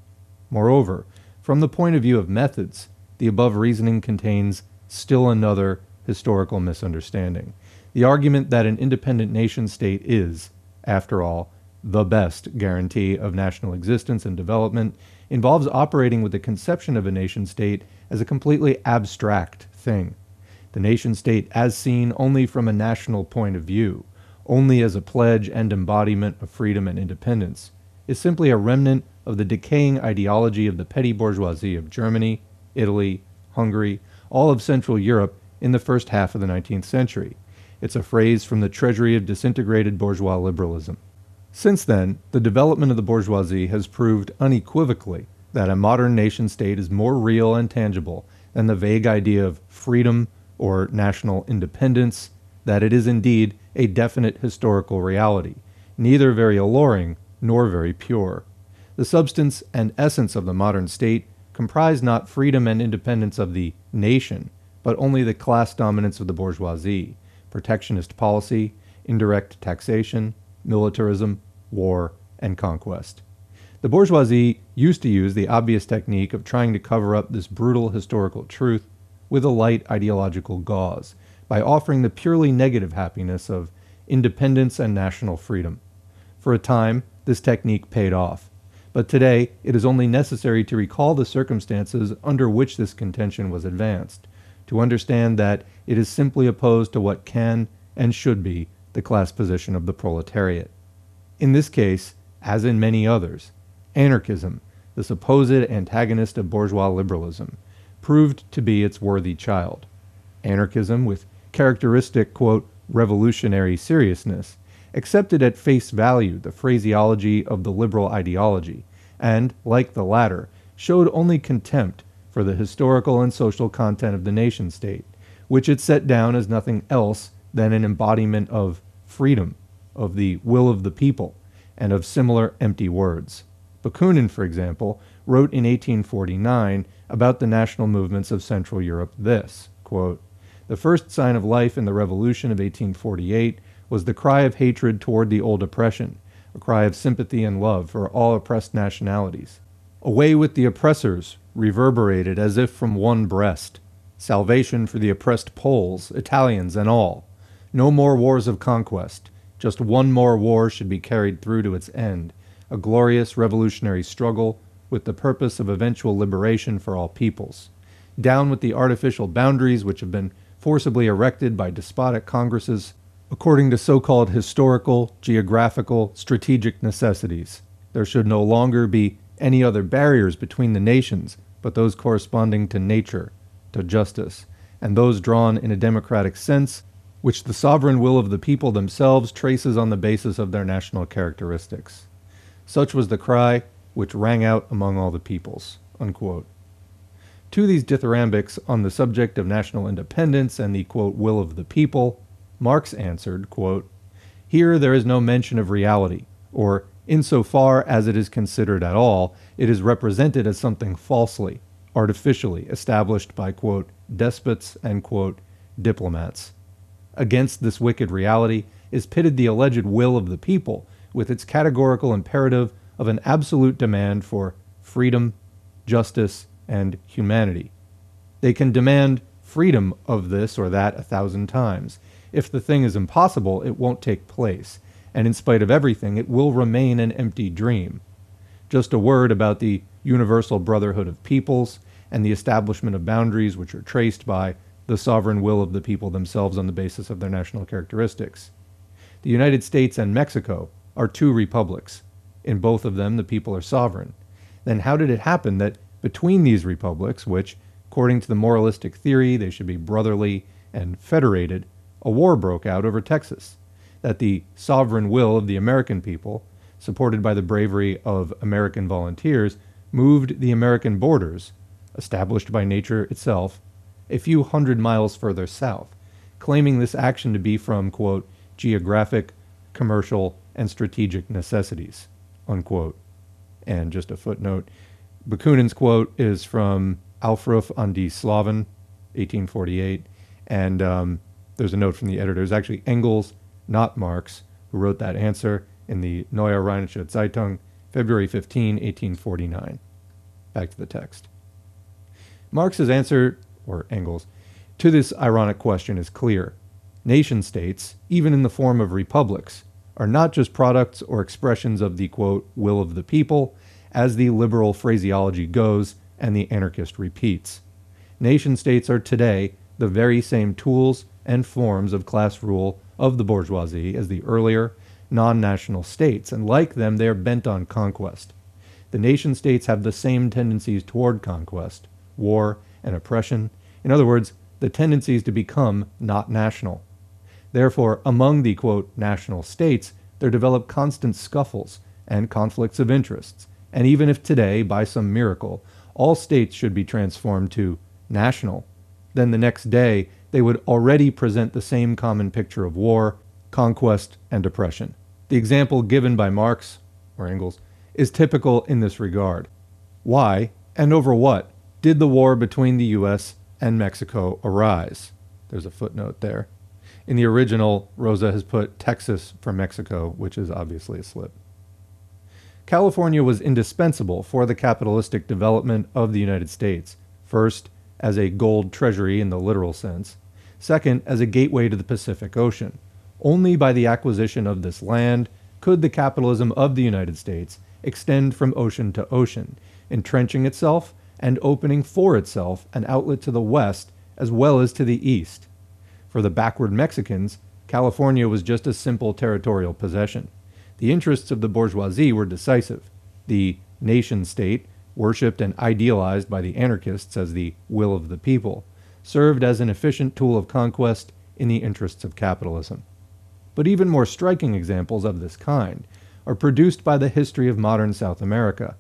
[SPEAKER 1] Moreover, from the point of view of methods, the above reasoning contains still another historical misunderstanding. The argument that an independent nation-state is, after all, the best guarantee of national existence and development involves operating with the conception of a nation-state as a completely abstract thing. The nation-state as seen only from a national point of view, only as a pledge and embodiment of freedom and independence, is simply a remnant of the decaying ideology of the petty bourgeoisie of Germany, Italy, Hungary, all of Central Europe in the first half of the 19th century. It's a phrase from the treasury of disintegrated bourgeois liberalism. Since then, the development of the bourgeoisie has proved unequivocally that a modern nation-state is more real and tangible than the vague idea of freedom or national independence, that it is indeed a definite historical reality, neither very alluring nor very pure. The substance and essence of the modern state comprise not freedom and independence of the nation, but only the class dominance of the bourgeoisie, protectionist policy, indirect taxation, militarism, war, and conquest. The bourgeoisie used to use the obvious technique of trying to cover up this brutal historical truth with a light ideological gauze, by offering the purely negative happiness of independence and national freedom. For a time, this technique paid off, but today it is only necessary to recall the circumstances under which this contention was advanced, to understand that it is simply opposed to what can and should be the class position of the proletariat. In this case, as in many others, anarchism, the supposed antagonist of bourgeois liberalism, proved to be its worthy child. Anarchism, with characteristic, quote, revolutionary seriousness, accepted at face value the phraseology of the liberal ideology, and, like the latter, showed only contempt for the historical and social content of the nation-state, which it set down as nothing else than an embodiment of freedom, of the will of the people, and of similar empty words. Bakunin, for example, wrote in 1849 about the national movements of Central Europe this, quote, "The first sign of life in the revolution of 1848 was the cry of hatred toward the old oppression, a cry of sympathy and love for all oppressed nationalities. Away with the oppressors reverberated as if from one breast. Salvation for the oppressed Poles, Italians, and all. No more wars of conquest. Just one more war should be carried through to its end, a glorious revolutionary struggle with the purpose of eventual liberation for all peoples. Down with the artificial boundaries which have been forcibly erected by despotic congresses according to so-called historical, geographical, strategic necessities. There should no longer be any other barriers between the nations but those corresponding to nature, to justice, and those drawn in a democratic sense, which the sovereign will of the people themselves traces on the basis of their national characteristics. Such was the cry which rang out among all the peoples." Unquote. To these dithyrambics on the subject of national independence and the, quote, will of the people, Marx answered, quote, "Here there is no mention of reality, or insofar as it is considered at all, it is represented as something falsely, artificially established by, quote, despots and, quote, diplomats. Against this wicked reality is pitted the alleged will of the people with its categorical imperative of an absolute demand for freedom, justice, and humanity. They can demand freedom of this or that 1,000 times. If the thing is impossible, it won't take place, and in spite of everything, it will remain an empty dream. Just a word about the universal brotherhood of peoples and the establishment of boundaries which are traced by the sovereign will of the people themselves on the basis of their national characteristics. The United States and Mexico are two republics. In both of them, the people are sovereign. Then how did it happen that between these republics, which, according to the moralistic theory, they should be brotherly and federated, a war broke out over Texas? That the sovereign will of the American people, supported by the bravery of American volunteers, moved the American borders, established by nature itself, a few hundred miles further south, claiming this action to be from, quote, geographic, commercial, and strategic necessities, unquote. And just a footnote, Bakunin's quote is from Aufruf an die Slaven, 1848, and there's a note from the editor. It was actually Engels, not Marx, who wrote that answer in the Neue Rheinische Zeitung, February 15, 1849. Back to the text. Marx's answer, or Engels, to this ironic question is clear. Nation-states, even in the form of republics, are not just products or expressions of the, quote, will of the people, as the liberal phraseology goes and the anarchist repeats. Nation-states are today the very same tools and forms of class rule of the bourgeoisie as the earlier, non-national states, and like them they are bent on conquest. The nation-states have the same tendencies toward conquest, war, and oppression. In other words, the tendencies to become not national. Therefore, among the, quote, national states, there develop constant scuffles and conflicts of interests, and even if today, by some miracle, all states should be transformed to national, then the next day they would already present the same common picture of war, conquest, and oppression. The example given by Marx, or Engels, is typical in this regard. Why, and over what, did the war between the U.S. and Mexico arise? There's a footnote there. In the original, Rosa has put Texas for Mexico, which is obviously a slip. California was indispensable for the capitalistic development of the United States, first as a gold treasury in the literal sense, Second, as a gateway to the Pacific Ocean. Only by the acquisition of this land could the capitalism of the United States extend from ocean to ocean, entrenching itself and opening for itself an outlet to the west as well as to the east. For the backward Mexicans, California was just a simple territorial possession. The interests of the bourgeoisie were decisive. The nation-state, worshipped and idealized by the anarchists as the will of the people, served as an efficient tool of conquest in the interests of capitalism. But even more striking examples of this kind are produced by the history of modern South America.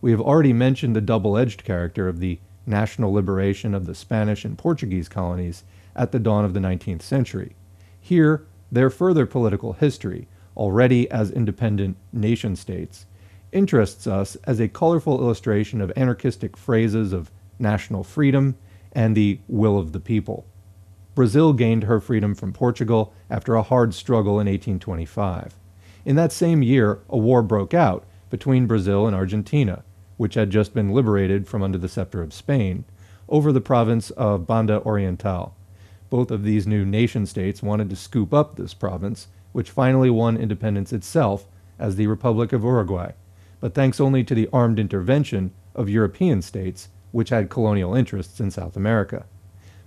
[SPEAKER 1] We have already mentioned the double-edged character of the national liberation of the Spanish and Portuguese colonies at the dawn of the 19th century. Here, their further political history, already as independent nation-states, interests us as a colorful illustration of anarchistic phrases of national freedom and the will of the people. Brazil gained her freedom from Portugal after a hard struggle in 1825. In that same year, a war broke out between Brazil and Argentina, which had just been liberated from under the scepter of Spain, over the province of Banda Oriental. Both of these new nation-states wanted to scoop up this province, which finally won independence itself as the Republic of Uruguay, but thanks only to the armed intervention of European states which had colonial interests in South America.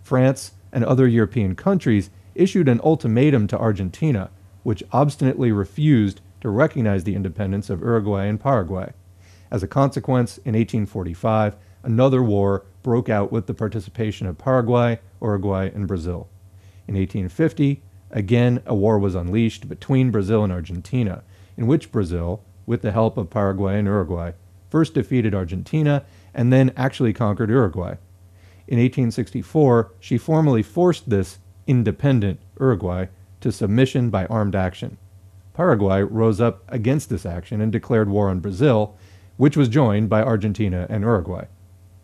[SPEAKER 1] France and other European countries issued an ultimatum to Argentina, which obstinately refused to recognize the independence of Uruguay and Paraguay. As a consequence, in 1845, another war broke out with the participation of Paraguay, Uruguay, and Brazil. In 1850, again a war was unleashed between Brazil and Argentina, in which Brazil, with the help of Paraguay and Uruguay, first defeated Argentina and then actually conquered Uruguay. In 1864, she formally forced this independent Uruguay to submission by armed action. Paraguay rose up against this action and declared war on Brazil, which was joined by Argentina and Uruguay.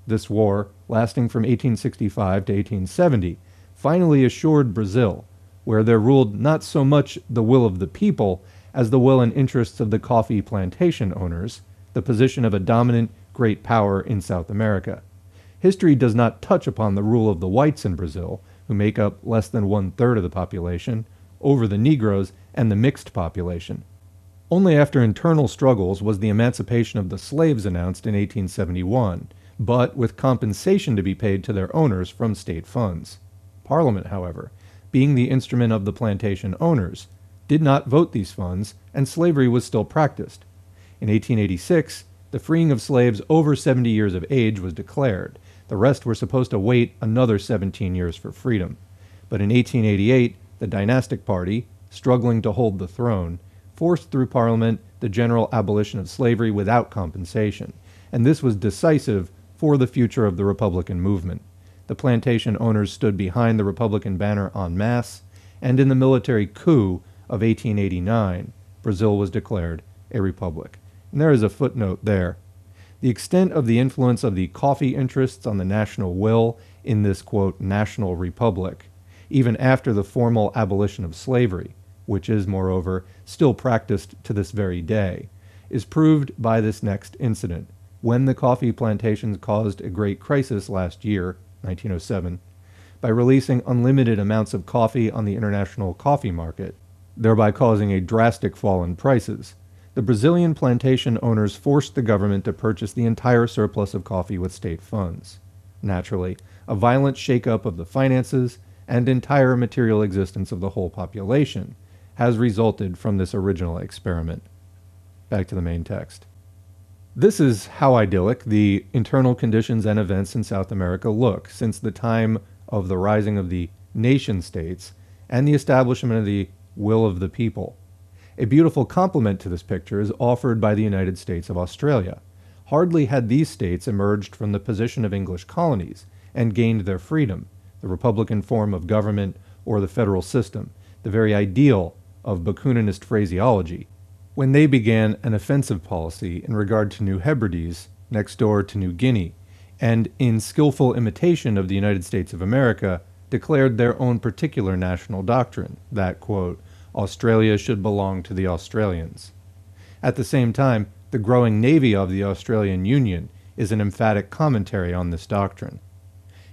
[SPEAKER 1] This war, lasting from 1865 to 1870, finally assured Brazil, where there ruled not so much the will of the people as the will and interests of the coffee plantation owners, the position of a dominant great power in South America. History does not touch upon the rule of the whites in Brazil, who make up less than 1/3 of the population, over the Negroes and the mixed population. Only after internal struggles was the emancipation of the slaves announced in 1871, but with compensation to be paid to their owners from state funds. Parliament, however, being the instrument of the plantation owners, did not vote these funds, and slavery was still practiced. In 1886, the freeing of slaves over 70 years of age was declared. The rest were supposed to wait another 17 years for freedom. But in 1888, the dynastic party, struggling to hold the throne, forced through Parliament the general abolition of slavery without compensation, and this was decisive for the future of the Republican movement. The plantation owners stood behind the Republican banner en masse, and in the military coup of 1889, Brazil was declared a republic. And there is a footnote there. The extent of the influence of the coffee interests on the national will in this, quote, national republic, even after the formal abolition of slavery, which is, moreover, still practiced to this very day, is proved by this next incident, when the coffee plantations caused a great crisis last year, 1907, by releasing unlimited amounts of coffee on the international coffee market, thereby causing a drastic fall in prices. The Brazilian plantation owners forced the government to purchase the entire surplus of coffee with state funds. Naturally, a violent shake-up of the finances and entire material existence of the whole population has resulted from this original experiment. Back to the main text. This is how idyllic the internal conditions and events in South America look since the time of the rising of the nation-states and the establishment of the will of the people. A beautiful complement to this picture is offered by the United States of Australia. Hardly had these states emerged from the position of English colonies and gained their freedom, the republican form of government or the federal system, the very ideal of Bakuninist phraseology, when they began an offensive policy in regard to New Hebrides, next door to New Guinea, and in skillful imitation of the United States of America, declared their own particular national doctrine, that, quote, Australia should belong to the Australians. At the same time, the growing navy of the Australian Union is an emphatic commentary on this doctrine.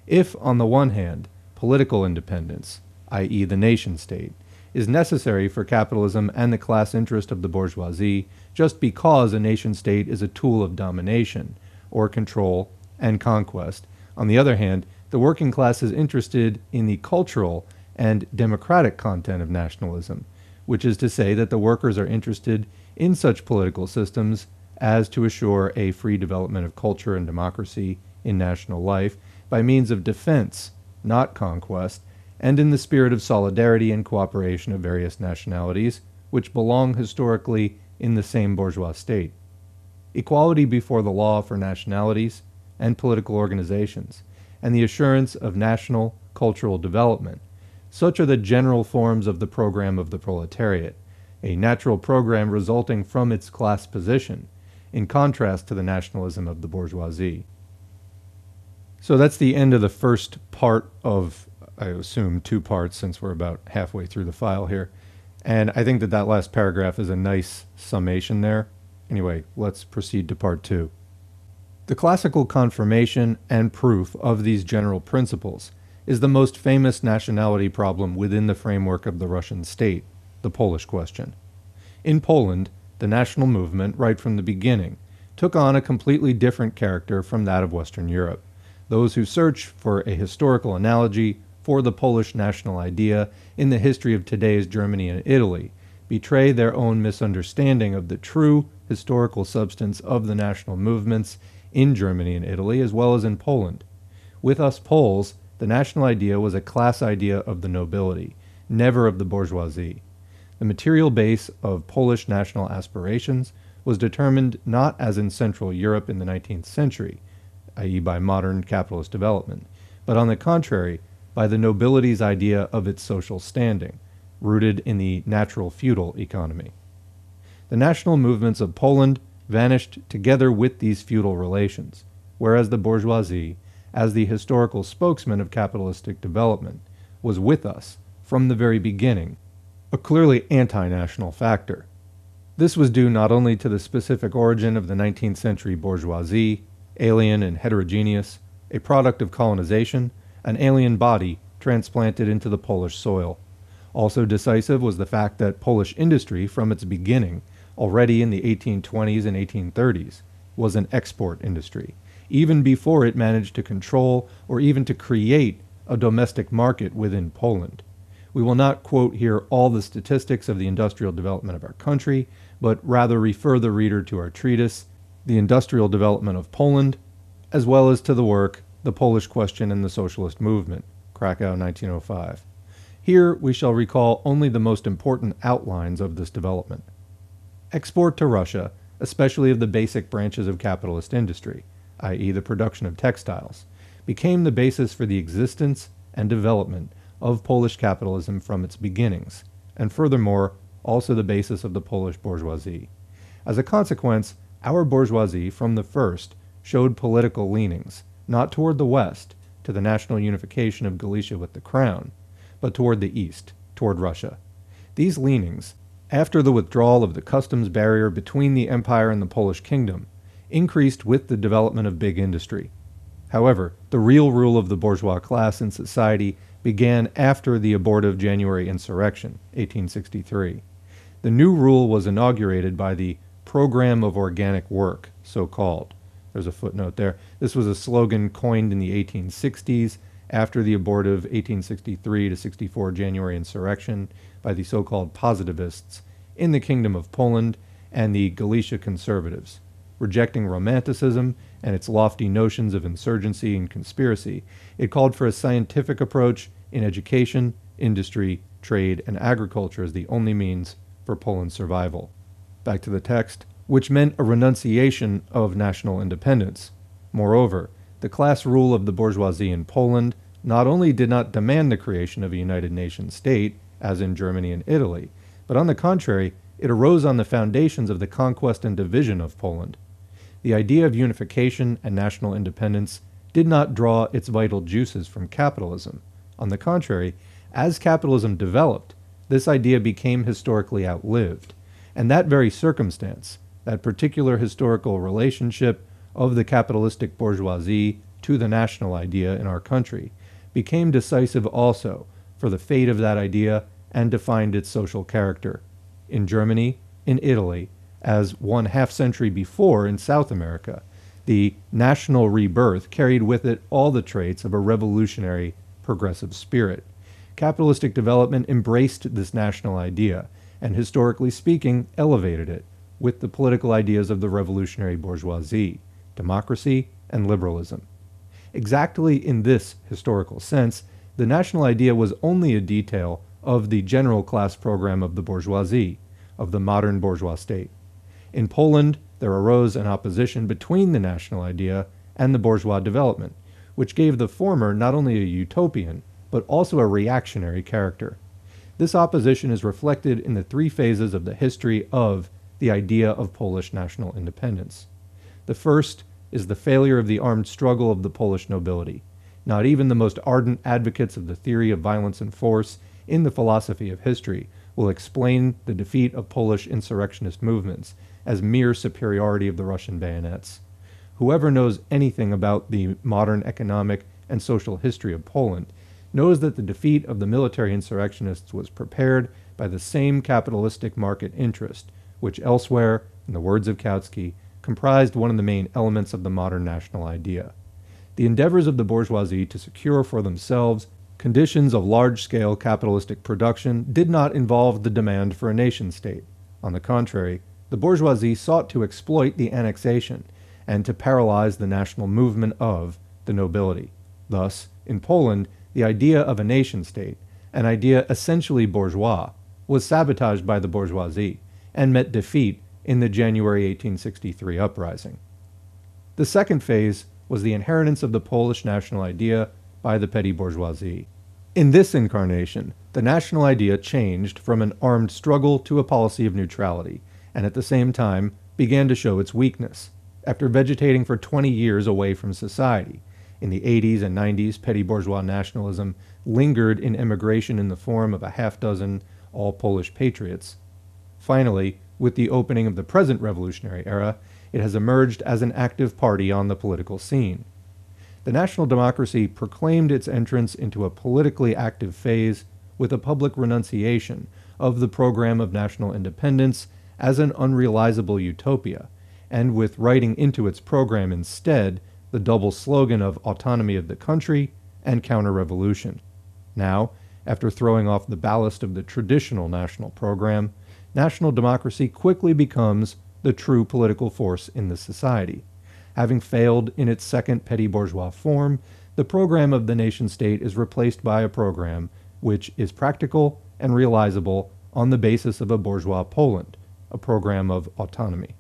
[SPEAKER 1] If, on the one hand, political independence, i.e. the nation-state, is necessary for capitalism and the class interest of the bourgeoisie just because a nation-state is a tool of domination, or control, and conquest. On the other hand, the working class is interested in the cultural and democratic content of nationalism, which is to say that the workers are interested in such political systems as to assure a free development of culture and democracy in national life by means of defense, not conquest, and in the spirit of solidarity and cooperation of various nationalities, which belong historically in the same bourgeois state. Equality before the law for nationalities and political organizations, and the assurance of national cultural development. Such are the general forms of the program of the proletariat, a natural program resulting from its class position, in contrast to the nationalism of the bourgeoisie. So that's the end of the first part of, I assume, 2 parts, since we're about halfway through the file here. And I think that that last paragraph is a nice summation there. Anyway, let's proceed to part 2. The classical confirmation and proof of these general principles is the most famous nationality problem within the framework of the Russian state, the Polish question. In Poland, the national movement, right from the beginning, took on a completely different character from that of Western Europe. Those who search for a historical analogy for the Polish national idea in the history of today's Germany and Italy betray their own misunderstanding of the true historical substance of the national movements in Germany and Italy, as well as in Poland. With us Poles, the national idea was a class idea of the nobility, never of the bourgeoisie. The material base of Polish national aspirations was determined not as in Central Europe in the 19th century, i.e. by modern capitalist development, but on the contrary, by the nobility's idea of its social standing, rooted in the natural feudal economy. The national movements of Poland vanished together with these feudal relations, whereas the bourgeoisie, as the historical spokesman of capitalistic development, was with us from the very beginning, a clearly anti-national factor. This was due not only to the specific origin of the 19th century bourgeoisie, alien and heterogeneous, a product of colonization, an alien body transplanted into the Polish soil. Also decisive was the fact that Polish industry, from its beginning, already in the 1820s and 1830s, was an export industry, even before it managed to control or even to create a domestic market within Poland. We will not quote here all the statistics of the industrial development of our country, but rather refer the reader to our treatise, The Industrial Development of Poland, as well as to the work, The Polish Question and the Socialist Movement, Krakow, 1905. Here we shall recall only the most important outlines of this development. Export to Russia, especially of the basic branches of capitalist industry, i.e. the production of textiles, became the basis for the existence and development of Polish capitalism from its beginnings, and furthermore, also the basis of the Polish bourgeoisie. As a consequence, our bourgeoisie from the first showed political leanings, not toward the West, to the national unification of Galicia with the crown, but toward the East, toward Russia. These leanings, after the withdrawal of the customs barrier between the empire and the Polish kingdom, increased with the development of big industry. However, the real rule of the bourgeois class in society began after the abortive January insurrection, 1863. The new rule was inaugurated by the Program of Organic Work, so-called. There's a footnote there. This was a slogan coined in the 1860s after the abortive 1863 to 64 January insurrection by the so-called positivists in the Kingdom of Poland and the Galicia conservatives. Rejecting Romanticism and its lofty notions of insurgency and conspiracy, it called for a scientific approach in education, industry, trade, and agriculture as the only means for Poland's survival. Back to the text, which meant a renunciation of national independence. Moreover, the class rule of the bourgeoisie in Poland not only did not demand the creation of a United Nations state, as in Germany and Italy, but on the contrary, it arose on the foundations of the conquest and division of Poland. The idea of unification and national independence did not draw its vital juices from capitalism. On the contrary, as capitalism developed, this idea became historically outlived, and that very circumstance, that particular historical relationship of the capitalistic bourgeoisie to the national idea in our country, became decisive also for the fate of that idea and defined its social character. In Germany, in Italy, as one half-century before in South America, the national rebirth carried with it all the traits of a revolutionary, progressive spirit. Capitalistic development embraced this national idea, and historically speaking, elevated it with the political ideas of the revolutionary bourgeoisie, democracy, and liberalism. Exactly in this historical sense, the national idea was only a detail of the general class program of the bourgeoisie, of the modern bourgeois state. In Poland, there arose an opposition between the national idea and the bourgeois development, which gave the former not only a utopian, but also a reactionary character. This opposition is reflected in the three phases of the history of the idea of Polish national independence. The first is the failure of the armed struggle of the Polish nobility. Not even the most ardent advocates of the theory of violence and force in the philosophy of history will explain the defeat of Polish insurrectionist movements as mere superiority of the Russian bayonets. Whoever knows anything about the modern economic and social history of Poland knows that the defeat of the military insurrectionists was prepared by the same capitalistic market interest, which elsewhere, in the words of Kautsky, comprised one of the main elements of the modern national idea. The endeavors of the bourgeoisie to secure for themselves conditions of large-scale capitalistic production did not involve the demand for a nation-state. On the contrary, the bourgeoisie sought to exploit the annexation and to paralyze the national movement of the nobility. Thus, in Poland, the idea of a nation-state, an idea essentially bourgeois, was sabotaged by the bourgeoisie and met defeat in the January 1863 uprising. The second phase was the inheritance of the Polish national idea by the petty bourgeoisie. In this incarnation, the national idea changed from an armed struggle to a policy of neutrality, and at the same time began to show its weakness. After vegetating for 20 years away from society, in the 80s and 90s, petty bourgeois nationalism lingered in emigration in the form of a half-dozen all-Polish patriots. Finally, with the opening of the present revolutionary era, it has emerged as an active party on the political scene. The national democracy proclaimed its entrance into a politically active phase with a public renunciation of the program of national independence as an unrealizable utopia, and with writing into its program instead the double slogan of autonomy of the country and counter-revolution. Now, after throwing off the ballast of the traditional national program, national democracy quickly becomes the true political force in the society. Having failed in its second petty bourgeois form, the program of the nation-state is replaced by a program which is practical and realizable on the basis of a bourgeois Poland, a program of autonomy.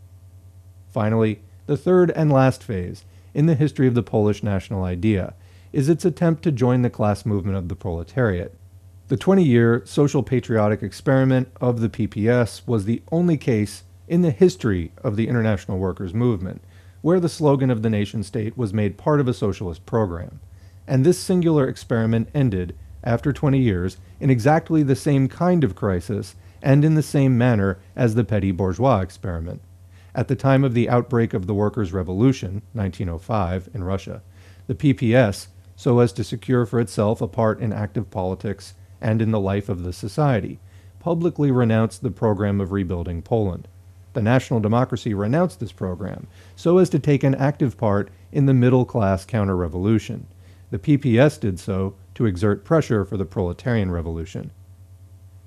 [SPEAKER 1] Finally, the third and last phase in the history of the Polish national idea is its attempt to join the class movement of the proletariat. The 20-year social patriotic experiment of the PPS was the only case in the history of the international workers' movement where the slogan of the nation-state was made part of a socialist program. And this singular experiment ended, after 20 years, in exactly the same kind of crisis and in the same manner as the petty bourgeois experiment. At the time of the outbreak of the Workers' Revolution, 1905, in Russia, the PPS, so as to secure for itself a part in active politics and in the life of the society, publicly renounced the program of rebuilding Poland. The National Democracy renounced this program so as to take an active part in the middle-class counter-revolution. The PPS did so to exert pressure for the proletarian revolution.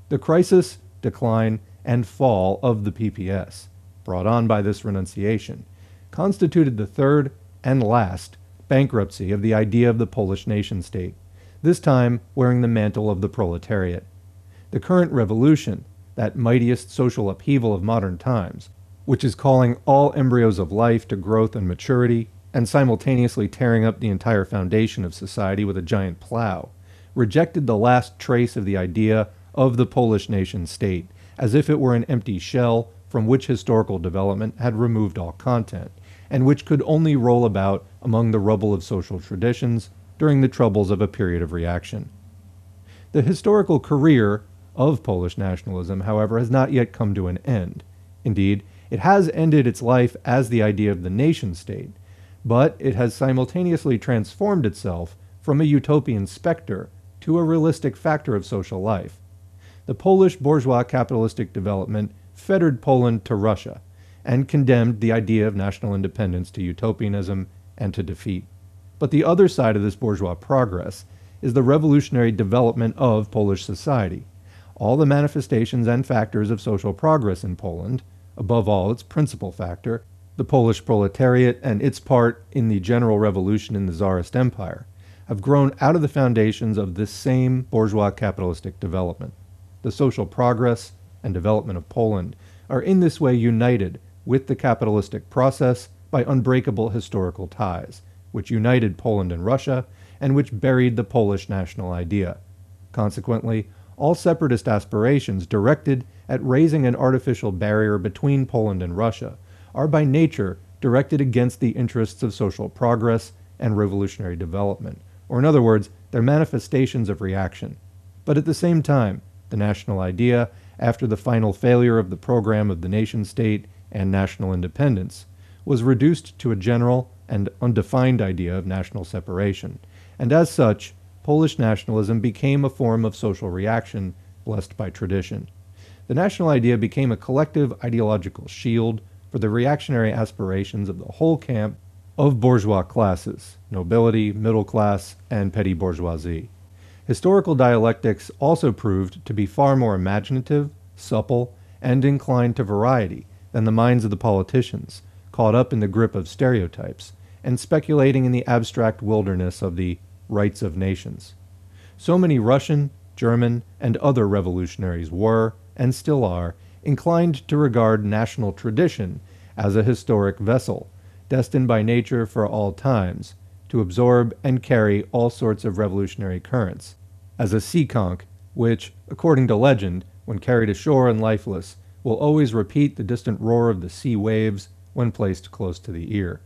[SPEAKER 1] The crisis, decline, and fall of the PPS, brought on by this renunciation, constituted the third and last bankruptcy of the idea of the Polish nation-state, this time wearing the mantle of the proletariat. The current revolution, that mightiest social upheaval of modern times, which is calling all embryos of life to growth and maturity, and simultaneously tearing up the entire foundation of society with a giant plow, rejected the last trace of the idea of the Polish nation-state, as if it were an empty shell from which historical development had removed all content, and which could only roll about among the rubble of social traditions during the troubles of a period of reaction. The historical career of Polish nationalism, however, has not yet come to an end. Indeed, it has ended its life as the idea of the nation-state, but it has simultaneously transformed itself from a utopian specter to a realistic factor of social life. The Polish bourgeois capitalistic development fettered Poland to Russia and condemned the idea of national independence to utopianism and to defeat. But the other side of this bourgeois progress is the revolutionary development of Polish society. All the manifestations and factors of social progress in Poland, above all its principal factor, the Polish proletariat and its part in the general revolution in the Tsarist Empire, have grown out of the foundations of this same bourgeois capitalistic development. The social progress and development of Poland are in this way united with the capitalistic process by unbreakable historical ties, which united Poland and Russia, and which buried the Polish national idea. Consequently, all separatist aspirations directed at raising an artificial barrier between Poland and Russia are by nature directed against the interests of social progress and revolutionary development, or in other words, they're manifestations of reaction. But at the same time, the national idea, after the final failure of the program of the nation-state and national independence, was reduced to a general and undefined idea of national separation, and as such, Polish nationalism became a form of social reaction blessed by tradition. The national idea became a collective ideological shield for the reactionary aspirations of the whole camp of bourgeois classes, nobility, middle class, and petty bourgeoisie. Historical dialectics also proved to be far more imaginative, supple, and inclined to variety than the minds of the politicians, caught up in the grip of stereotypes, and speculating in the abstract wilderness of the rights of nations. So many Russian, German, and other revolutionaries were, and still are, inclined to regard national tradition as a historic vessel, destined by nature for all times, to absorb and carry all sorts of revolutionary currents, as a sea conch, which, according to legend, when carried ashore and lifeless, will always repeat the distant roar of the sea waves when placed close to the ear.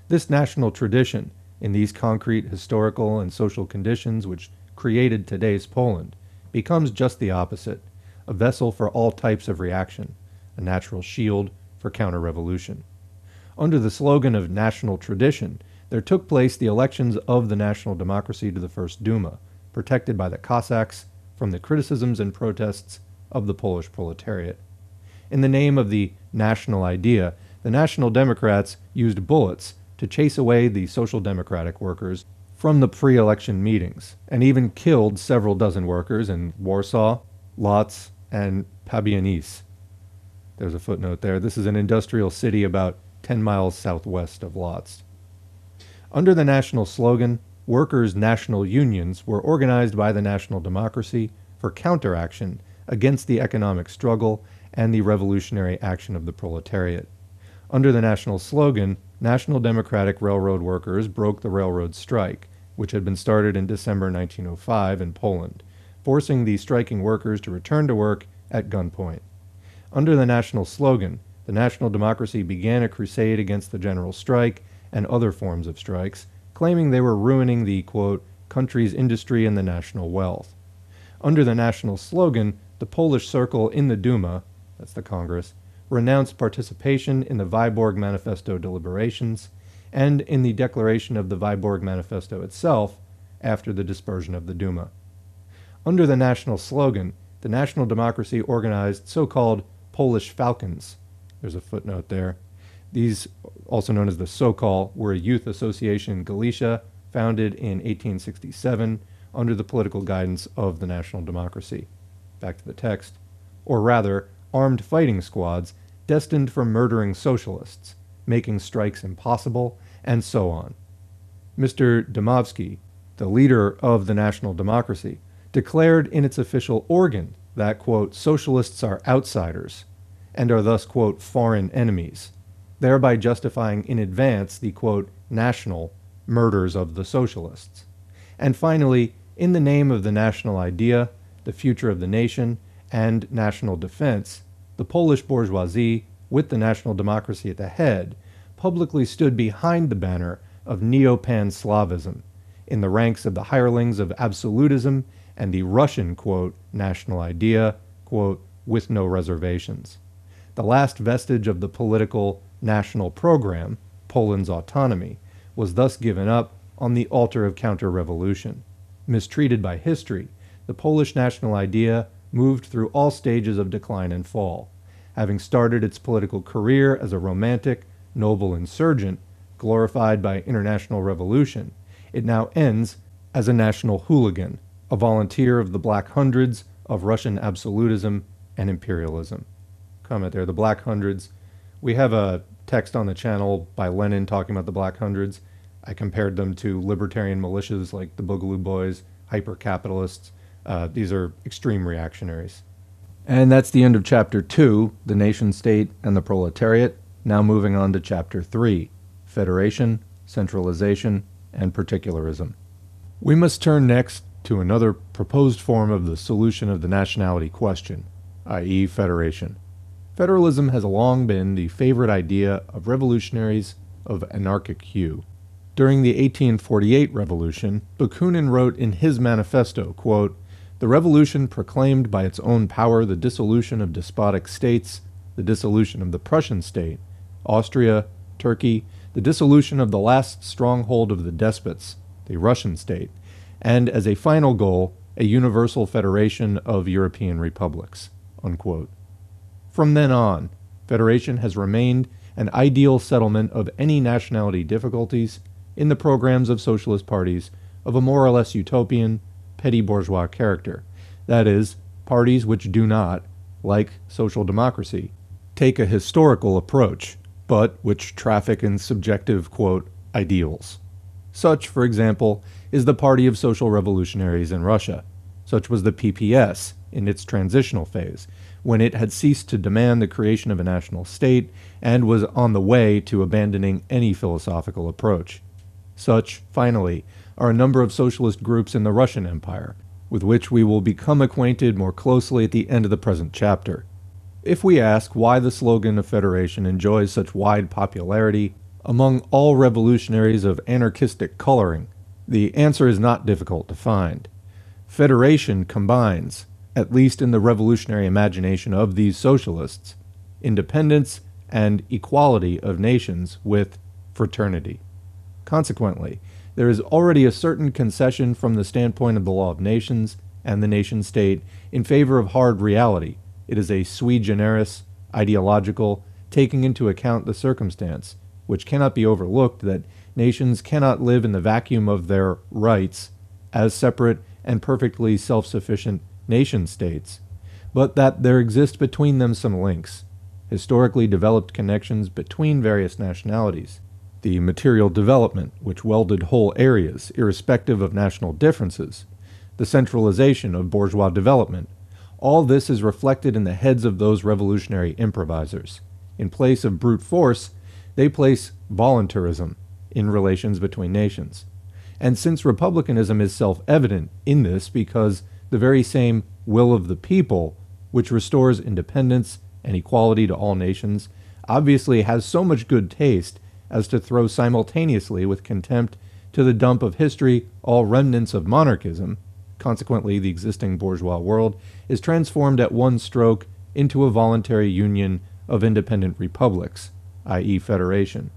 [SPEAKER 1] This national tradition, in these concrete historical and social conditions which created today's Poland, becomes just the opposite, a vessel for all types of reaction, a natural shield for counter-revolution. Under the slogan of national tradition, there took place the elections of the national democracy to the First Duma, protected by the Cossacks from the criticisms and protests of the Polish proletariat. In the name of the national idea, the National Democrats used bullets to chase away the Social Democratic workers from the pre-election meetings, and even killed several dozen workers in Warsaw, Lodz, and Pabianice. There's a footnote there. This is an industrial city about 10 miles southwest of Lodz. Under the national slogan, workers' national unions were organized by the National Democracy for counteraction against the economic struggle and the revolutionary action of the proletariat. Under the national slogan, National Democratic Railroad workers broke the railroad strike, which had been started in December 1905 in Poland, forcing the striking workers to return to work at gunpoint. Under the national slogan, the National Democracy began a crusade against the general strike and other forms of strikes, claiming they were ruining the, quote, country's industry and the national wealth. Under the national slogan, the Polish Circle in the Duma, that's the Congress, renounced participation in the Viborg Manifesto deliberations and in the declaration of the Viborg Manifesto itself after the dispersion of the Duma. Under the national slogan, the National Democracy organized so-called Polish Falcons. There's a footnote there. These, also known as the Sokol, were a youth association in Galicia founded in 1867 under the political guidance of the National Democracy. Back to the text. Or rather, armed fighting squads destined for murdering socialists, making strikes impossible, and so on. Mr. Dmowski, the leader of the National Democracy, declared in its official organ that, quote, socialists are outsiders and are thus, quote, foreign enemies, thereby justifying in advance the, quote, national murders of the socialists. And finally, in the name of the national idea, the future of the nation, and national defense, the Polish bourgeoisie, with the National Democracy at the head, publicly stood behind the banner of neo-pan-Slavism, in the ranks of the hirelings of absolutism and the Russian, quote, national idea, quote, with no reservations. The last vestige of the political national program, Poland's autonomy, was thus given up on the altar of counter-revolution. Mistreated by history, the Polish national idea moved through all stages of decline and fall. Having started its political career as a romantic, noble insurgent, glorified by international revolution, it now ends as a national hooligan, a volunteer of the Black Hundreds of Russian absolutism and imperialism. Comment there, the Black Hundreds. We have a text on the channel by Lenin talking about the Black Hundreds. I compared them to libertarian militias like the Boogaloo Boys, hyper-capitalists. These are extreme reactionaries. And that's the end of Chapter 2, the nation-state and the proletariat. Now moving on to Chapter 3, federation, centralization, and particularism. We must turn next to another proposed form of the solution of the nationality question, i.e. federation. Federalism has long been the favorite idea of revolutionaries of anarchic hue. During the 1848 revolution, Bakunin wrote in his manifesto, quote, "The revolution proclaimed by its own power the dissolution of despotic states, the dissolution of the Prussian state, Austria, Turkey, the dissolution of the last stronghold of the despots, the Russian state, and as a final goal, a universal federation of European republics." Unquote. From then on, federation has remained an ideal settlement of any nationality difficulties in the programs of socialist parties of a more or less utopian, petty bourgeois character. That is, parties which do not, like social democracy, take a historical approach, but which traffic in subjective, quote, ideals. Such, for example, is the Party of Social Revolutionaries in Russia. Such was the PPS in its transitional phase, when it had ceased to demand the creation of a national state and was on the way to abandoning any philosophical approach. Such, finally, are a number of socialist groups in the Russian Empire, with which we will become acquainted more closely at the end of the present chapter. If we ask why the slogan of federation enjoys such wide popularity among all revolutionaries of anarchistic coloring, the answer is not difficult to find. Federation combines, at least in the revolutionary imagination of these socialists, independence and equality of nations with fraternity. Consequently, there is already a certain concession from the standpoint of the law of nations and the nation-state in favor of hard reality. It is a sui generis, ideological, taking into account the circumstance, which cannot be overlooked, that nations cannot live in the vacuum of their rights as separate and perfectly self-sufficient nation-states, but that there exist between them some links, historically developed connections between various nationalities, the material development which welded whole areas irrespective of national differences, the centralization of bourgeois development. All this is reflected in the heads of those revolutionary improvisers. In place of brute force, they place voluntarism in relations between nations. And since republicanism is self-evident in this because the very same will of the people, which restores independence and equality to all nations, obviously has so much good taste as to throw simultaneously with contempt to the dump of history all remnants of monarchism. Consequently, the existing bourgeois world is transformed at one stroke into a voluntary union of independent republics, i.e. federation.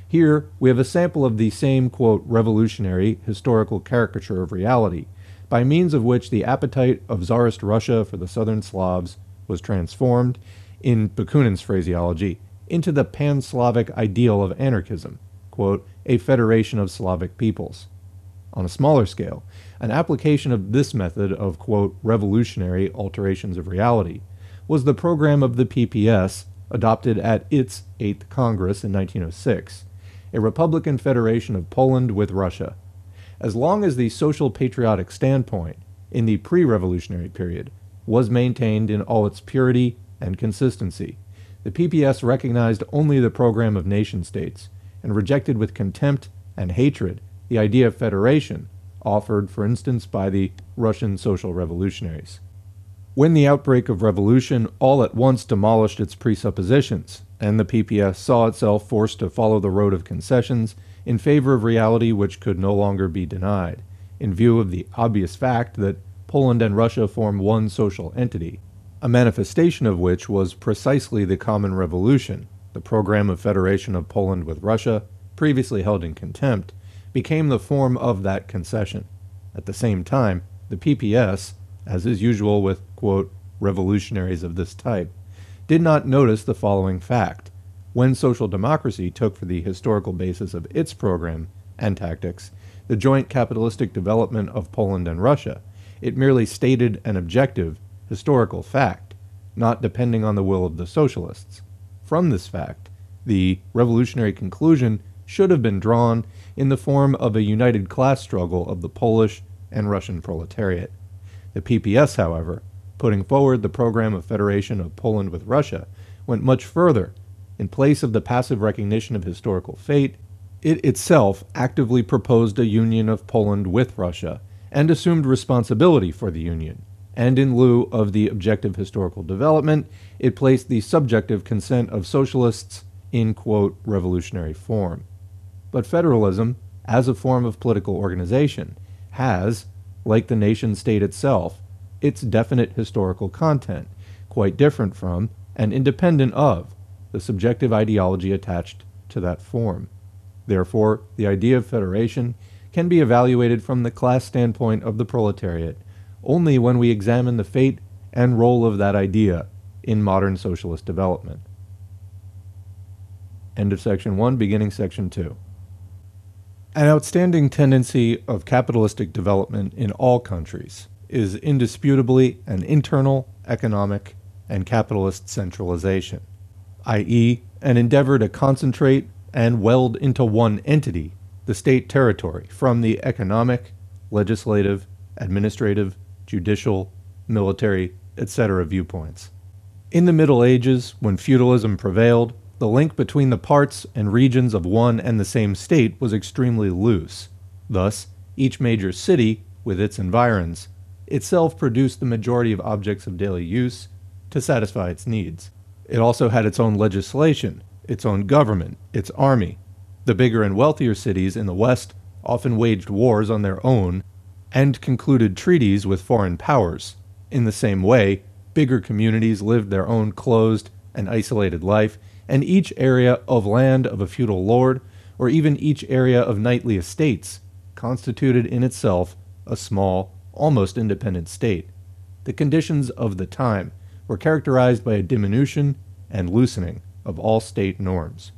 [SPEAKER 1] Here we have a sample of the same, quote, revolutionary historical caricature of reality, by means of which the appetite of Tsarist Russia for the southern Slavs was transformed, in Bakunin's phraseology, into the pan-Slavic ideal of anarchism, quote, a federation of Slavic peoples. On a smaller scale, an application of this method of, quote, revolutionary alterations of reality was the program of the PPS adopted at its 8th Congress in 1906, a Republican Federation of Poland with Russia. As long as the social patriotic standpoint in the pre-revolutionary period was maintained in all its purity and consistency, the PPS recognized only the program of nation-states and rejected with contempt and hatred the idea of federation offered, for instance, by the Russian social revolutionaries. When the outbreak of revolution all at once demolished its presuppositions, and the PPS saw itself forced to follow the road of concessions in favor of reality which could no longer be denied, in view of the obvious fact that Poland and Russia form one social entity, a manifestation of which was precisely the common revolution, the program of federation of Poland with Russia, previously held in contempt, became the form of that concession. At the same time, the PPS, as is usual with, quote, revolutionaries of this type, did not notice the following fact. When social democracy took for the historical basis of its program and tactics the joint capitalistic development of Poland and Russia, it merely stated an objective, historical fact, not depending on the will of the socialists. From this fact, the revolutionary conclusion should have been drawn in the form of a united class struggle of the Polish and Russian proletariat. The PPS, however, putting forward the program of federation of Poland with Russia, went much further. In place of the passive recognition of historical fate, it itself actively proposed a union of Poland with Russia and assumed responsibility for the union. And in lieu of the objective historical development, it placed the subjective consent of socialists in, quote, revolutionary form. But federalism, as a form of political organization, has, like the nation-state itself, its definite historical content, quite different from and independent of the subjective ideology attached to that form. Therefore, the idea of federation can be evaluated from the class standpoint of the proletariat only when we examine the fate and role of that idea in modern socialist development. End of section 1, beginning section 2. An outstanding tendency of capitalistic development in all countries is indisputably an internal, economic, and capitalist centralization, i.e., an endeavor to concentrate and weld into one entity the state territory from the economic, legislative, administrative, judicial, military, etc. viewpoints. In the Middle Ages, when feudalism prevailed, the link between the parts and regions of one and the same state was extremely loose. Thus, each major city, with its environs, itself produced the majority of objects of daily use to satisfy its needs. It also had its own legislation, its own government, its army. The bigger and wealthier cities in the West often waged wars on their own and concluded treaties with foreign powers. In the same way, bigger communities lived their own closed and isolated life, and each area of land of a feudal lord, or even each area of knightly estates, constituted in itself a small, almost independent state. The conditions of the time were characterized by a diminution and loosening of all state norms.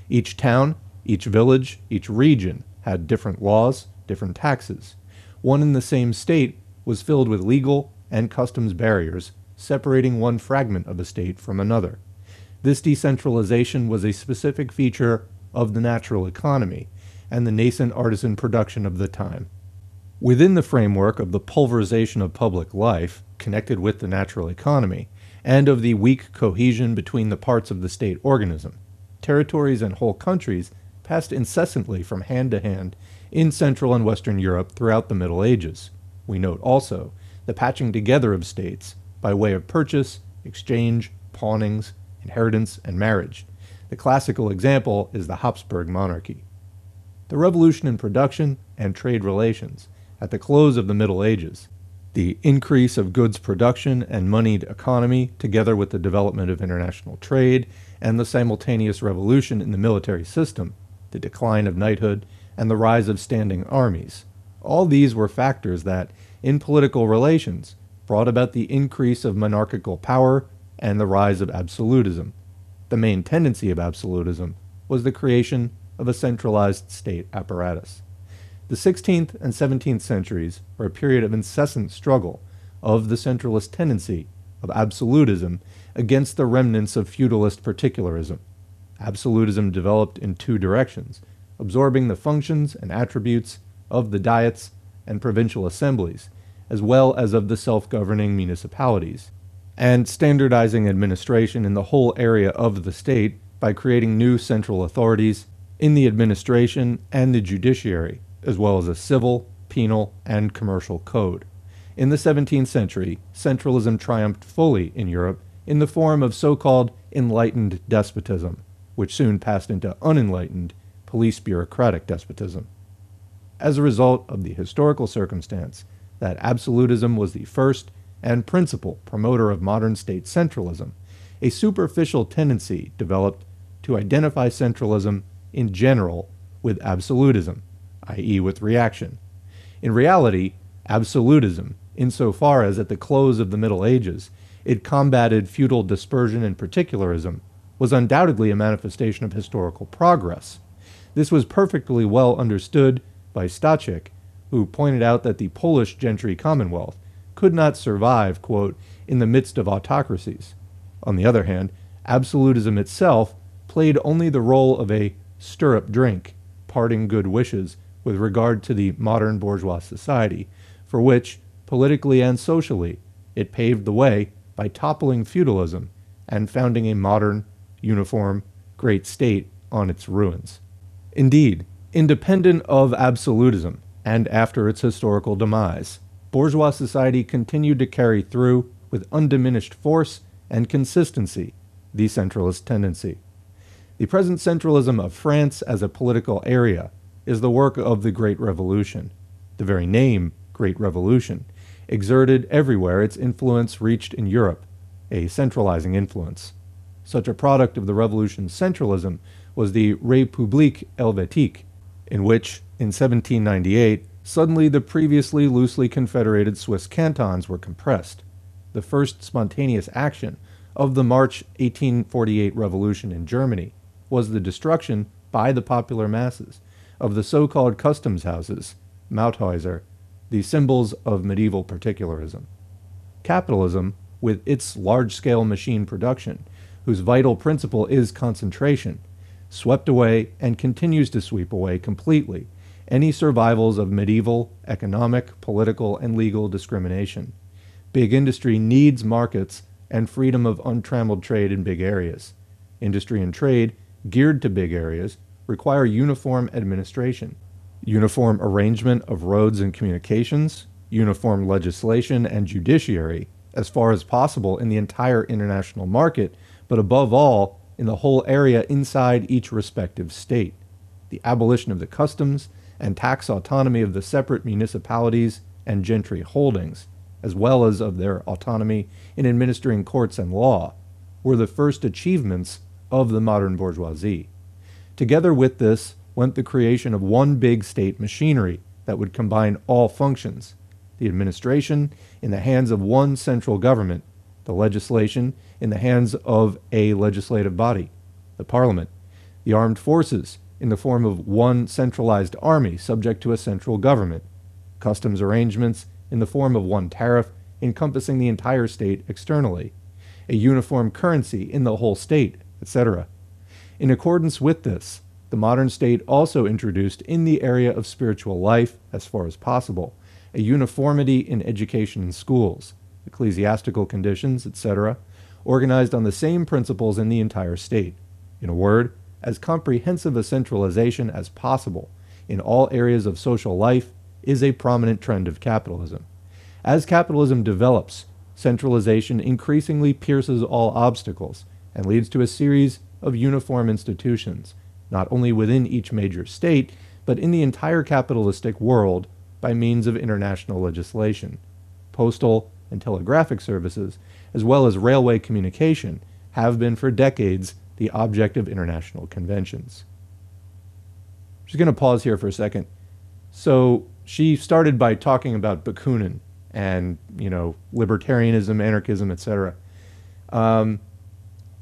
[SPEAKER 1] Each town, each village, each region had different laws, different taxes. One and the same state was filled with legal and customs barriers, separating one fragment of a state from another. This decentralization was a specific feature of the natural economy and the nascent artisan production of the time. Within the framework of the pulverization of public life, connected with the natural economy, and of the weak cohesion between the parts of the state organism, territories and whole countries passed incessantly from hand to hand in Central and Western Europe throughout the Middle Ages. We note also the patching together of states by way of purchase, exchange, pawnings, inheritance, and marriage. The classical example is the Habsburg monarchy. The revolution in production and trade relations at the close of the Middle Ages, the increase of goods production and moneyed economy, together with the development of international trade and the simultaneous revolution in the military system, the decline of knighthood, and the rise of standing armies. All these were factors that, in political relations, brought about the increase of monarchical power and the rise of absolutism. The main tendency of absolutism was the creation of a centralized state apparatus. The 16th and 17th centuries were a period of incessant struggle of the centralist tendency of absolutism against the remnants of feudalist particularism. Absolutism developed in two directions, absorbing the functions and attributes of the diets and provincial assemblies, as well as of the self-governing municipalities, and standardizing administration in the whole area of the state by creating new central authorities in the administration and the judiciary, as well as a civil, penal, and commercial code. In the 17th century, centralism triumphed fully in Europe in the form of so-called enlightened despotism, which soon passed into unenlightened, police bureaucratic despotism. As a result of the historical circumstance that absolutism was the first and principal promoter of modern state centralism, a superficial tendency developed to identify centralism in general with absolutism, i.e. with reaction. In reality, absolutism, insofar as at the close of the Middle Ages it combated feudal dispersion and particularism, was undoubtedly a manifestation of historical progress. This was perfectly well understood by Stachek, who pointed out that the Polish gentry commonwealth could not survive, quote, in the midst of autocracies. On the other hand, absolutism itself played only the role of a stirrup drink, parting good wishes with regard to the modern bourgeois society, for which, politically and socially, it paved the way by toppling feudalism and founding a modern, uniform, great state on its ruins. Indeed, independent of absolutism, and after its historical demise, bourgeois society continued to carry through, with undiminished force and consistency, the centralist tendency. The present centralism of France as a political area is the work of the Great Revolution. The very name, Great Revolution, exerted everywhere its influence reached in Europe, a centralizing influence. Such a product of the Revolution's centralism was the République Helvétique, in which, in 1798, suddenly the previously loosely confederated Swiss cantons were compressed. The first spontaneous action of the March 1848 revolution in Germany was the destruction by the popular masses of the so-called customs houses, Mauthäuser, the symbols of medieval particularism. Capitalism, with its large-scale machine production, whose vital principle is concentration, swept away and continues to sweep away completely any survivals of medieval, economic, political, and legal discrimination. Big industry needs markets and freedom of untrammeled trade in big areas. Industry and trade, geared to big areas, require uniform administration, uniform arrangement of roads and communications, uniform legislation and judiciary, as far as possible in the entire international market, but above all, in the whole area inside each respective state. The abolition of the customs and tax autonomy of the separate municipalities and gentry holdings, as well as of their autonomy in administering courts and law, were the first achievements of the modern bourgeoisie. Together with this went the creation of one big state machinery that would combine all functions: the administration in the hands of one central government, the legislation in the hands of a legislative body, the parliament, the armed forces in the form of one centralized army subject to a central government, customs arrangements in the form of one tariff encompassing the entire state externally, a uniform currency in the whole state, etc. In accordance with this, the modern state also introduced in the area of spiritual life, as far as possible, a uniformity in education and schools, ecclesiastical conditions, etc., organized on the same principles in the entire state. In a word, as comprehensive a centralization as possible in all areas of social life is a prominent trend of capitalism. As capitalism develops, centralization increasingly pierces all obstacles and leads to a series of uniform institutions, not only within each major state, but in the entire capitalistic world by means of international legislation. Postal and telegraphic services, as well as railway communication, have been for decades the object of international conventions. I'm just going to pause here for a second. So she started by talking about Bakunin and, libertarianism, anarchism, etc.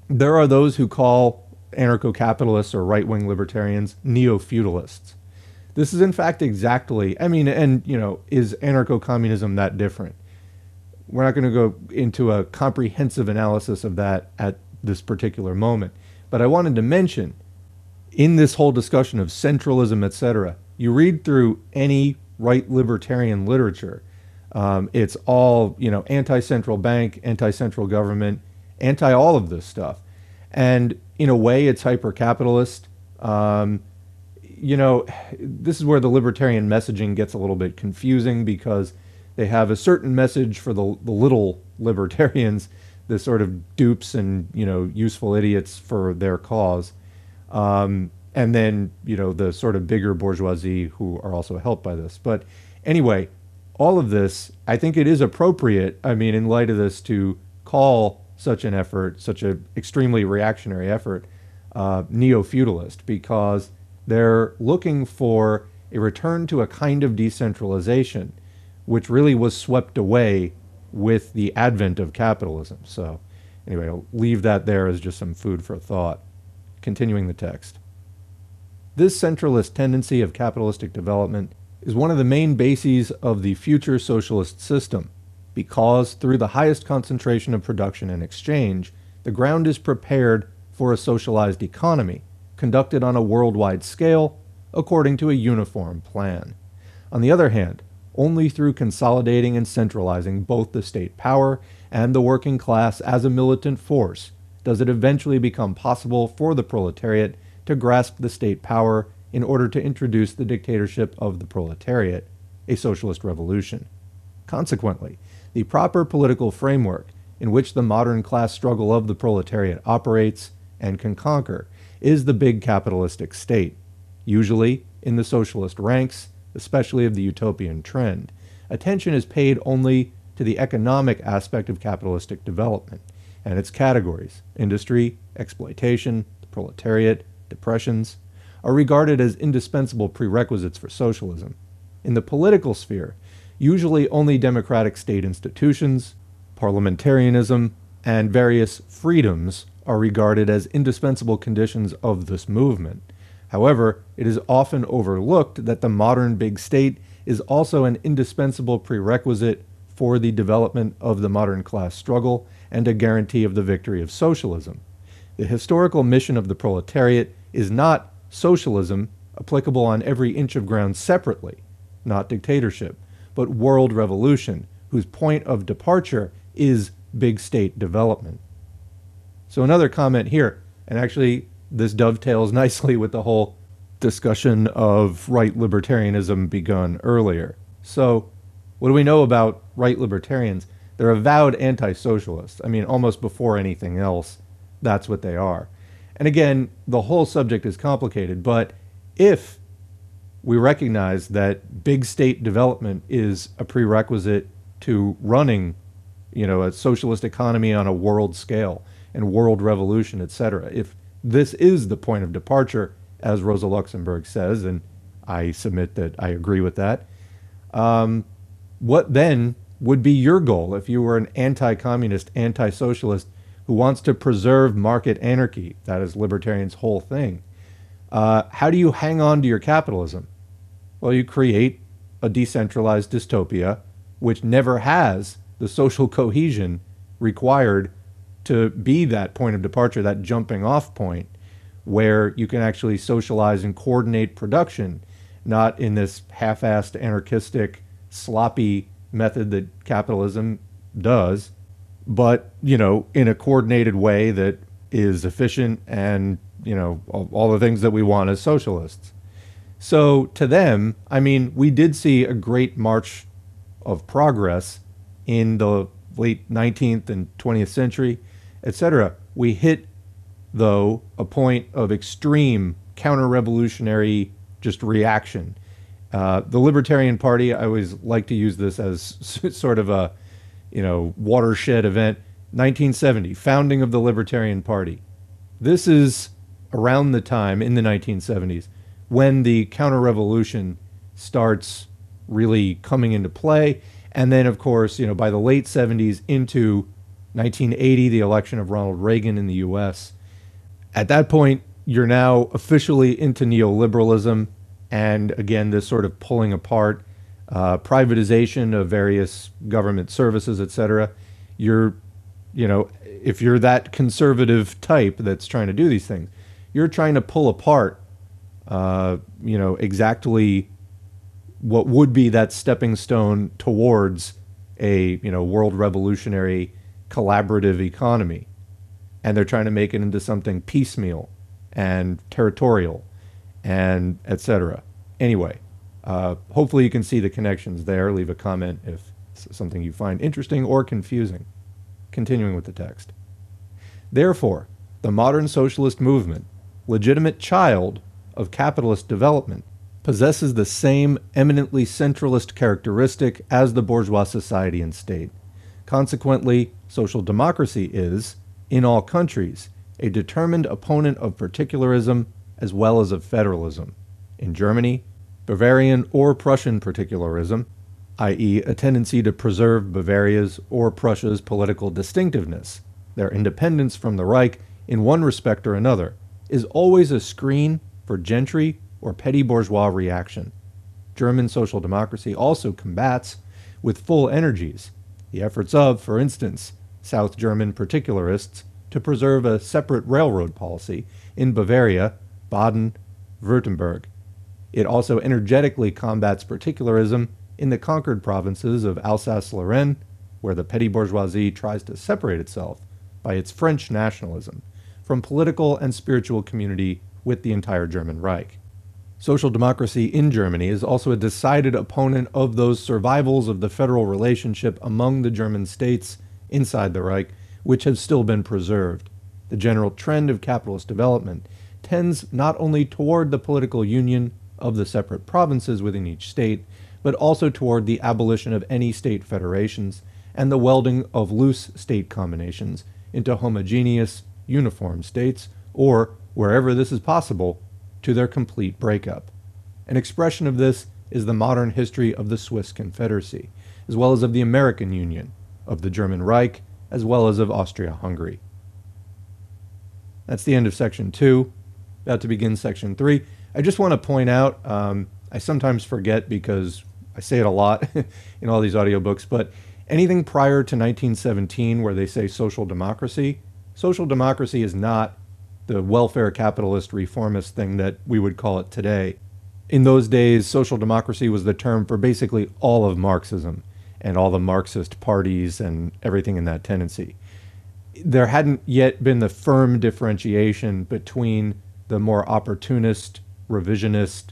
[SPEAKER 1] There are those who call anarcho-capitalists or right-wing libertarians neo-feudalists. This is in fact exactly, is anarcho-communism that different? We're not going to go into a comprehensive analysis of that at this particular moment. But I wanted to mention, in this whole discussion of centralism, etc., you read through any right libertarian literature, it's all, anti-central bank, anti-central government, anti all of this stuff. And in a way, it's hyper-capitalist. This is where the libertarian messaging gets a little bit confusing, because they have a certain message for the little libertarians, the sort of dupes and, useful idiots for their cause. And then, the sort of bigger bourgeoisie who are also helped by this. But anyway, all of this, I think it is appropriate, in light of this, to call such an effort, such an extremely reactionary effort, neo-feudalist, because they're looking for a return to a kind of decentralization, which really was swept away with the advent of capitalism. So anyway, I'll leave that there as just some food for thought. Continuing the text. This centralist tendency of capitalistic development is one of the main bases of the future socialist system, because through the highest concentration of production and exchange, the ground is prepared for a socialized economy, conducted on a worldwide scale, according to a uniform plan. On the other hand, only through consolidating and centralizing both the state power and the working class as a militant force does it eventually become possible for the proletariat to grasp the state power in order to introduce the dictatorship of the proletariat, a socialist revolution. Consequently, the proper political framework in which the modern class struggle of the proletariat operates and can conquer is the big capitalistic state, usually in the socialist ranks, especially of the utopian trend. Attention is paid only to the economic aspect of capitalistic development and its categories. Industry, exploitation, the proletariat, depressions, are regarded as indispensable prerequisites for socialism. In the political sphere, usually only democratic state institutions, parliamentarianism, and various freedoms are regarded as indispensable conditions of this movement. However, it is often overlooked that the modern big state is also an indispensable prerequisite for the development of the modern class struggle and a guarantee of the victory of socialism. The historical mission of the proletariat is not socialism applicable on every inch of ground separately, not dictatorship, but world revolution, whose point of departure is big state development. So another comment here, and actually this dovetails nicely with the whole discussion of right libertarianism begun earlier. So what do we know about right libertarians? They're avowed anti-socialists. I mean, almost before anything else, that's what they are. And again, the whole subject is complicated, but if we recognize that big state development is a prerequisite to running, a socialist economy on a world scale and world revolution, etc., if this is the point of departure, as Rosa Luxemburg says, and I submit that I agree with that, what then would be your goal if you were an anti-communist, anti-socialist who wants to preserve market anarchy? That is libertarians' whole thing. How do you hang on to your capitalism? Well, you create a decentralized dystopia which never has the social cohesion required to be that point of departure, that jumping off point, where you can actually socialize and coordinate production, not in this half-assed, anarchistic, sloppy method that capitalism does, but, in a coordinated way that is efficient and, all the things that we want as socialists. So to them, we did see a great march of progress in the late 19th and 20th century, etc. We hit, though, a point of extreme counter-revolutionary just reaction. The Libertarian Party, I always like to use this as sort of a, watershed event. 1970, founding of the Libertarian Party. This is around the time, in the 1970s, when the counter-revolution starts really coming into play. And then, of course, by the late 70s into 1980, the election of Ronald Reagan in the U.S. At that point, you're now officially into neoliberalism, and again, this sort of pulling apart, privatization of various government services, etc. You're, if you're that conservative type that's trying to do these things, you're trying to pull apart, exactly what would be that stepping stone towards a, world revolutionary collaborative economy. And they're trying to make it into something piecemeal and territorial and etc. Anyway, hopefully you can see the connections there. Leave a comment if it's something you find interesting or confusing. Continuing with the text. Therefore, the modern socialist movement, legitimate child of capitalist development, possesses the same eminently centralist characteristic as the bourgeois society and state. Consequently, social democracy is, in all countries, a determined opponent of particularism as well as of federalism. In Germany, Bavarian or Prussian particularism, i.e. a tendency to preserve Bavaria's or Prussia's political distinctiveness, their independence from the Reich in one respect or another, is always a screen for gentry or petty bourgeois reaction. German social democracy also combats, with full energies, the efforts of, for instance, South German particularists to preserve a separate railroad policy in Bavaria, Baden, Württemberg. It also energetically combats particularism in the conquered provinces of Alsace-Lorraine, where the petty bourgeoisie tries to separate itself by its French nationalism from political and spiritual community with the entire German Reich. Social democracy in Germany is also a decided opponent of those survivals of the federal relationship among the German states inside the Reich, which have still been preserved. The general trend of capitalist development tends not only toward the political union of the separate provinces within each state, but also toward the abolition of any state federations and the welding of loose state combinations into homogeneous, uniform states, or, wherever this is possible, to their complete breakup. An expression of this is the modern history of the Swiss Confederacy, as well as of the American Union, of the German Reich, as well as of Austria-Hungary. That's the end of Section 2. About to begin Section 3. I just want to point out, I sometimes forget because I say it a lot in all these audiobooks, but anything prior to 1917 where they say social democracy is not the welfare capitalist reformist thing that we would call it today. In those days, social democracy was the term for basically all of Marxism and all the Marxist parties and everything in that tendency. There hadn't yet been the firm differentiation between the more opportunist, revisionist,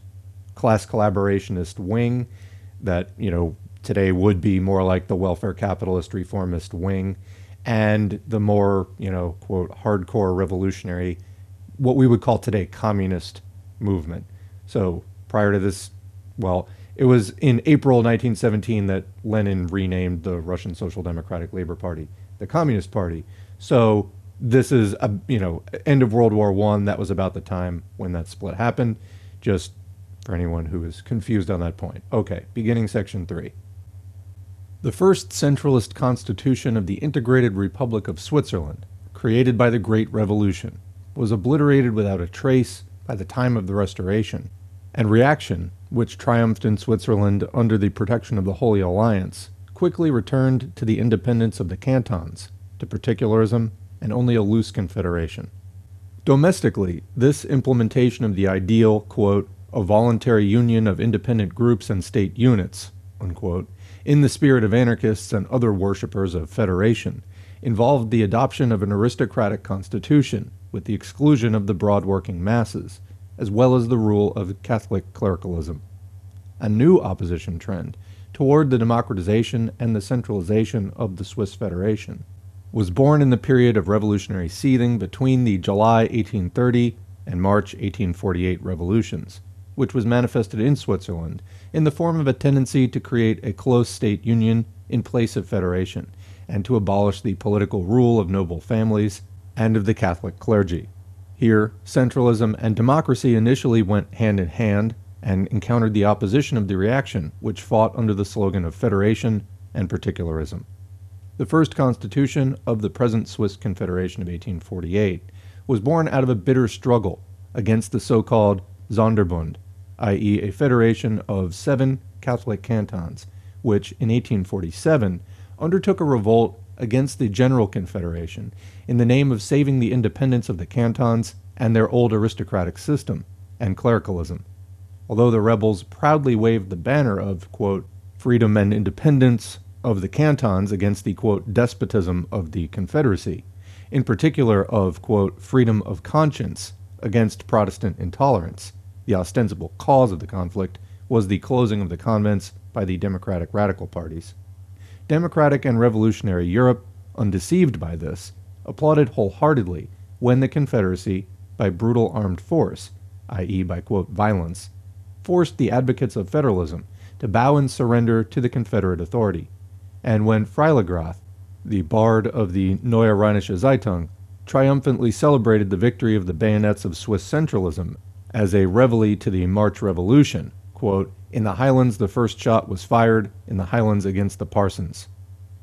[SPEAKER 1] class collaborationist wing that, today would be more like the welfare capitalist reformist wing, and the more, quote, hardcore revolutionary, what we would call today communist movement. So prior to this, it was in April 1917 that Lenin renamed the Russian Social Democratic Labor Party the Communist Party. So this is, end of World War I. That was about the time when that split happened, just for anyone who is confused on that point. Okay, beginning Section 3. The first centralist constitution of the Integrated Republic of Switzerland, created by the Great Revolution, was obliterated without a trace by the time of the Restoration, and reaction, which triumphed in Switzerland under the protection of the Holy Alliance, quickly returned to the independence of the cantons, to particularism, and only a loose confederation. Domestically, this implementation of the ideal, quote, a voluntary union of independent groups and state units, unquote, in the spirit of anarchists and other worshippers of federation, involved the adoption of an aristocratic constitution with the exclusion of the broad working masses, as well as the rule of Catholic clericalism. A new opposition trend toward the democratization and the centralization of the Swiss Federation was born in the period of revolutionary seething between the July 1830 and March 1848 revolutions, which was manifested in Switzerland in the form of a tendency to create a close state union in place of federation, and to abolish the political rule of noble families and of the Catholic clergy. Here, centralism and democracy initially went hand in hand and encountered the opposition of the reaction, which fought under the slogan of federation and particularism. The first constitution of the present Swiss Confederation of 1848 was born out of a bitter struggle against the so-called Sonderbund, i.e. a federation of 7 Catholic cantons, which in 1847 undertook a revolt against the General Confederation in the name of saving the independence of the cantons and their old aristocratic system and clericalism. Although the rebels proudly waved the banner of, quote, freedom and independence of the cantons against the, quote, despotism of the Confederacy, in particular of, quote, freedom of conscience against Protestant intolerance, the ostensible cause of the conflict was the closing of the convents by the democratic radical parties. Democratic and revolutionary Europe, undeceived by this, applauded wholeheartedly when the Confederacy, by brutal armed force, i.e. by, quote, violence, forced the advocates of federalism to bow and surrender to the Confederate authority, and when Freiligrath, the bard of the Neue Rheinische Zeitung, triumphantly celebrated the victory of the bayonets of Swiss centralism as a reveille to the March Revolution, quote, "In the Highlands the first shot was fired, in the Highlands against the parsons."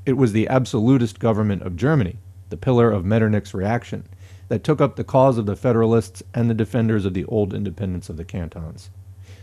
[SPEAKER 1] It was the absolutist government of Germany, the pillar of Metternich's reaction, that took up the cause of the Federalists and the defenders of the old independence of the cantons.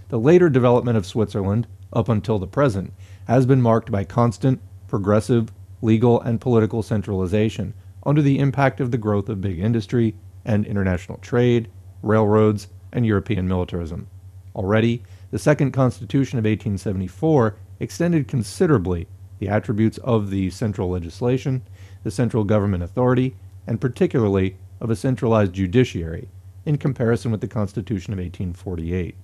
[SPEAKER 1] The later development of Switzerland, up until the present, has been marked by constant, progressive, legal and political centralization under the impact of the growth of big industry and international trade, railroads, and European militarism. Already, the Second Constitution of 1874 extended considerably the attributes of the central legislation, the central government authority, and particularly of a centralized judiciary, in comparison with the Constitution of 1848.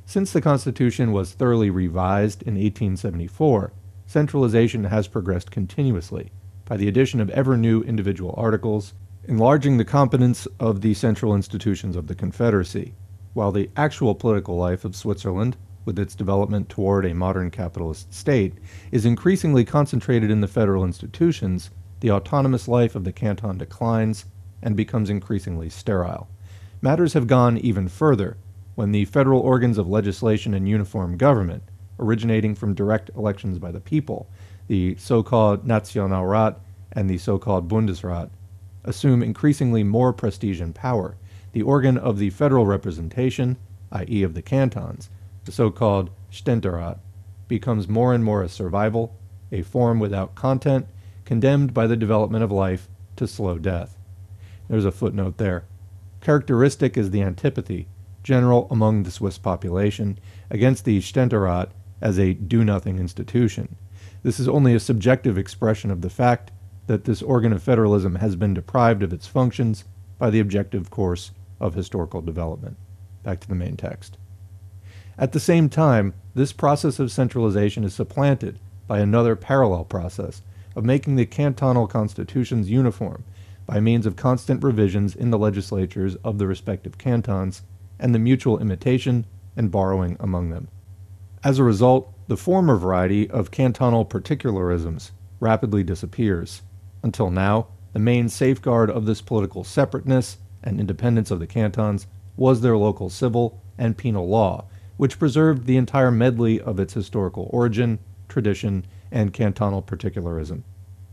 [SPEAKER 1] Since the Constitution was thoroughly revised in 1874, centralization has progressed continuously by the addition of ever new individual articles, enlarging the competence of the central institutions of the Confederacy, while the actual political life of Switzerland, with its development toward a modern capitalist state, is increasingly concentrated in the federal institutions. The autonomous life of the canton declines and becomes increasingly sterile. Matters have gone even further when the federal organs of legislation and uniform government, originating from direct elections by the people, the so-called Nationalrat and the so-called Bundesrat, assume increasingly more prestige and power. The organ of the federal representation, i.e. of the cantons, the so-called Ständerat, becomes more and more a survival, a form without content, condemned by the development of life to slow death. There's a footnote there. Characteristic is the antipathy, general among the Swiss population, against the Ständerat as a do-nothing institution. This is only a subjective expression of the fact that this organ of federalism has been deprived of its functions by the objective course of historical development. Back to the main text. At the same time, this process of centralization is supplanted by another parallel process of making the cantonal constitutions uniform by means of constant revisions in the legislatures of the respective cantons and the mutual imitation and borrowing among them. As a result, the former variety of cantonal particularisms rapidly disappears. Until now, the main safeguard of this political separateness and independence of the cantons was their local civil and penal law, which preserved the entire medley of its historical origin, tradition, and cantonal particularism.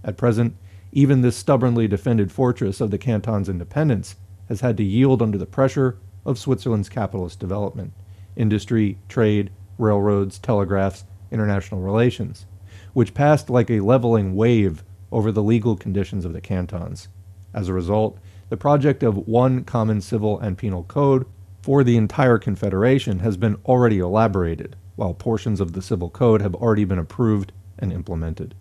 [SPEAKER 1] At present, even this stubbornly defended fortress of the canton's independence has had to yield under the pressure of Switzerland's capitalist development, industry, trade, railroads, telegraphs, international relations, which passed like a leveling wave over the legal conditions of the cantons. As a result, the project of one common civil and penal code for the entire Confederation has been already elaborated, while portions of the civil code have already been approved and implemented.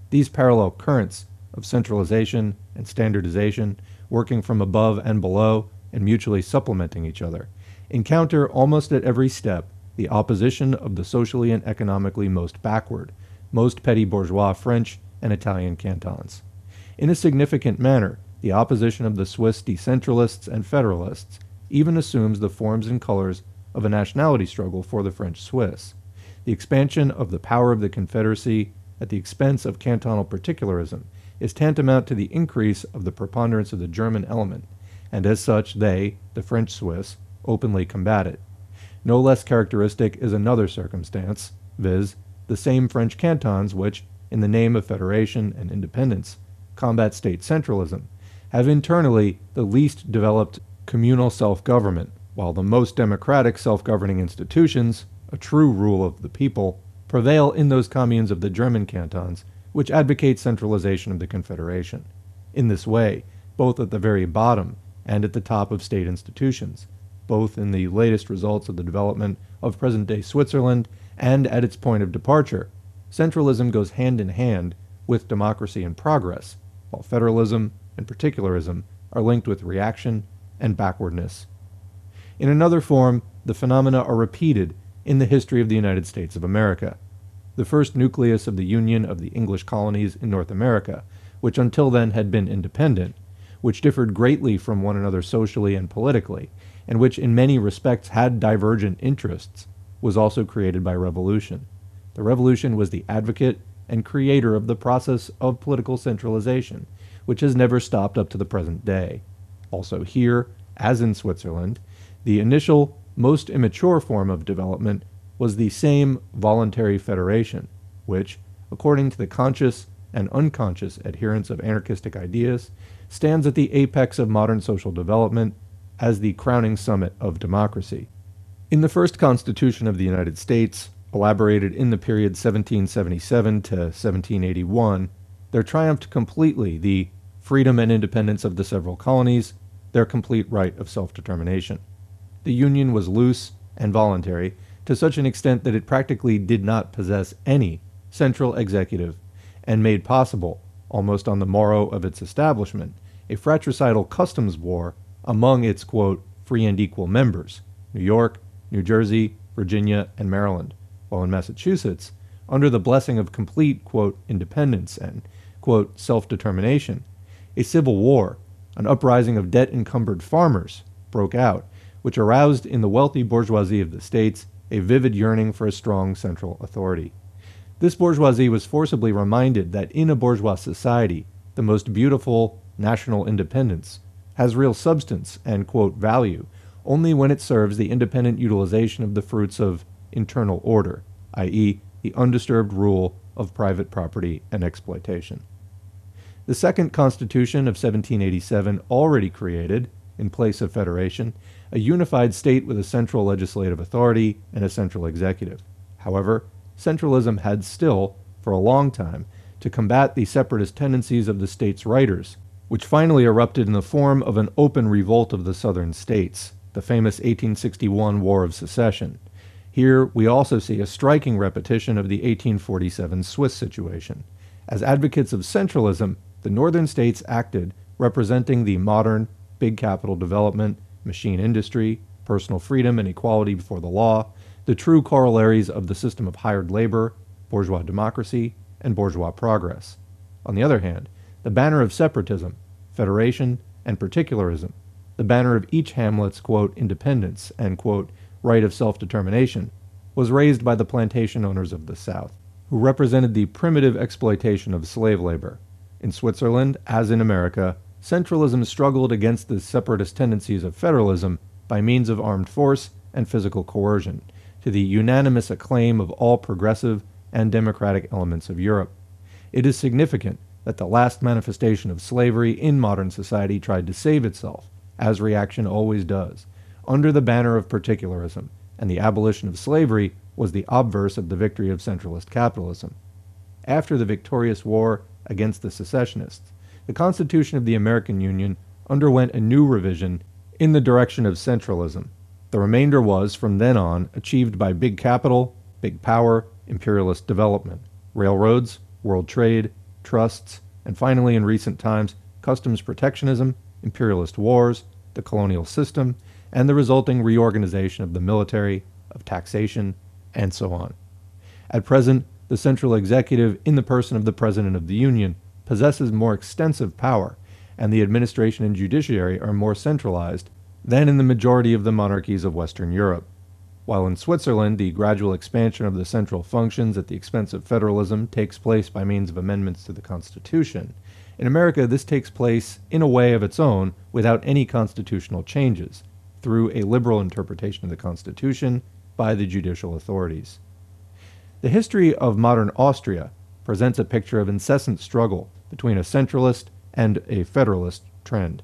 [SPEAKER 1] These parallel currents of centralization and standardization, working from above and below and mutually supplementing each other, encounter almost at every step the opposition of the socially and economically most backward, most petty bourgeois French and Italian cantons. In a significant manner, the opposition of the Swiss decentralists and federalists even assumes the forms and colors of a nationality struggle for the French Swiss. The expansion of the power of the Confederacy at the expense of cantonal particularism is tantamount to the increase of the preponderance of the German element, and as such they, the French Swiss, openly combat it. No less characteristic is another circumstance, viz., the same French cantons which, in the name of federation and independence, combat state centralism, have internally the least developed communal self-government, while the most democratic self-governing institutions, a true rule of the people, prevail in those communes of the German cantons which advocate centralization of the Confederation. In this way, both at the very bottom and at the top of state institutions, both in the latest results of the development of present-day Switzerland and at its point of departure, centralism goes hand in hand with democracy and progress, while federalism and particularism are linked with reaction and backwardness. In another form, the phenomena are repeated in the history of the United States of America. The first nucleus of the Union of the English colonies in North America, which until then had been independent, which differed greatly from one another socially and politically, and which in many respects had divergent interests, was also created by revolution. The revolution was the advocate and creator of the process of political centralization, which has never stopped up to the present day. Also here, as in Switzerland, the initial, most immature form of development was the same voluntary federation, which, according to the conscious and unconscious adherents of anarchistic ideas, stands at the apex of modern social development as the crowning summit of democracy. In the first Constitution of the United States, elaborated in the period 1777 to 1781, there triumphed completely the freedom and independence of the several colonies, their complete right of self-determination. The Union was loose and voluntary to such an extent that it practically did not possess any central executive, and made possible, almost on the morrow of its establishment, a fratricidal customs war among its, quote, free and equal members, New York, New Jersey, Virginia, and Maryland, while in Massachusetts, under the blessing of complete, quote, independence and, quote, self-determination, a civil war, an uprising of debt-encumbered farmers, broke out, which aroused in the wealthy bourgeoisie of the states a vivid yearning for a strong central authority. This bourgeoisie was forcibly reminded that in a bourgeois society, the most beautiful national independence has real substance and, quote, value only when it serves the independent utilization of the fruits of internal order, i.e., the undisturbed rule of private property and exploitation. The Second Constitution of 1787 already created, in place of federation, a unified state with a central legislative authority and a central executive. However, centralism had still, for a long time, to combat the separatist tendencies of the states' writers, which finally erupted in the form of an open revolt of the southern states, the famous 1861 War of Secession. Here we also see a striking repetition of the 1847 Swiss situation. As advocates of centralism, the northern states acted representing the modern, big capital development, machine industry, personal freedom and equality before the law, the true corollaries of the system of hired labor, bourgeois democracy, and bourgeois progress. On the other hand, the banner of separatism, federation, and particularism, the banner of each hamlet's, quote, independence and, quote, right of self-determination, was raised by the plantation owners of the South, who represented the primitive exploitation of slave labor. In Switzerland, as in America, centralism struggled against the separatist tendencies of federalism by means of armed force and physical coercion, to the unanimous acclaim of all progressive and democratic elements of Europe. It is significant that the last manifestation of slavery in modern society tried to save itself, as reaction always does, under the banner of particularism, and the abolition of slavery was the obverse of the victory of centralist capitalism. After the victorious war against the secessionists, the Constitution of the American Union underwent a new revision in the direction of centralism. The remainder was, from then on, achieved by big capital, big power, imperialist development, railroads, world trade, trusts, and finally in recent times, customs protectionism, imperialist wars, the colonial system, and the resulting reorganization of the military, of taxation, and so on. At present, the central executive, in the person of the President of the Union, possesses more extensive power, and the administration and judiciary are more centralized than in the majority of the monarchies of Western Europe. While in Switzerland, the gradual expansion of the central functions at the expense of federalism takes place by means of amendments to the Constitution, in America this takes place in a way of its own without any constitutional changes, through a liberal interpretation of the Constitution by the judicial authorities. The history of modern Austria presents a picture of incessant struggle between a centralist and a federalist trend.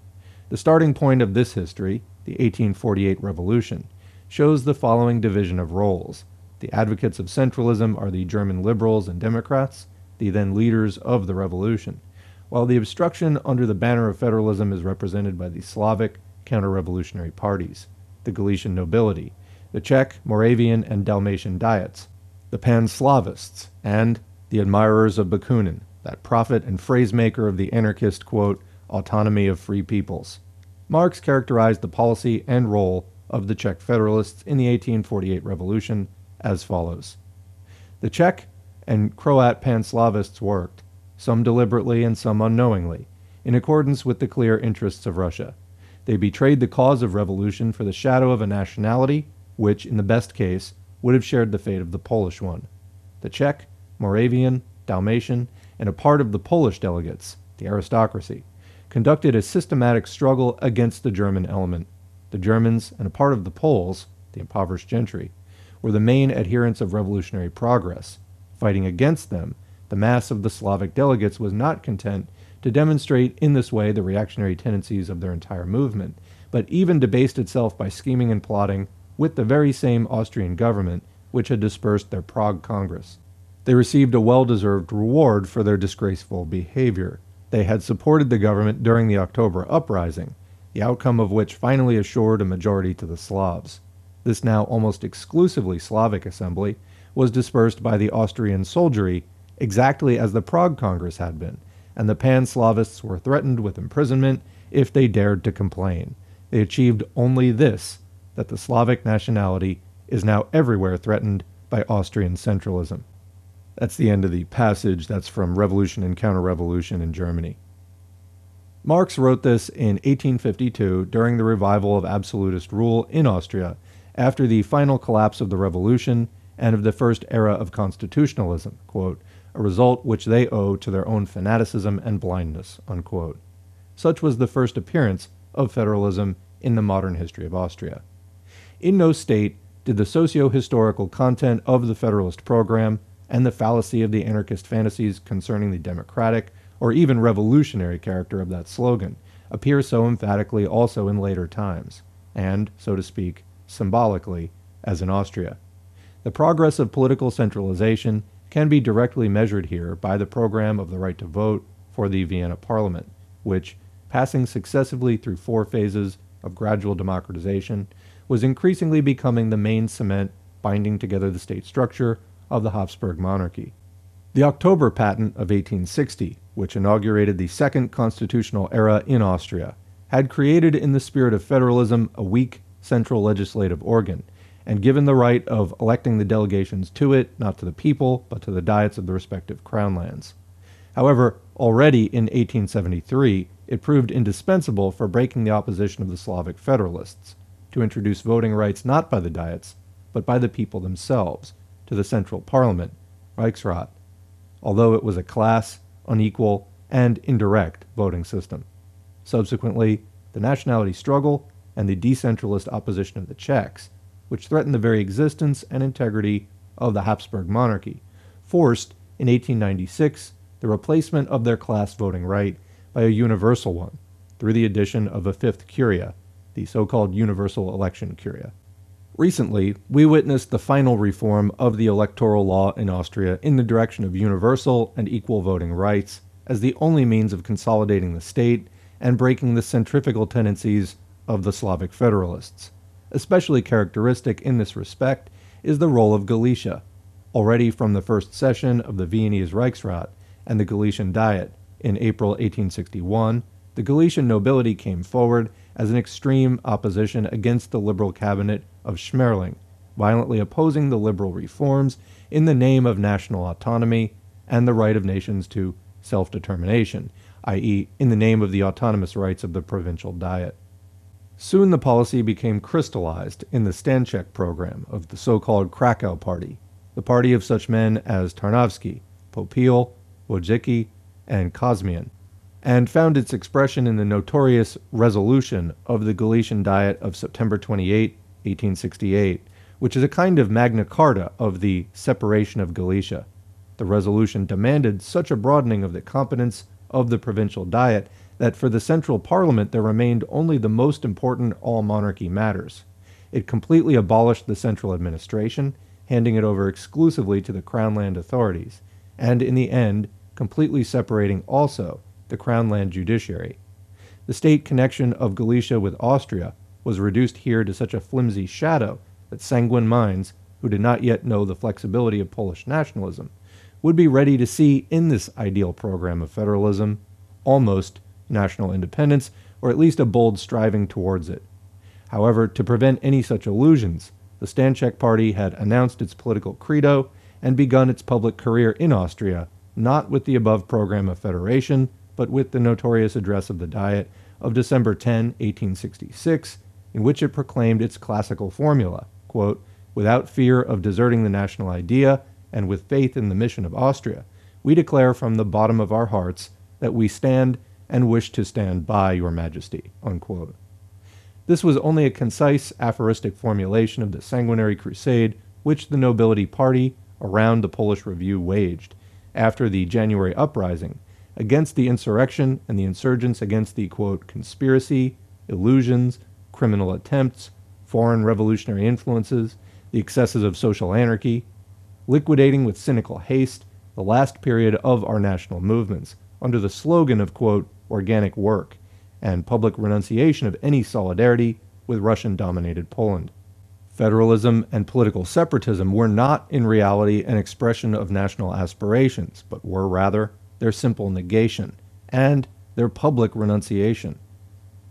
[SPEAKER 1] The starting point of this history, the 1848 Revolution, shows the following division of roles. The advocates of centralism are the German liberals and Democrats, the then leaders of the revolution, while the obstruction under the banner of federalism is represented by the Slavic counter-revolutionary parties, the Galician nobility, the Czech, Moravian, and Dalmatian diets, the Pan-Slavists, and the admirers of Bakunin, that prophet and phrase-maker of the anarchist, quote, autonomy of free peoples. Marx characterized the policy and role of the Czech Federalists in the 1848 Revolution as follows. The Czech and Croat Pan-Slavists worked, some deliberately and some unknowingly, in accordance with the clear interests of Russia. They betrayed the cause of revolution for the shadow of a nationality which, in the best case, would have shared the fate of the Polish one. The Czech, Moravian, Dalmatian, and a part of the Polish delegates, the aristocracy, conducted a systematic struggle against the German element. The Germans and a part of the Poles, the impoverished gentry, were the main adherents of revolutionary progress. Fighting against them, the mass of the Slavic delegates was not content to demonstrate in this way the reactionary tendencies of their entire movement, but even debased itself by scheming and plotting with the very same Austrian government which had dispersed their Prague Congress. They received a well-deserved reward for their disgraceful behavior. They had supported the government during the October Uprising, the outcome of which finally assured a majority to the Slavs. This now almost exclusively Slavic assembly was dispersed by the Austrian soldiery exactly as the Prague Congress had been, and the Pan-Slavists were threatened with imprisonment if they dared to complain. They achieved only this, that the Slavic nationality is now everywhere threatened by Austrian centralism. That's the end of the passage. That's from Revolution and Counter-Revolution in Germany. Marx wrote this in 1852 during the revival of absolutist rule in Austria after the final collapse of the revolution and of the first era of constitutionalism, quote, a result which they owe to their own fanaticism and blindness, unquote. Such was the first appearance of federalism in the modern history of Austria. In no state did the socio-historical content of the Federalist program and the fallacy of the anarchist fantasies concerning the democratic or even revolutionary character of that slogan appear so emphatically also in later times, and, so to speak, symbolically, as in Austria. The progress of political centralization can be directly measured here by the program of the right to vote for the Vienna Parliament, which, passing successively through 4 phases of gradual democratization, was increasingly becoming the main cement binding together the state structure of the Habsburg monarchy. The October Patent of 1860, which inaugurated the second constitutional era in Austria, had created in the spirit of federalism a weak central legislative organ, and given the right of electing the delegations to it, not to the people, but to the diets of the respective crown lands. However, already in 1873, it proved indispensable for breaking the opposition of the Slavic federalists, to introduce voting rights not by the diets, but by the people themselves, to the central parliament, Reichsrat, although it was a class, unequal, and indirect voting system. Subsequently, the nationality struggle and the decentralist opposition of the Czechs, which threatened the very existence and integrity of the Habsburg monarchy, forced, in 1896, the replacement of their class voting right by a universal one, through the addition of a 5th curia, the so-called universal election curia. Recently, we witnessed the final reform of the electoral law in Austria in the direction of universal and equal voting rights as the only means of consolidating the state and breaking the centrifugal tendencies of the Slavic federalists. Especially characteristic in this respect is the role of Galicia. Already from the first session of the Viennese Reichsrat and the Galician Diet in April 1861, the Galician nobility came forward as an extreme opposition against the liberal cabinet of Schmerling, violently opposing the liberal reforms in the name of national autonomy and the right of nations to self-determination, i.e., in the name of the autonomous rights of the provincial diet. Soon the policy became crystallized in the Stanchek program of the so-called Krakow Party, the party of such men as Tarnowski, Popiel, Wojcicki, and Kosmian, and found its expression in the notorious resolution of the Galician Diet of September 28, 1868, which is a kind of Magna Carta of the separation of Galicia. The resolution demanded such a broadening of the competence of the provincial diet that for the central parliament there remained only the most important all-monarchy matters. It completely abolished the central administration, handing it over exclusively to the Crown land authorities, and in the end, completely separating also the Crown land judiciary. The state connection of Galicia with Austria was reduced here to such a flimsy shadow that sanguine minds, who did not yet know the flexibility of Polish nationalism, would be ready to see in this ideal program of federalism almost national independence, or at least a bold striving towards it. However, to prevent any such illusions, the Stanchek Party had announced its political credo and begun its public career in Austria, not with the above program of federation, but with the notorious address of the Diet of December 10, 1866, in which it proclaimed its classical formula, quote, "Without fear of deserting the national idea and with faith in the mission of Austria, we declare from the bottom of our hearts that we stand and wish to stand by your majesty," unquote. This was only a concise aphoristic formulation of the sanguinary crusade which the nobility party around the Polish Review waged after the January Uprising against the insurrection and the insurgents against the, quote, conspiracy, illusions, criminal attempts, foreign revolutionary influences, the excesses of social anarchy, liquidating with cynical haste the last period of our national movements under the slogan of, quote, organic work and public renunciation of any solidarity with Russian-dominated Poland. Federalism and political separatism were not in reality an expression of national aspirations, but were rather their simple negation and their public renunciation.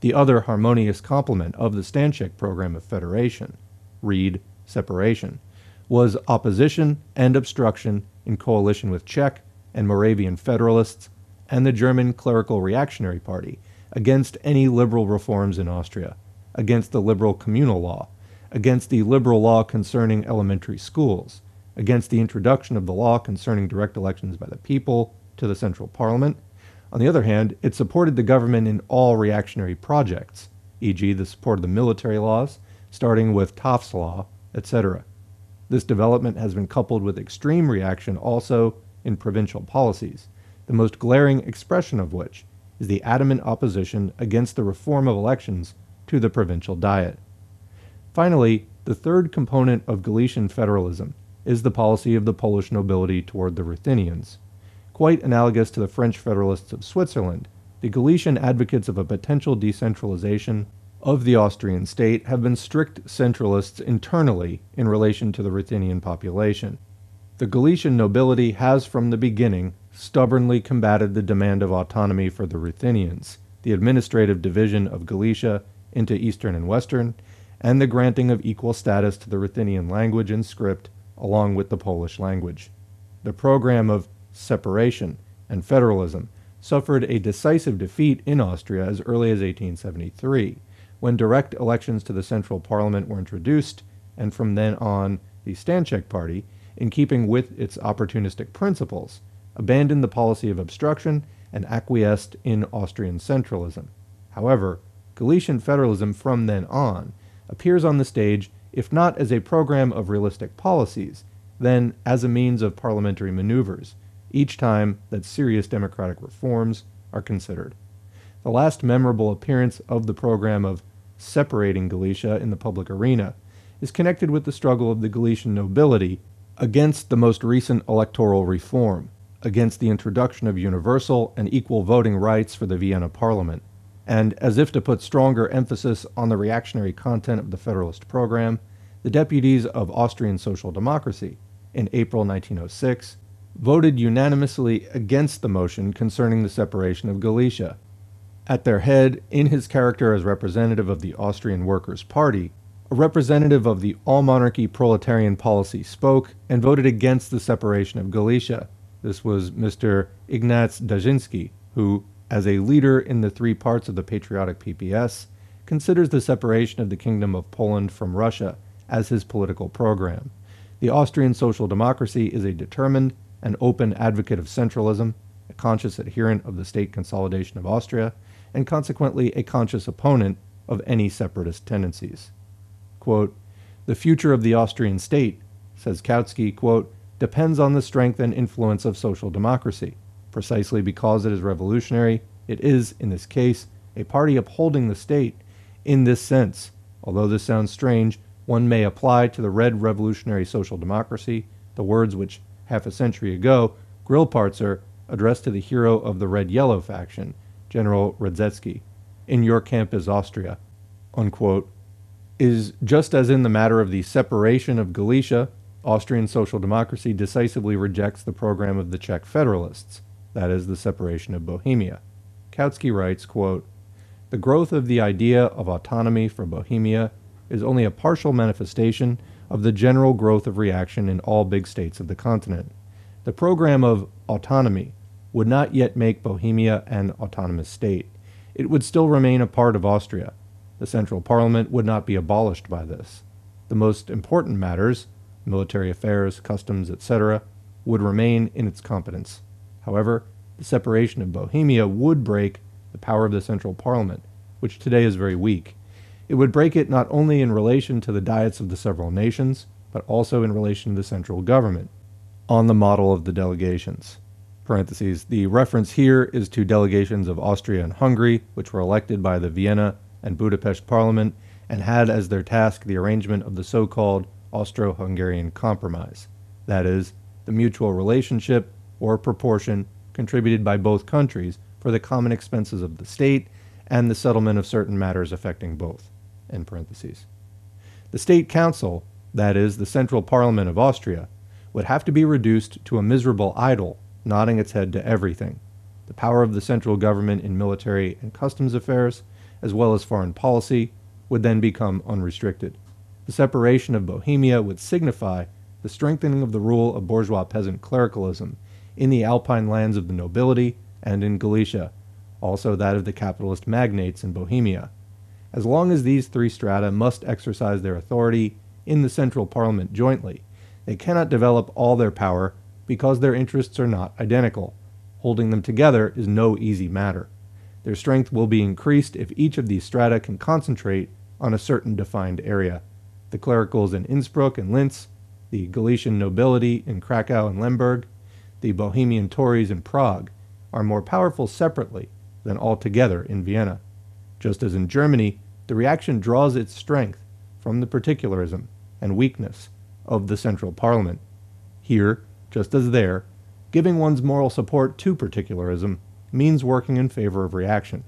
[SPEAKER 1] The other harmonious complement of the Stanchek program of federation, read separation, was opposition and obstruction in coalition with Czech and Moravian Federalists and the German clerical reactionary party against any liberal reforms in Austria, against the liberal communal law, against the liberal law concerning elementary schools, against the introduction of the law concerning direct elections by the people to the central parliament. On the other hand, it supported the government in all reactionary projects, e.g. the support of the military laws, starting with Taft's law, etc. This development has been coupled with extreme reaction also in provincial policies, the most glaring expression of which is the adamant opposition against the reform of elections to the provincial diet. Finally, the third component of Galician federalism is the policy of the Polish nobility toward the Ruthenians. Quite analogous to the French federalists of Switzerland, the Galician advocates of a potential decentralization of the Austrian state have been strict centralists internally in relation to the Ruthenian population. The Galician nobility has from the beginning stubbornly combated the demand of autonomy for the Ruthenians, the administrative division of Galicia into Eastern and Western, and the granting of equal status to the Ruthenian language and script along with the Polish language. The program of separation and federalism suffered a decisive defeat in Austria as early as 1873, when direct elections to the central parliament were introduced, and from then on, the Stanchek party, in keeping with its opportunistic principles, abandoned the policy of obstruction and acquiesced in Austrian centralism. However, Galician federalism from then on appears on the stage if not as a program of realistic policies, then as a means of parliamentary maneuvers, each time that serious democratic reforms are considered. The last memorable appearance of the program of separating Galicia in the public arena is connected with the struggle of the Galician nobility against the most recent electoral reform, against the introduction of universal and equal voting rights for the Vienna Parliament, and as if to put stronger emphasis on the reactionary content of the Federalist program, the deputies of Austrian Social Democracy, in April 1906, voted unanimously against the motion concerning the separation of Galicia. At their head, in his character as representative of the Austrian Workers' Party, a representative of the all-monarchy proletarian policy spoke and voted against the separation of Galicia. This was Mr. Ignaz Dajinski, who, as a leader in the three parts of the patriotic PPS, considers the separation of the Kingdom of Poland from Russia as his political program. The Austrian Social Democracy is a determined and open advocate of centralism, a conscious adherent of the state consolidation of Austria, and consequently a conscious opponent of any separatist tendencies. Quote, "The future of the Austrian state," says Kautsky, quote, "depends on the strength and influence of social democracy. Precisely because it is revolutionary, it is, in this case, a party upholding the state. In this sense, although this sounds strange, one may apply to the Red Revolutionary Social Democracy the words which, half a century ago, Grillparzer addressed to the hero of the Red-Yellow faction, General Radzetsky, 'In your camp is Austria,' unquote, is just as in the matter of the separation of Galicia, Austrian Social Democracy decisively rejects the program of the Czech Federalists, that is, the separation of Bohemia. Kautsky writes, quote, "The growth of the idea of autonomy for Bohemia is only a partial manifestation of the general growth of reaction in all big states of the continent. The program of autonomy would not yet make Bohemia an autonomous state. It would still remain a part of Austria. The central parliament would not be abolished by this. The most important matters, military affairs, customs, etc., would remain in its competence. However, the separation of Bohemia would break the power of the central parliament, which today is very weak. It would break it not only in relation to the diets of the several nations, but also in relation to the central government, on the model of the delegations. Parentheses, the reference here is to delegations of Austria and Hungary, which were elected by the Vienna and Budapest Parliament and had as their task the arrangement of the so-called Austro-Hungarian Compromise, that is, the mutual relationship or proportion contributed by both countries for the common expenses of the state and the settlement of certain matters affecting both. End parentheses. The State Council, that is, the Central Parliament of Austria, would have to be reduced to a miserable idol, nodding its head to everything. The power of the central government in military and customs affairs, as well as foreign policy, would then become unrestricted. The separation of Bohemia would signify the strengthening of the rule of bourgeois peasant clericalism in the alpine lands of the nobility and in Galicia, also that of the capitalist magnates in Bohemia. As long as these three strata must exercise their authority in the central parliament jointly, they cannot develop all their power because their interests are not identical. Holding them together is no easy matter. Their strength will be increased if each of these strata can concentrate on a certain defined area. The clericals in Innsbruck and Linz, the Galician nobility in Krakow and Lemberg, the Bohemian Tories in Prague, are more powerful separately than altogether in Vienna. Just as in Germany, the reaction draws its strength from the particularism and weakness of the central parliament. Here, just as there, giving one's moral support to particularism means working in favor of reaction.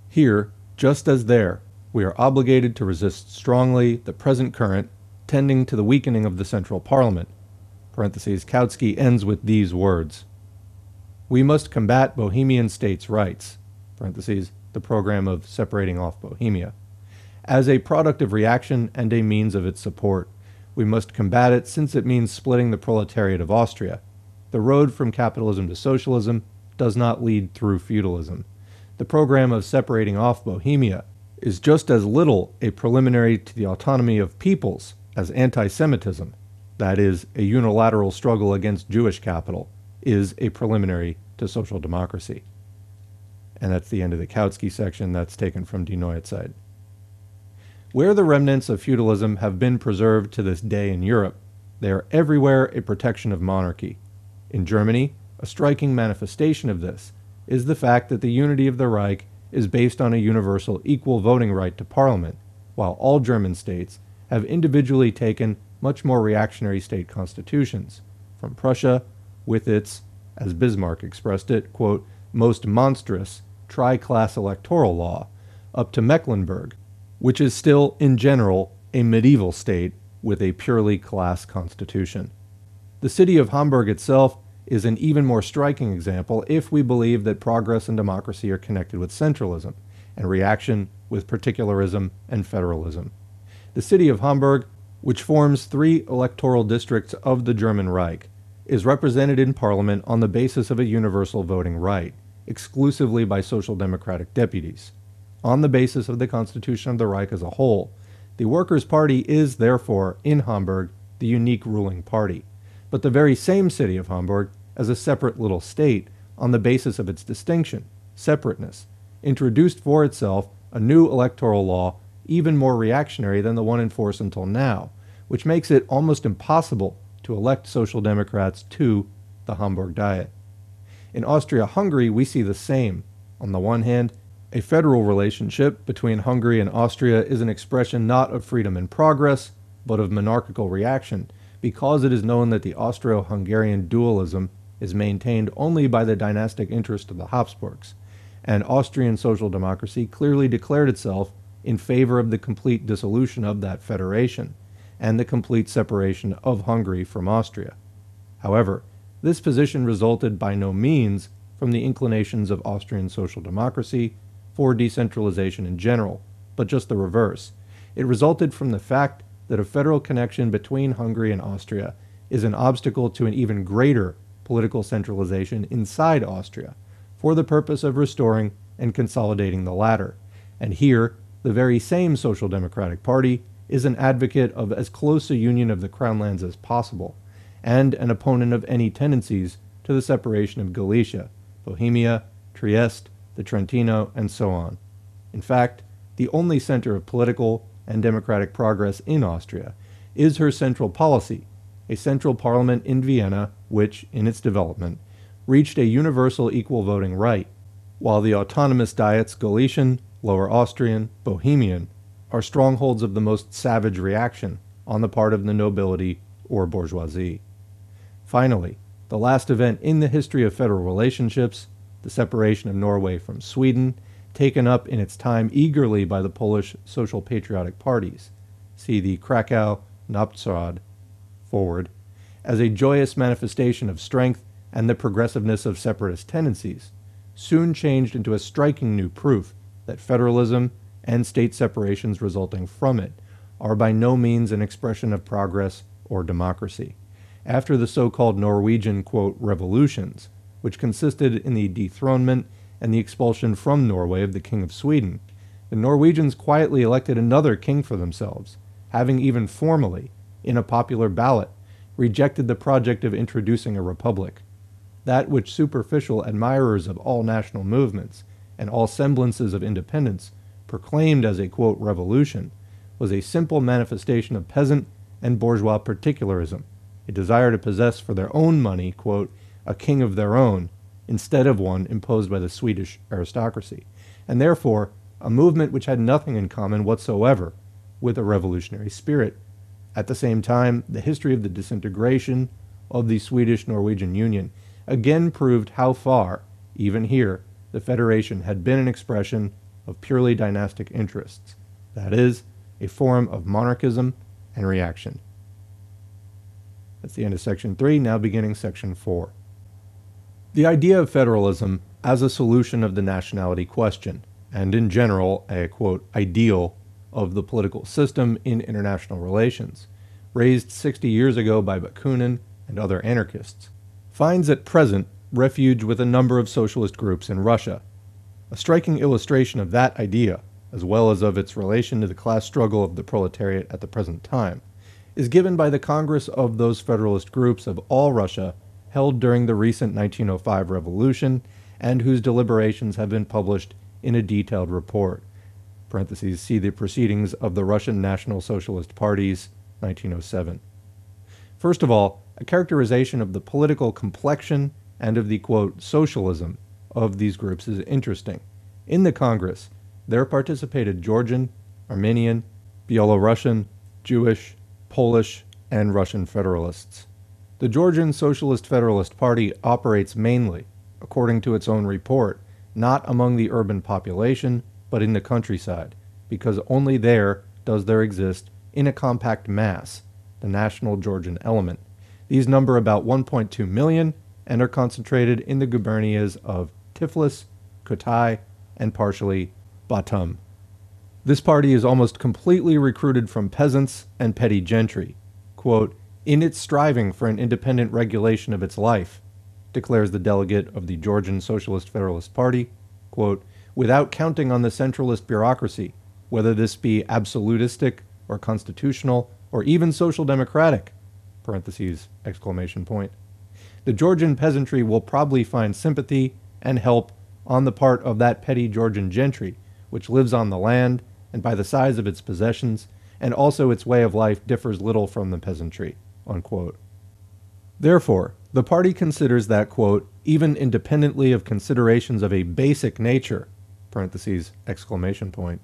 [SPEAKER 1] Here, just as there, we are obligated to resist strongly the present current tending to the weakening of the central parliament. Parentheses, Kautsky ends with these words: "We must combat Bohemian states' rights," parentheses, the program of separating off Bohemia, "as a product of reaction and a means of its support. We must combat it since it means splitting the proletariat of Austria. The road from capitalism to socialism does not lead through feudalism. The program of separating off Bohemia is just as little a preliminary to the autonomy of peoples as anti-Semitism, that is, a unilateral struggle against Jewish capital, is a preliminary to social democracy." And that's the end of the Kautsky section. That's taken from Die Neuzeit. Where the remnants of feudalism have been preserved to this day in Europe, they are everywhere a protection of monarchy. In Germany, a striking manifestation of this is the fact that the unity of the Reich is based on a universal equal voting right to parliament, while all German states have individually taken much more reactionary state constitutions, from Prussia, with its, as Bismarck expressed it, quote, most monstrous tri-class electoral law, up to Mecklenburg, which is still, in general, a medieval state with a purely class constitution. The city of Hamburg itself is an even more striking example if we believe that progress and democracy are connected with centralism, and reaction with particularism and federalism. The city of Hamburg, which forms 3 electoral districts of the German Reich, is represented in parliament on the basis of a universal voting right, exclusively by social democratic deputies. On the basis of the constitution of the Reich as a whole, the Workers' Party is, therefore, in Hamburg, the unique ruling party. But the very same city of Hamburg, as a separate little state, on the basis of its distinction, separateness, introduced for itself a new electoral law even more reactionary than the one in force until now, which makes it almost impossible to elect Social Democrats to the Hamburg Diet. In Austria-Hungary, we see the same. On the one hand, a federal relationship between Hungary and Austria is an expression not of freedom and progress, but of monarchical reaction, because it is known that the Austro-Hungarian dualism is maintained only by the dynastic interest of the Habsburgs, and Austrian social democracy clearly declared itself in favor of the complete dissolution of that federation, and the complete separation of Hungary from Austria. However, this position resulted by no means from the inclinations of Austrian social democracy for decentralization in general, but just the reverse. It resulted from the fact that a federal connection between Hungary and Austria is an obstacle to an even greater political centralization inside Austria, for the purpose of restoring and consolidating the latter. And here, the very same Social Democratic Party is an advocate of as close a union of the Crown lands as possible, and an opponent of any tendencies to the separation of Galicia, Bohemia, Trieste, the Trentino, and so on. In fact, the only center of political and democratic progress in Austria is her central policy, a central parliament in Vienna which, in its development, reached a universal equal voting right, while the autonomous diets Galician, Lower Austrian, Bohemian are strongholds of the most savage reaction on the part of the nobility or bourgeoisie. Finally, the last event in the history of federal relationships, the separation of Norway from Sweden, taken up in its time eagerly by the Polish social patriotic parties, see the Krakow Napstrad forward, as a joyous manifestation of strength and the progressiveness of separatist tendencies, soon changed into a striking new proof that federalism and state separations resulting from it are by no means an expression of progress or democracy. After the so-called Norwegian, quote, revolutions, which consisted in the dethronement and the expulsion from Norway of the King of Sweden, the Norwegians quietly elected another king for themselves, having even formally, in a popular ballot, rejected the project of introducing a republic. That which superficial admirers of all national movements and all semblances of independence proclaimed as a, quote, revolution, was a simple manifestation of peasant and bourgeois particularism, a desire to possess for their own money, quote, a king of their own, instead of one imposed by the Swedish aristocracy, and therefore a movement which had nothing in common whatsoever with a revolutionary spirit. At the same time, the history of the disintegration of the Swedish-Norwegian Union again proved how far, even here, the Federation had been an expression of purely dynastic interests, that is, a form of monarchism and reaction. That's the end of Section 3, now beginning Section 4. The idea of federalism as a solution of the nationality question, and in general a, quote, ideal of the political system in international relations, raised 60 years ago by Bakunin and other anarchists, finds at present refuge with a number of socialist groups in Russia. A striking illustration of that idea, as well as of its relation to the class struggle of the proletariat at the present time, is given by the Congress of those federalist groups of all Russia held during the recent 1905 revolution and whose deliberations have been published in a detailed report. Parentheses, see the Proceedings of the Russian National Socialist Parties, 1907. First of all, a characterization of the political complexion and of the, quote, socialism of these groups is interesting. In the Congress, there participated Georgian, Armenian, Belarusian, Jewish, Polish, and Russian federalists. The Georgian Socialist Federalist Party operates mainly, according to its own report, not among the urban population, but in the countryside, because only there does there exist, in a compact mass, the national Georgian element. These number about 1.2 million and are concentrated in the gubernias of Tiflis, Kutay, and partially Batum. This party is almost completely recruited from peasants and petty gentry, quote, in its striving for an independent regulation of its life, declares the delegate of the Georgian Socialist Federalist Party, quote, without counting on the centralist bureaucracy, whether this be absolutistic or constitutional or even social democratic, parentheses, exclamation point. The Georgian peasantry will probably find sympathy and help on the part of that petty Georgian gentry, which lives on the land and by the size of its possessions, and also its way of life differs little from the peasantry, unquote. Therefore, the party considers that, quote, even independently of considerations of a basic nature, parentheses, exclamation point,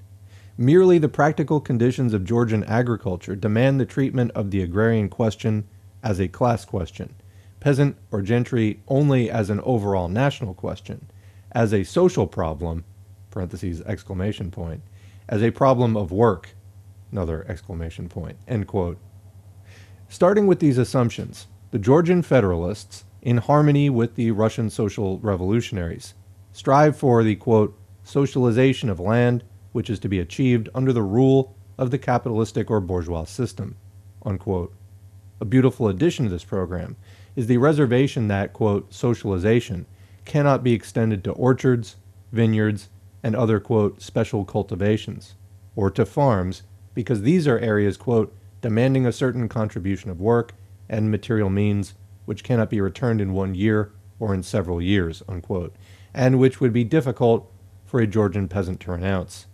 [SPEAKER 1] merely the practical conditions of Georgian agriculture demand the treatment of the agrarian question as a class question, peasant or gentry only as an overall national question, as a social problem, parentheses, exclamation point, as a problem of work, another exclamation point, end quote. Starting with these assumptions, the Georgian Federalists, in harmony with the Russian social revolutionaries, strive for the, quote, socialization of land, which is to be achieved under the rule of the capitalistic or bourgeois system, unquote. A beautiful addition to this program is the reservation that, quote, socialization cannot be extended to orchards, vineyards, and other, quote, special cultivations, or to farms, because these are areas, quote, demanding a certain contribution of work and material means which cannot be returned in 1 year or in several years, unquote, and which would be difficult for a Georgian peasant to renounce.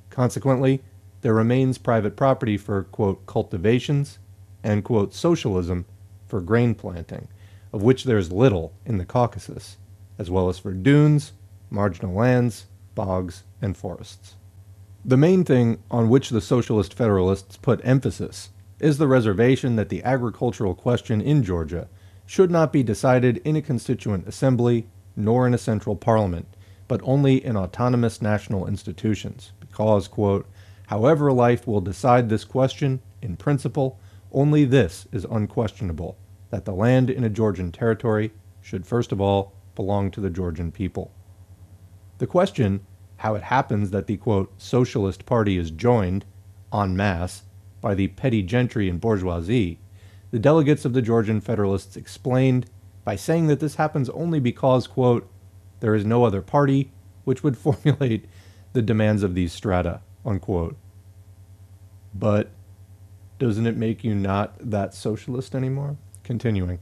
[SPEAKER 1] Consequently, there remains private property for, quote, cultivations, and, quote, socialism for grain planting, of which there is little in the Caucasus, as well as for dunes, marginal lands, bogs, and forests. The main thing on which the Socialist Federalists put emphasis is the reservation that the agricultural question in Georgia should not be decided in a constituent assembly nor in a central parliament, but only in autonomous national institutions, because, quote, however life will decide this question, in principle, only this is unquestionable, that the land in a Georgian territory should first of all belong to the Georgian people. The question, how it happens that the, quote, Socialist Party is joined, en masse, by the petty gentry and bourgeoisie, the delegates of the Georgian Federalists explained by saying that this happens only because, quote, there is no other party which would formulate the demands of these strata, unquote. But doesn't it make you not that socialist anymore? Continuing.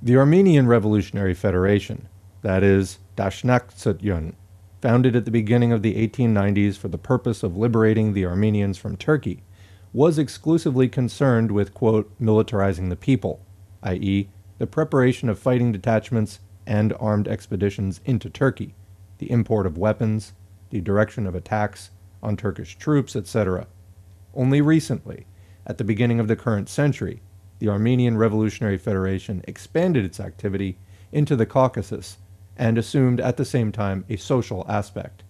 [SPEAKER 1] The Armenian Revolutionary Federation, that is, Nationalities, founded at the beginning of the 1890s for the purpose of liberating the Armenians from Turkey, was exclusively concerned with, quote, militarizing the people, i.e., the preparation of fighting detachments and armed expeditions into Turkey, the import of weapons, the direction of attacks on Turkish troops, etc. Only recently, at the beginning of the current century, the Armenian Revolutionary Federation expanded its activity into the Caucasus and assumed at the same time a social aspect.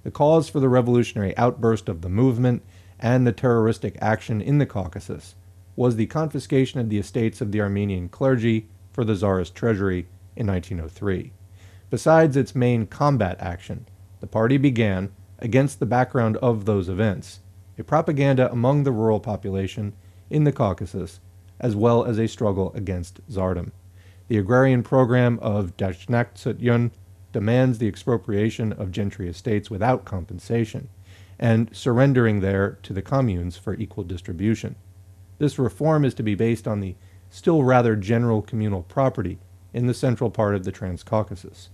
[SPEAKER 1] The cause for the revolutionary outburst of the movement and the terroristic action in the Caucasus was the confiscation of the estates of the Armenian clergy for the Tsarist treasury in 1903. Besides its main combat action, the party began, against the background of those events, a propaganda among the rural population in the Caucasus, as well as a struggle against Tsardom. The agrarian program of Nationalities demands the expropriation of gentry estates without compensation, and surrendering there to the communes for equal distribution. This reform is to be based on the still rather general communal property in the central part of the Transcaucasus.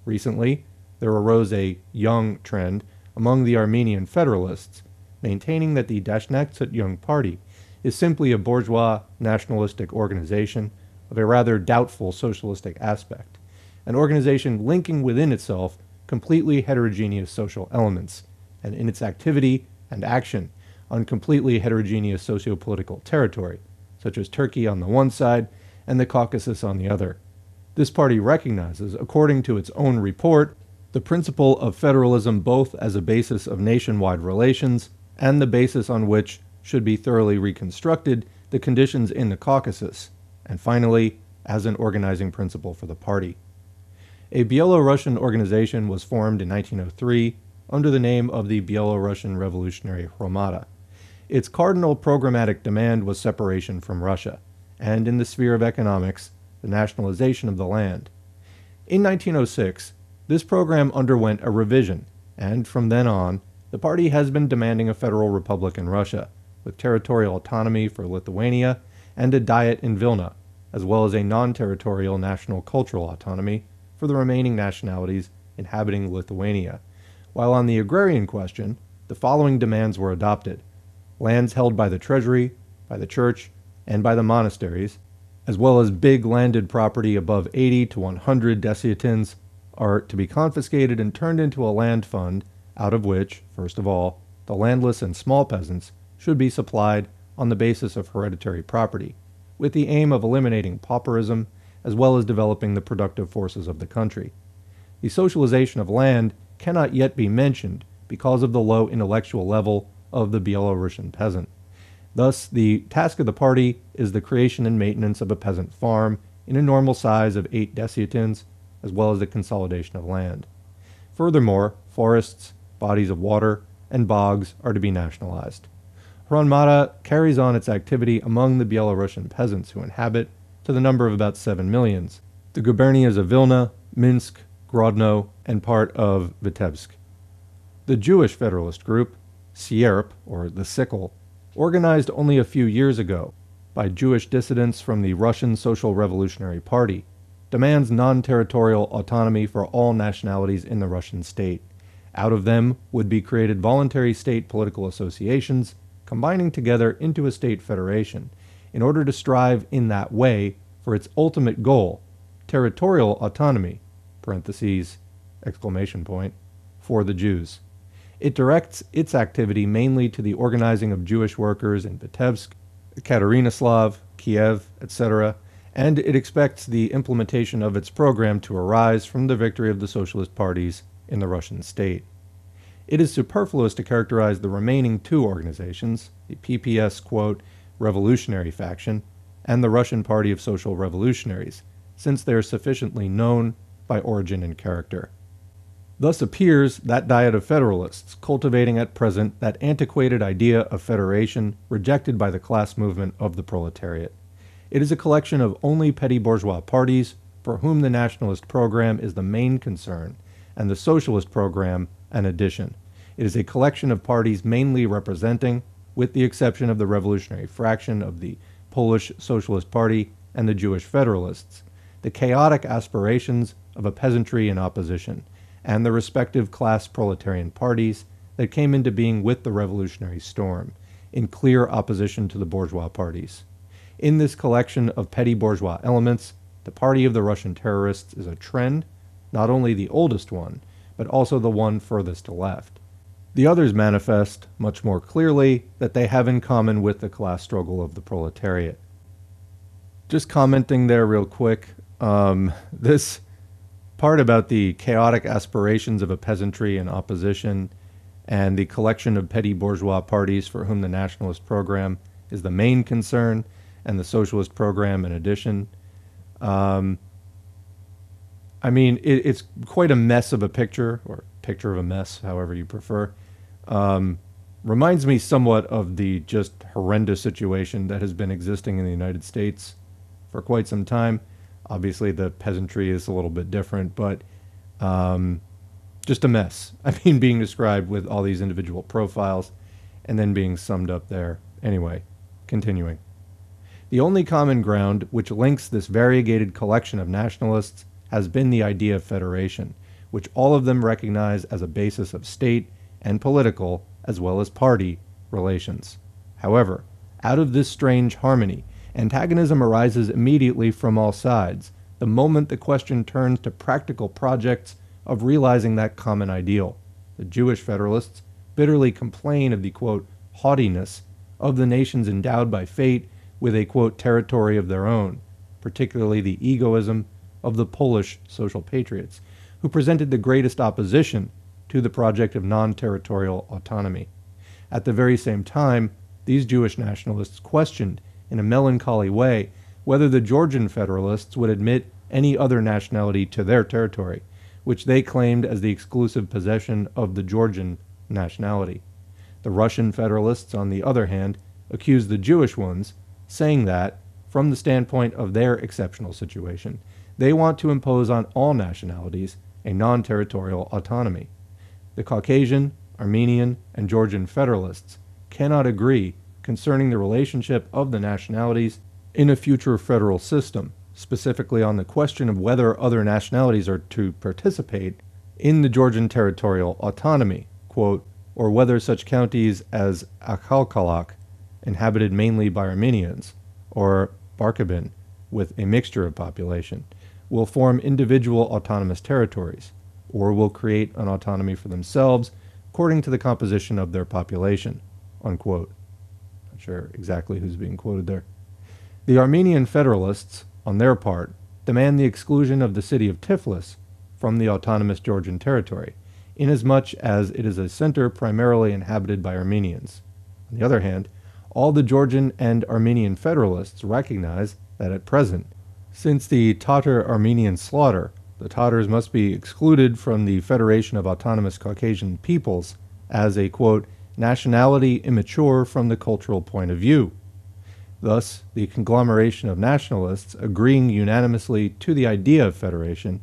[SPEAKER 1] Recently, there arose a young trend among the Armenian Federalists, maintaining that the Nationalities Party is simply a bourgeois nationalistic organization of a rather doubtful socialistic aspect, an organization linking within itself completely heterogeneous social elements, and in its activity and action on completely heterogeneous socio-political territory, such as Turkey on the one side and the Caucasus on the other. This party recognizes, according to its own report, the principle of federalism both as a basis of nationwide relations and the basis on which should be thoroughly reconstructed the conditions in the Caucasus, and finally, as an organizing principle for the party. A Belarusian organization was formed in 1903 under the name of the Belarusian Revolutionary Hromada. Its cardinal programmatic demand was separation from Russia, and in the sphere of economics, the nationalization of the land. In 1906, this program underwent a revision, and from then on, the party has been demanding a federal republic in Russia, with territorial autonomy for Lithuania and a diet in Vilna, as well as a non-territorial national cultural autonomy for the remaining nationalities inhabiting Lithuania. While on the agrarian question, the following demands were adopted: lands held by the treasury, by the church, and by the monasteries, as well as big landed property above 80 to 100 desiatins, are to be confiscated and turned into a land fund, out of which, first of all, the landless and small peasants should be supplied on the basis of hereditary property, with the aim of eliminating pauperism, as well as developing the productive forces of the country. The socialization of land cannot yet be mentioned because of the low intellectual level of the Belarusian peasant. Thus, the task of the party is the creation and maintenance of a peasant farm in a normal size of 8 desiatins, as well as the consolidation of land. Furthermore, forests, bodies of water, and bogs are to be nationalized. Hromada carries on its activity among the Belarusian peasants who inhabit, to the number of about 7 million, the gubernias of Vilna, Minsk, Grodno, and part of Vitebsk. The Jewish Federalist group, Sierp, or the Sickle, organized only a few years ago by Jewish dissidents from the Russian Social Revolutionary Party, demands non-territorial autonomy for all nationalities in the Russian state. Out of them would be created voluntary state political associations, combining together into a state federation, in order to strive in that way for its ultimate goal, territorial autonomy, parentheses, exclamation point, for the Jews. It directs its activity mainly to the organizing of Jewish workers in Vitebsk, Katerinoslav, Kiev, etc., and it expects the implementation of its program to arise from the victory of the socialist parties in the Russian state. It is superfluous to characterize the remaining two organizations, the PPS, quote, revolutionary faction, and the Russian Party of Social Revolutionaries, since they are sufficiently known by origin and character. Thus appears that diet of federalists, cultivating at present that antiquated idea of federation rejected by the class movement of the proletariat. It is a collection of only petty bourgeois parties for whom the nationalist program is the main concern, and the socialist program an addition. It is a collection of parties mainly representing, with the exception of the revolutionary fraction of the Polish Socialist Party and the Jewish Federalists, the chaotic aspirations of a peasantry in opposition, and the respective class proletarian parties that came into being with the revolutionary storm, in clear opposition to the bourgeois parties. In this collection of petty bourgeois elements, the party of the Russian terrorists is a trend, not only the oldest one, but also the one furthest to left. The others manifest, much more clearly, that they have in common with the class struggle of the proletariat. Just commenting there real quick, this part about the chaotic aspirations of a peasantry in opposition and the collection of petty bourgeois parties for whom the nationalist program is the main concern and the socialist program in addition. I mean, it's quite a mess of a picture, or picture of a mess, however you prefer. Reminds me somewhat of the just horrendous situation that has been existing in the United States for quite some time. Obviously, the peasantry is a little bit different, but just a mess. I mean, being described with all these individual profiles and then being summed up there. Anyway, continuing. The only common ground which links this variegated collection of nationalists has been the idea of federation, which all of them recognize as a basis of state and political, as well as party, relations. However, out of this strange harmony, antagonism arises immediately from all sides, the moment the question turns to practical projects of realizing that common ideal. The Jewish Federalists bitterly complain of the, quote, haughtiness of the nations endowed by fate with a, quote, territory of their own, particularly the egoism of the Polish social patriots, who presented the greatest opposition to the project of non-territorial autonomy. At the very same time, these Jewish nationalists questioned, in a melancholy way, whether the Georgian Federalists would admit any other nationality to their territory, which they claimed as the exclusive possession of the Georgian nationality. The Russian Federalists, on the other hand, accused the Jewish ones, saying that, from the standpoint of their exceptional situation, they want to impose on all nationalities a non-territorial autonomy. The Caucasian, Armenian, and Georgian Federalists cannot agree concerning the relationship of the nationalities in a future federal system, specifically on the question of whether other nationalities are to participate in the Georgian territorial autonomy, quote, or whether such counties as Akhalkalak, inhabited mainly by Armenians, or Barkabin, with a mixture of population, will form individual autonomous territories, or will create an autonomy for themselves according to the composition of their population, unquote. Not sure exactly who's being quoted there. The Armenian Federalists, on their part, demand the exclusion of the city of Tiflis from the autonomous Georgian territory, inasmuch as it is a center primarily inhabited by Armenians. On the other hand, all the Georgian and Armenian Federalists recognize that at present, since the Tatar-Armenian slaughter, the Tatars must be excluded from the Federation of Autonomous Caucasian Peoples as a, quote, nationality immature from the cultural point of view. Thus, the conglomeration of nationalists agreeing unanimously to the idea of federation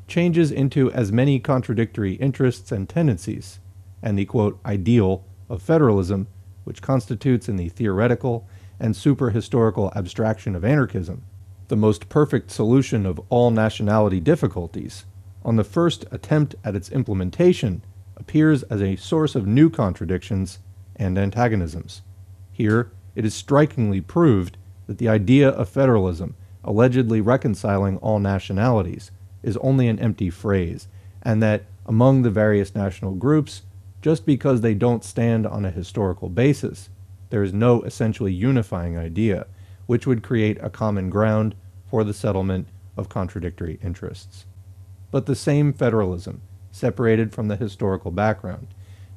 [SPEAKER 1] changes into as many contradictory interests and tendencies, and the, quote, ideal of federalism, which constitutes in the theoretical and superhistorical abstraction of anarchism the most perfect solution of all nationality difficulties, on the first attempt at its implementation, appears as a source of new contradictions and antagonisms. Here, it is strikingly proved that the idea of federalism, allegedly reconciling all nationalities, is only an empty phrase, and that among the various national groups, just because they don't stand on a historical basis, there is no essentially unifying idea, which would create a common ground for the settlement of contradictory interests. But the same federalism, separated from the historical background,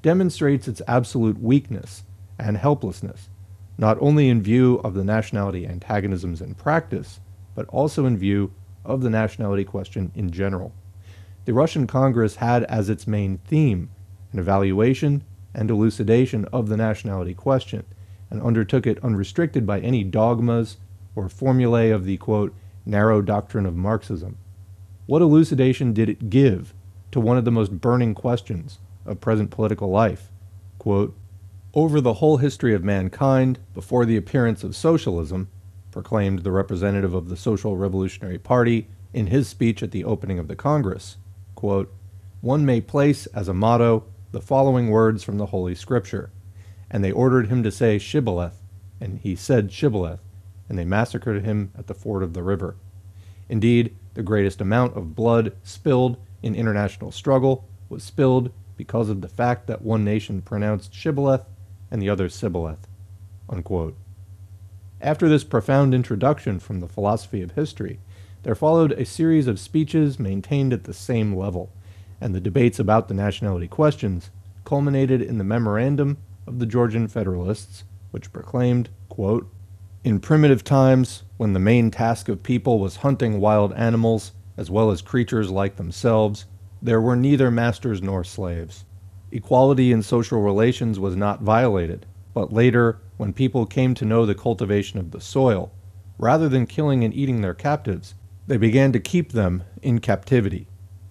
[SPEAKER 1] demonstrates its absolute weakness and helplessness, not only in view of the nationality antagonisms in practice, but also in view of the nationality question in general. The Russian Congress had as its main theme an evaluation and elucidation of the nationality question, and undertook it unrestricted by any dogmas or formulae of the, quote, narrow doctrine of Marxism. What elucidation did it give to one of the most burning questions of present political life? Quote, over the whole history of mankind, before the appearance of socialism, proclaimed the representative of the Social Revolutionary Party in his speech at the opening of the Congress, quote, one may place as a motto the following words from the Holy Scripture, and they ordered him to say Shibboleth, and he said Shibboleth, and they massacred him at the ford of the river. Indeed, the greatest amount of blood spilled in international struggle was spilled because of the fact that one nation pronounced Shibboleth and the other Sibboleth, unquote. After this profound introduction from the philosophy of history, there followed a series of speeches maintained at the same level, and the debates about the nationality questions culminated in the memorandum of the Georgian Federalists, which proclaimed, quote, in primitive times, when the main task of people was hunting wild animals, as well as creatures like themselves, there were neither masters nor slaves. Equality in social relations was not violated, but later, when people came to know the cultivation of the soil, rather than killing and eating their captives, they began to keep them in captivity.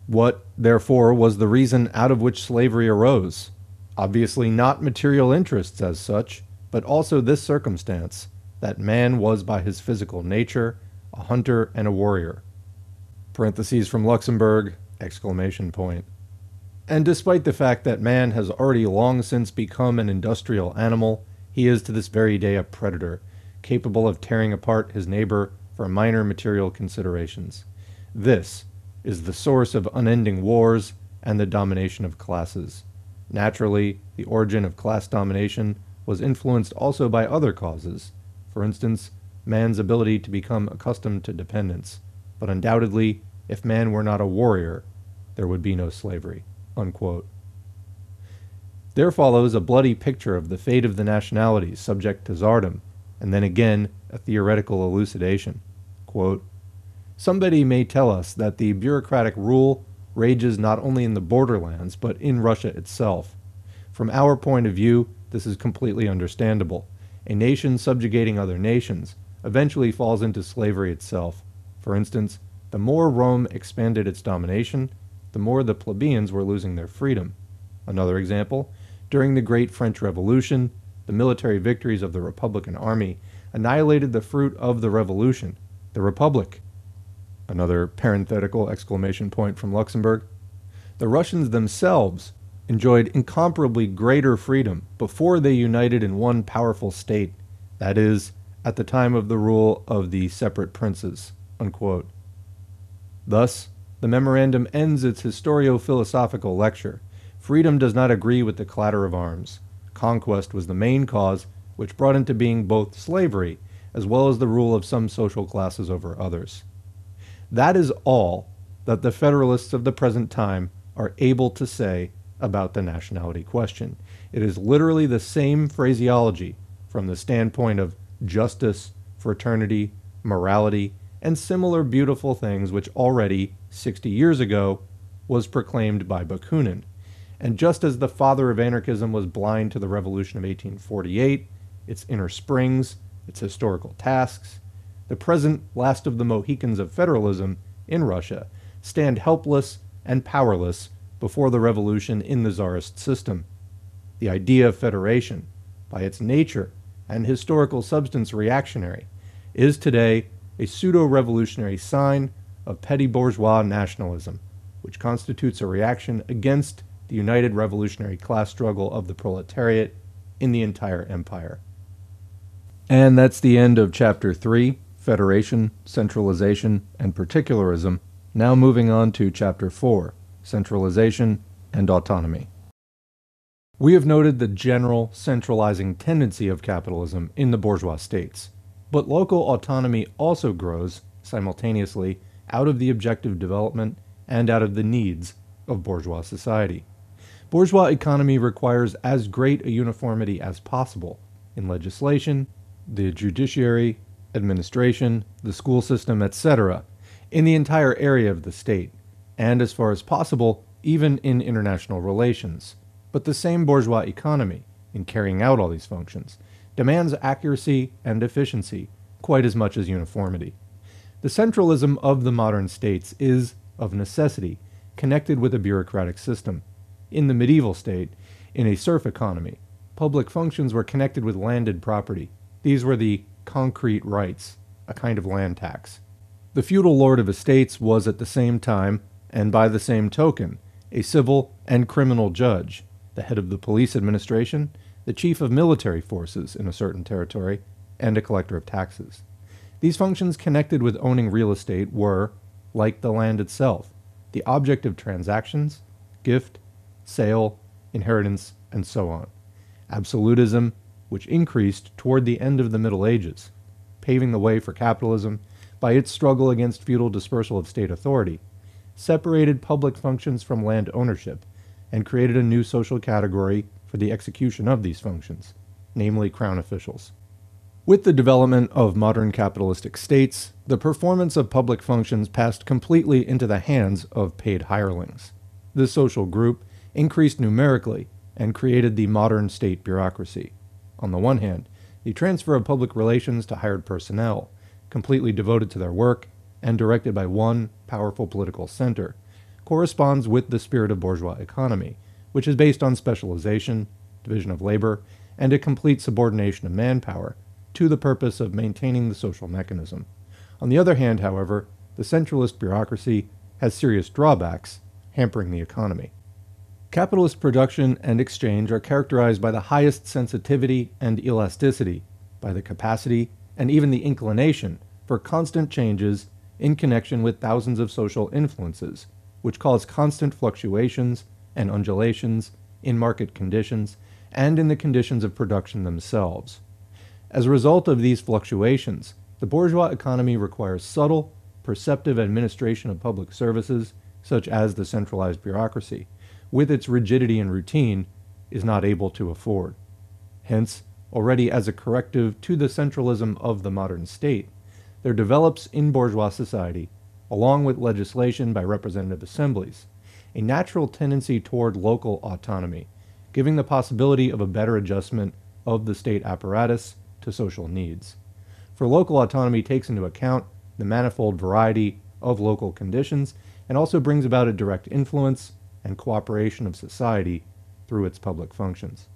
[SPEAKER 1] What, therefore, was the reason out of which slavery arose? Obviously not material interests as such, but also this circumstance, that man was by his physical nature a hunter and a warrior. Parentheses from Luxemburg, exclamation point. And despite the fact that man has already long since become an industrial animal, he is to this very day a predator, capable of tearing apart his neighbor for minor material considerations. This is the source of unending wars and the domination of classes. Naturally, the origin of class domination was influenced also by other causes, for instance, man's ability to become accustomed to dependence. But undoubtedly, if man were not a warrior, there would be no slavery, unquote. There follows a bloody picture of the fate of the nationalities subject to czardom, and then again a theoretical elucidation. Quote, somebody may tell us that the bureaucratic rule rages not only in the borderlands, but in Russia itself. From our point of view, this is completely understandable. A nation subjugating other nations eventually falls into slavery itself. For instance, the more Rome expanded its domination, the more the plebeians were losing their freedom. Another example, during the Great French Revolution, the military victories of the Republican Army annihilated the fruit of the revolution, the Republic. Another parenthetical exclamation point from Luxemburg. The Russians themselves enjoyed incomparably greater freedom before they united in one powerful state, that is, at the time of the rule of the separate princes, unquote. Thus, the memorandum ends its historio-philosophical lecture. Freedom does not agree with the clatter of arms. Conquest was the main cause which brought into being both slavery as well as the rule of some social classes over others. That is all that the Federalists of the present time are able to say about the nationality question. It is literally the same phraseology from the standpoint of justice, fraternity, morality, and similar beautiful things which already, 60 years ago, was proclaimed by Bakunin. And just as the father of anarchism was blind to the revolution of 1848, its inner springs, its historical tasks, the present last of the Mohicans of federalism in Russia stand helpless and powerless before the revolution in the Tsarist system. The idea of federation, by its nature and historical substance reactionary, is today a pseudo-revolutionary sign of petty bourgeois nationalism, which constitutes a reaction against the united revolutionary class struggle of the proletariat in the entire empire. And that's the end of Chapter 3, Federation, Centralization, and Particularism. Now moving on to Chapter 4, Centralization and Autonomy. We have noted the general centralizing tendency of capitalism in the bourgeois states, but local autonomy also grows simultaneously out of the objective development and out of the needs of bourgeois society. Bourgeois economy requires as great a uniformity as possible in legislation, the judiciary, administration, the school system, etc., in the entire area of the state, and as far as possible, even in international relations. But the same bourgeois economy, in carrying out all these functions, demands accuracy and efficiency quite as much as uniformity. The centralism of the modern states is, of necessity, connected with a bureaucratic system. In the medieval state, in a serf economy, public functions were connected with landed property. These were the concrete rights, a kind of land tax. The feudal lord of estates was at the same time, and by the same token, a civil and criminal judge, the head of the police administration, the chief of military forces in a certain territory, and a collector of taxes. These functions connected with owning real estate were, like the land itself, the object of transactions, gift, sale, inheritance, and so on. Absolutism, which increased toward the end of the Middle Ages, paving the way for capitalism by its struggle against feudal dispersal of state authority, separated public functions from land ownership and created a new social category for the execution of these functions, namely crown officials. With the development of modern capitalistic states, the performance of public functions passed completely into the hands of paid hirelings. This social group increased numerically and created the modern state bureaucracy. On the one hand, the transfer of public relations to hired personnel, completely devoted to their work and directed by one powerful political center, corresponds with the spirit of bourgeois economy, which is based on specialization, division of labor, and a complete subordination of manpower to the purpose of maintaining the social mechanism. On the other hand, however, the centralist bureaucracy has serious drawbacks, hampering the economy. Capitalist production and exchange are characterized by the highest sensitivity and elasticity, by the capacity and even the inclination for constant changes in connection with thousands of social influences, which cause constant fluctuations and undulations in market conditions and in the conditions of production themselves. As a result of these fluctuations, the bourgeois economy requires subtle, perceptive administration of public services, such as the centralized bureaucracy, with its rigidity and routine, is not able to afford. Hence, already as a corrective to the centralism of the modern state, there develops in bourgeois society, along with legislation by representative assemblies, a natural tendency toward local autonomy, giving the possibility of a better adjustment of the state apparatus to social needs. For local autonomy takes into account the manifold variety of local conditions and also brings about a direct influence and cooperation of society through its public functions.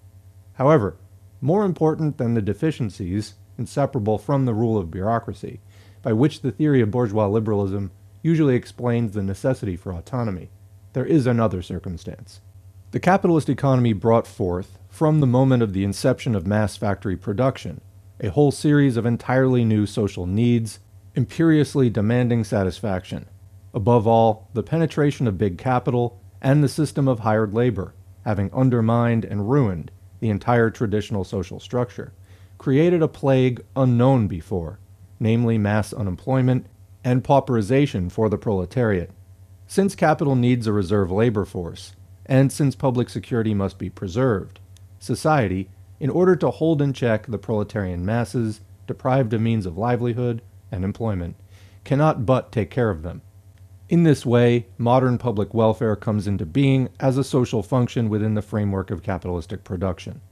[SPEAKER 1] However, more important than the deficiencies inseparable from the rule of bureaucracy, by which the theory of bourgeois liberalism usually explains the necessity for autonomy, there is another circumstance. The capitalist economy brought forth, from the moment of the inception of mass factory production, a whole series of entirely new social needs, imperiously demanding satisfaction. Above all, the penetration of big capital and the system of hired labor, having undermined and ruined the entire traditional social structure, created a plague unknown before, namely mass unemployment and pauperization for the proletariat. Since capital needs a reserve labor force, and since public security must be preserved, society, in order to hold in check the proletarian masses deprived of means of livelihood and employment, cannot but take care of them. In this way, modern public welfare comes into being as a social function within the framework of capitalistic production.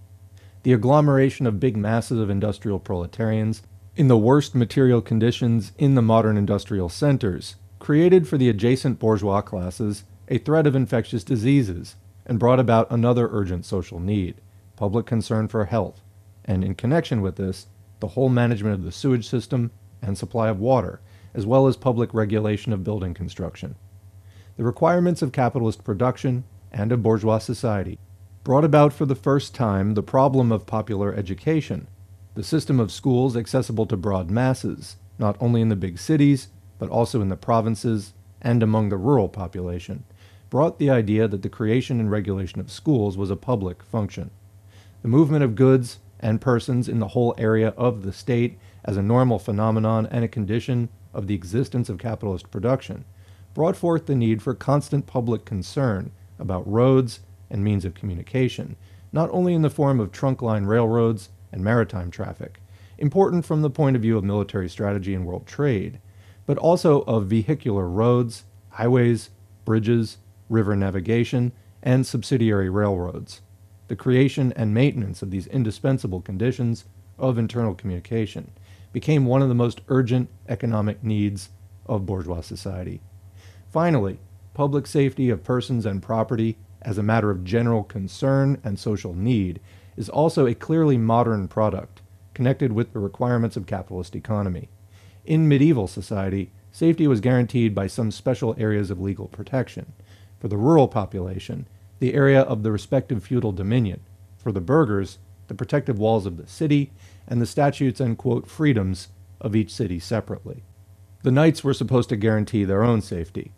[SPEAKER 1] The agglomeration of big masses of industrial proletarians in the worst material conditions in the modern industrial centers created for the adjacent bourgeois classes a threat of infectious diseases and brought about another urgent social need, public concern for health, and in connection with this, the whole management of the sewage system and supply of water, as well as public regulation of building construction. The requirements of capitalist production and of bourgeois society brought about for the first time the problem of popular education, the system of schools accessible to broad masses, not only in the big cities, but also in the provinces and among the rural population, brought the idea that the creation and regulation of schools was a public function. The movement of goods and persons in the whole area of the state as a normal phenomenon and a condition of the existence of capitalist production brought forth the need for constant public concern about roads and means of communication, not only in the form of trunk-line railroads and maritime traffic, important from the point of view of military strategy and world trade, but also of vehicular roads, highways, bridges, river navigation, and subsidiary railroads. The creation and maintenance of these indispensable conditions of internal communication became one of the most urgent economic needs of bourgeois society. Finally, public safety of persons and property as a matter of general concern and social need is also a clearly modern product, connected with the requirements of capitalist economy. In medieval society, safety was guaranteed by some special areas of legal protection. For the rural population, the area of the respective feudal dominion. For the burghers, the protective walls of the city, and the statutes and, quote, freedoms of each city separately. The knights were supposed to guarantee their own safety.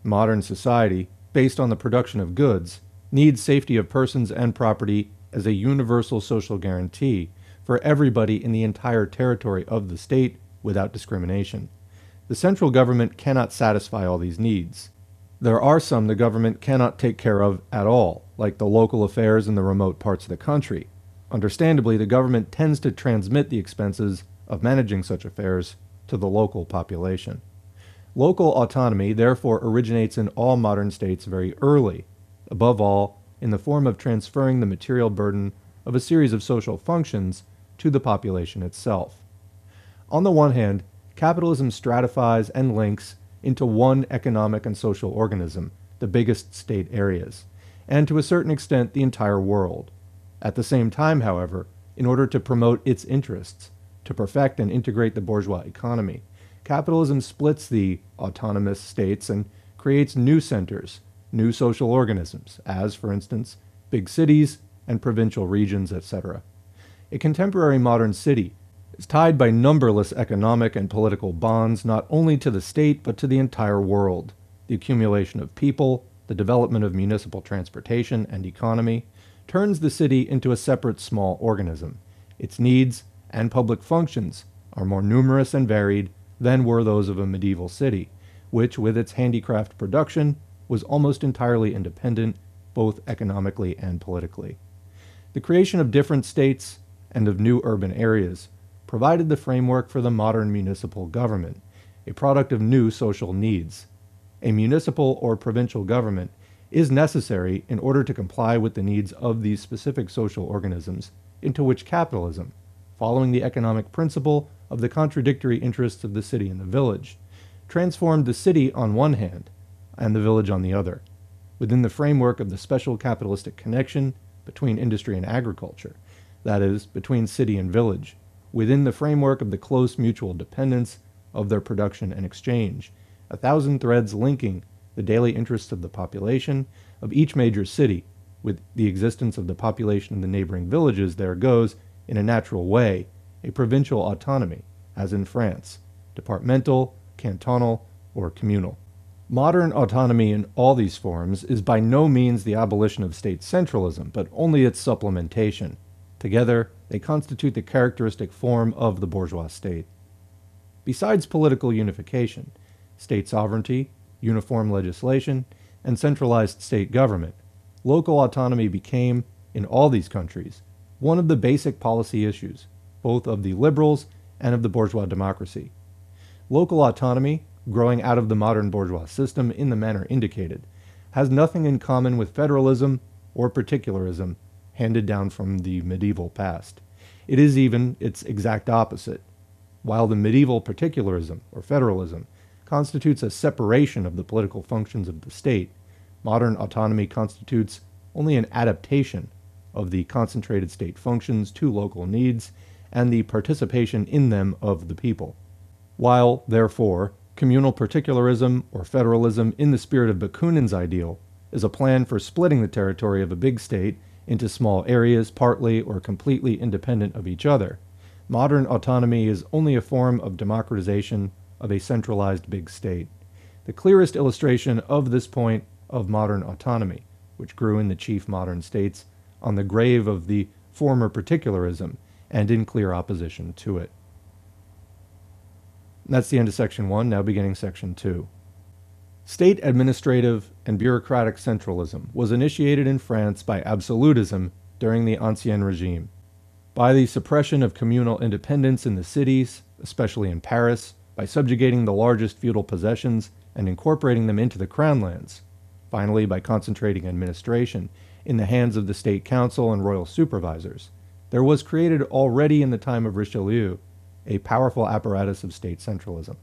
[SPEAKER 1] Modern society, based on the production of goods, needs safety of persons and property as a universal social guarantee for everybody in the entire territory of the state without discrimination. The central government cannot satisfy all these needs. There are some the government cannot take care of at all, like the local affairs in the remote parts of the country. Understandably, the government tends to transmit the expenses of managing such affairs to the local population. Local autonomy therefore originates in all modern states very early, above all in the form of transferring the material burden of a series of social functions to the population itself. On the one hand, capitalism stratifies and links into one economic and social organism, the biggest state areas, and to a certain extent the entire world. At the same time, however, in order to promote its interests, to perfect and integrate the bourgeois economy, capitalism splits the autonomous states and creates new centers, new social organisms, as, for instance, big cities and provincial regions, etc. A contemporary modern city is tied by numberless economic and political bonds not only to the state but to the entire world. The accumulation of people, the development of municipal transportation and economy, turns the city into a separate small organism. Its needs and public functions are more numerous and varied than were those of a medieval city, which, with its handicraft production, was almost entirely independent, both economically and politically. The creation of different states and of new urban areas provided the framework for the modern municipal government, a product of new social needs. A municipal or provincial government is necessary in order to comply with the needs of these specific social organisms into which capitalism, following the economic principle of the contradictory interests of the city and the village, transformed the city on one hand and the village on the other, within the framework of the special capitalistic connection between industry and agriculture, that is, between city and village, within the framework of the close mutual dependence of their production and exchange, a thousand threads linking the daily interests of the population of each major city with the existence of the population of the neighboring villages. There goes, in a natural way, a provincial autonomy, as in France, departmental, cantonal, or communal. Modern autonomy in all these forms is by no means the abolition of state centralism, but only its supplementation. Together, they constitute the characteristic form of the bourgeois state. Besides political unification, state sovereignty, uniform legislation, and centralized state government, local autonomy became, in all these countries, one of the basic policy issues, both of the liberals and of the bourgeois democracy. Local autonomy, growing out of the modern bourgeois system in the manner indicated, has nothing in common with federalism or particularism handed down from the medieval past. It is even its exact opposite. While the medieval particularism or federalism constitutes a separation of the political functions of the state, modern autonomy constitutes only an adaptation of the concentrated state functions to local needs and the participation in them of the people. While, therefore, communal particularism or federalism in the spirit of Bakunin's ideal is a plan for splitting the territory of a big state into small areas partly or completely independent of each other, Modern autonomy is only a form of democratization of a centralized big state. The clearest illustration of this point of modern autonomy, which grew in the chief modern states on the grave of the former particularism and in clear opposition to it. And that's the end of Section 1, now beginning Section 2. State administrative and bureaucratic centralism was initiated in France by absolutism during the Ancien Regime. By the suppression of communal independence in the cities, especially in Paris, by subjugating the largest feudal possessions and incorporating them into the crown lands, finally by concentrating administration in the hands of the state council and royal supervisors, there was created already in the time of Richelieu a powerful apparatus of state centralism.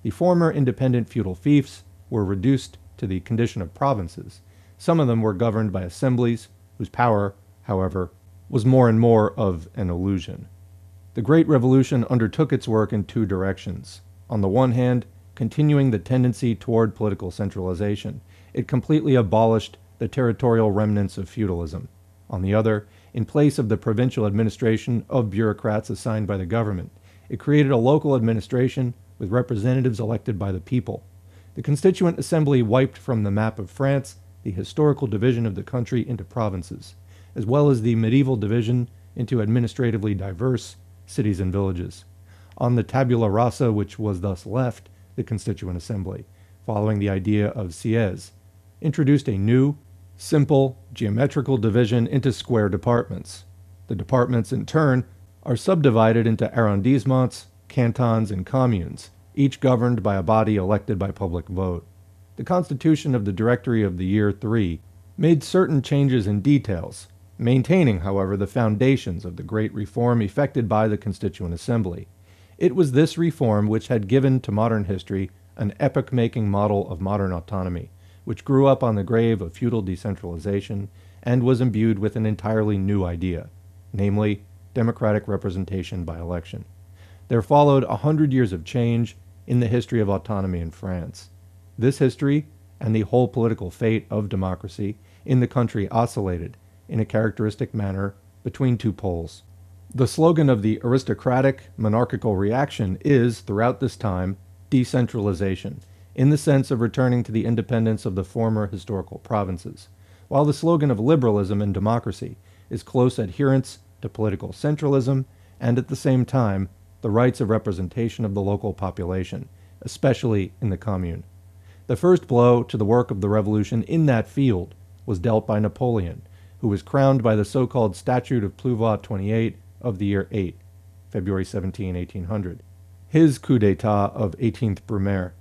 [SPEAKER 1] The former independent feudal fiefs were reduced to the condition of provinces. Some of them were governed by assemblies, whose power, however, was more and more of an illusion. The Great Revolution undertook its work in two directions. On the one hand, continuing the tendency toward political centralization, it completely abolished the territorial remnants of feudalism. On the other, in place of the provincial administration of bureaucrats assigned by the government, it created a local administration with representatives elected by the people. The Constituent Assembly wiped from the map of France the historical division of the country into provinces, as well as the medieval division into administratively diverse cities and villages. On the tabula rasa which was thus left, the Constituent Assembly, following the idea of Sieyès, introduced a new, simple, geometrical division into square departments. The departments, in turn, are subdivided into arrondissements, cantons, and communes, each governed by a body elected by public vote. The Constitution of the Directory of the Year 3 made certain changes in details, maintaining, however, the foundations of the great reform effected by the Constituent Assembly. It was this reform which had given to modern history an epoch-making model of modern autonomy, which grew up on the grave of feudal decentralization and was imbued with an entirely new idea, namely, democratic representation by election. There followed 100 years of change in the history of autonomy in France. This history, and the whole political fate of democracy in the country, oscillated in a characteristic manner between two poles. The slogan of the aristocratic monarchical reaction is, throughout this time, decentralization, in the sense of returning to the independence of the former historical provinces, while the slogan of liberalism and democracy is close adherence to political centralism and, at the same time, the rights of representation of the local population, especially in the commune. The first blow to the work of the revolution in that field was dealt by Napoleon, who was crowned by the so-called Statute of Pluviat 28 of the year 8, February 17, 1800, his coup d'etat of 18th Brumaire.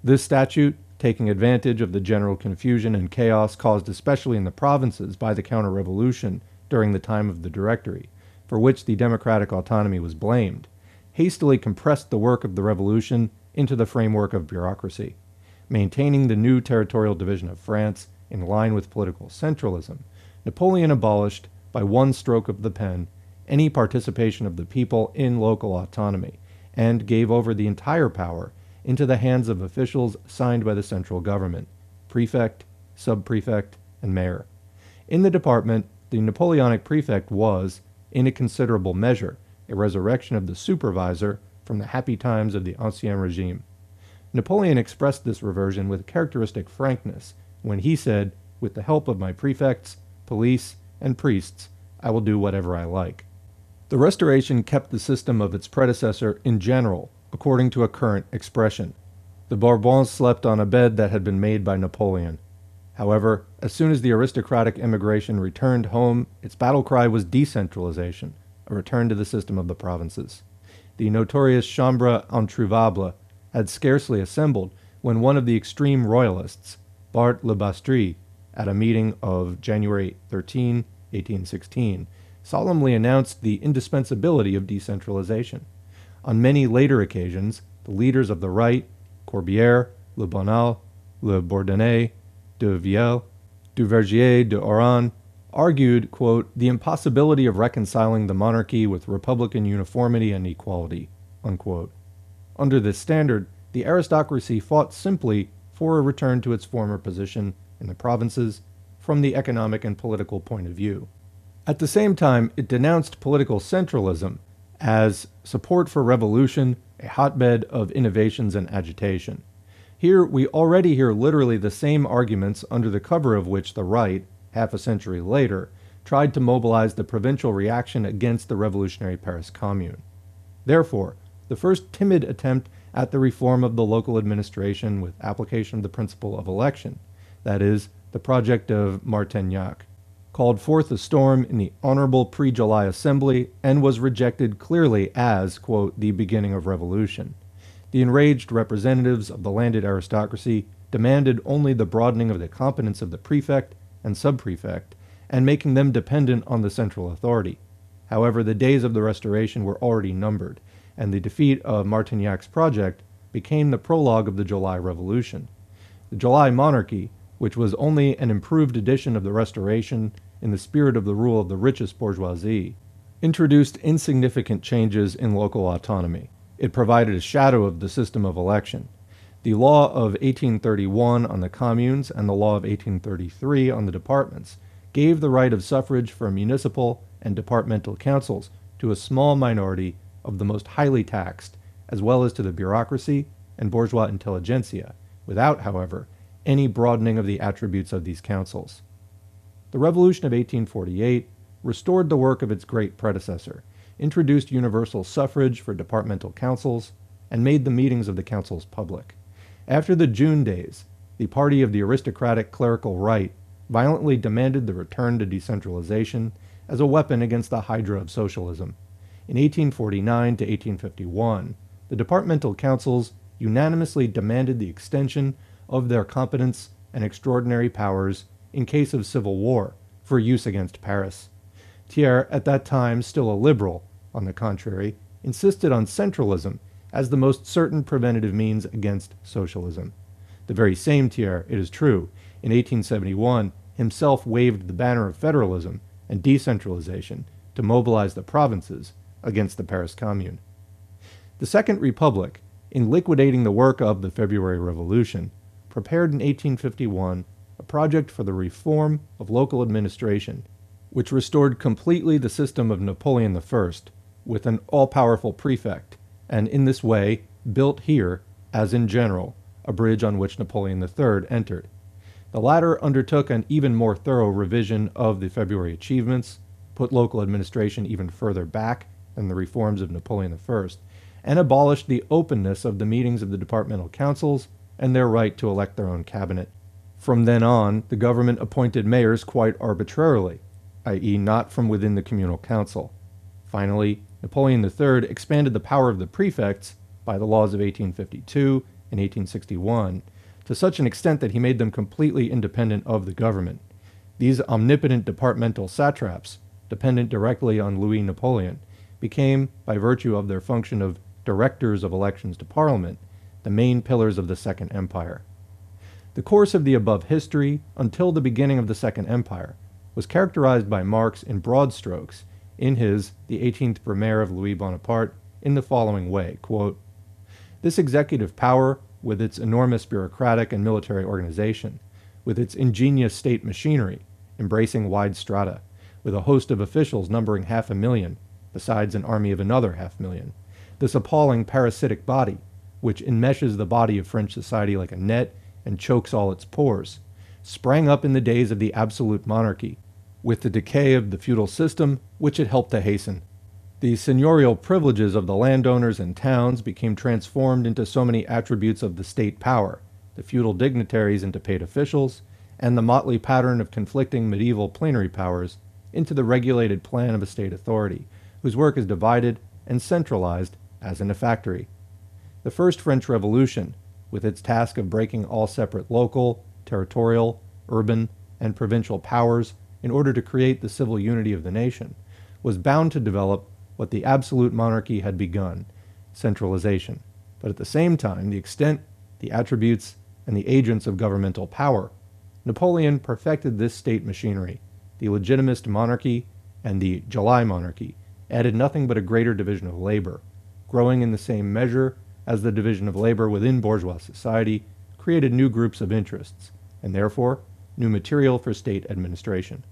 [SPEAKER 1] This statute, taking advantage of the general confusion and chaos caused especially in the provinces by the counter-revolution during the time of the Directory, for which the democratic autonomy was blamed, hastily compressed the work of the revolution into the framework of bureaucracy. Maintaining the new territorial division of France in line with political centralism, Napoleon abolished, by one stroke of the pen, any participation of the people in local autonomy, and gave over the entire power into the hands of officials assigned by the central government, prefect, sub-prefect, and mayor. In the department, the Napoleonic prefect was, in a considerable measure, a resurrection of the supervisor from the happy times of the Ancien Regime. Napoleon expressed this reversion with characteristic frankness when he said, "With the help of my prefects, police, and priests, I will do whatever I like." The Restoration kept the system of its predecessor in general, according to a current expression. The Bourbons slept on a bed that had been made by Napoleon. However, as soon as the aristocratic emigration returned home, its battle cry was decentralization, a return to the system of the provinces. The notorious Chambre introuvable had scarcely assembled when one of the extreme royalists, Bart le Bastry, at a meeting of January 13, 1816, solemnly announced the indispensability of decentralization. On many later occasions, the leaders of the right, Corbière, Le Bonal, Le Bourdonnais, de Viel, Duvergier de Oran, argued, quote, the impossibility of reconciling the monarchy with republican uniformity and equality, unquote. Under this standard, the aristocracy fought simply for a return to its former position in the provinces from the economic and political point of view. At the same time, it denounced political centralism as support for revolution, a hotbed of innovations and agitation. Here we already hear literally the same arguments under the cover of which the right, half a century later, tried to mobilize the provincial reaction against the revolutionary Paris Commune. Therefore, the first timid attempt at the reform of the local administration with application of the principle of election, that is, the project of Martignac, called forth a storm in the Honorable Pre-July Assembly and was rejected clearly as, quote, the beginning of revolution. The enraged representatives of the landed aristocracy demanded only the broadening of the competence of the prefect and subprefect, and making them dependent on the central authority. However, the days of the Restoration were already numbered, and the defeat of Martignac's project became the prologue of the July Revolution. The July Monarchy, which was only an improved edition of the Restoration in the spirit of the rule of the richest bourgeoisie, introduced insignificant changes in local autonomy. It provided a shadow of the system of election. The law of 1831 on the communes and the law of 1833 on the departments gave the right of suffrage for municipal and departmental councils to a small minority of the most highly taxed, as well as to the bureaucracy and bourgeois intelligentsia, without, however, any broadening of the attributes of these councils. The Revolution of 1848 restored the work of its great predecessor, introduced universal suffrage for departmental councils, and made the meetings of the councils public. After the June days, the party of the aristocratic clerical right violently demanded the return to decentralization as a weapon against the hydra of socialism. In 1849 to 1851, the departmental councils unanimously demanded the extension of their competence and extraordinary powers in case of civil war for use against Paris. Thiers, at that time still a liberal, on the contrary, insisted on centralism as the most certain preventative means against socialism. The very same Thiers, it is true, in 1871 himself waved the banner of federalism and decentralization to mobilize the provinces against the Paris Commune. The Second Republic, in liquidating the work of the February Revolution, prepared in 1851 a project for the reform of local administration, which restored completely the system of Napoleon I with an all-powerful prefect, and in this way built here, as in general, a bridge on which Napoleon III entered. The latter undertook an even more thorough revision of the February achievements, put local administration even further back than the reforms of Napoleon I, and abolished the openness of the meetings of the departmental councils and their right to elect their own cabinet. From then on, the government appointed mayors quite arbitrarily, i.e. not from within the communal council. Finally, Napoleon III expanded the power of the prefects by the laws of 1852 and 1861 to such an extent that he made them completely independent of the government. These omnipotent departmental satraps, dependent directly on Louis Napoleon, became, by virtue of their function of directors of elections to Parliament, the main pillars of the Second Empire. The course of the above history, until the beginning of the Second Empire, was characterized by Marx in broad strokes in his The 18th Brumaire of Louis Bonaparte in the following way, quote, "This executive power, with its enormous bureaucratic and military organization, with its ingenious state machinery, embracing wide strata, with a host of officials numbering 500,000, besides an army of another 500,000, this appalling parasitic body, which enmeshes the body of French society like a net and chokes all its pores, sprang up in the days of the absolute monarchy, with the decay of the feudal system, which it helped to hasten. The seigneurial privileges of the landowners and towns became transformed into so many attributes of the state power, the feudal dignitaries into paid officials, and the motley pattern of conflicting medieval plenary powers into the regulated plan of a state authority, whose work is divided and centralized as in a factory. The First French Revolution, with its task of breaking all separate local, territorial, urban, and provincial powers in order to create the civil unity of the nation, was bound to develop what the absolute monarchy had begun, centralization, but at the same time the extent, the attributes, and the agents of governmental power. Napoleon perfected this state machinery. The legitimist monarchy and the July monarchy added nothing but a greater division of labor, growing in the same measure as the division of labor within bourgeois society created new groups of interests, and therefore new material for state administration.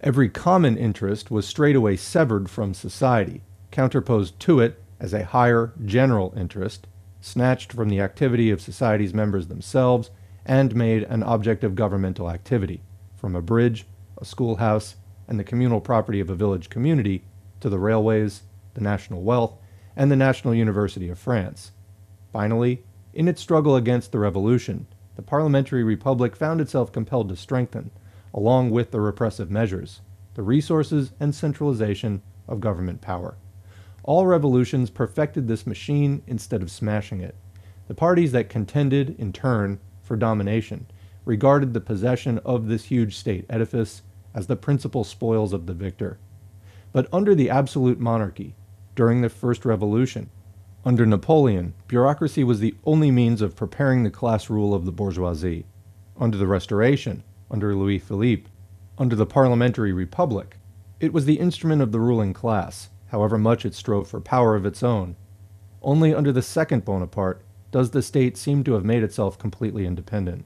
[SPEAKER 1] Every common interest was straightway severed from society, counterposed to it as a higher general interest, snatched from the activity of society's members themselves, and made an object of governmental activity, from a bridge, a schoolhouse, and the communal property of a village community, to the railways, the national wealth, and the National University of France. Finally, in its struggle against the revolution, the parliamentary republic found itself compelled to strengthen, along with the repressive measures, the resources and centralization of government power. All revolutions perfected this machine instead of smashing it. The parties that contended, in turn, for domination regarded the possession of this huge state edifice as the principal spoils of the victor. But under the absolute monarchy, during the First Revolution, under Napoleon, bureaucracy was the only means of preparing the class rule of the bourgeoisie. Under the Restoration, under Louis Philippe, under the parliamentary republic, it was the instrument of the ruling class, however much it strove for power of its own. Only under the Second Bonaparte does the state seem to have made itself completely independent.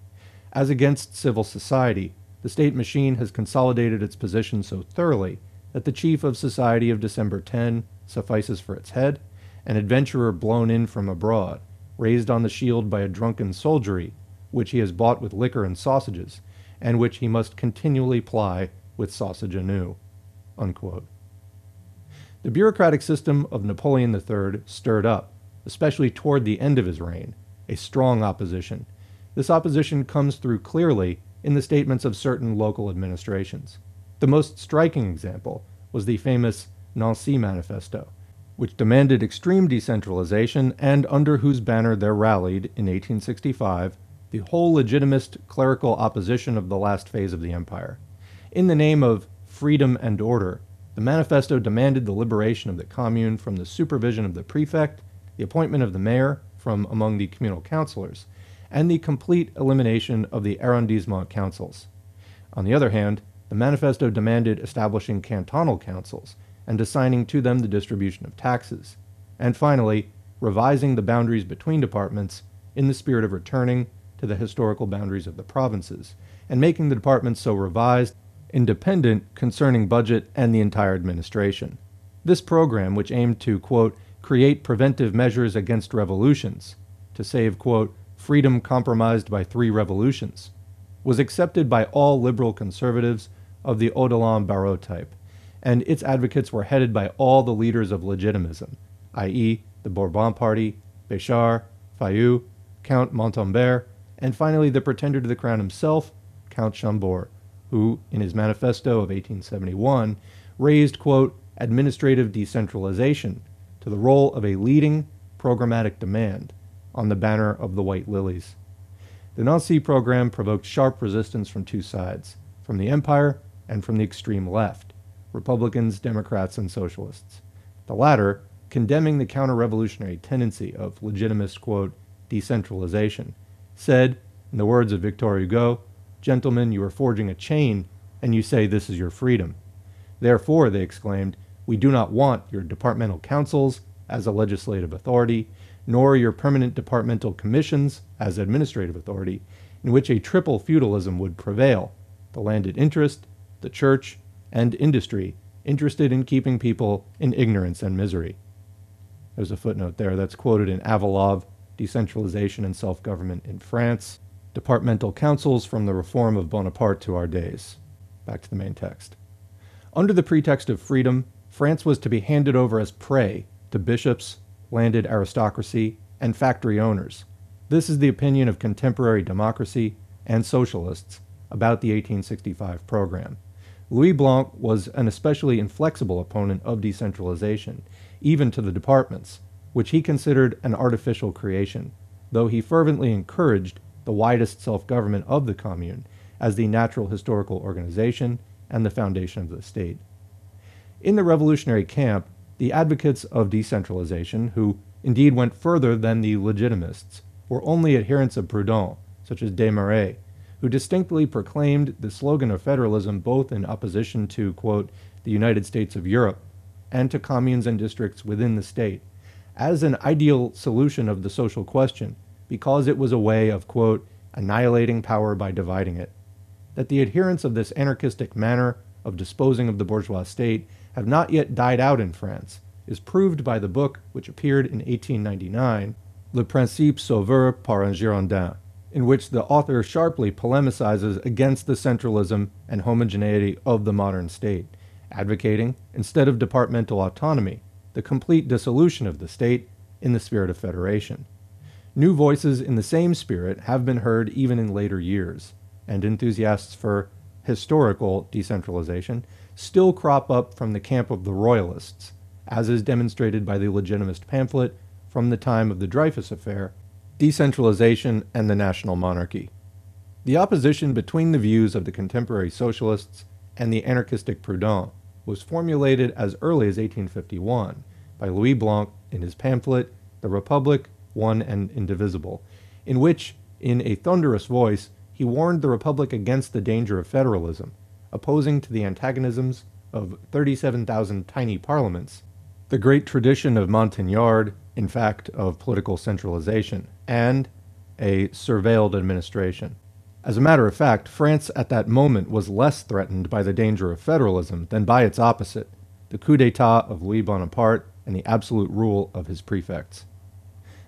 [SPEAKER 1] As against civil society, the state machine has consolidated its position so thoroughly that the chief of society of December 10 suffices for its head, an adventurer blown in from abroad, raised on the shield by a drunken soldiery, which he has bought with liquor and sausages, and which he must continually ply with sausage anew." Unquote. The bureaucratic system of Napoleon III stirred up, especially toward the end of his reign, a strong opposition. This opposition comes through clearly in the statements of certain local administrations. The most striking example was the famous Nancy Manifesto, which demanded extreme decentralization and under whose banner there rallied, in 1865, the whole legitimist clerical opposition of the last phase of the empire. In the name of freedom and order, the manifesto demanded the liberation of the commune from the supervision of the prefect, the appointment of the mayor from among the communal councillors, and the complete elimination of the arrondissement councils. On the other hand, the manifesto demanded establishing cantonal councils and assigning to them the distribution of taxes, and finally, revising the boundaries between departments in the spirit of returning to the historical boundaries of the provinces, and making the departments so revised independent concerning budget and the entire administration. This program, which aimed to, quote, create preventive measures against revolutions, to save, quote, freedom compromised by 3 revolutions, was accepted by all liberal conservatives of the Odilon Barrot type, and its advocates were headed by all the leaders of legitimism, i.e., the Bourbon Party, Béchard, Fayou, Count Montalembert, and finally the pretender to the crown himself, Count Chambord, who, in his manifesto of 1871, raised, quote, administrative decentralization to the role of a leading programmatic demand on the banner of the White Lilies. The Nancy program provoked sharp resistance from 2 sides, from the empire and from the extreme left, Republicans, Democrats, and Socialists. The latter, condemning the counter-revolutionary tendency of legitimist, quote, decentralization, said, in the words of Victor Hugo, "Gentlemen, you are forging a chain, and you say this is your freedom. Therefore," they exclaimed, "we do not want your departmental councils as a legislative authority, nor your permanent departmental commissions as administrative authority, in which a triple feudalism would prevail, the landed interest, the church, and industry interested in keeping people in ignorance and misery." There's a footnote there that's quoted in Avalov, Decentralization and Self-Government in France, Departmental Councils from the Reform of Bonaparte to Our Days. Back to the main text. Under the pretext of freedom, France was to be handed over as prey to bishops, landed aristocracy, and factory owners. This is the opinion of contemporary democracy and socialists about the 1865 program. Louis Blanc was an especially inflexible opponent of decentralization, even to the departments, which he considered an artificial creation, though he fervently encouraged the widest self-government of the commune as the natural historical organization and the foundation of the state. In the revolutionary camp, the advocates of decentralization, who indeed went further than the legitimists, were only adherents of Proudhon, such as Desmarais, who distinctly proclaimed the slogan of federalism both in opposition to, quote, the United States of Europe and to communes and districts within the state, as an ideal solution of the social question, because it was a way of, quote, annihilating power by dividing it. That the adherents of this anarchistic manner of disposing of the bourgeois state have not yet died out in France is proved by the book, which appeared in 1899, Le Principe Sauveur par un Girondin, in which the author sharply polemicizes against the centralism and homogeneity of the modern state, advocating, instead of departmental autonomy, the complete dissolution of the state in the spirit of federation. New voices in the same spirit have been heard even in later years, and enthusiasts for historical decentralization still crop up from the camp of the Royalists, as is demonstrated by the legitimist pamphlet from the time of the Dreyfus Affair, Decentralization and the National Monarchy. The opposition between the views of the contemporary socialists and the anarchistic Proudhon was formulated as early as 1851 by Louis Blanc in his pamphlet The Republic, One and Indivisible, in which, in a thunderous voice, he warned the Republic against the danger of federalism, opposing to the antagonisms of 37,000 tiny parliaments, the great tradition of Montagnard, in fact of political centralization, and a surveilled administration. As a matter of fact, France at that moment was less threatened by the danger of federalism than by its opposite, the coup d'etat of Louis Bonaparte and the absolute rule of his prefects.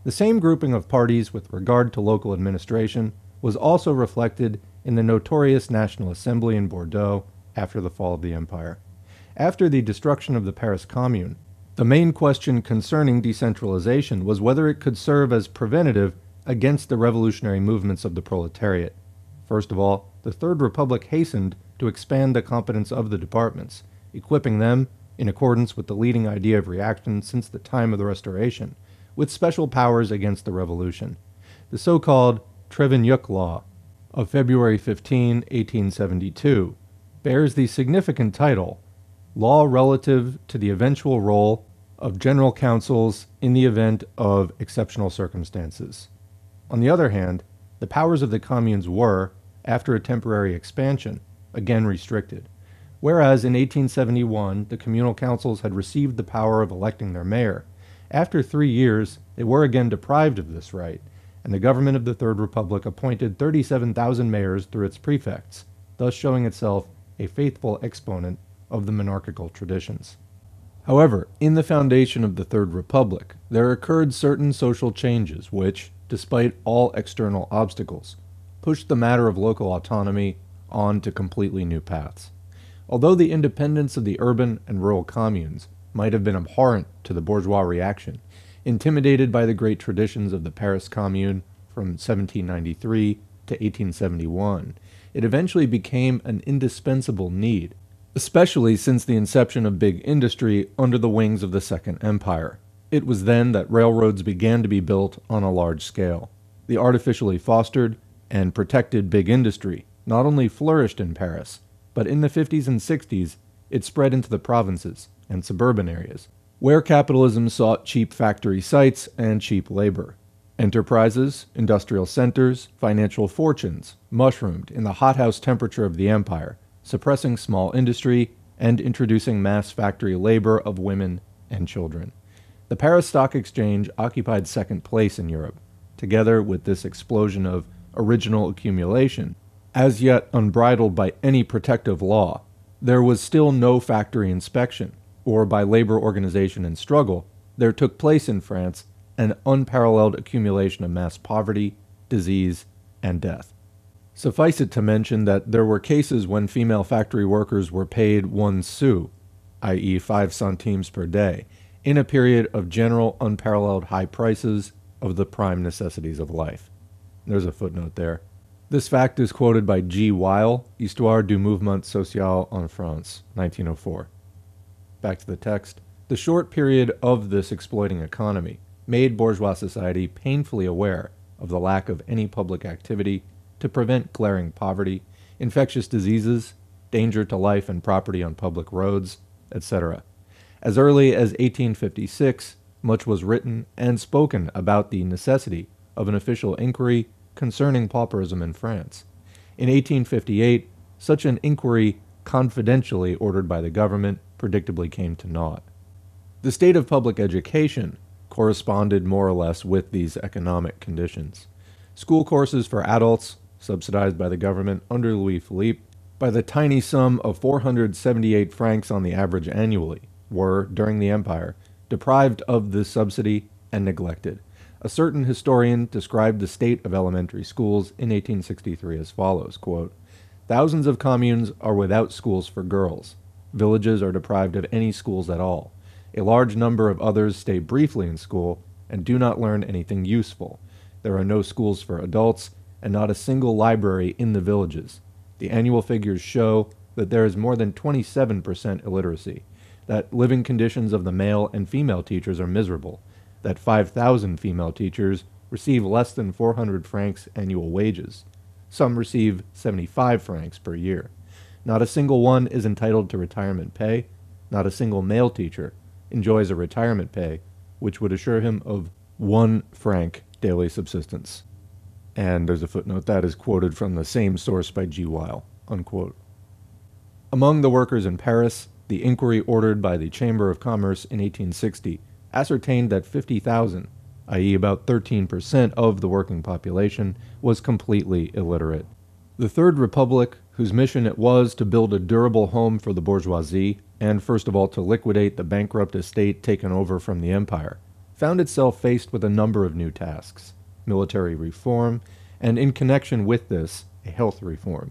[SPEAKER 1] The same grouping of parties with regard to local administration was also reflected in the notorious National Assembly in Bordeaux after the fall of the Empire. After the destruction of the Paris Commune, the main question concerning decentralization was whether it could serve as preventative against the revolutionary movements of the proletariat. First of all, the Third Republic hastened to expand the competence of the departments, equipping them, in accordance with the leading idea of reaction since the time of the Restoration, with special powers against the revolution. The so-called Trevignac Law of February 15, 1872, bears the significant title, Law relative to the eventual role of general councils in the event of exceptional circumstances. On the other hand, the powers of the communes were, after a temporary expansion, again restricted, whereas in 1871 the communal councils had received the power of electing their mayor. After 3 years, they were again deprived of this right, and the government of the Third Republic appointed 37,000 mayors through its prefects, thus showing itself a faithful exponent of the monarchical traditions. However, in the foundation of the Third Republic, there occurred certain social changes which, despite all external obstacles, pushed the matter of local autonomy on to completely new paths. Although the independence of the urban and rural communes might have been abhorrent to the bourgeois reaction, intimidated by the great traditions of the Paris Commune from 1793 to 1871, it eventually became an indispensable need, especially since the inception of big industry under the wings of the Second Empire. It was then that railroads began to be built on a large scale. The artificially fostered and protected big industry not only flourished in Paris, but in the 50s and 60s it spread into the provinces and suburban areas, where capitalism sought cheap factory sites and cheap labor. Enterprises, industrial centers, financial fortunes mushroomed in the hothouse temperature of the empire, suppressing small industry and introducing mass factory labor of women and children. The Paris Stock Exchange occupied second place in Europe, together with this explosion of original accumulation, as yet unbridled by any protective law. There was still no factory inspection, or by labor organization and struggle, there took place in France an unparalleled accumulation of mass poverty, disease, and death. Suffice it to mention that there were cases when female factory workers were paid 1 sou, i.e. 5 centimes per day, in a period of general unparalleled high prices of the prime necessities of life. There's a footnote there. This fact is quoted by G. Weil, Histoire du Mouvement Social en France, 1904. Back to the text. The short period of this exploiting economy made bourgeois society painfully aware of the lack of any public activity to prevent glaring poverty, infectious diseases, danger to life and property on public roads, etc. As early as 1856, much was written and spoken about the necessity of an official inquiry concerning pauperism in France. In 1858, such an inquiry, confidentially ordered by the government, predictably came to naught. The state of public education corresponded more or less with these economic conditions. School courses for adults, subsidized by the government under Louis Philippe, by the tiny sum of 478 francs on the average annually, were, during the empire, deprived of this subsidy and neglected. A certain historian described the state of elementary schools in 1863 as follows, quote, "Thousands of communes are without schools for girls. Villages are deprived of any schools at all. A large number of others stay briefly in school and do not learn anything useful. There are no schools for adults and not a single library in the villages. The annual figures show that there is more than 27% illiteracy, that living conditions of the male and female teachers are miserable, that 5,000 female teachers receive less than 400 francs annual wages. Some receive 75 francs per year. Not a single one is entitled to retirement pay. Not a single male teacher enjoys a retirement pay which would assure him of 1 franc daily subsistence." And there's a footnote that is quoted from the same source by G. Weil, unquote. Among the workers in Paris, the inquiry ordered by the Chamber of Commerce in 1860 ascertained that 50,000, i.e. about 13% of the working population, was completely illiterate. The Third Republic, whose mission it was to build a durable home for the bourgeoisie, and first of all to liquidate the bankrupt estate taken over from the empire, found itself faced with a number of new tasks: military reform, and in connection with this, a health reform.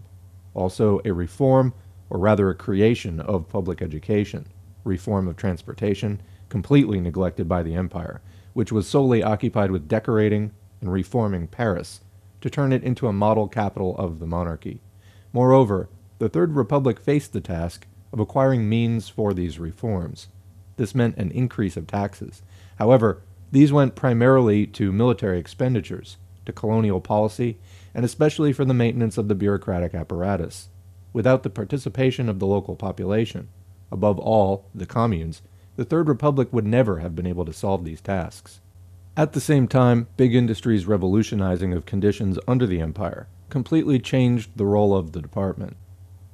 [SPEAKER 1] Also a reform, or rather a creation, of public education, reform of transportation, completely neglected by the empire, which was solely occupied with decorating and reforming Paris to turn it into a model capital of the monarchy. Moreover, the Third Republic faced the task of acquiring means for these reforms. This meant an increase of taxes. However, these went primarily to military expenditures, to colonial policy, and especially for the maintenance of the bureaucratic apparatus. Without the participation of the local population, above all, the communes, the Third Republic would never have been able to solve these tasks. At the same time, big industry's revolutionizing of conditions under the empire completely changed the role of the department.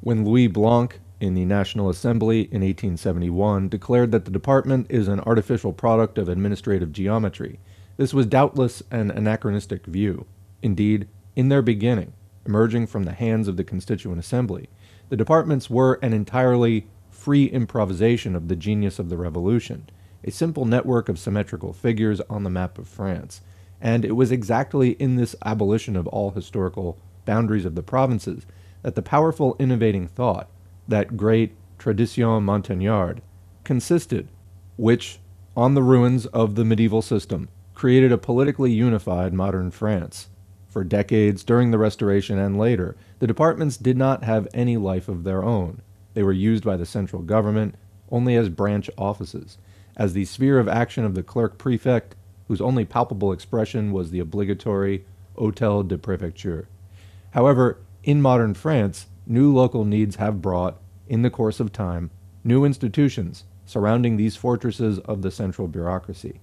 [SPEAKER 1] When Louis Blanc, in the National Assembly in 1871, declared that the department is an artificial product of administrative geometry, this was doubtless an anachronistic view. Indeed, in their beginning, emerging from the hands of the Constituent Assembly, the departments were an entirely free improvisation of the genius of the Revolution, a simple network of symmetrical figures on the map of France, and it was exactly in this abolition of all historical boundaries of the provinces that the powerful innovating thought, that great tradition montagnarde, consisted, which, on the ruins of the medieval system, created a politically unified modern France. For decades, during the Restoration and later, the departments did not have any life of their own. They were used by the central government only as branch offices, as the sphere of action of the clerk-prefect, whose only palpable expression was the obligatory Hôtel de Préfecture. However, in modern France, new local needs have brought, in the course of time, new institutions surrounding these fortresses of the central bureaucracy.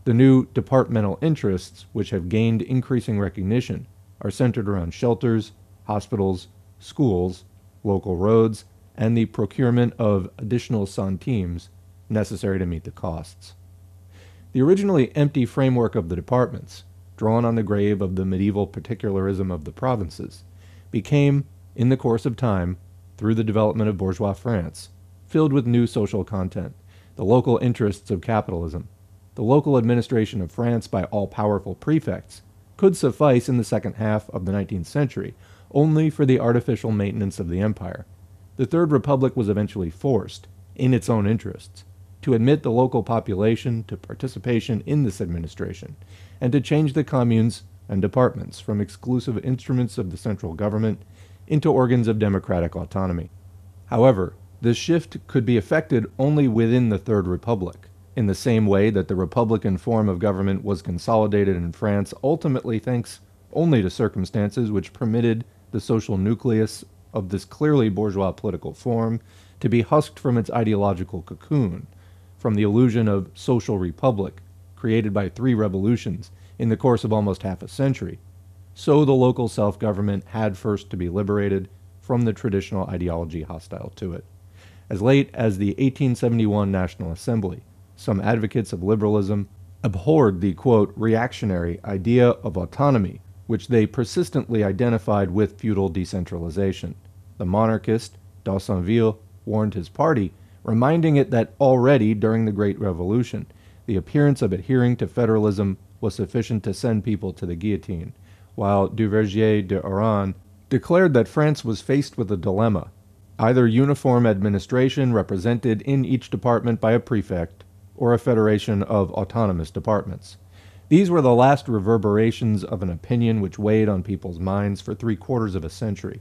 [SPEAKER 1] The new departmental interests, which have gained increasing recognition, are centered around shelters, hospitals, schools, local roads, and the procurement of additional centimes necessary to meet the costs. The originally empty framework of the departments, drawn on the grave of the medieval particularism of the provinces, became, in the course of time, through the development of bourgeois France, filled with new social content, the local interests of capitalism. The local administration of France by all-powerful prefects could suffice in the second half of the 19th century only for the artificial maintenance of the empire. The Third Republic was eventually forced, in its own interests, to admit the local population to participation in this administration, and to change the communes and departments from exclusive instruments of the central government into organs of democratic autonomy. However, this shift could be effected only within the Third Republic, in the same way that the republican form of government was consolidated in France ultimately thanks only to circumstances which permitted the social nucleus of this clearly bourgeois political form to be husked from its ideological cocoon, from the illusion of social republic created by 3 revolutions in the course of almost half a century. So the local self-government had first to be liberated from the traditional ideology hostile to it. As late as the 1871 National Assembly, some advocates of liberalism abhorred the, quote, reactionary idea of autonomy, which they persistently identified with feudal decentralization. The monarchist, d'Aussonville, warned his party, reminding it that already during the Great Revolution, The appearance of adhering to federalism was sufficient to send people to the guillotine, while Duvergier de Oran declared that France was faced with a dilemma: either uniform administration represented in each department by a prefect, or a federation of autonomous departments. These were the last reverberations of an opinion which weighed on people's minds for 3/4 of a century.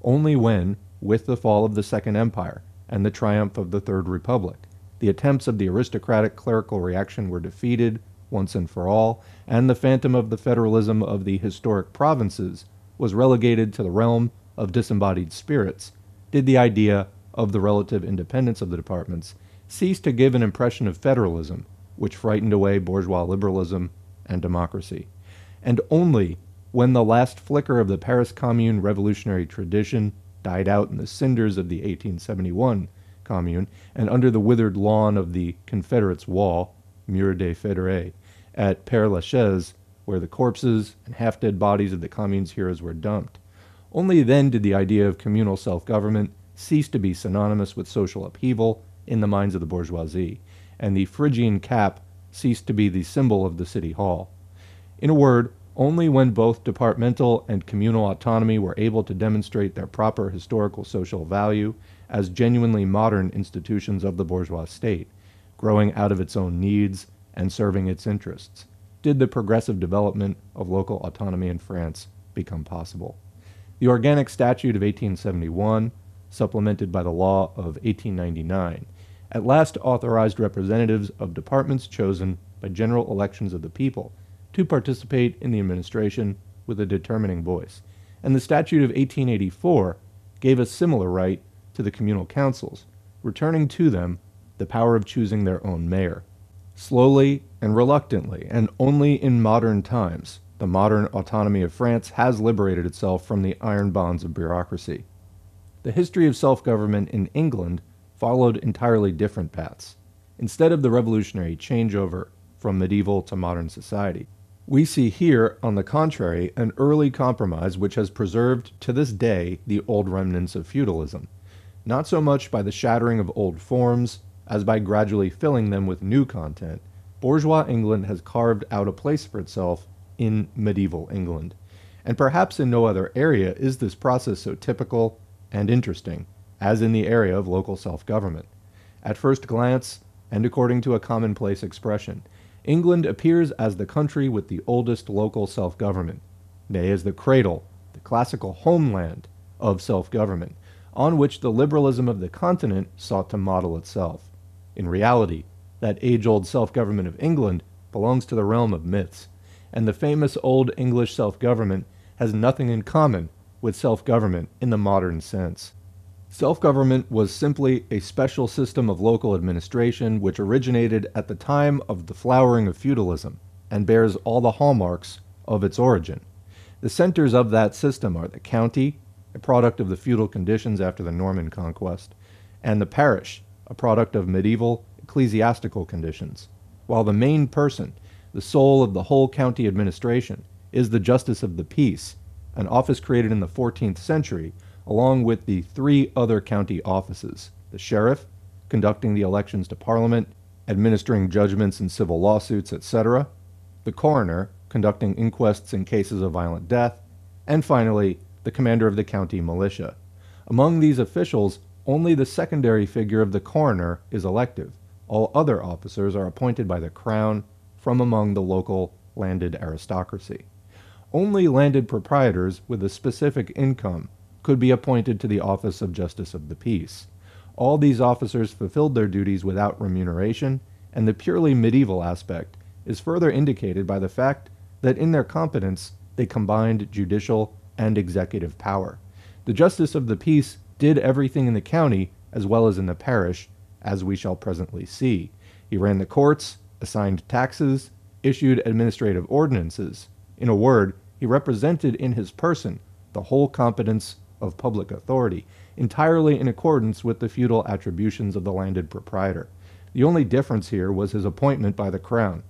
[SPEAKER 1] Only when, with the fall of the Second Empire and the triumph of the Third Republic, the attempts of the aristocratic clerical reaction were defeated once and for all, and the phantom of the federalism of the historic provinces was relegated to the realm of disembodied spirits, did the idea of the relative independence of the departments cease to give an impression of federalism, which frightened away bourgeois liberalism and democracy. And only when the last flicker of the Paris Commune revolutionary tradition died out in the cinders of the 1871 Commune, and under the withered lawn of the Confederates' Wall, Mur des Fédérés, at Père Lachaise, where the corpses and half-dead bodies of the Commune's heroes were dumped. Only then did the idea of communal self-government cease to be synonymous with social upheaval in the minds of the bourgeoisie, and the Phrygian cap ceased to be the symbol of the city hall. In a word, only when both departmental and communal autonomy were able to demonstrate their proper historical social value as genuinely modern institutions of the bourgeois state, growing out of its own needs and serving its interests, did the progressive development of local autonomy in France become possible. The Organic Statute of 1871, supplemented by the law of 1899, at last authorized representatives of departments chosen by general elections of the people to participate in the administration with a determining voice, and the Statute of 1884 gave a similar right to the communal councils, returning to them the power of choosing their own mayor. Slowly and reluctantly, and only in modern times, the modern autonomy of France has liberated itself from the iron bonds of bureaucracy. The history of self-government in England followed entirely different paths. Instead of the revolutionary changeover from medieval to modern society, we see here, on the contrary, an early compromise which has preserved to this day the old remnants of feudalism, not so much by the shattering of old forms as by gradually filling them with new content. Bourgeois England has carved out a place for itself in medieval England, and perhaps in no other area is this process so typical and interesting as in the area of local self-government. At first glance, and according to a commonplace expression, England appears as the country with the oldest local self-government, nay, as the cradle, the classical homeland of self-government, on which the liberalism of the continent sought to model itself. In reality, that age-old self-government of England belongs to the realm of myths, and the famous old English self-government has nothing in common with self-government in the modern sense. Self-government was simply a special system of local administration which originated at the time of the flowering of feudalism and bears all the hallmarks of its origin. The centers of that system are the county, a product of the feudal conditions after the Norman conquest, and the parish, a product of medieval ecclesiastical conditions, while the main person, the soul of the whole county administration, is the justice of the peace, an office created in the 14th century along with the 3 other county offices: the sheriff, conducting the elections to parliament, administering judgments in civil lawsuits, etc., the coroner, conducting inquests in cases of violent death, and finally, the commander of the county militia. Among these officials, only the secondary figure of the coroner is elective. All other officers are appointed by the crown from among the local landed aristocracy. Only landed proprietors with a specific income could be appointed to the office of Justice of the Peace. All these officers fulfilled their duties without remuneration, and the purely medieval aspect is further indicated by the fact that in their competence they combined judicial and executive power. The Justice of the Peace did everything in the county as well as in the parish, as we shall presently see. He ran the courts, assigned taxes, issued administrative ordinances. In a word, he represented in his person the whole competence of public authority, entirely in accordance with the feudal attributions of the landed proprietor. The only difference here was his appointment by the crown.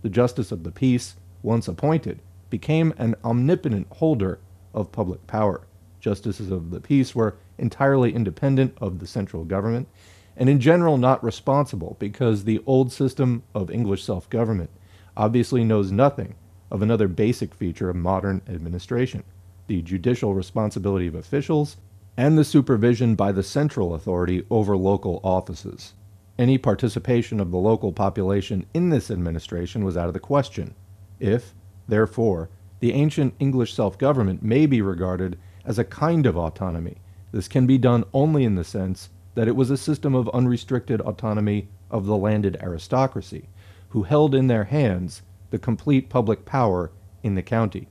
[SPEAKER 1] The Justice of the Peace, once appointed, became an omnipotent holder of public power. Justices of the peace were entirely independent of the central government, and in general not responsible, because the old system of English self-government obviously knows nothing of another basic feature of modern administration: the judicial responsibility of officials and the supervision by the central authority over local offices. Any participation of the local population in this administration was out of the question. If, therefore, the ancient English self-government may be regarded as a kind of autonomy, this can be done only in the sense that it was a system of unrestricted autonomy of the landed aristocracy, who held in their hands the complete public power in the county.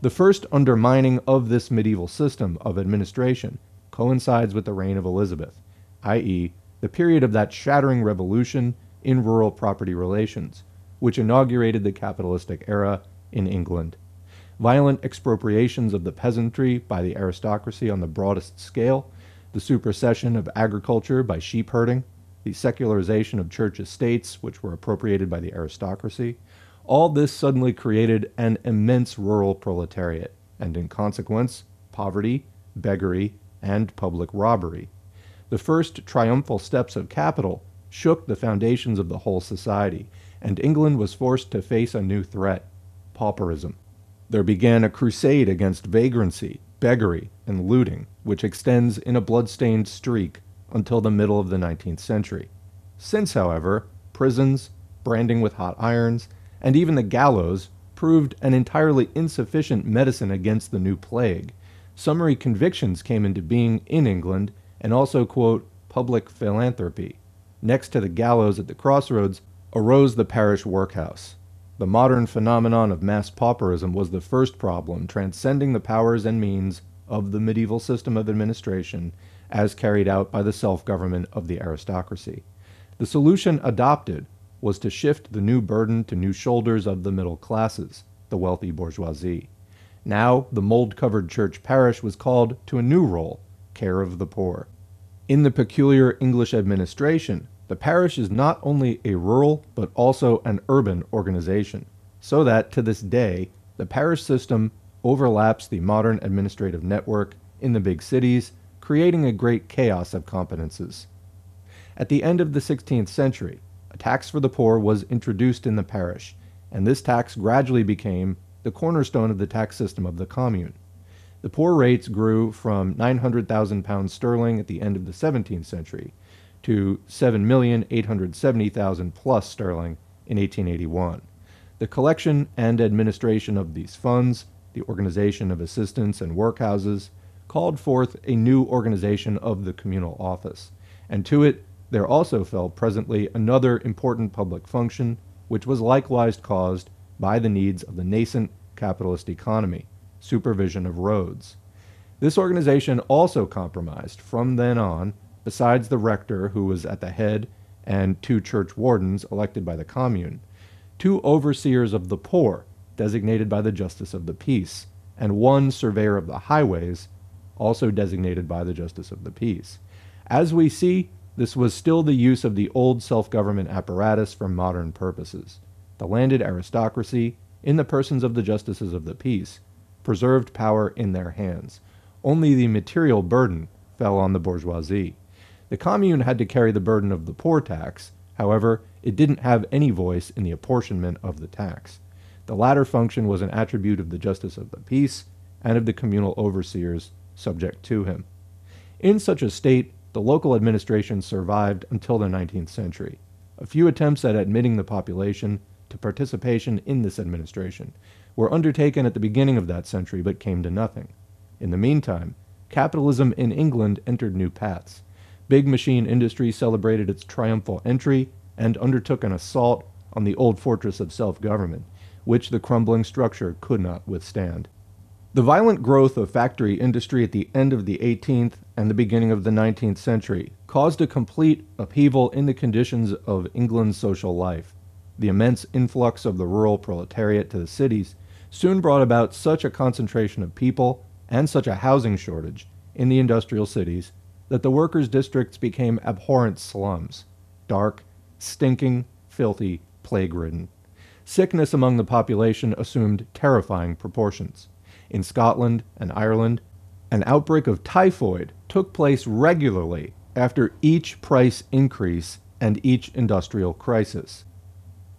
[SPEAKER 1] The first undermining of this medieval system of administration coincides with the reign of Elizabeth, i.e., the period of that shattering revolution in rural property relations, which inaugurated the capitalistic era in England. Violent expropriations of the peasantry by the aristocracy on the broadest scale, the supersession of agriculture by sheep herding, the secularization of church estates, which were appropriated by the aristocracy, all this suddenly created an immense rural proletariat, and in consequence, poverty, beggary, and public robbery. The first triumphal steps of capital shook the foundations of the whole society, and England was forced to face a new threat: pauperism. There began a crusade against vagrancy, beggary, and looting, which extends in a blood-stained streak until the middle of the 19th century. Since, however, prisons, branding with hot irons, and even the gallows proved an entirely insufficient medicine against the new plague, summary convictions came into being in England, and also, quote, public philanthropy. Next to the gallows at the crossroads arose the parish workhouse. The modern phenomenon of mass pauperism was the first problem transcending the powers and means of the medieval system of administration as carried out by the self-government of the aristocracy. The solution adopted was to shift the new burden to new shoulders of the middle classes, the wealthy bourgeoisie. Now the mold-covered church parish was called to a new role: care of the poor. In the peculiar English administration, the parish is not only a rural but also an urban organization, so that to this day the parish system overlaps the modern administrative network in the big cities, creating a great chaos of competences. At the end of the 16th century, a tax for the poor was introduced in the parish, and this tax gradually became the cornerstone of the tax system of the commune. The poor rates grew from £900,000 sterling at the end of the 17th century to £7,870,000 plus sterling in 1881. The collection and administration of these funds, the organization of assistants and workhouses, called forth a new organization of the communal office, and to it there also fell presently another important public function, which was likewise caused by the needs of the nascent capitalist economy: supervision of roads. This organization also compromised, from then on, besides the rector, who was at the head, and 2 church wardens elected by the commune, 2 overseers of the poor, designated by the justice of the peace, and 1 surveyor of the highways, also designated by the justice of the peace. As we see, this was still the use of the old self-government apparatus for modern purposes. The landed aristocracy, in the persons of the justices of the peace, preserved power in their hands. Only the material burden fell on the bourgeoisie. The commune had to carry the burden of the poor tax. However, it didn't have any voice in the apportionment of the tax. The latter function was an attribute of the justice of the peace and of the communal overseers subject to him. In such a state, the local administration survived until the 19th century. A few attempts at admitting the population to participation in this administration were undertaken at the beginning of that century but came to nothing. In the meantime, capitalism in England entered new paths. Big machine industry celebrated its triumphal entry and undertook an assault on the old fortress of self-government, which the crumbling structure could not withstand. The violent growth of factory industry at the end of the 18th and the beginning of the 19th century caused a complete upheaval in the conditions of England's social life. The immense influx of the rural proletariat to the cities soon brought about such a concentration of people and such a housing shortage in the industrial cities that the workers' districts became abhorrent slums: dark, stinking, filthy, plague-ridden. Sickness among the population assumed terrifying proportions. In Scotland and Ireland, an outbreak of typhoid took place regularly after each price increase and each industrial crisis.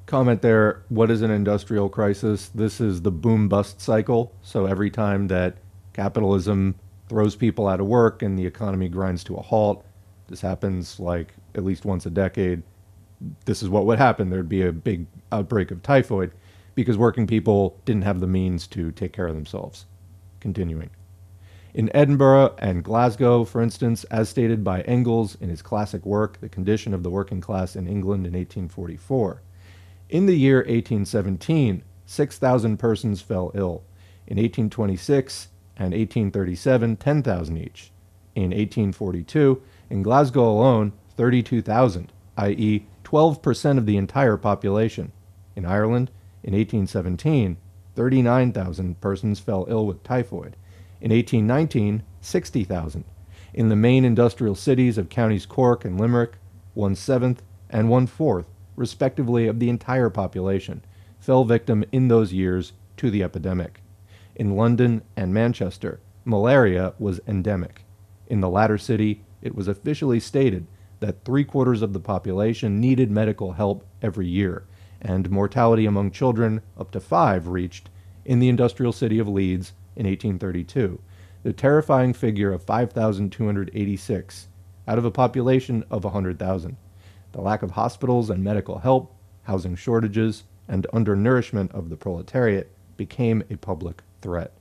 [SPEAKER 1] Comment there, what is an industrial crisis? This is the boom-bust cycle. So every time that capitalism throws people out of work and the economy grinds to a halt, this happens like at least once a decade. This is what would happen. There'd be a big outbreak of typhoid because working people didn't have the means to take care of themselves. Continuing. In Edinburgh and Glasgow, for instance, as stated by Engels in his classic work, The Condition of the Working Class in England in 1844, in the year 1817, 6,000 persons fell ill. In 1826 and 1837, 10,000 each. In 1842, in Glasgow alone, 32,000, i.e., 12% of the entire population. In Ireland, in 1817, 39,000 persons fell ill with typhoid. In 1819, 60,000. In the main industrial cities of counties Cork and Limerick, 1/7 and 1/4, respectively, of the entire population, fell victim in those years to the epidemic. In London and Manchester, malaria was endemic. In the latter city, it was officially stated that 3/4 of the population needed medical help every year, and mortality among children up to 5 reached, in the industrial city of Leeds in 1832, the terrifying figure of 5,286 out of a population of 100,000. The lack of hospitals and medical help, housing shortages, and undernourishment of the proletariat became a public threat.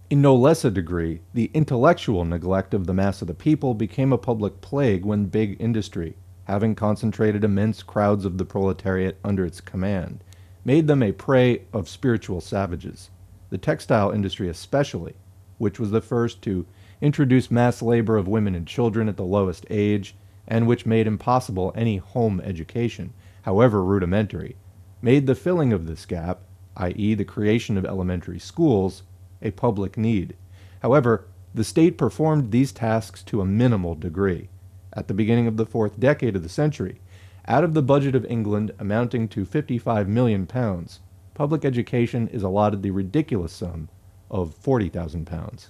[SPEAKER 1] In no less a degree, the intellectual neglect of the mass of the people became a public plague when big industry, having concentrated immense crowds of the proletariat under its command, made them a prey of spiritual savages. The textile industry especially, which was the first to introduce mass labor of women and children at the lowest age, and which made impossible any home education, however rudimentary, made the filling of this gap, i.e. the creation of elementary schools, a public need. However, the state performed these tasks to a minimal degree. At the beginning of the 4th decade of the century, out of the budget of England amounting to £55 million, public education is allotted the ridiculous sum of £40,000.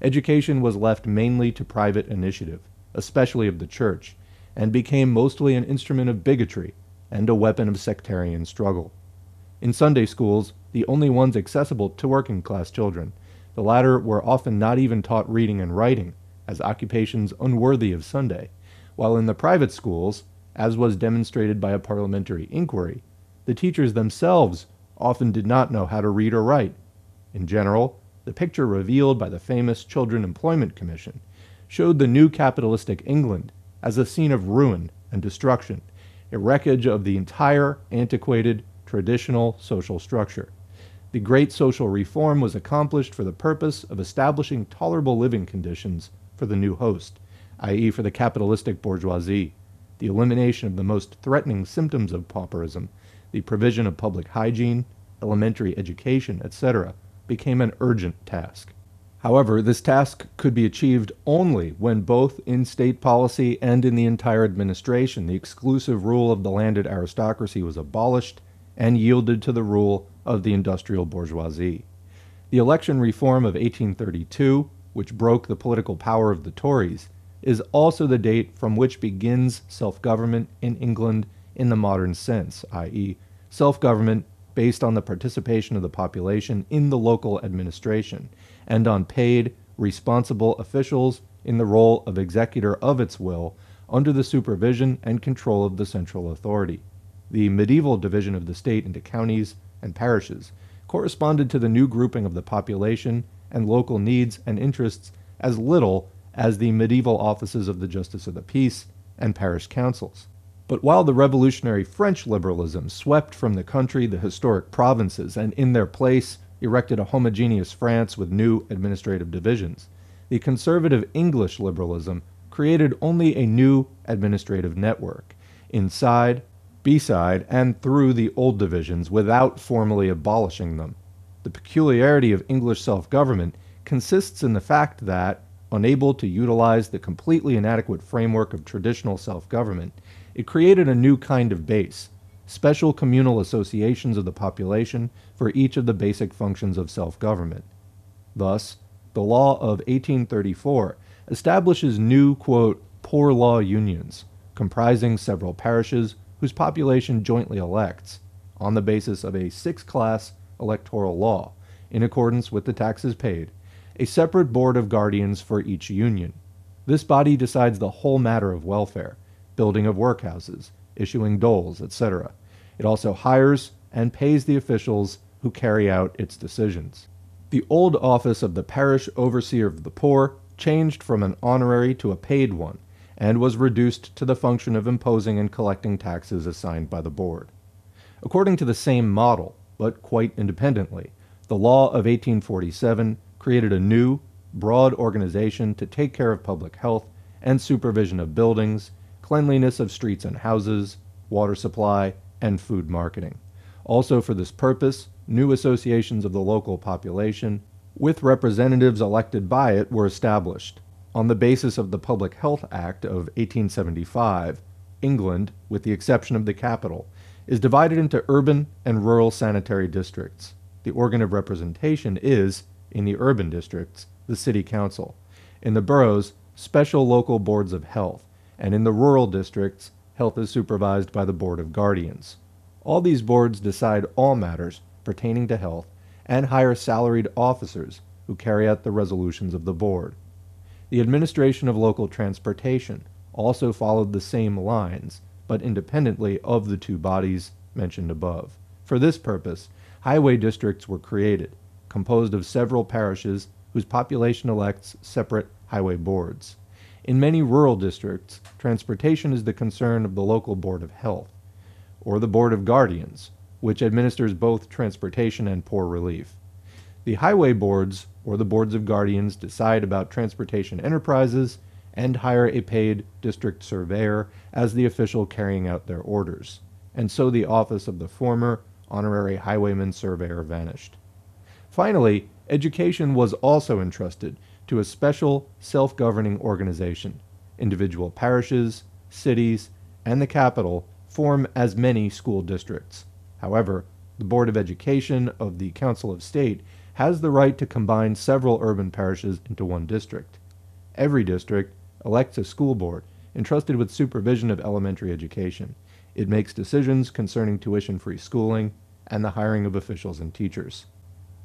[SPEAKER 1] Education was left mainly to private initiative, especially of the church, and became mostly an instrument of bigotry and a weapon of sectarian struggle. In Sunday schools, the only ones accessible to working-class children, the latter were often not even taught reading and writing, as occupations unworthy of Sunday, while in the private schools, as was demonstrated by a parliamentary inquiry, the teachers themselves often did not know how to read or write. In general, the picture revealed by the famous Children Employment Commission showed the new capitalistic England as a scene of ruin and destruction, a wreckage of the entire antiquated, traditional social structure. The great social reform was accomplished for the purpose of establishing tolerable living conditions for the new host, i.e. for the capitalistic bourgeoisie, the elimination of the most threatening symptoms of pauperism, the provision of public hygiene, elementary education, etc., became an urgent task. However, this task could be achieved only when both in state policy and in the entire administration the exclusive rule of the landed aristocracy was abolished and yielded to the rule of the industrial bourgeoisie. The election reform of 1832, which broke the political power of the Tories, is also the date from which begins self-government in England in the modern sense, i.e., self-government based on the participation of the population in the local administration, and on paid, responsible officials in the role of executor of its will under the supervision and control of the central authority. The medieval division of the state into counties and parishes corresponded to the new grouping of the population and local needs and interests as little as the medieval offices of the Justice of the Peace and parish councils. But while the revolutionary French liberalism swept from the country the historic provinces and in their place erected a homogeneous France with new administrative divisions, the conservative English liberalism created only a new administrative network, inside, beside, and through the old divisions without formally abolishing them. The peculiarity of English self-government consists in the fact that, unable to utilize the completely inadequate framework of traditional self-government, it created a new kind of base, special communal associations of the population for each of the basic functions of self-government. Thus, the law of 1834 establishes new, quote, poor law unions, comprising several parishes whose population jointly elects, on the basis of a six-class electoral law, in accordance with the taxes paid, a separate board of guardians for each union. This body decides the whole matter of welfare, building of workhouses, issuing doles, etc. It also hires and pays the officials who carry out its decisions. The old office of the parish overseer of the poor changed from an honorary to a paid one, and was reduced to the function of imposing and collecting taxes assigned by the board. According to the same model, but quite independently, the law of 1847 created a new, broad organization to take care of public health and supervision of buildings, cleanliness of streets and houses, water supply, and food marketing. Also for this purpose, new associations of the local population, with representatives elected by it, were established. On the basis of the Public Health Act of 1875, England, with the exception of the capital, is divided into urban and rural sanitary districts. The organ of representation is, in the urban districts, the city council. In the boroughs, special local boards of health, and in the rural districts, health is supervised by the Board of Guardians. All these boards decide all matters pertaining to health and hire salaried officers who carry out the resolutions of the board. The administration of local transportation also followed the same lines, but independently of the two bodies mentioned above. For this purpose, highway districts were created, composed of several parishes whose population elects separate highway boards. In many rural districts, transportation is the concern of the local Board of Health, or the Board of Guardians, which administers both transportation and poor relief. The highway boards, or the boards of guardians, decide about transportation enterprises and hire a paid district surveyor as the official carrying out their orders, and so the office of the former honorary highwayman surveyor vanished. Finally, education was also entrusted to a special self-governing organization. Individual parishes, cities, and the capital form as many school districts. However, the Board of Education of the Council of State has the right to combine several urban parishes into one district. Every district elects a school board entrusted with supervision of elementary education. It makes decisions concerning tuition-free schooling and the hiring of officials and teachers.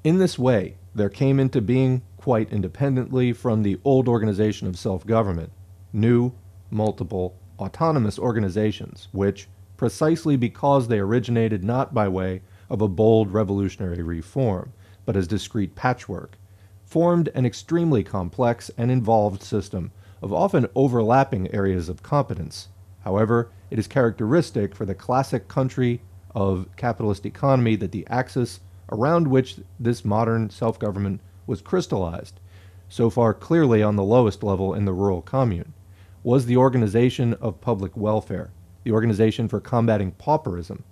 [SPEAKER 1] In this way, there came into being, quite independently from the old organization of self-government, new, multiple, autonomous organizations which, precisely because they originated not by way of a bold revolutionary reform, but as discrete patchwork, formed an extremely complex and involved system of often overlapping areas of competence. However, it is characteristic for the classic country of capitalist economy that the axis around which this modern self-government was crystallized, so far clearly on the lowest level in the rural commune, was the organization of public welfare, the organization for combating pauperism.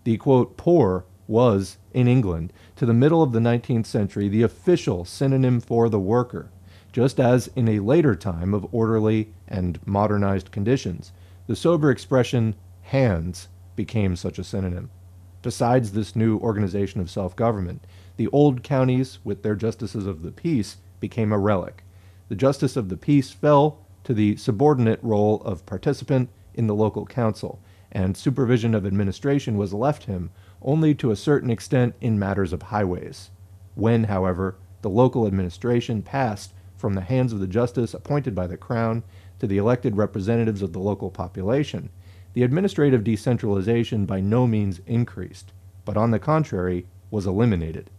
[SPEAKER 1] The, quote, poor was, in England, to the middle of the 19th century, the official synonym for the worker, just as in a later time of orderly and modernized conditions, the sober expression hands became such a synonym. Besides this new organization of self-government, the old counties, with their justices of the peace, became a relic. The justice of the peace fell to the subordinate role of participant in the local council, and supervision of administration was left him only to a certain extent in matters of highways. When, however, the local administration passed from the hands of the justice appointed by the Crown to the elected representatives of the local population, the administrative decentralization by no means increased, but on the contrary was eliminated.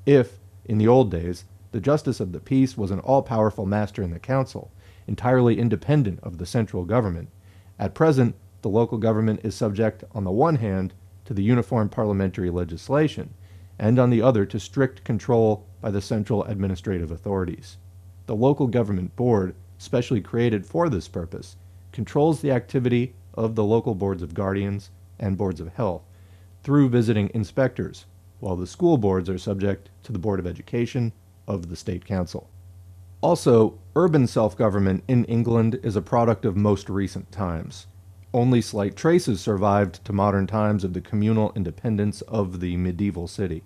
[SPEAKER 1] If, in the old days, the justice of the peace was an all-powerful master in the council, entirely independent of the central government, at present the local government is subject, on the one hand, to the uniform parliamentary legislation, and on the other to strict control by the central administrative authorities. The local government board, specially created for this purpose, controls the activity of the local boards of guardians and boards of health through visiting inspectors, while the school boards are subject to the Board of Education of the State Council. Also, urban self-government in England is a product of most recent times. Only slight traces survived to modern times of the communal independence of the medieval city.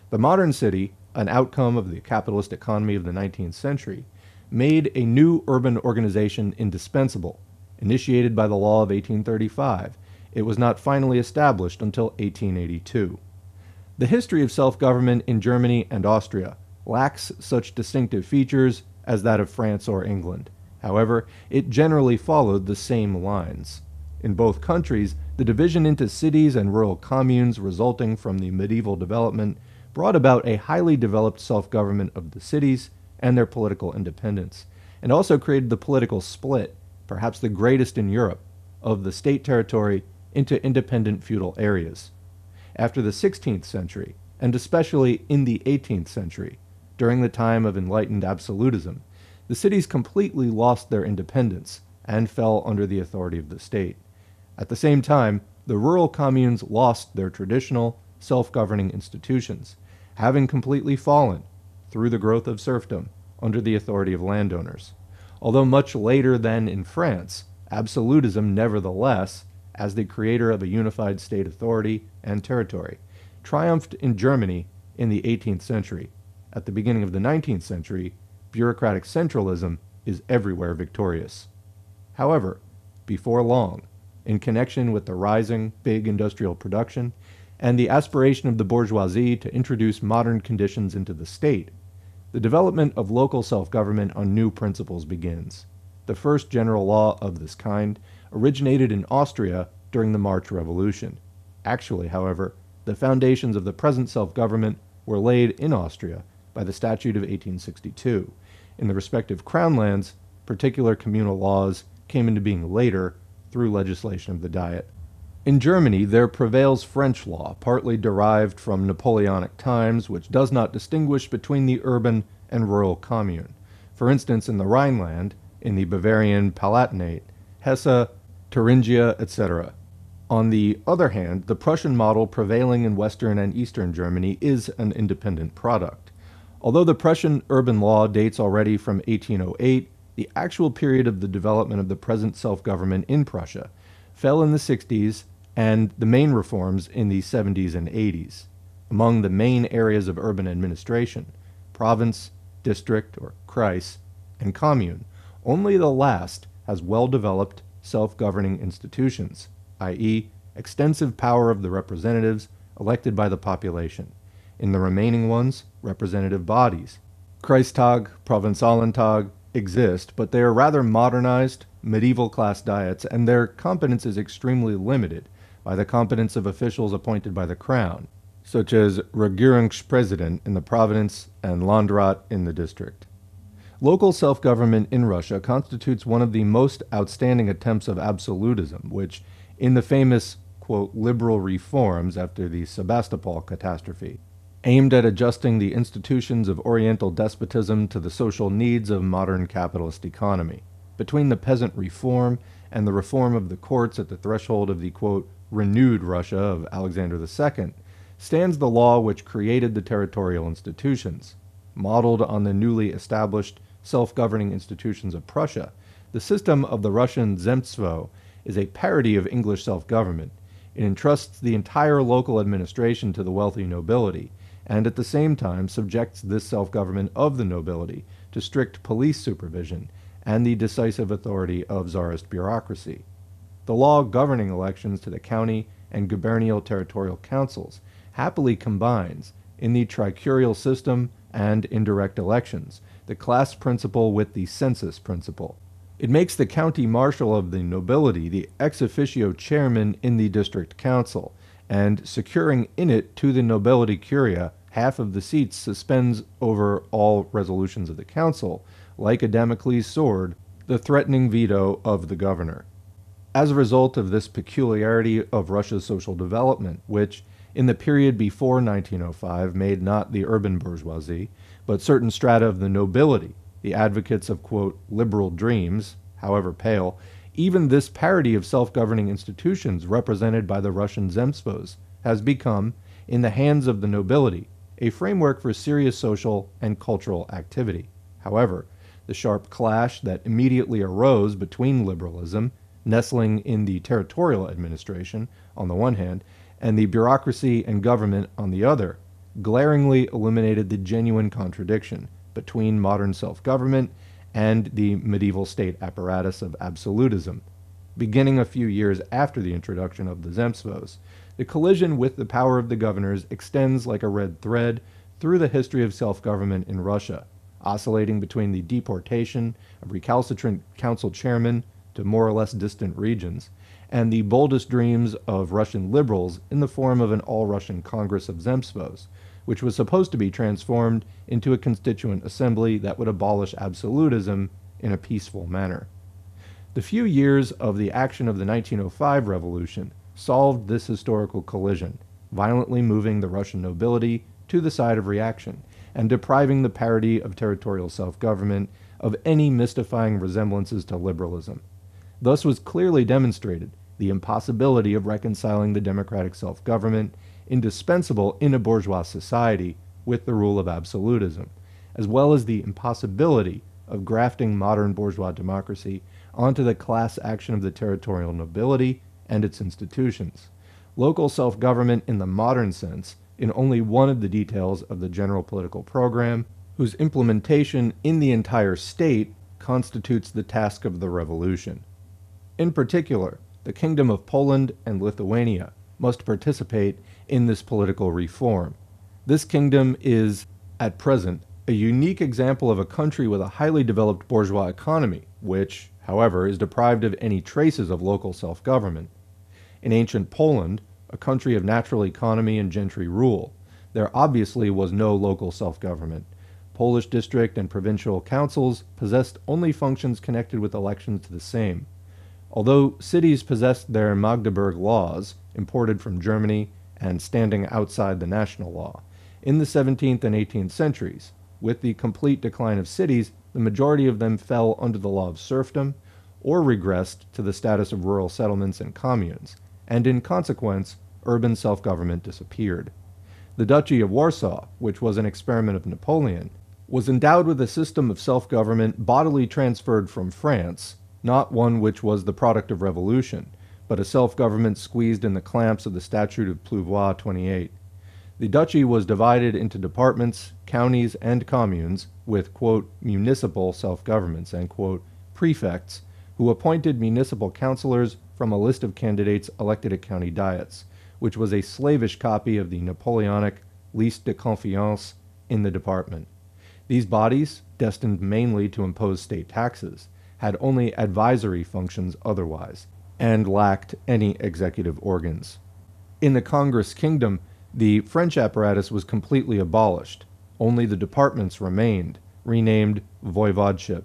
[SPEAKER 1] The modern city, an outcome of the capitalist economy of the 19th century, made a new urban organization indispensable. Initiated by the law of 1835, it was not finally established until 1882. The history of self-government in Germany and Austria lacks such distinctive features as that of France or England. However, it generally followed the same lines. In both countries, the division into cities and rural communes resulting from the medieval development brought about a highly developed self-government of the cities and their political independence, and also created the political split, perhaps the greatest in Europe, of the state territory into independent feudal areas. After the 16th century, and especially in the 18th century, during the time of enlightened absolutism, the cities completely lost their independence and fell under the authority of the state. At the same time, the rural communes lost their traditional, self-governing institutions, having completely fallen, through the growth of serfdom, under the authority of landowners. Although much later than in France, absolutism nevertheless, as the creator of a unified state authority and territory, triumphed in Germany in the 18th century. At the beginning of the 19th century, bureaucratic centralism is everywhere victorious. However, before long, in connection with the rising big industrial production and the aspiration of the bourgeoisie to introduce modern conditions into the state, the development of local self-government on new principles begins. The first general law of this kind originated in Austria during the March Revolution. Actually, however, the foundations of the present self-government were laid in Austria by the Statute of 1862. In the respective crown lands, particular communal laws came into being later through legislation of the Diet. In Germany, there prevails French law, partly derived from Napoleonic times, which does not distinguish between the urban and rural commune. For instance, in the Rhineland, in the Bavarian Palatinate, Hesse, Thuringia, etc. On the other hand, the Prussian model prevailing in Western and Eastern Germany is an independent product. Although the Prussian urban law dates already from 1808, the actual period of the development of the present self-government in Prussia fell in the 60s and the main reforms in the 70s and 80s. Among the main areas of urban administration, province, district or Kreis, and commune, only the last has well-developed self-governing institutions, i.e., extensive power of the representatives elected by the population. In the remaining ones, representative bodies, Kreistag, Provinziallandtag, exist, but they are rather modernized, medieval class diets, and their competence is extremely limited by the competence of officials appointed by the crown, such as Regierungspräsident in the province and Landrat in the district. Local self-government in Russia constitutes one of the most outstanding attempts of absolutism, which, in the famous, quote, liberal reforms after the Sebastopol catastrophe, aimed at adjusting the institutions of Oriental despotism to the social needs of modern capitalist economy. Between the peasant reform and the reform of the courts at the threshold of the, quote, renewed Russia of Alexander II, stands the law which created the territorial institutions. Modeled on the newly established self-governing institutions of Prussia, the system of the Russian Zemstvo is a parody of English self-government. It entrusts the entire local administration to the wealthy nobility, and at the same time subjects this self-government of the nobility to strict police supervision and the decisive authority of czarist bureaucracy. The law governing elections to the county and gubernial territorial councils happily combines, in the tricurial system and indirect elections, the class principle with the census principle. It makes the county marshal of the nobility the ex officio chairman in the district council, and securing in it to the nobility curia half of the seats suspends over all resolutions of the council, like a Damocles sword, the threatening veto of the governor. As a result of this peculiarity of Russia's social development, which, in the period before 1905, made not the urban bourgeoisie, but certain strata of the nobility, the advocates of, quote, liberal dreams, however pale, even this parody of self-governing institutions represented by the Russian Zemstvos has become, in the hands of the nobility, a framework for serious social and cultural activity. However, the sharp clash that immediately arose between liberalism, nestling in the territorial administration, on the one hand, and the bureaucracy and government on the other, glaringly eliminated the genuine contradiction between modern self-government and the medieval state apparatus of absolutism. beginning a few years after the introduction of the Zemstvos. The collision with the power of the governors extends like a red thread through the history of self-government in Russia, oscillating between the deportation of recalcitrant council chairmen to more or less distant regions, and the boldest dreams of Russian liberals in the form of an all-Russian Congress of Zemstvos, which was supposed to be transformed into a constituent assembly that would abolish absolutism in a peaceful manner. The few years of the action of the 1905 revolution solved this historical collision, violently moving the Russian nobility to the side of reaction, and depriving the parity of territorial self-government of any mystifying resemblances to liberalism. Thus was clearly demonstrated the impossibility of reconciling the democratic self-government indispensable in a bourgeois society with the rule of absolutism, as well as the impossibility of grafting modern bourgeois democracy onto the class action of the territorial nobility and its institutions. Local self-government in the modern sense in only one of the details of the general political program, whose implementation in the entire state constitutes the task of the revolution. In particular, the Kingdom of Poland and Lithuania must participate in this political reform. This kingdom is, at present, a unique example of a country with a highly developed bourgeois economy, which, however, is deprived of any traces of local self-government. In ancient Poland, a country of natural economy and gentry rule, there obviously was no local self-government. Polish district and provincial councils possessed only functions connected with elections to the same. Although cities possessed their Magdeburg laws, imported from Germany and standing outside the national law, in the 17th and 18th centuries, with the complete decline of cities, the majority of them fell under the law of serfdom or regressed to the status of rural settlements and communes, and in consequence, urban self-government disappeared. The Duchy of Warsaw, which was an experiment of Napoleon, was endowed with a system of self-government bodily transferred from France, not one which was the product of revolution, but a self-government squeezed in the clamps of the Statute of Pluvois 28. The duchy was divided into departments, counties, and communes with, quote, municipal self-governments, and, quote, prefects, who appointed municipal councillors from a list of candidates elected at county diets, which was a slavish copy of the Napoleonic liste de confiance in the department. These bodies, destined mainly to impose state taxes, had only advisory functions otherwise, and lacked any executive organs. In the Congress kingdom, the French apparatus was completely abolished. Only the departments remained, renamed voivodeship.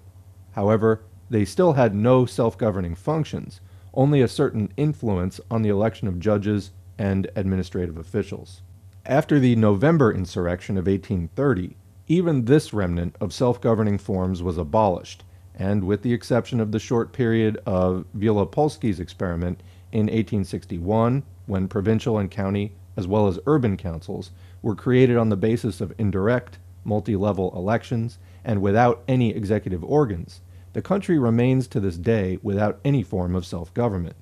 [SPEAKER 1] However, they still had no self-governing functions, only a certain influence on the election of judges and administrative officials. After the November insurrection of 1830, even this remnant of self-governing forms was abolished, and with the exception of the short period of Wielopolski's experiment in 1861, when provincial and county, as well as urban councils, were created on the basis of indirect, multi-level elections and without any executive organs, the country remains to this day without any form of self-government.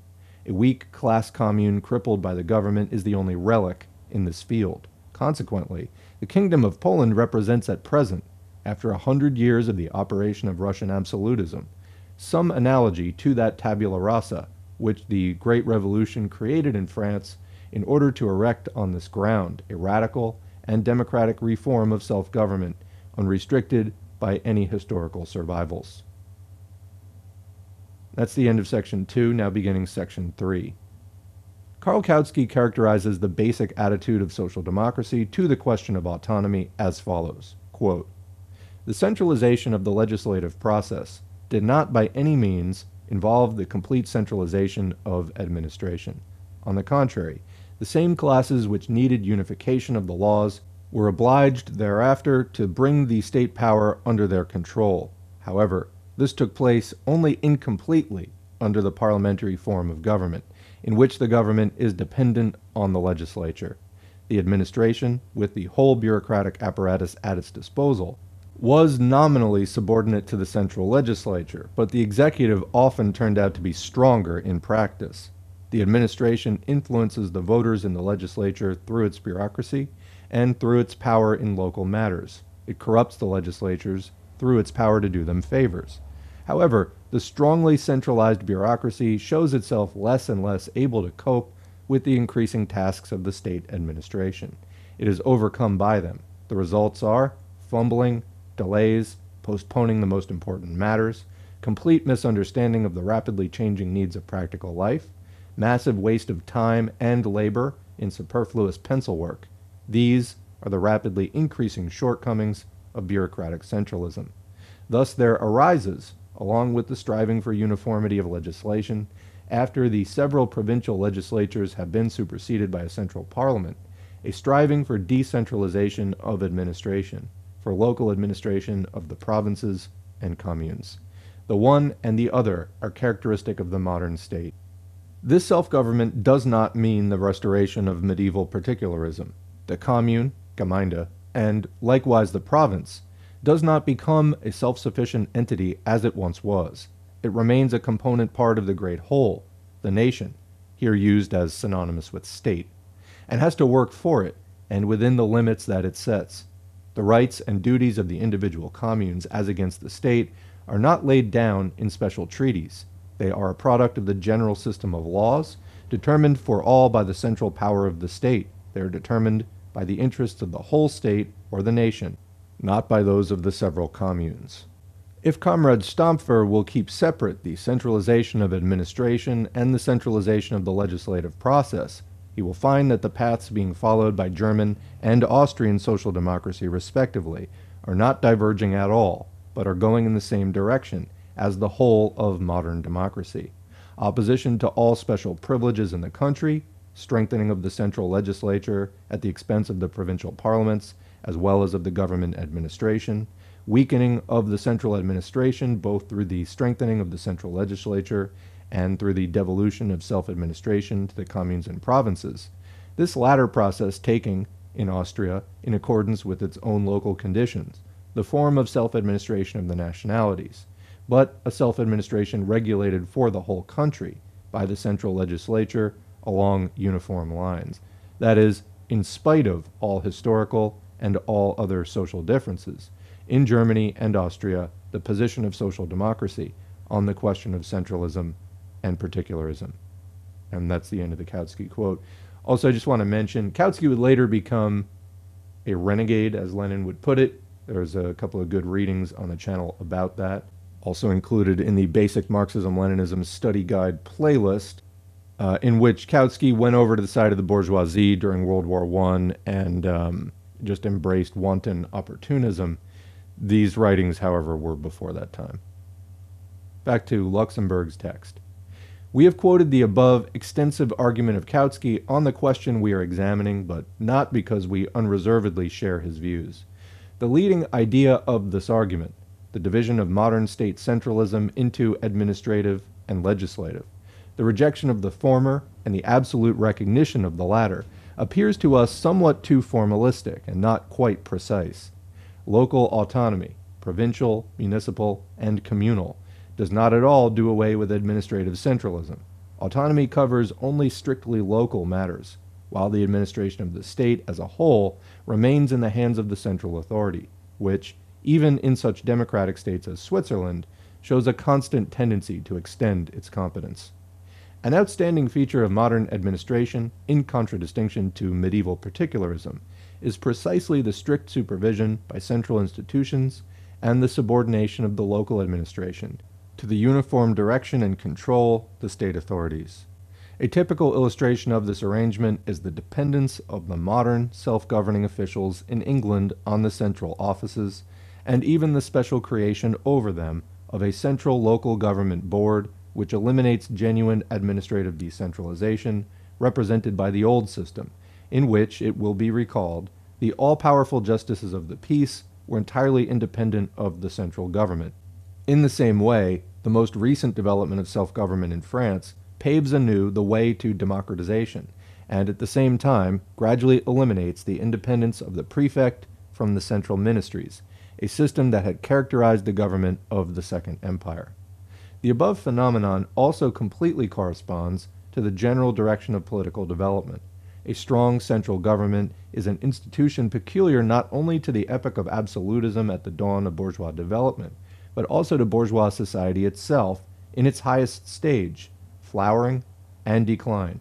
[SPEAKER 1] A weak class commune crippled by the government is the only relic in this field. Consequently, the Kingdom of Poland represents at present, after 100 years of the operation of Russian absolutism, some analogy to that tabula rasa which the Great Revolution created in France in order to erect on this ground a radical and democratic reform of self-government, unrestricted by any historical survivals. That's the end of Section 2, now beginning Section 3. Karl Kautsky characterizes the basic attitude of social democracy to the question of autonomy as follows, quote, "The centralization of the legislative process did not by any means involve the complete centralization of administration. On the contrary, the same classes which needed unification of the laws were obliged thereafter to bring the state power under their control. However, this took place only incompletely under the parliamentary form of government, in which the government is dependent on the legislature. The administration, with the whole bureaucratic apparatus at its disposal, was nominally subordinate to the central legislature, but the executive often turned out to be stronger in practice. The administration influences the voters in the legislature through its bureaucracy and through its power in local matters. It corrupts the legislatures through its power to do them favors. However, the strongly centralized bureaucracy shows itself less and less able to cope with the increasing tasks of the state administration. It is overcome by them. The results are fumbling, delays, postponing the most important matters, complete misunderstanding of the rapidly changing needs of practical life, massive waste of time and labor in superfluous pencil work. These are the rapidly increasing shortcomings of bureaucratic centralism. Thus there arises, along with the striving for uniformity of legislation, after the several provincial legislatures have been superseded by a central parliament, a striving for decentralization of administration, for local administration of the provinces and communes. The one and the other are characteristic of the modern state. This self-government does not mean the restoration of medieval particularism. The commune, Gemeinde, and likewise the province, does not become a self-sufficient entity as it once was. It remains a component part of the great whole, the nation, here used as synonymous with state, and has to work for it and within the limits that it sets. The rights and duties of the individual communes as against the state are not laid down in special treaties. They are a product of the general system of laws, determined for all by the central power of the state. They are determined by the interests of the whole state or the nation, not by those of the several communes. If Comrade Stampfer will keep separate the centralization of administration and the centralization of the legislative process, he will find that the paths being followed by German and Austrian social democracy respectively are not diverging at all, but are going in the same direction as the whole of modern democracy. Opposition to all special privileges in the country, strengthening of the central legislature at the expense of the provincial parliaments, as well as of the government administration, weakening of the central administration both through the strengthening of the central legislature and through the devolution of self-administration to the communes and provinces. This latter process taking, in Austria, in accordance with its own local conditions, the form of self-administration of the nationalities, but a self-administration regulated for the whole country by the central legislature along uniform lines. That is, in spite of all historical and all other social differences. In Germany and Austria, the position of social democracy on the question of centralism and particularism. And that's the end of the Kautsky quote. Also, I just want to mention, Kautsky would later become a renegade, as Lenin would put it. There's a couple of good readings on the channel about that. Also included in the Basic Marxism-Leninism Study Guide playlist, in which Kautsky went over to the side of the bourgeoisie during World War I and just embraced wanton opportunism. These writings, however, were before that time. Back to Luxemburg's text. We have quoted the above extensive argument of Kautsky on the question we are examining, but not because we unreservedly share his views. The leading idea of this argument, the division of modern state centralism into administrative and legislative, the rejection of the former and the absolute recognition of the latter, appears to us somewhat too formalistic and not quite precise. Local autonomy, provincial, municipal, and communal, does not at all do away with administrative centralism. Autonomy covers only strictly local matters, while the administration of the state as a whole remains in the hands of the central authority, which, even in such democratic states as Switzerland, shows a constant tendency to extend its competence. An outstanding feature of modern administration, in contradistinction to medieval particularism, is precisely the strict supervision by central institutions and the subordination of the local administration to the uniform direction and control the state authorities. A typical illustration of this arrangement is the dependence of the modern self-governing officials in England on the central offices, and even the special creation over them of a central local government board which eliminates genuine administrative decentralization represented by the old system, in which, it will be recalled, the all-powerful justices of the peace were entirely independent of the central government. In the same way, the most recent development of self-government in France paves anew the way to democratization, and at the same time gradually eliminates the independence of the prefect from the central ministries, a system that had characterized the government of the Second Empire. The above phenomenon also completely corresponds to the general direction of political development. A strong central government is an institution peculiar not only to the epoch of absolutism at the dawn of bourgeois development, but also to bourgeois society itself in its highest stage, flowering and decline.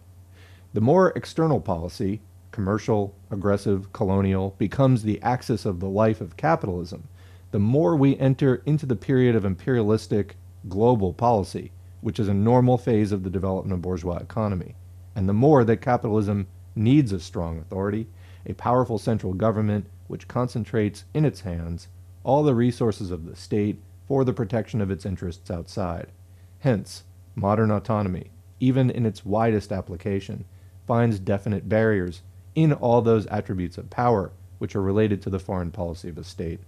[SPEAKER 1] The more external policy, commercial, aggressive, colonial, becomes the axis of the life of capitalism, the more we enter into the period of imperialistic global policy, which is a normal phase of the development of bourgeois economy, and the more that capitalism needs a strong authority, a powerful central government which concentrates in its hands all the resources of the state for the protection of its interests outside. Hence, modern autonomy, even in its widest application, finds definite barriers in all those attributes of power which are related to the foreign policy of a state.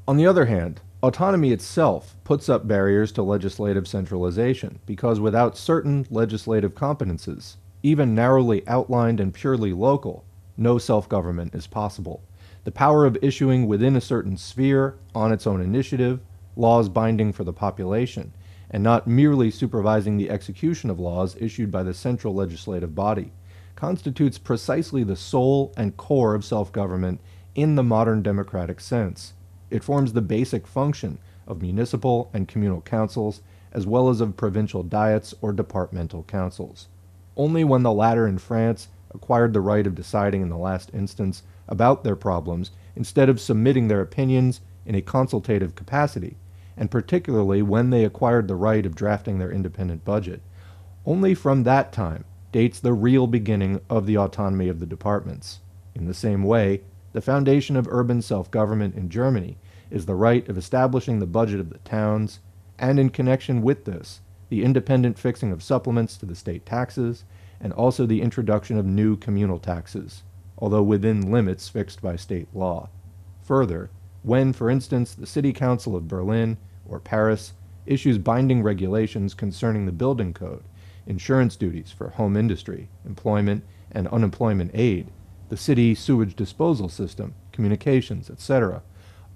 [SPEAKER 1] On the other hand, autonomy itself puts up barriers to legislative centralization, because without certain legislative competences, even narrowly outlined and purely local, no self-government is possible. The power of issuing within a certain sphere, on its own initiative, laws binding for the population, and not merely supervising the execution of laws issued by the central legislative body, constitutes precisely the soul and core of self-government in the modern democratic sense. It forms the basic function of municipal and communal councils, as well as of provincial diets or departmental councils. Only when the latter in France acquired the right of deciding in the last instance about their problems instead of submitting their opinions in a consultative capacity, and particularly when they acquired the right of drafting their independent budget, only from that time dates the real beginning of the autonomy of the departments. In the same way, the foundation of urban self-government in Germany is the right of establishing the budget of the towns, and in connection with this, the independent fixing of supplements to the state taxes, and also the introduction of new communal taxes, although within limits fixed by state law. Further, when, for instance, the City Council of Berlin or Paris issues binding regulations concerning the building code, insurance duties for home industry, employment and unemployment aid, the city sewage disposal system, communications, etc.,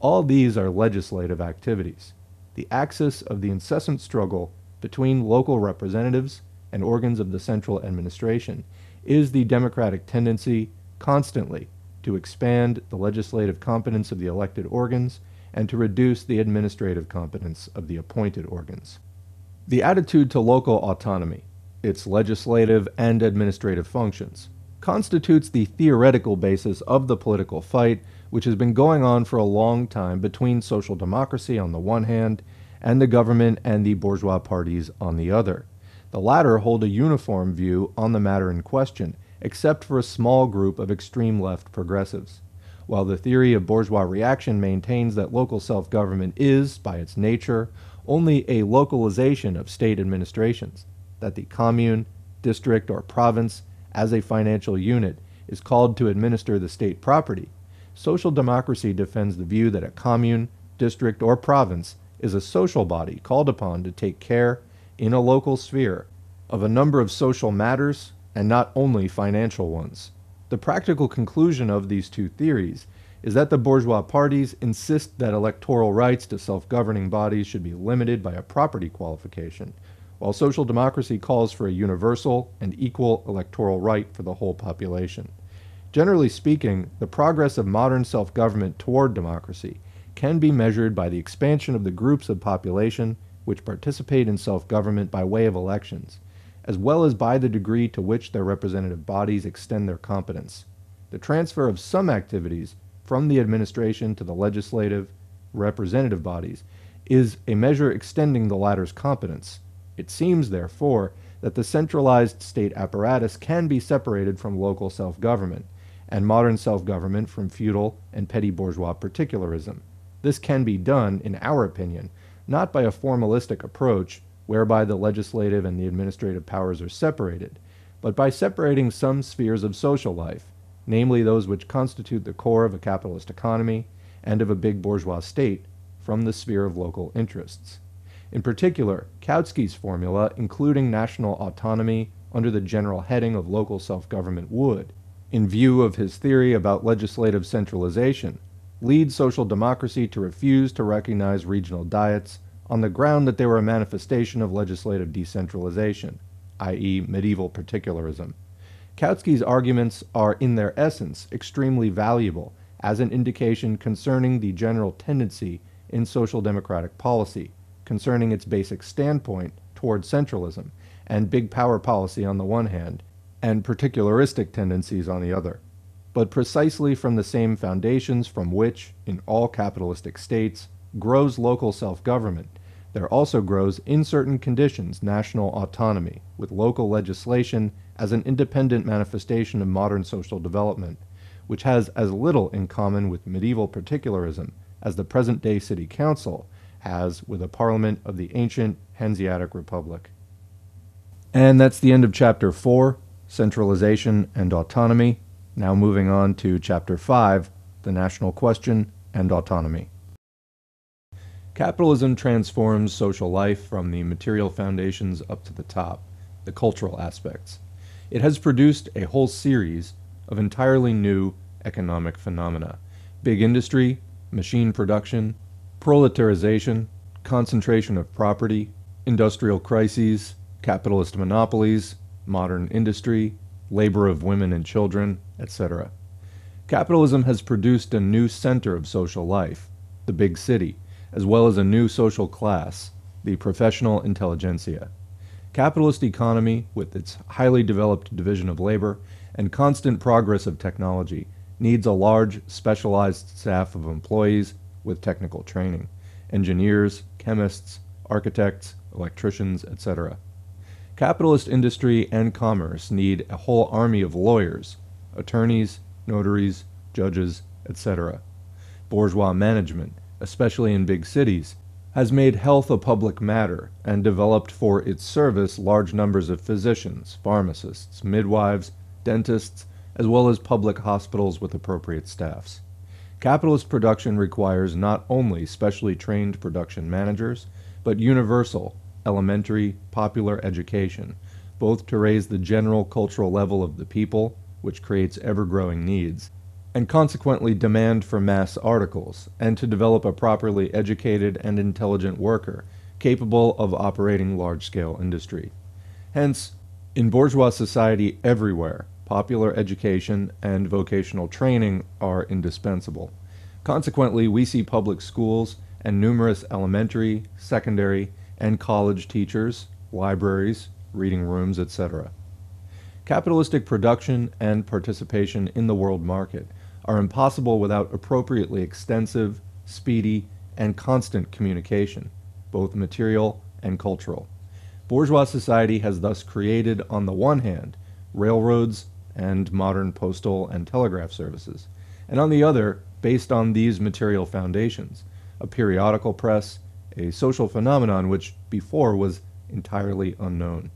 [SPEAKER 1] all these are legislative activities, the axis of the incessant struggle between local representatives and organs of the central administration is the democratic tendency constantly to expand the legislative competence of the elected organs and to reduce the administrative competence of the appointed organs. The attitude to local autonomy, its legislative and administrative functions, constitutes the theoretical basis of the political fight which has been going on for a long time between social democracy on the one hand and the government and the bourgeois parties on the other. The latter hold a uniform view on the matter in question, except for a small group of extreme left progressives, while the theory of bourgeois reaction maintains that local self-government is, by its nature, only a localization of state administrations, that the commune, district, or province, as a financial unit, is called to administer the state property. Social democracy defends the view that a commune, district, or province is a social body called upon to take care, in a local sphere, of a number of social matters, and not only financial ones. The practical conclusion of these two theories is that the bourgeois parties insist that electoral rights to self-governing bodies should be limited by a property qualification, while social democracy calls for a universal and equal electoral right for the whole population. Generally speaking, the progress of modern self-government toward democracy can be measured by the expansion of the groups of population which participate in self-government by way of elections, as well as by the degree to which their representative bodies extend their competence. The transfer of some activities from the administration to the legislative, representative bodies is a measure extending the latter's competence. It seems, therefore, that the centralized state apparatus can be separated from local self-government, and modern self-government from feudal and petty bourgeois particularism. This can be done, in our opinion, not by a formalistic approach whereby the legislative and the administrative powers are separated, but by separating some spheres of social life, namely those which constitute the core of a capitalist economy and of a big bourgeois state, from the sphere of local interests. In particular, Kautsky's formula, including national autonomy under the general heading of local self-government, would, in view of his theory about legislative centralization, lead social democracy to refuse to recognize regional diets on the ground that they were a manifestation of legislative decentralization, i.e. medieval particularism. Kautsky's arguments are in their essence extremely valuable as an indication concerning the general tendency in social democratic policy, concerning its basic standpoint toward centralism and big power policy on the one hand, and particularistic tendencies on the other. But precisely from the same foundations from which, in all capitalistic states, grows local self-government, there also grows, in certain conditions, national autonomy, with local legislation as an independent manifestation of modern social development, which has as little in common with medieval particularism as the present-day city council has with a parliament of the ancient Hanseatic Republic. And that's the end of Chapter 4, Centralization and Autonomy. Now moving on to Chapter 5, The National Question and Autonomy. Capitalism transforms social life from the material foundations up to the top, the cultural aspects. It has produced a whole series of entirely new economic phenomena: big industry, machine production, proletarization, concentration of property, industrial crises, capitalist monopolies, modern industry, labor of women and children, etc. Capitalism has produced a new center of social life, the big city, as well as a new social class, the professional intelligentsia. Capitalist economy, with its highly developed division of labor and constant progress of technology, needs a large, specialized staff of employees with technical training: engineers, chemists, architects, electricians, etc. Capitalist industry and commerce need a whole army of lawyers, attorneys, notaries, judges, etc. Bourgeois management, especially in big cities, has made health a public matter and developed for its service large numbers of physicians, pharmacists, midwives, dentists, as well as public hospitals with appropriate staffs. Capitalist production requires not only specially trained production managers, but universal, elementary, popular education, both to raise the general cultural level of the people, which creates ever-growing needs, and consequently demand for mass articles, and to develop a properly educated and intelligent worker capable of operating large-scale industry. Hence, in bourgeois society everywhere, popular education and vocational training are indispensable. Consequently, we see public schools and numerous elementary, secondary, and college teachers, libraries, reading rooms, etc. Capitalistic production and participation in the world market are impossible without appropriately extensive, speedy, and constant communication, both material and cultural. Bourgeois society has thus created, on the one hand, railroads and modern postal and telegraph services, and on the other, based on these material foundations, a periodical press, a social phenomenon which before was entirely unknown.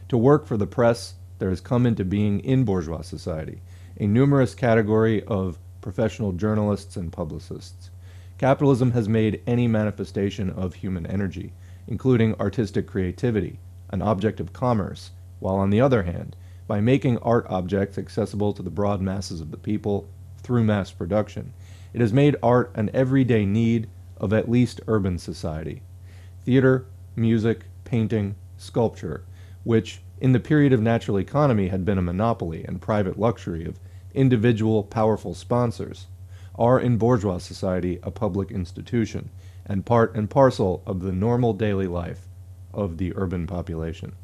[SPEAKER 1] To work for the press, there has come into being in bourgeois society a numerous category of professional journalists and publicists. Capitalism has made any manifestation of human energy, including artistic creativity, an object of commerce, while on the other hand, by making art objects accessible to the broad masses of the people through mass production, it has made art an everyday need of at least urban society. Theater, music, painting, sculpture, which in the period of natural economy had been a monopoly and private luxury of individual powerful sponsors, are in bourgeois society a public institution and part and parcel of the normal daily life of the urban population.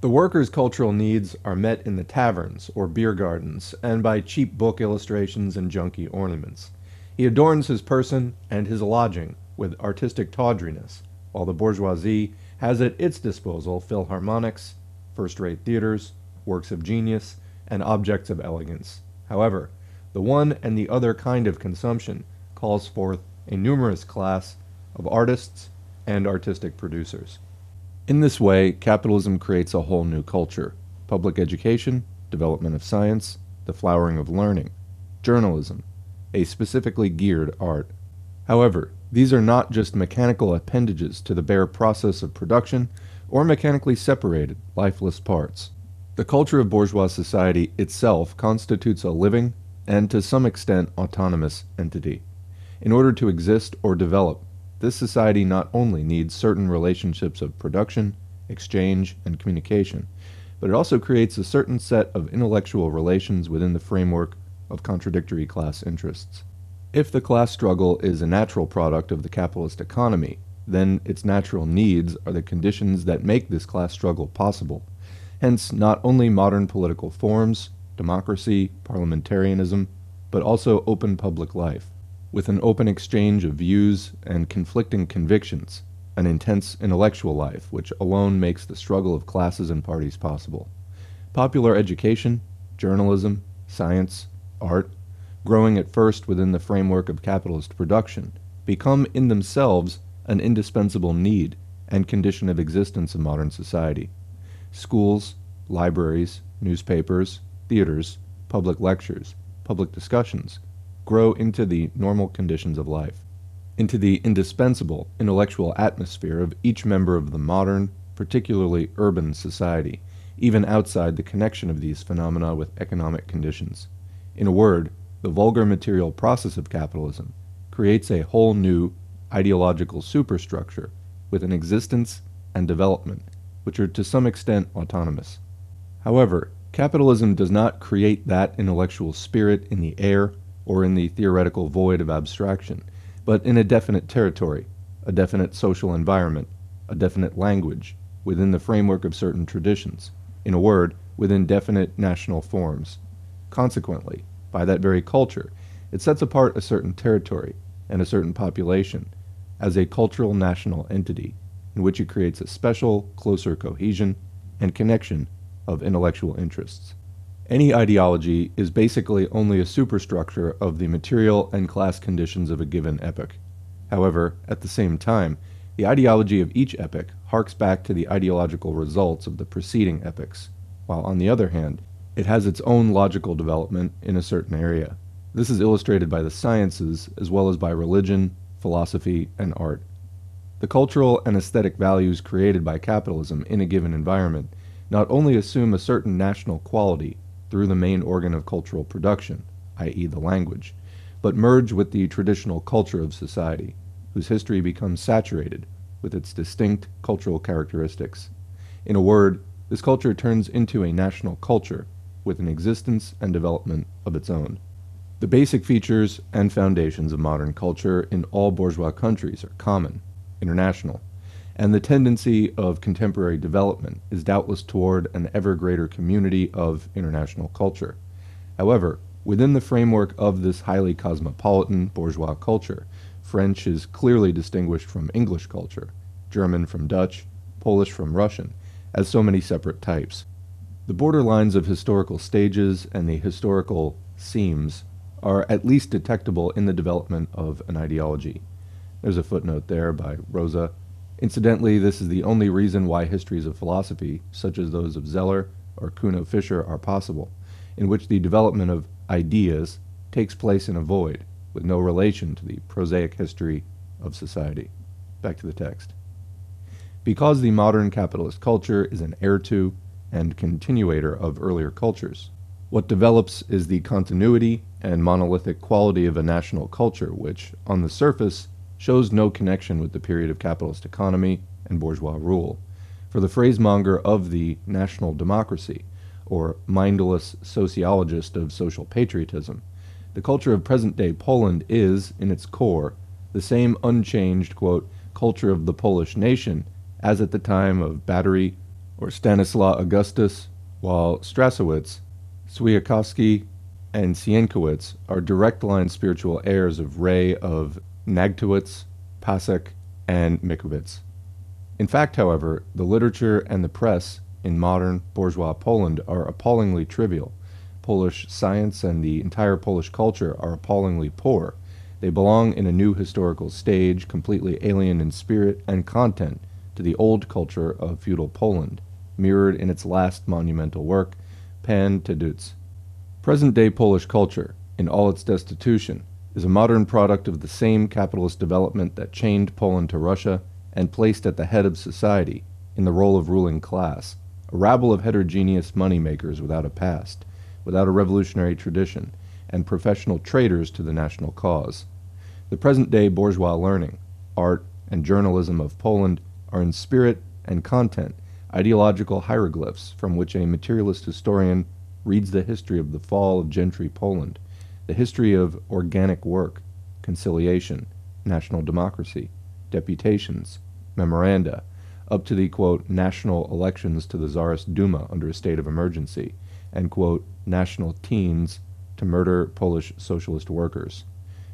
[SPEAKER 1] The worker's cultural needs are met in the taverns or beer gardens and by cheap book illustrations and junky ornaments. He adorns his person and his lodging with artistic tawdriness, while the bourgeoisie has at its disposal philharmonics, first-rate theaters, works of genius, and objects of elegance. However, the one and the other kind of consumption calls forth a numerous class of artists and artistic producers. In this way, capitalism creates a whole new culture: public education, development of science, the flowering of learning, journalism, a specifically geared art. However, these are not just mechanical appendages to the bare process of production or mechanically separated, lifeless parts. The culture of bourgeois society itself constitutes a living and to some extent autonomous entity. In order to exist or develop, this society not only needs certain relationships of production, exchange, and communication, but it also creates a certain set of intellectual relations within the framework of contradictory class interests. If the class struggle is a natural product of the capitalist economy, then its natural needs are the conditions that make this class struggle possible. Hence, not only modern political forms, democracy, parliamentarianism, but also open public life, with an open exchange of views and conflicting convictions, an intense intellectual life, which alone makes the struggle of classes and parties possible. Popular education, journalism, science, art, growing at first within the framework of capitalist production, become in themselves an indispensable need and condition of existence in modern society. Schools, libraries, newspapers, theaters, public lectures, public discussions grow into the normal conditions of life, into the indispensable intellectual atmosphere of each member of the modern, particularly urban society, even outside the connection of these phenomena with economic conditions. In a word, the vulgar material process of capitalism creates a whole new ideological superstructure with an existence and development which are to some extent autonomous. However, capitalism does not create that intellectual spirit in the air or in the theoretical void of abstraction, but in a definite territory, a definite social environment, a definite language, within the framework of certain traditions, in a word, within definite national forms. Consequently, by that very culture, it sets apart a certain territory and a certain population as a cultural national entity, in which it creates a special, closer cohesion and connection of intellectual interests. Any ideology is basically only a superstructure of the material and class conditions of a given epoch. However, at the same time, the ideology of each epoch harks back to the ideological results of the preceding epochs, while on the other hand, it has its own logical development in a certain area. This is illustrated by the sciences as well as by religion, philosophy, and art. The cultural and aesthetic values created by capitalism in a given environment not only assume a certain national quality through the main organ of cultural production, i.e. the language, but merge with the traditional culture of society, whose history becomes saturated with its distinct cultural characteristics. In a word, this culture turns into a national culture with an existence and development of its own. The basic features and foundations of modern culture in all bourgeois countries are common, international, and the tendency of contemporary development is doubtless toward an ever greater community of international culture. However, within the framework of this highly cosmopolitan bourgeois culture, French is clearly distinguished from English culture, German from Dutch, Polish from Russian, as so many separate types. The borderlines of historical stages and the historical seams are at least detectable in the development of an ideology. There's a footnote there by Rosa. Incidentally, this is the only reason why histories of philosophy, such as those of Zeller or Kuno Fischer, are possible, in which the development of ideas takes place in a void, with no relation to the prosaic history of society. Back to the text. Because the modern capitalist culture is an heir to and continuator of earlier cultures, what develops is the continuity and monolithic quality of a national culture which, on the surface, shows no connection with the period of capitalist economy and bourgeois rule. For the phrasemonger of the national democracy, or mindless sociologist of social patriotism, the culture of present-day Poland is, in its core, the same unchanged, quote, culture of the Polish nation as at the time of Bathory or Stanislaw Augustus, while Strasowitz, Swiatkowski, and Sienkiewicz are direct-line spiritual heirs of Ray, of Nagtowicz, Pasek, and Mickiewicz. In fact, however, the literature and the press in modern bourgeois Poland are appallingly trivial. Polish science and the entire Polish culture are appallingly poor. They belong in a new historical stage, completely alien in spirit and content to the old culture of feudal Poland, mirrored in its last monumental work, Pan Tadeusz. Present-day Polish culture, in all its destitution, is a modern product of the same capitalist development that chained Poland to Russia and placed at the head of society, in the role of ruling class, a rabble of heterogeneous money-makers without a past, without a revolutionary tradition, and professional traitors to the national cause. The present-day bourgeois learning, art, and journalism of Poland are in spirit and content ideological hieroglyphs from which a materialist historian reads the history of the fall of gentry Poland, the history of organic work, conciliation, national democracy, deputations, memoranda, up to the, quote, national elections to the Tsarist Duma under a state of emergency, and, quote, national teams to murder Polish socialist workers.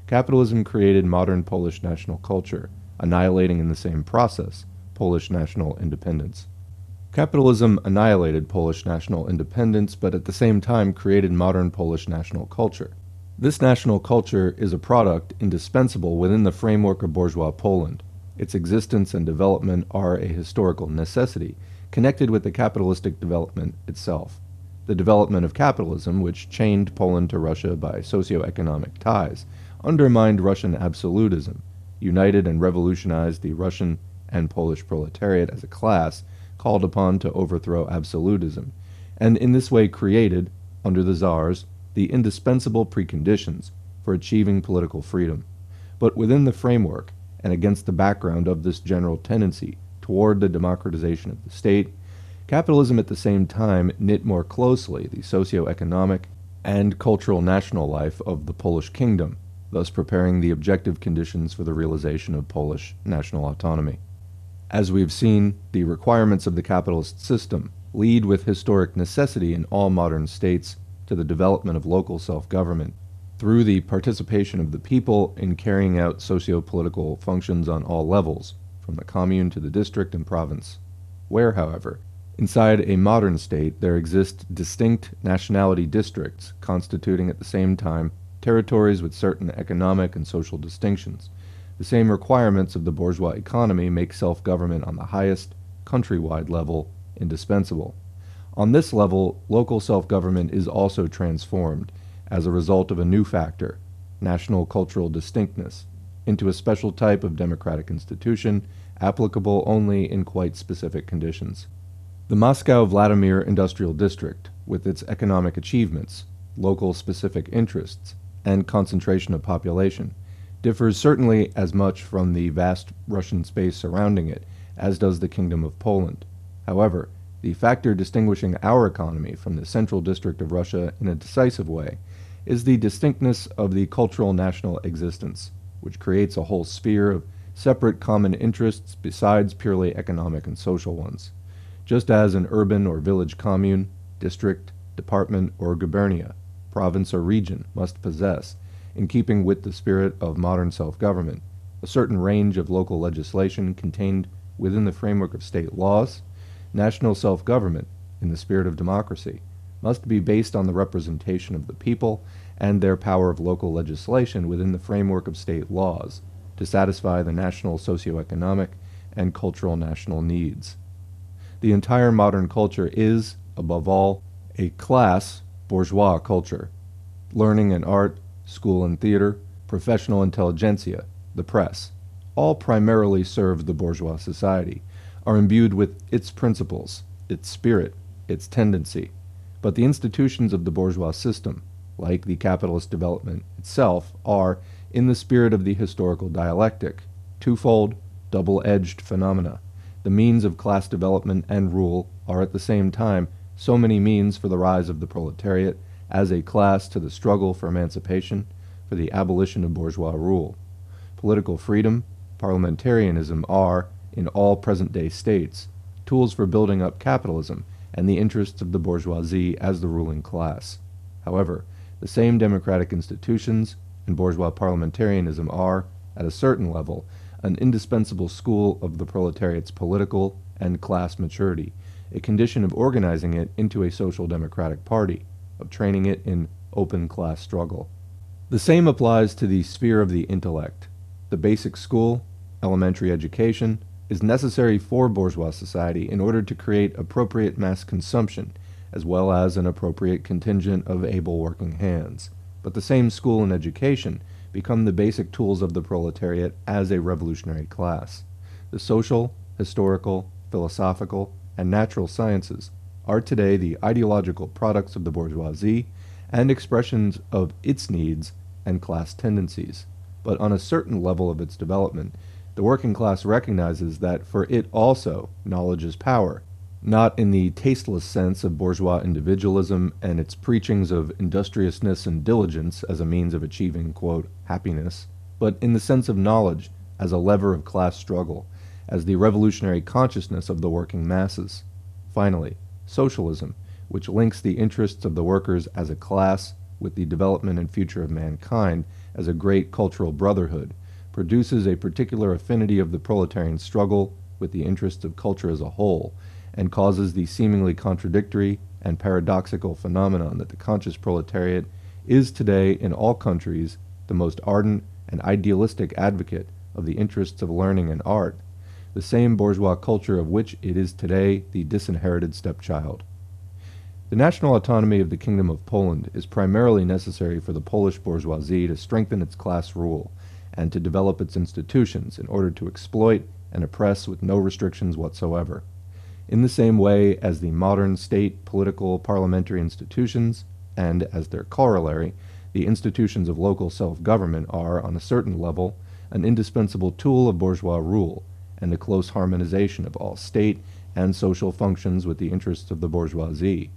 [SPEAKER 1] Capitalism created modern Polish national culture, annihilating in the same process Polish national independence. Capitalism annihilated Polish national independence, but at the same time created modern Polish national culture. This national culture is a product indispensable within the framework of bourgeois Poland. Its existence and development are a historical necessity, connected with the capitalistic development itself. The development of capitalism, which chained Poland to Russia by socio-economic ties, undermined Russian absolutism, united and revolutionized the Russian and Polish proletariat as a class called upon to overthrow absolutism, and in this way created, under the Tsars, the indispensable preconditions for achieving political freedom. But within the framework, and against the background of this general tendency toward the democratization of the state, capitalism at the same time knit more closely the socio-economic and cultural national life of the Polish kingdom, thus preparing the objective conditions for the realization of Polish national autonomy. As we've seen, the requirements of the capitalist system lead with historic necessity in all modern states to the development of local self-government through the participation of the people in carrying out socio-political functions on all levels, from the commune to the district and province, where, however, inside a modern state there exist distinct nationality districts constituting at the same time territories with certain economic and social distinctions. The same requirements of the bourgeois economy make self-government on the highest, countrywide level indispensable. On this level, local self-government is also transformed, as a result of a new factor, national cultural distinctness, into a special type of democratic institution applicable only in quite specific conditions. The Moscow-Vladimir Industrial District, with its economic achievements, local specific interests, and concentration of population, differs certainly as much from the vast Russian space surrounding it as does the Kingdom of Poland. However, the factor distinguishing our economy from the central district of Russia in a decisive way is the distinctness of the cultural national existence, which creates a whole sphere of separate common interests besides purely economic and social ones, just as an urban or village commune, district, department, or gubernia, province or region must possess, in keeping with the spirit of modern self-government, a certain range of local legislation contained within the framework of state laws. National self-government, in the spirit of democracy, must be based on the representation of the people and their power of local legislation within the framework of state laws to satisfy the national socio-economic and cultural national needs. The entire modern culture is, above all, a class bourgeois culture. Learning and art, school and theater, professional intelligentsia, the press, all primarily serve the bourgeois society, are imbued with its principles, its spirit, its tendency. But the institutions of the bourgeois system, like the capitalist development itself, are, in the spirit of the historical dialectic, twofold, double-edged phenomena. The means of class development and rule are at the same time so many means for the rise of the proletariat as a class to the struggle for emancipation, for the abolition of bourgeois rule. Political freedom, parliamentarianism are, in all present-day states, tools for building up capitalism and the interests of the bourgeoisie as the ruling class. However, the same democratic institutions and bourgeois parliamentarianism are, at a certain level, an indispensable school of the proletariat's political and class maturity, a condition of organizing it into a social democratic party, of training it in open class struggle. The same applies to the sphere of the intellect. The basic school, elementary education, is necessary for bourgeois society in order to create appropriate mass consumption, as well as an appropriate contingent of able working hands. But the same school and education become the basic tools of the proletariat as a revolutionary class. The social, historical, philosophical, and natural sciences are today the ideological products of the bourgeoisie and expressions of its needs and class tendencies. But on a certain level of its development, the working class recognizes that for it also knowledge is power, not in the tasteless sense of bourgeois individualism and its preachings of industriousness and diligence as a means of achieving, quote, happiness, but in the sense of knowledge as a lever of class struggle, as the revolutionary consciousness of the working masses. Finally, socialism, which links the interests of the workers as a class with the development and future of mankind as a great cultural brotherhood, produces a particular affinity of the proletarian struggle with the interests of culture as a whole, and causes the seemingly contradictory and paradoxical phenomenon that the conscious proletariat is today in all countries the most ardent and idealistic advocate of the interests of learning and art, the same bourgeois culture of which it is today the disinherited stepchild. The national autonomy of the Kingdom of Poland is primarily necessary for the Polish bourgeoisie to strengthen its class rule and to develop its institutions in order to exploit and oppress with no restrictions whatsoever. In the same way as the modern state, political, parliamentary institutions, and as their corollary, the institutions of local self-government are, on a certain level, an indispensable tool of bourgeois rule and a close harmonization of all state and social functions with the interests of the bourgeoisie.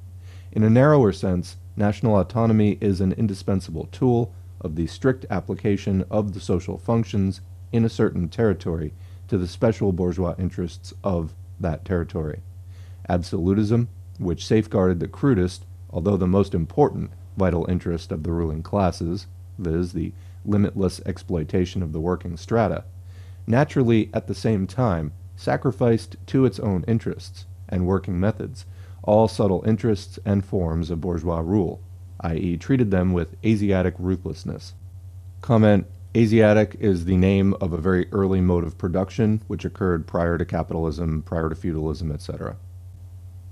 [SPEAKER 1] In a narrower sense, national autonomy is an indispensable tool of the strict application of the social functions in a certain territory to the special bourgeois interests of that territory. Absolutism, which safeguarded the crudest, although the most important, vital interest of the ruling classes, viz., the limitless exploitation of the working strata, naturally at the same time sacrificed to its own interests and working methods all subtle interests and forms of bourgeois rule, i.e. treated them with Asiatic ruthlessness. Comment: Asiatic is the name of a very early mode of production which occurred prior to capitalism, prior to feudalism, etc.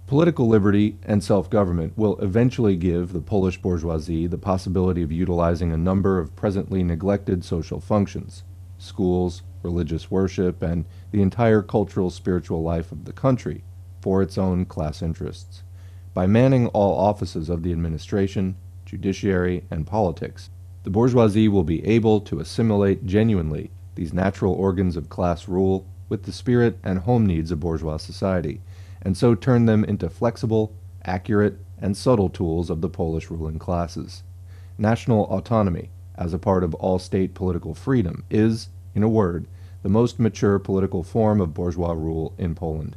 [SPEAKER 1] Political liberty and self-government will eventually give the Polish bourgeoisie the possibility of utilizing a number of presently neglected social functions, schools, religious worship, and the entire cultural spiritual life of the country, for its own class interests. By manning all offices of the administration, judiciary, and politics, the bourgeoisie will be able to assimilate genuinely these natural organs of class rule with the spirit and home needs of bourgeois society, and so turn them into flexible, accurate, and subtle tools of the Polish ruling classes. National autonomy, as a part of all state political freedom, is, in a word, the most mature political form of bourgeois rule in Poland.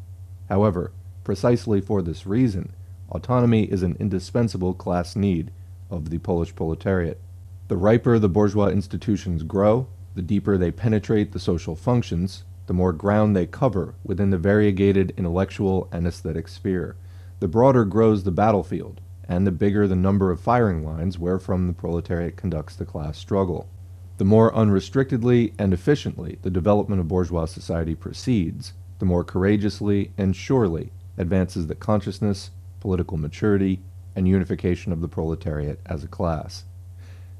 [SPEAKER 1] However, precisely for this reason, autonomy is an indispensable class need of the Polish proletariat. The riper the bourgeois institutions grow, the deeper they penetrate the social functions, the more ground they cover within the variegated intellectual and aesthetic sphere, the broader grows the battlefield, and the bigger the number of firing lines wherefrom the proletariat conducts the class struggle. The more unrestrictedly and efficiently the development of bourgeois society proceeds, the more courageously and surely advances the consciousness, political maturity, and unification of the proletariat as a class.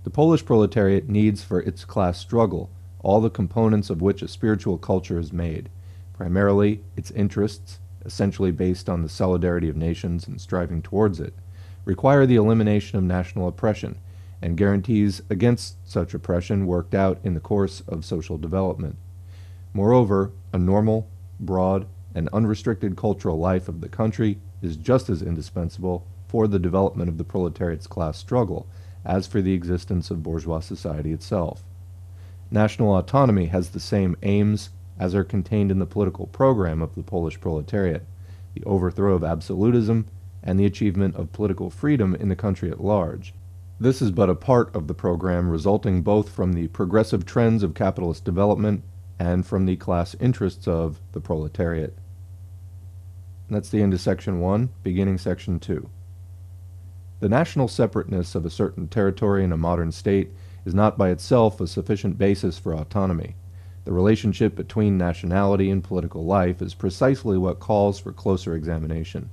[SPEAKER 1] The Polish proletariat needs for its class struggle all the components of which a spiritual culture is made, primarily its interests, essentially based on the solidarity of nations and striving towards it, require the elimination of national oppression and guarantees against such oppression worked out in the course of social development. Moreover, a normal, broad, and unrestricted cultural life of the country is just as indispensable for the development of the proletariat's class struggle as for the existence of bourgeois society itself. National autonomy has the same aims as are contained in the political program of the Polish proletariat, the overthrow of absolutism and the achievement of political freedom in the country at large. This is but a part of the program resulting both from the progressive trends of capitalist development and from the class interests of the proletariat. And that's the end of Section 1, beginning Section 2. The national separateness of a certain territory in a modern state is not by itself a sufficient basis for autonomy. The relationship between nationality and political life is precisely what calls for closer examination.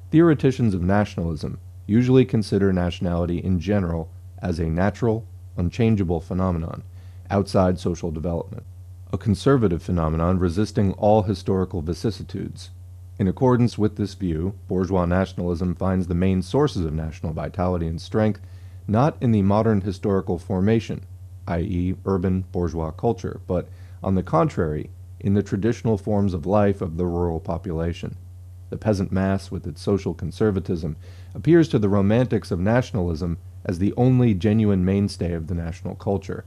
[SPEAKER 1] Theoreticians of nationalism usually consider nationality in general as a natural, unchangeable phenomenon, outside social development, a conservative phenomenon resisting all historical vicissitudes. In accordance with this view, bourgeois nationalism finds the main sources of national vitality and strength not in the modern historical formation, i.e. urban bourgeois culture, but, on the contrary, in the traditional forms of life of the rural population. The peasant mass, with its social conservatism, appears to the romantics of nationalism as the only genuine mainstay of the national culture.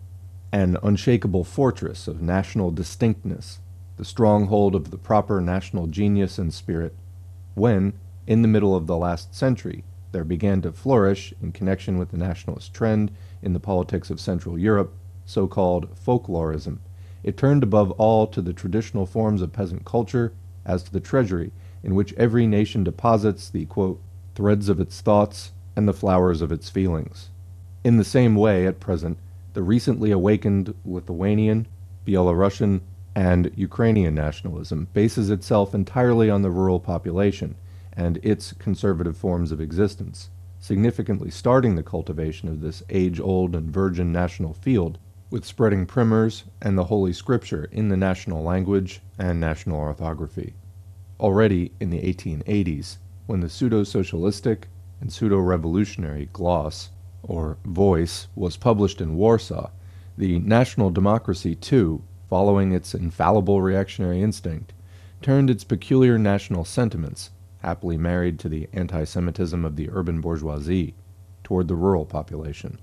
[SPEAKER 1] an unshakable fortress of national distinctness, the stronghold of the proper national genius and spirit, when, in the middle of the last century, there began to flourish, in connection with the nationalist trend in the politics of Central Europe, so-called folklorism. It turned above all to the traditional forms of peasant culture as to the treasury, in which every nation deposits the, quote, threads of its thoughts and the flowers of its feelings. In the same way, at present, the recently awakened Lithuanian, Belarusian, and Ukrainian nationalism bases itself entirely on the rural population and its conservative forms of existence, significantly starting the cultivation of this age-old and virgin national field with spreading primers and the Holy Scripture in the national language and national orthography. Already in the 1880s, when the pseudo-socialistic and pseudo-revolutionary gloss, or voice, was published in Warsaw, the national democracy, too, following its infallible reactionary instinct, turned its peculiar national sentiments, happily married to the anti-Semitism of the urban bourgeoisie, toward the rural population.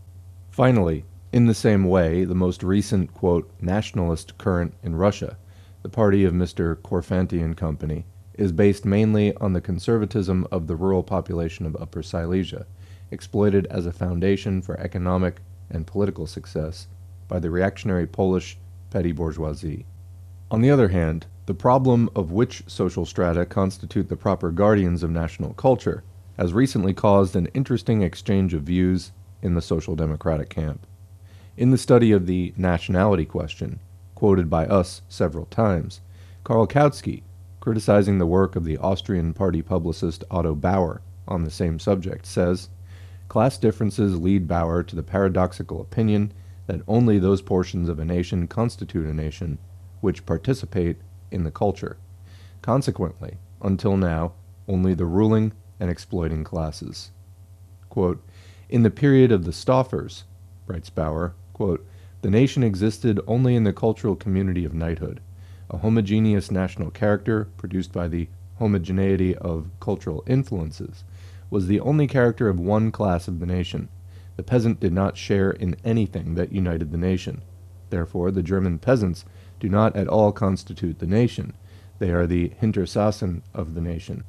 [SPEAKER 1] Finally, in the same way, the most recent, quote, nationalist current in Russia, the party of Mr. Korfanty and Company, is based mainly on the conservatism of the rural population of Upper Silesia, exploited as a foundation for economic and political success by the reactionary Polish petty bourgeoisie. On the other hand, the problem of which social strata constitute the proper guardians of national culture has recently caused an interesting exchange of views in the social democratic camp. In the study of the nationality question, quoted by us several times, Karl Kautsky, criticizing the work of the Austrian party publicist Otto Bauer on the same subject, says, "Class differences lead Bauer to the paradoxical opinion that only those portions of a nation constitute a nation which participate in the culture. Consequently, until now, only the ruling and exploiting classes." Quote, "In the period of the Stoffers," writes Bauer, quote, "the nation existed only in the cultural community of knighthood. A homogeneous national character, produced by the homogeneity of cultural influences, was the only character of one class of the nation. The peasant did not share in anything that united the nation. Therefore, the German peasants do not at all constitute the nation. They are the Hintersassen of the nation.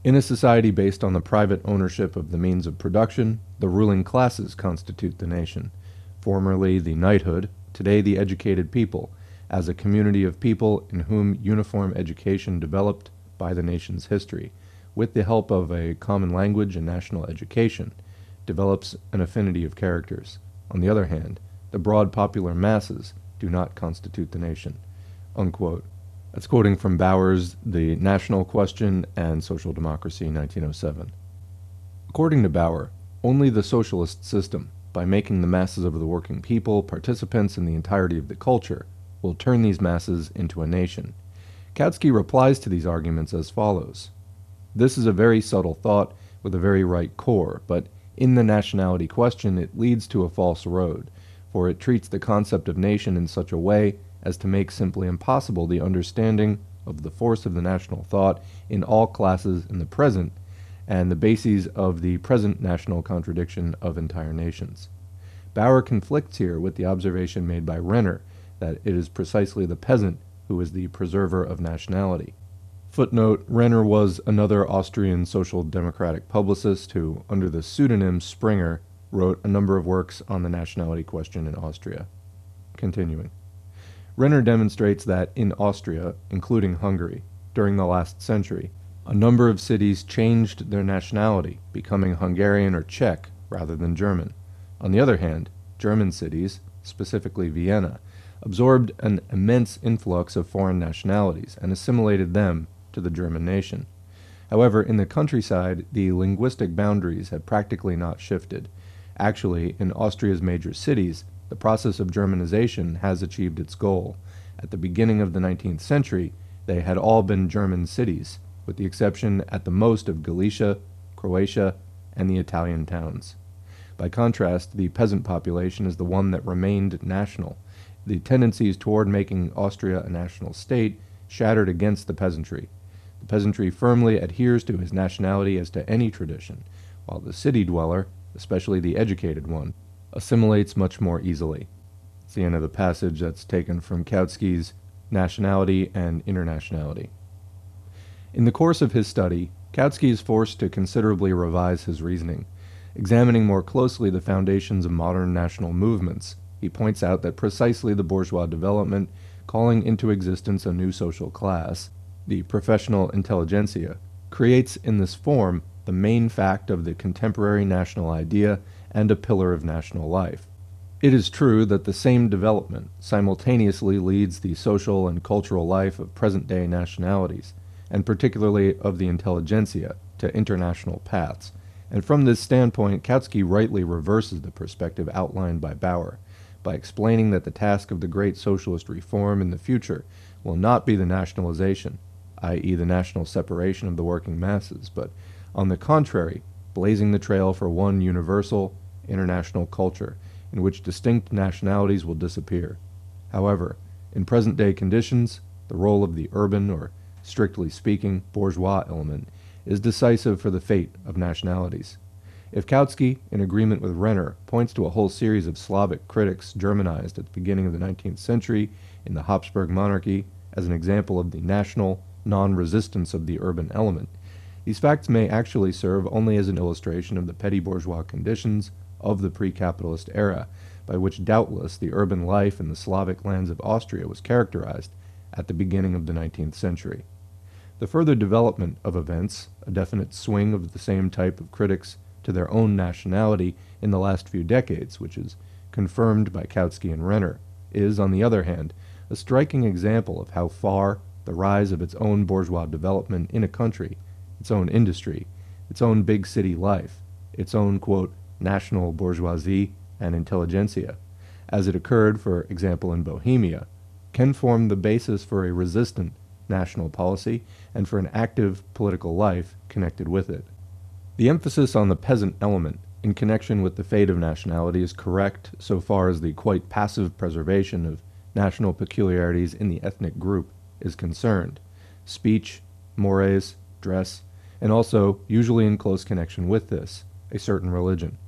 [SPEAKER 1] In a society based on the private ownership of the means of production, the ruling classes constitute the nation. Formerly the knighthood, today the educated people, as a community of people in whom uniform education developed by the nation's history, with the help of a common language and national education, develops an affinity of characters. On the other hand, the broad popular masses do not constitute the nation." Unquote. That's quoting from Bauer's The National Question and Social Democracy, 1907. According to Bauer, only the socialist system, by making the masses of the working people participants in the entirety of the culture, will turn these masses into a nation. Kautsky replies to these arguments as follows. "This is a very subtle thought with a very right core, but in the nationality question it leads to a false road, for it treats the concept of nation in such a way as to make simply impossible the understanding of the force of the national thought in all classes in the present, and the bases of the present national contradiction of entire nations." Bauer conflicts here with the observation made by Renner that it is precisely the peasant who is the preserver of nationality. Footnote, Renner was another Austrian social democratic publicist who, under the pseudonym Springer, wrote a number of works on the nationality question in Austria. Continuing. Renner demonstrates that in Austria, including Hungary, during the last century, a number of cities changed their nationality, becoming Hungarian or Czech rather than German. On the other hand, German cities, specifically Vienna, absorbed an immense influx of foreign nationalities and assimilated them to the German nation. However, in the countryside, the linguistic boundaries had practically not shifted. Actually, in Austria's major cities, the process of Germanization has achieved its goal. At the beginning of the 19th century, they had all been German cities, with the exception at the most of Galicia, Croatia, and the Italian towns. By contrast, the peasant population is the one that remained national. The tendencies toward making Austria a national state shattered against the peasantry. The peasantry firmly adheres to his nationality as to any tradition, while the city dweller, especially the educated one, assimilates much more easily. It's the end of the passage that's taken from Kautsky's Nationality and Internationality. In the course of his study, Kautsky is forced to considerably revise his reasoning. Examining more closely the foundations of modern national movements, he points out that precisely the bourgeois development, calling into existence a new social class, the professional intelligentsia, creates in this form the main fact of the contemporary national idea and a pillar of national life. It is true that the same development simultaneously leads the social and cultural life of present-day nationalities, and particularly of the intelligentsia, to international paths, and from this standpoint Kautsky rightly reverses the perspective outlined by Bauer, by explaining that the task of the great socialist reform in the future will not be the nationalization, i.e. the national separation of the working masses, but, on the contrary, blazing the trail for one universal, international culture, in which distinct nationalities will disappear. However, in present-day conditions, the role of the urban, or strictly speaking, bourgeois element is decisive for the fate of nationalities. If Kautsky, in agreement with Renner, points to a whole series of Slavic critics Germanized at the beginning of the 19th century in the Habsburg monarchy as an example of the national non-resistance of the urban element, these facts may actually serve only as an illustration of the petty bourgeois conditions of the pre-capitalist era, by which doubtless the urban life in the Slavic lands of Austria was characterized at the beginning of the 19th century. The further development of events, a definite swing of the same type of critics to their own nationality in the last few decades, which is confirmed by Kautsky and Renner, is, on the other hand, a striking example of how far the rise of its own bourgeois development in a country, its own industry, its own big city life, its own, quote, national bourgeoisie and intelligentsia, as it occurred, for example, in Bohemia, can form the basis for a resistant national policy and for an active political life connected with it. The emphasis on the peasant element in connection with the fate of nationality is correct so far as the quite passive preservation of national peculiarities in the ethnic group is concerned: speech, mores, dress, and also, usually in close connection with this, a certain religion.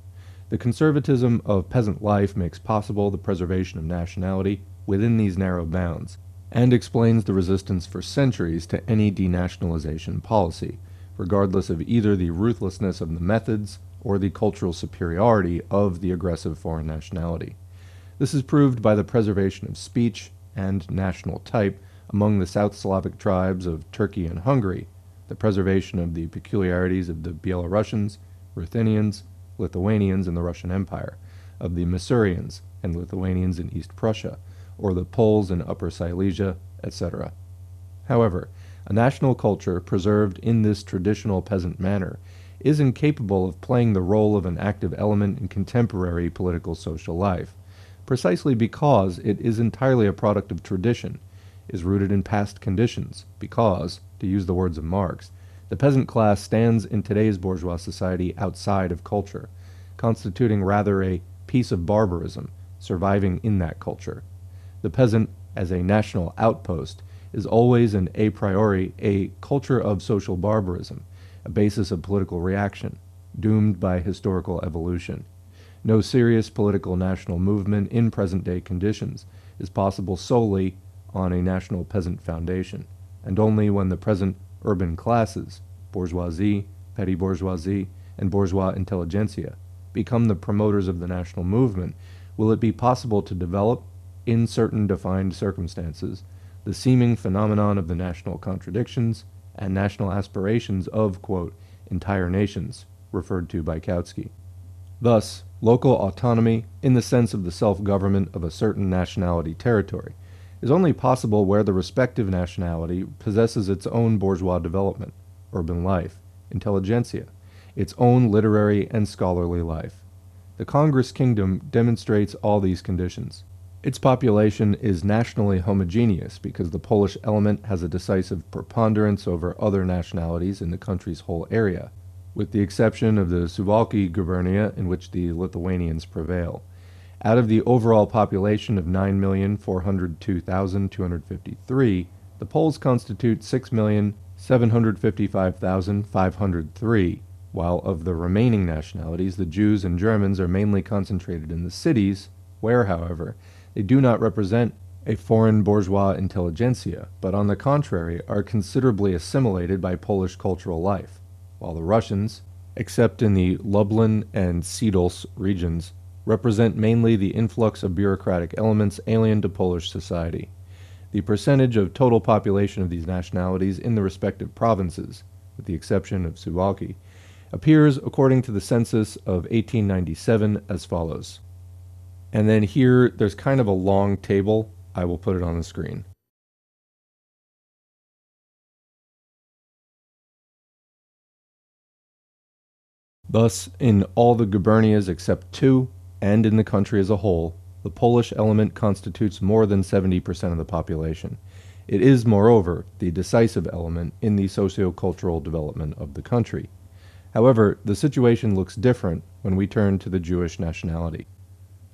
[SPEAKER 1] The conservatism of peasant life makes possible the preservation of nationality within these narrow bounds, and explains the resistance for centuries to any denationalization policy, regardless of either the ruthlessness of the methods or the cultural superiority of the aggressive foreign nationality. This is proved by the preservation of speech and national type among the South Slavic tribes of Turkey and Hungary, the preservation of the peculiarities of the Belarusians, Ruthenians, Lithuanians in the Russian Empire, of the Masurians and Lithuanians in East Prussia, or the Poles in Upper Silesia, etc. However, a national culture preserved in this traditional peasant manner is incapable of playing the role of an active element in contemporary political social life, precisely because it is entirely a product of tradition, is rooted in past conditions, because, to use the words of Marx, the peasant class stands in today's bourgeois society outside of culture, constituting rather a piece of barbarism, surviving in that culture. The peasant, as a national outpost, is always and a priori a culture of social barbarism, a basis of political reaction, doomed by historical evolution. No serious political national movement in present-day conditions is possible solely on a national peasant foundation, and only when the present urban classes, bourgeoisie, petty bourgeoisie, and bourgeois intelligentsia, become the promoters of the national movement, will it be possible to develop, in certain defined circumstances, the seeming phenomenon of the national contradictions and national aspirations of, quote, entire nations, referred to by Kautsky. Thus, local autonomy, in the sense of the self-government of a certain nationality territory, is only possible where the respective nationality possesses its own bourgeois development, urban life, intelligentsia, its own literary and scholarly life. The Congress kingdom demonstrates all these conditions. Its population is nationally homogeneous because the Polish element has a decisive preponderance over other nationalities in the country's whole area, with the exception of the Suwalki gubernia in which the Lithuanians prevail. Out of the overall population of 9,402,253, the Poles constitute 6,755,503, while of the remaining nationalities, the Jews and Germans are mainly concentrated in the cities, where, however, They do not represent a foreign bourgeois intelligentsia, but on the contrary are considerably assimilated by Polish cultural life, while the Russians, except in the Lublin and Siedlce regions, represent mainly the influx of bureaucratic elements alien to Polish society. The percentage of total population of these nationalities in the respective provinces, with the exception of Suwałki, appears according to the census of 1897 as follows. And then here there's kind of a long table. I will put it on the screen. Thus, in all the gubernias except 2, and in the country as a whole, the Polish element constitutes more than 70% of the population. It is, moreover, the decisive element in the socio-cultural development of the country. However, the situation looks different when we turn to the Jewish nationality.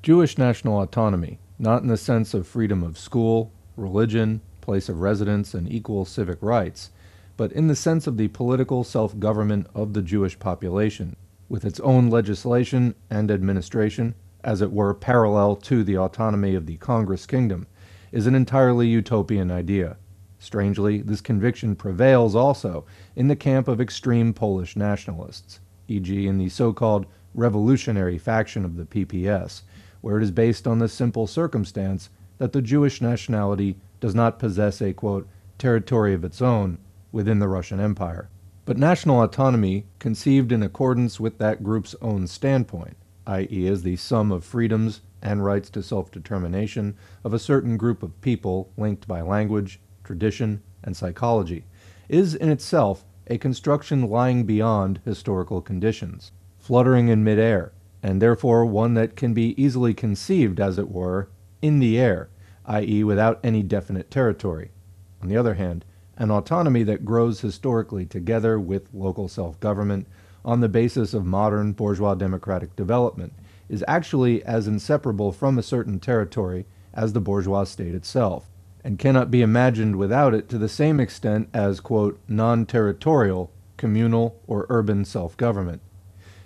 [SPEAKER 1] Jewish national autonomy, not in the sense of freedom of school, religion, place of residence, and equal civic rights, but in the sense of the political self-government of the Jewish population, with its own legislation and administration, as it were parallel to the autonomy of the Congress kingdom, is an entirely utopian idea. Strangely, this conviction prevails also in the camp of extreme Polish nationalists, e.g. in the so-called revolutionary faction of the PPS, where it is based on the simple circumstance that the Jewish nationality does not possess a, quote, territory of its own within the Russian Empire. But national autonomy, conceived in accordance with that group's own standpoint, i.e. as the sum of freedoms and rights to self-determination of a certain group of people linked by language, tradition, and psychology, is in itself a construction lying beyond historical conditions, fluttering in midair, and therefore one that can be easily conceived, as it were, in the air, i.e. without any definite territory. On the other hand, an autonomy that grows historically together with local self-government on the basis of modern bourgeois democratic development is actually as inseparable from a certain territory as the bourgeois state itself, and cannot be imagined without it to the same extent as, quote, non-territorial, communal, or urban self-government.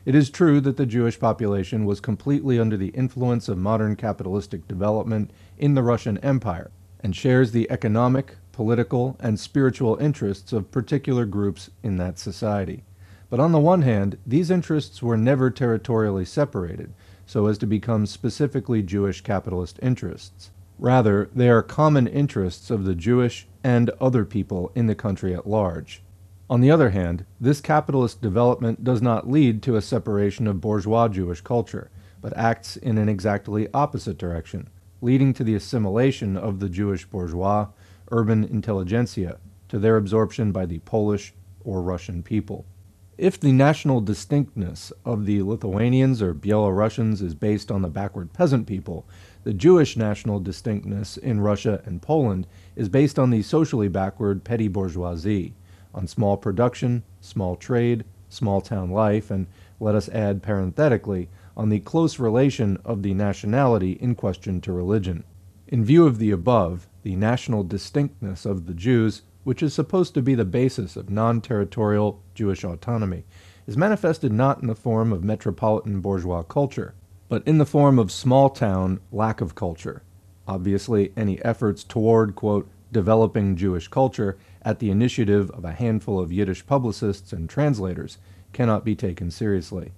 [SPEAKER 1] It is true that the Jewish population was completely under the influence of modern capitalistic development in the Russian Empire, and shares the economic, political, and spiritual interests of particular groups in that society. But on the one hand, these interests were never territorially separated, so as to become specifically Jewish capitalist interests. Rather, they are common interests of the Jewish and other people in the country at large. On the other hand, this capitalist development does not lead to a separation of bourgeois Jewish culture, but acts in an exactly opposite direction, leading to the assimilation of the Jewish bourgeois, urban intelligentsia, to their absorption by the Polish or Russian people. If the national distinctness of the Lithuanians or Belarusians is based on the backward peasant people, the Jewish national distinctness in Russia and Poland is based on the socially backward petty bourgeoisie, on small production, small trade, small town life, and, let us add parenthetically, on the close relation of the nationality in question to religion. In view of the above, the national distinctness of the Jews, which is supposed to be the basis of non-territorial Jewish autonomy, is manifested not in the form of metropolitan bourgeois culture, but in the form of small-town lack of culture. Obviously, any efforts toward, quote, developing Jewish culture at the initiative of a handful of Yiddish publicists and translators cannot be taken seriously.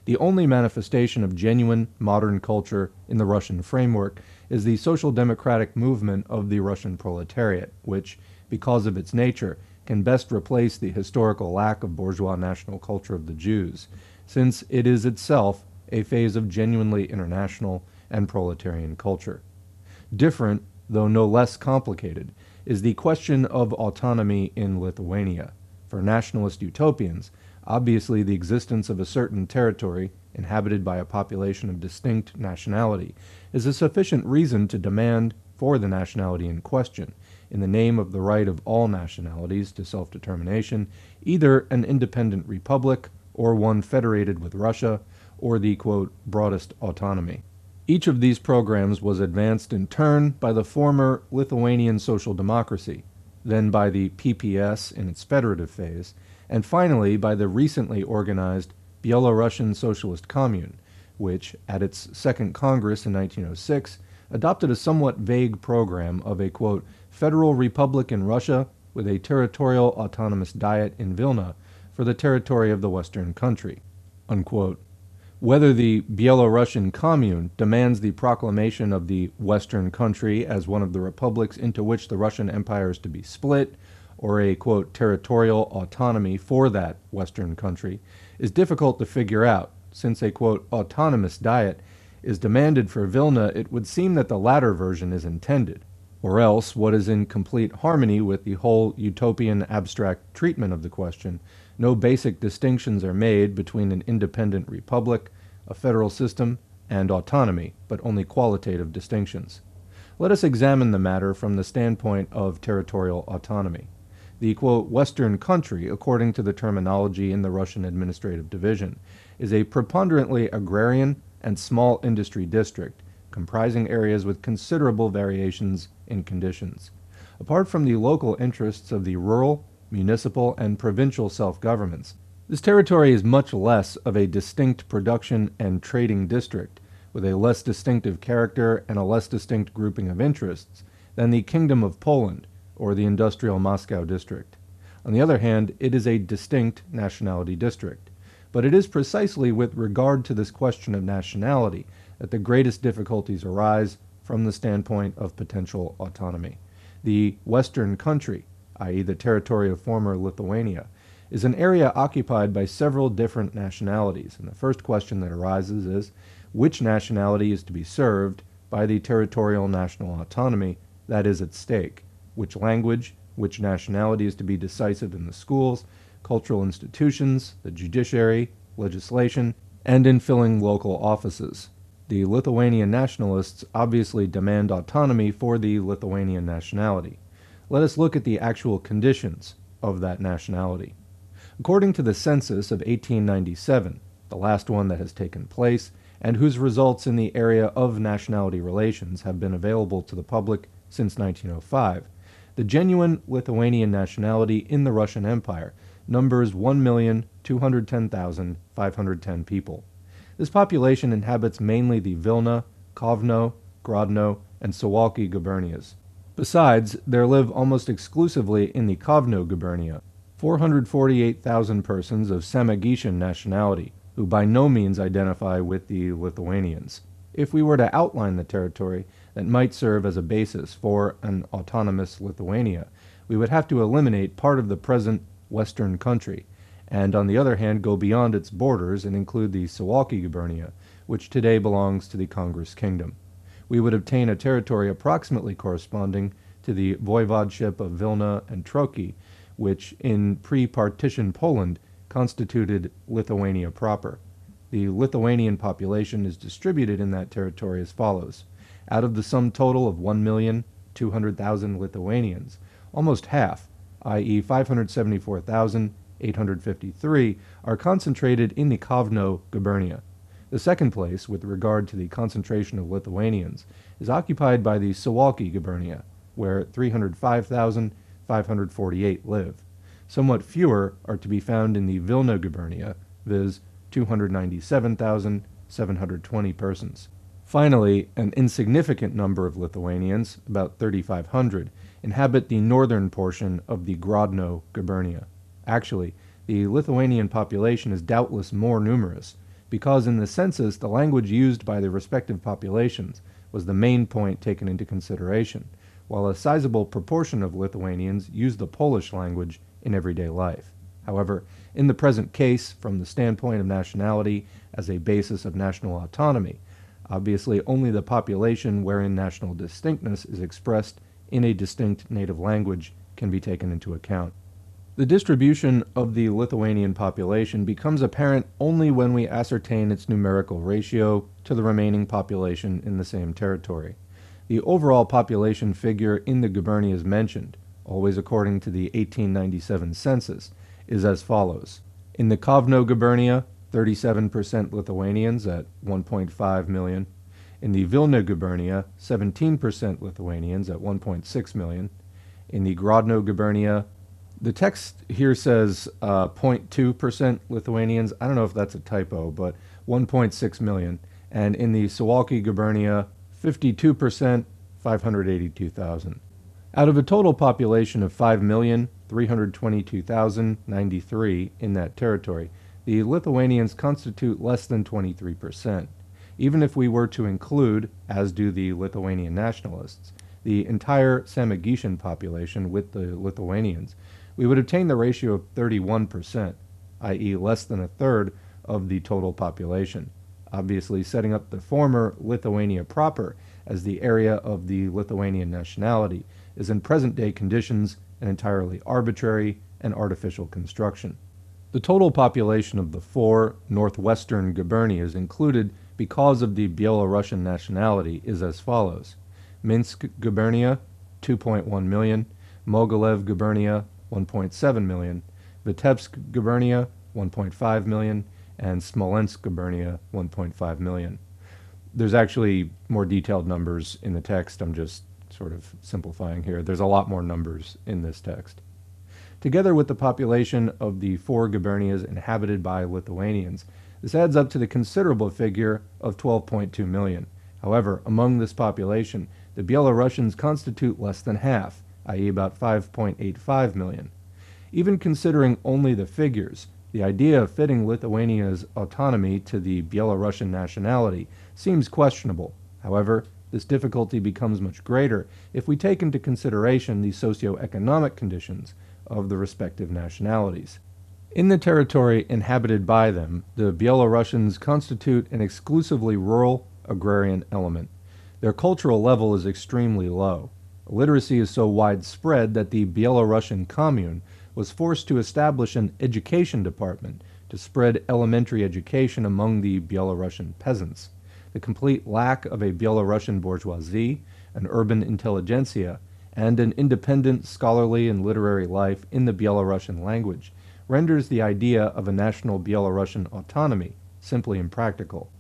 [SPEAKER 1] The only manifestation of genuine modern culture in the Russian framework is the social democratic movement of the Russian proletariat, which, because of its nature, can best replace the historical lack of bourgeois national culture of the Jews, since it is itself a phase of genuinely international and proletarian culture. Different, though no less complicated, is the question of autonomy in Lithuania. For nationalist utopians, obviously the existence of a certain territory inhabited by a population of distinct nationality is a sufficient reason to demand for the nationality in question, in the name of the right of all nationalities to self-determination, either an independent republic or one federated with Russia, or the, quote, broadest autonomy. Each of these programs was advanced in turn by the former Lithuanian Social Democracy, then by the PPS in its federative phase, and finally by the recently organized Belarusian Socialist Commune, which, at its second Congress in 1906, adopted a somewhat vague program of a, quote, federal republic in Russia with a territorial autonomous diet in Vilna for the territory of the Western country, unquote. Whether the Belarusian commune demands the proclamation of the Western country as one of the republics into which the Russian Empire is to be split, or a, quote, territorial autonomy for that Western country, is difficult to figure out. Since a, quote, autonomous diet is demanded for Vilna, it would seem that the latter version is intended, or else what is in complete harmony with the whole utopian abstract treatment of the question. No basic distinctions are made between an independent republic, a federal system, and autonomy, but only qualitative distinctions. Let us examine the matter from the standpoint of territorial autonomy. The, quote, Western country, according to the terminology in the Russian administrative division, is a preponderantly agrarian and small industry district, comprising areas with considerable variations in conditions. Apart from the local interests of the rural, municipal, and provincial self-governments, this territory is much less of a distinct production and trading district, with a less distinctive character and a less distinct grouping of interests, than the Kingdom of Poland, or the industrial Moscow district. On the other hand, it is a distinct nationality district. But it is precisely with regard to this question of nationality that the greatest difficulties arise from the standpoint of potential autonomy. The Western country, i.e. the territory of former Lithuania, is an area occupied by several different nationalities, and the first question that arises is, which nationality is to be served by the territorial national autonomy that is at stake? Which language, which nationality is to be decisive in the schools, cultural institutions, the judiciary, legislation, and in filling local offices? The Lithuanian nationalists obviously demand autonomy for the Lithuanian nationality. Let us look at the actual conditions of that nationality. According to the census of 1897, the last one that has taken place, and whose results in the area of nationality relations have been available to the public since 1905, the genuine Lithuanian nationality in the Russian Empire numbers 1,210,510 people. This population inhabits mainly the Vilna, Kovno, Grodno, and Suwalki gubernias. Besides, there live almost exclusively in the Kovno gubernia 448,000 persons of Samogitian nationality, who by no means identify with the Lithuanians. If we were to outline the territory that might serve as a basis for an autonomous Lithuania, we would have to eliminate part of the present Western country, and on the other hand go beyond its borders and include the Suwalki gubernia, which today belongs to the Congress Kingdom. We would obtain a territory approximately corresponding to the voivodeship of Vilna and Troki, which in pre-partition Poland constituted Lithuania proper. The Lithuanian population is distributed in that territory as follows. Out of the sum total of 1,200,000 Lithuanians, almost half, i.e. 574,853, are concentrated in the Kovno gubernia. The second place, with regard to the concentration of Lithuanians, is occupied by the Suwalki gubernia, where 305,548 live. Somewhat fewer are to be found in the Vilna gubernia, viz. 297,720 persons. Finally, an insignificant number of Lithuanians, about 3,500, inhabit the northern portion of the Grodno gubernia. Actually, the Lithuanian population is doubtless more numerous, because in the census the language used by the respective populations was the main point taken into consideration, while a sizable proportion of Lithuanians use the Polish language in everyday life. However, in the present case, from the standpoint of nationality as a basis of national autonomy, obviously only the population wherein national distinctness is expressed in a distinct native language can be taken into account. The distribution of the Lithuanian population becomes apparent only when we ascertain its numerical ratio to the remaining population in the same territory. The overall population figure in the gubernias mentioned, always according to the 1897 census, is as follows. In the Kovno gubernia, 37% Lithuanians at 1.5 million. In the Vilna gubernia, 17% Lithuanians at 1.6 million. In the Grodno gubernia, the text here says 0.2% Lithuanians. I don't know if that's a typo, but 1.6 million. And in the Suwalki gubernia, 52%, 582,000. Out of a total population of 5,322,093 in that territory, the Lithuanians constitute less than 23%. Even if we were to include, as do the Lithuanian nationalists, the entire Samogitian population with the Lithuanians, we would obtain the ratio of 31%, i.e. less than a third of the total population, obviously setting up the former Lithuania proper as the area of the Lithuanian nationality is in present-day conditions an entirely arbitrary and artificial construction. The total population of the four northwestern gubernias included because of the Belarusian nationality is as follows: Minsk gubernia, 2.1 million, Mogilev gubernia, 1.7 million, Vitebsk gubernia, 1.5 million, and Smolensk gubernia, 1.5 million. There's actually more detailed numbers in the text. I'm just sort of simplifying here. There's a lot more numbers in this text. Together with the population of the four gubernias inhabited by Lithuanians, this adds up to the considerable figure of 12.2 million. However, among this population, the Belarusians constitute less than half, i.e. about 5.85 million. Even considering only the figures, the idea of fitting Lithuania's autonomy to the Belarusian nationality seems questionable. However, this difficulty becomes much greater if we take into consideration the socio-economic conditions of the respective nationalities. In the territory inhabited by them, the Belarusians constitute an exclusively rural, agrarian element. Their cultural level is extremely low. Illiteracy is so widespread that the Belarusian commune was forced to establish an education department to spread elementary education among the Belarusian peasants. The complete lack of a Belarusian bourgeoisie, an urban intelligentsia, and an independent scholarly and literary life in the Belarusian language renders the idea of a national Belarusian autonomy simply impractical.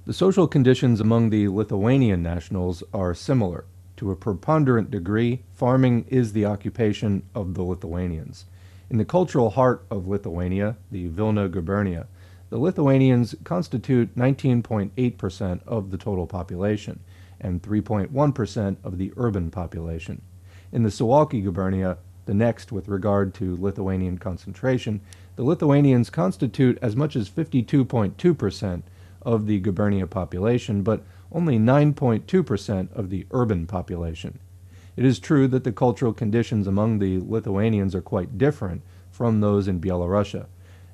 [SPEAKER 1] The social conditions among the Lithuanian nationals are similar. To a preponderant degree, farming is the occupation of the Lithuanians. In the cultural heart of Lithuania, the Vilna gubernia, the Lithuanians constitute 19.8% of the total population and 3.1% of the urban population. In the Suwalki gubernia, the next with regard to Lithuanian concentration, the Lithuanians constitute as much as 52.2% of the gubernia population, but only 9.2% of the urban population. It is true that the cultural conditions among the Lithuanians are quite different from those in Belarusia.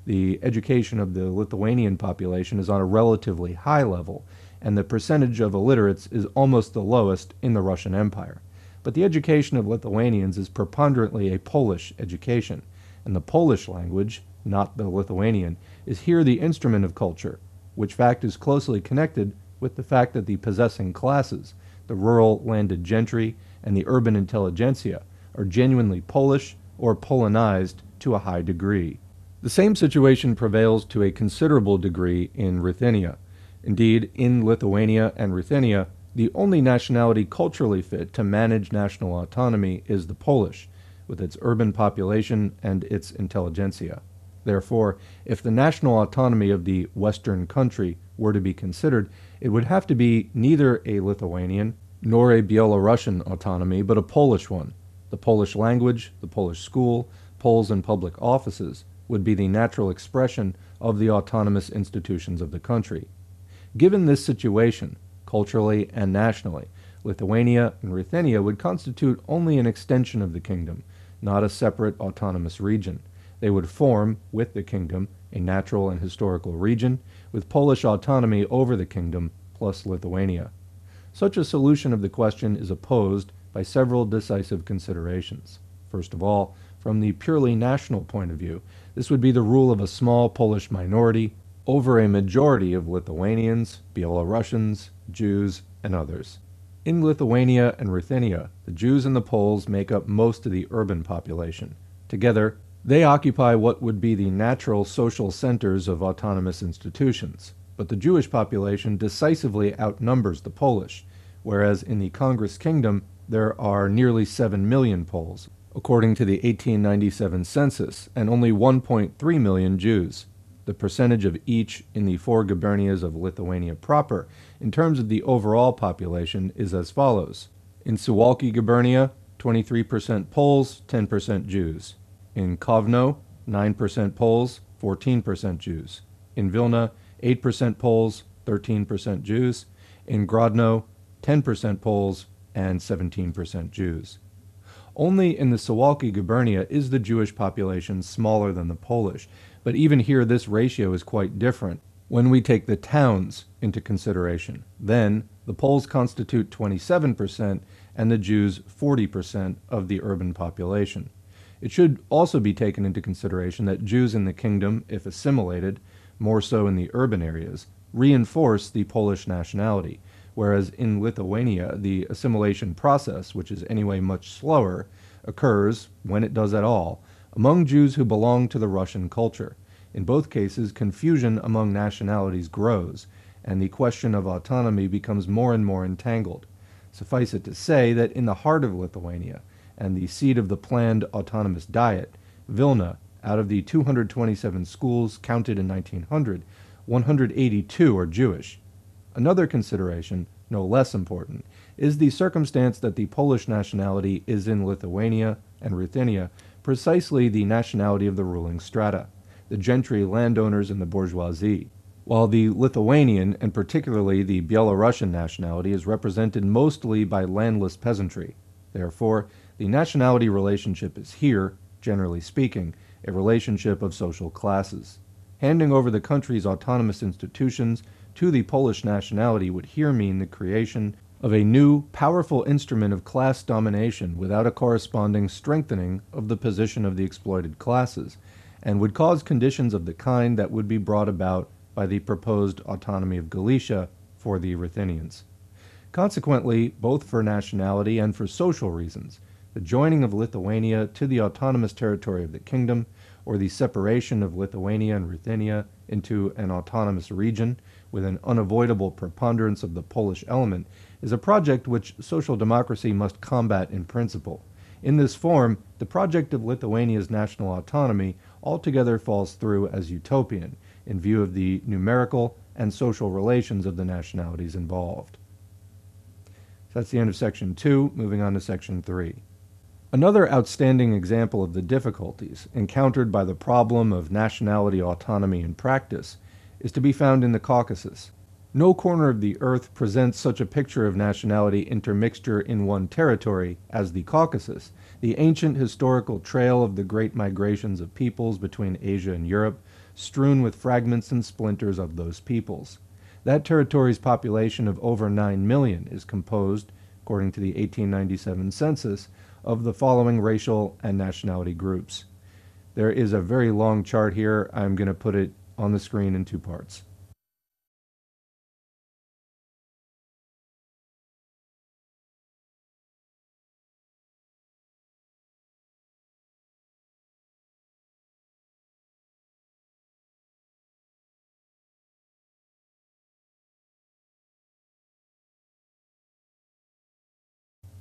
[SPEAKER 1] The education of the Lithuanian population is on a relatively high level, and the percentage of illiterates is almost the lowest in the Russian Empire. But the education of Lithuanians is preponderantly a Polish education, and the Polish language, not the Lithuanian, is here the instrument of culture, which fact is closely connected with the fact that the possessing classes, the rural landed gentry, and the urban intelligentsia, are genuinely Polish or Polonized to a high degree. The same situation prevails to a considerable degree in Ruthenia. Indeed, in Lithuania and Ruthenia, the only nationality culturally fit to manage national autonomy is the Polish, with its urban population and its intelligentsia. Therefore, if the national autonomy of the Western country were to be considered, it would have to be neither a Lithuanian nor a Belarusian autonomy, but a Polish one. The Polish language, the Polish school, polls and public offices would be the natural expression of the autonomous institutions of the country. Given this situation, culturally and nationally, Lithuania and Ruthenia would constitute only an extension of the kingdom, not a separate autonomous region. They would form, with the kingdom, a natural and historical region, with Polish autonomy over the kingdom, plus Lithuania. Such a solution of the question is opposed by several decisive considerations. First of all, from the purely national point of view, this would be the rule of a small Polish minority over a majority of Lithuanians, Belarusians, Jews, and others. In Lithuania and Ruthenia, the Jews and the Poles make up most of the urban population. Together, they occupy what would be the natural social centers of autonomous institutions, but the Jewish population decisively outnumbers the Polish, whereas in the Congress Kingdom there are nearly 7 million Poles, according to the 1897 census, and only 1.3 million Jews. the percentage of each in the 4 gubernias of Lithuania proper, in terms of the overall population, is as follows. In Suwalki gubernia, 23% Poles, 10% Jews. In Kovno, 9% Poles, 14% Jews. In Vilna, 8% Poles, 13% Jews. In Grodno, 10% Poles, and 17% Jews. Only in the Suwalki gubernia is the Jewish population smaller than the Polish, but even here this ratio is quite different. When we take the towns into consideration, then the Poles constitute 27% and the Jews 40% of the urban population. It should also be taken into consideration that Jews in the kingdom, if assimilated, more so in the urban areas, reinforce the Polish nationality, whereas in Lithuania the assimilation process, which is anyway much slower, occurs, when it does at all, among Jews who belong to the Russian culture. In both cases, confusion among nationalities grows, and the question of autonomy becomes more and more entangled. Suffice it to say that in the heart of Lithuania, and the seat of the planned autonomous Diet, Vilna, out of the 227 schools counted in 1900, 182 are Jewish. Another consideration, no less important, is the circumstance that the Polish nationality is in Lithuania and Ruthenia precisely the nationality of the ruling strata, the gentry, landowners, and the bourgeoisie, while the Lithuanian, and particularly the Belarusian nationality, is represented mostly by landless peasantry. Therefore, the nationality relationship is here, generally speaking, a relationship of social classes. Handing over the country's autonomous institutions to the Polish nationality would here mean the creation of a new, powerful instrument of class domination without a corresponding strengthening of the position of the exploited classes, and would cause conditions of the kind that would be brought about by the proposed autonomy of Galicia for the Ruthenians. Consequently, both for nationality and for social reasons, the joining of Lithuania to the autonomous territory of the kingdom, or the separation of Lithuania and Ruthenia into an autonomous region with an unavoidable preponderance of the Polish element, is a project which social democracy must combat in principle. In this form, the project of Lithuania's national autonomy altogether falls through as utopian, in view of the numerical and social relations of the nationalities involved. So that's the end of section 2, moving on to section 3. Another outstanding example of the difficulties encountered by the problem of nationality autonomy in practice is to be found in the Caucasus. No corner of the earth presents such a picture of nationality intermixture in one territory as the Caucasus, the ancient historical trail of the great migrations of peoples between Asia and Europe, strewn with fragments and splinters of those peoples. That territory's population of over 9 million is composed, according to the 1897 census, of the following racial and nationality groups. There is a very long chart here. I'm going to put it on the screen in 2 parts.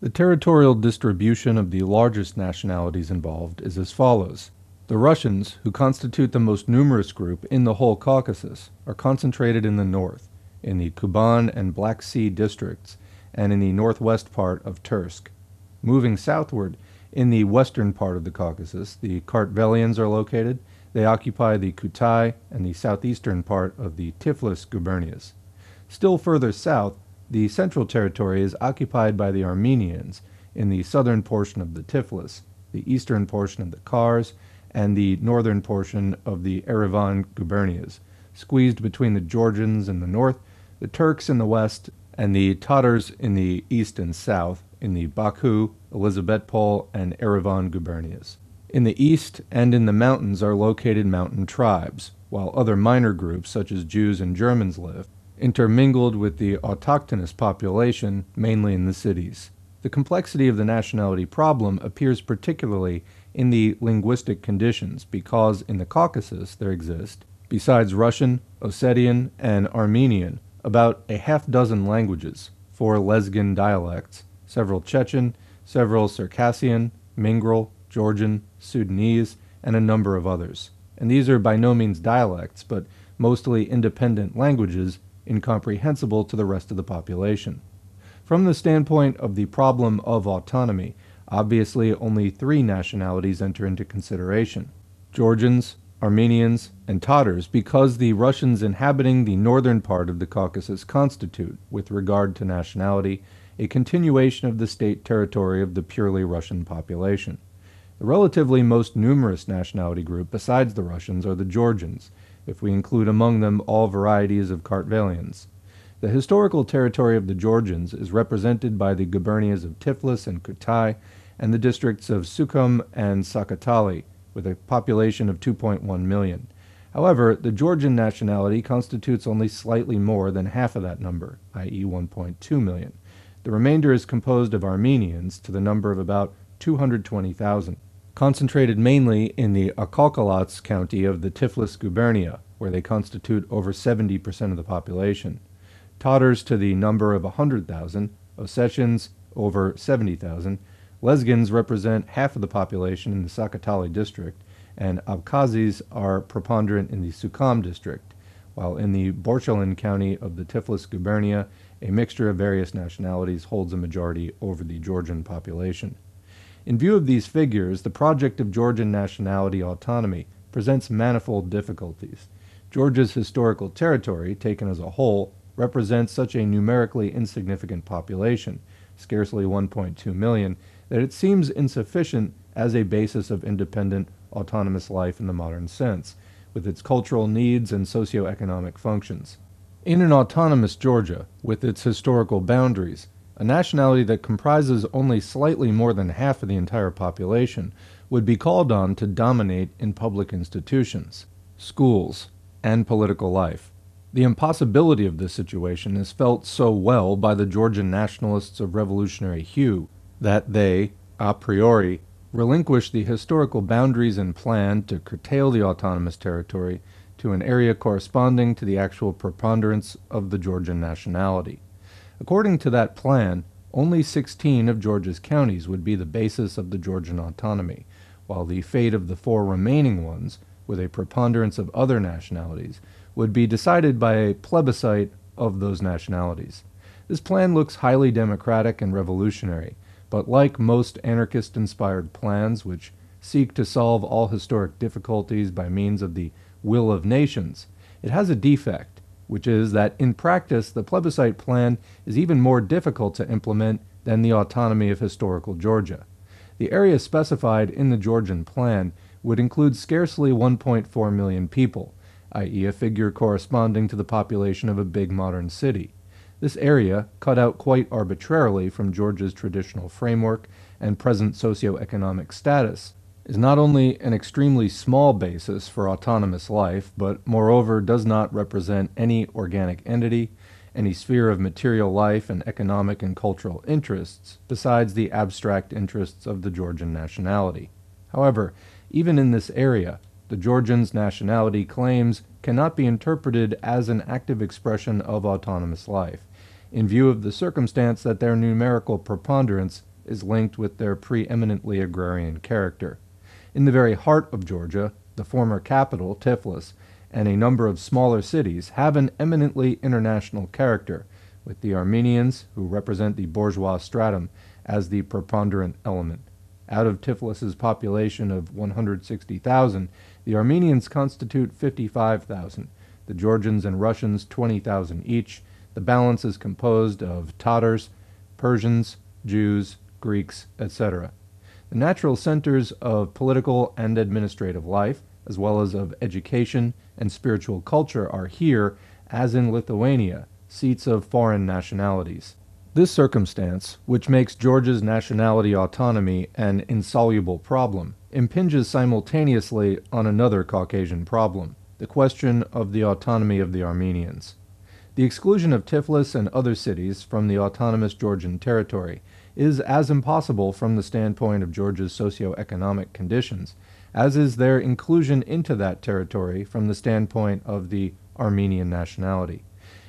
[SPEAKER 1] The territorial distribution of the largest nationalities involved is as follows. The Russians, who constitute the most numerous group in the whole Caucasus, are concentrated in the north, in the Kuban and Black Sea districts, and in the northwest part of Tursk. Moving southward, in the western part of the Caucasus, the Kartvelians are located. They occupy the Kutai and the southeastern part of the Tiflis gubernias. Still further south, the central territory is occupied by the Armenians in the southern portion of the Tiflis, the eastern portion of the Kars, and the northern portion of the Erivan gubernias, squeezed between the Georgians in the north, the Turks in the west, and the Tatars in the east and south, in the Baku, Elizabetpol, and Erivan gubernias. In the east and in the mountains are located mountain tribes, while other minor groups, such as Jews and Germans, live, intermingled with the autochthonous population, mainly in the cities. The complexity of the nationality problem appears particularly in the linguistic conditions, because in the Caucasus there exist, besides Russian, Ossetian, and Armenian, about a half-dozen languages, 4 Lezgin dialects, several Chechen, several Circassian, Mingral, Georgian, Sudanese, and a number of others. and these are by no means dialects, but mostly independent languages incomprehensible to the rest of the population. From the standpoint of the problem of autonomy, obviously only three nationalities enter into consideration: Georgians, Armenians, and Tatars, because the Russians inhabiting the northern part of the Caucasus constitute, with regard to nationality, a continuation of the state territory of the purely Russian population. The relatively most numerous nationality group besides the Russians are the Georgians, if we include among them all varieties of Kartvelians. The historical territory of the Georgians is represented by the gubernias of Tiflis and Kutai, and the districts of Sukhum and Sakatali, with a population of 2.1 million. However, the Georgian nationality constitutes only slightly more than half of that number, i.e. 1.2 million. The remainder is composed of Armenians, to the number of about 220,000, concentrated mainly in the Akalkalats county of the Tiflis gubernia, where they constitute over 70% of the population. Tatars to the number of 100,000, Ossetians over 70,000, Lezgins represent half of the population in the Sakatali district, and Abkhazis are preponderant in the Sukhum district, while in the Borchelin county of the Tiflis gubernia, a mixture of various nationalities holds a majority over the Georgian population. In view of these figures, the project of Georgian nationality autonomy presents manifold difficulties. Georgia's historical territory, taken as a whole, represents such a numerically insignificant population, scarcely 1.2 million, that it seems insufficient as a basis of independent, autonomous life in the modern sense, with its cultural needs and socio-economic functions. In an autonomous Georgia, with its historical boundaries, a nationality that comprises only slightly more than half of the entire population would be called on to dominate in public institutions, schools, and political life. The impossibility of this situation is felt so well by the Georgian nationalists of revolutionary hue that they, a priori, relinquish the historical boundaries and plan to curtail the autonomous territory to an area corresponding to the actual preponderance of the Georgian nationality. According to that plan, only 16 of Georgia's counties would be the basis of the Georgian autonomy, while the fate of the 4 remaining ones, with a preponderance of other nationalities, would be decided by a plebiscite of those nationalities. This plan looks highly democratic and revolutionary, but like most anarchist-inspired plans which seek to solve all historic difficulties by means of the will of nations, it has a defect, which is that in practice the plebiscite plan is even more difficult to implement than the autonomy of historical Georgia. The area specified in the Georgian plan would include scarcely 1.4 million people, i.e. a figure corresponding to the population of a big modern city. This area, cut out quite arbitrarily from Georgia's traditional framework and present socio-economic status, is not only an extremely small basis for autonomous life, but moreover does not represent any organic entity, any sphere of material life and economic and cultural interests, besides the abstract interests of the Georgian nationality. However, even in this area, the Georgians' nationality claims cannot be interpreted as an active expression of autonomous life, in view of the circumstance that their numerical preponderance is linked with their preeminently agrarian character. In the very heart of Georgia, the former capital, Tiflis, and a number of smaller cities have an eminently international character, with the Armenians, who represent the bourgeois stratum, as the preponderant element. Out of Tiflis's population of 160,000, the Armenians constitute 55,000, the Georgians and Russians 20,000 each. The balance is composed of Tatars, Persians, Jews, Greeks, etc. The natural centers of political and administrative life, as well as of education and spiritual culture, are here, as in Lithuania, seats of foreign nationalities. This circumstance, which makes Georgia's nationality autonomy an insoluble problem, impinges simultaneously on another Caucasian problem, the question of the autonomy of the Armenians. The exclusion of Tiflis and other cities from the autonomous Georgian territory is as impossible from the standpoint of Georgia's socio-economic conditions as is their inclusion into that territory from the standpoint of the Armenian nationality.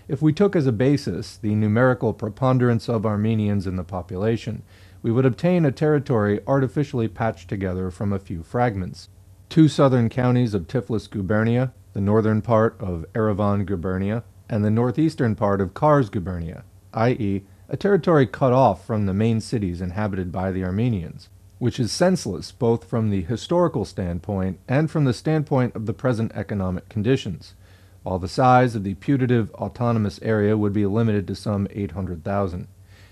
[SPEAKER 1] If we took as a basis the numerical preponderance of Armenians in the population, we would obtain a territory artificially patched together from a few fragments. two southern counties of Tiflis gubernia, the northern part of Erevan gubernia, and the northeastern part of Kars gubernia, i.e., a territory cut off from the main cities inhabited by the Armenians, which is senseless both from the historical standpoint and from the standpoint of the present economic conditions, while the size of the putative autonomous area would be limited to some 800,000.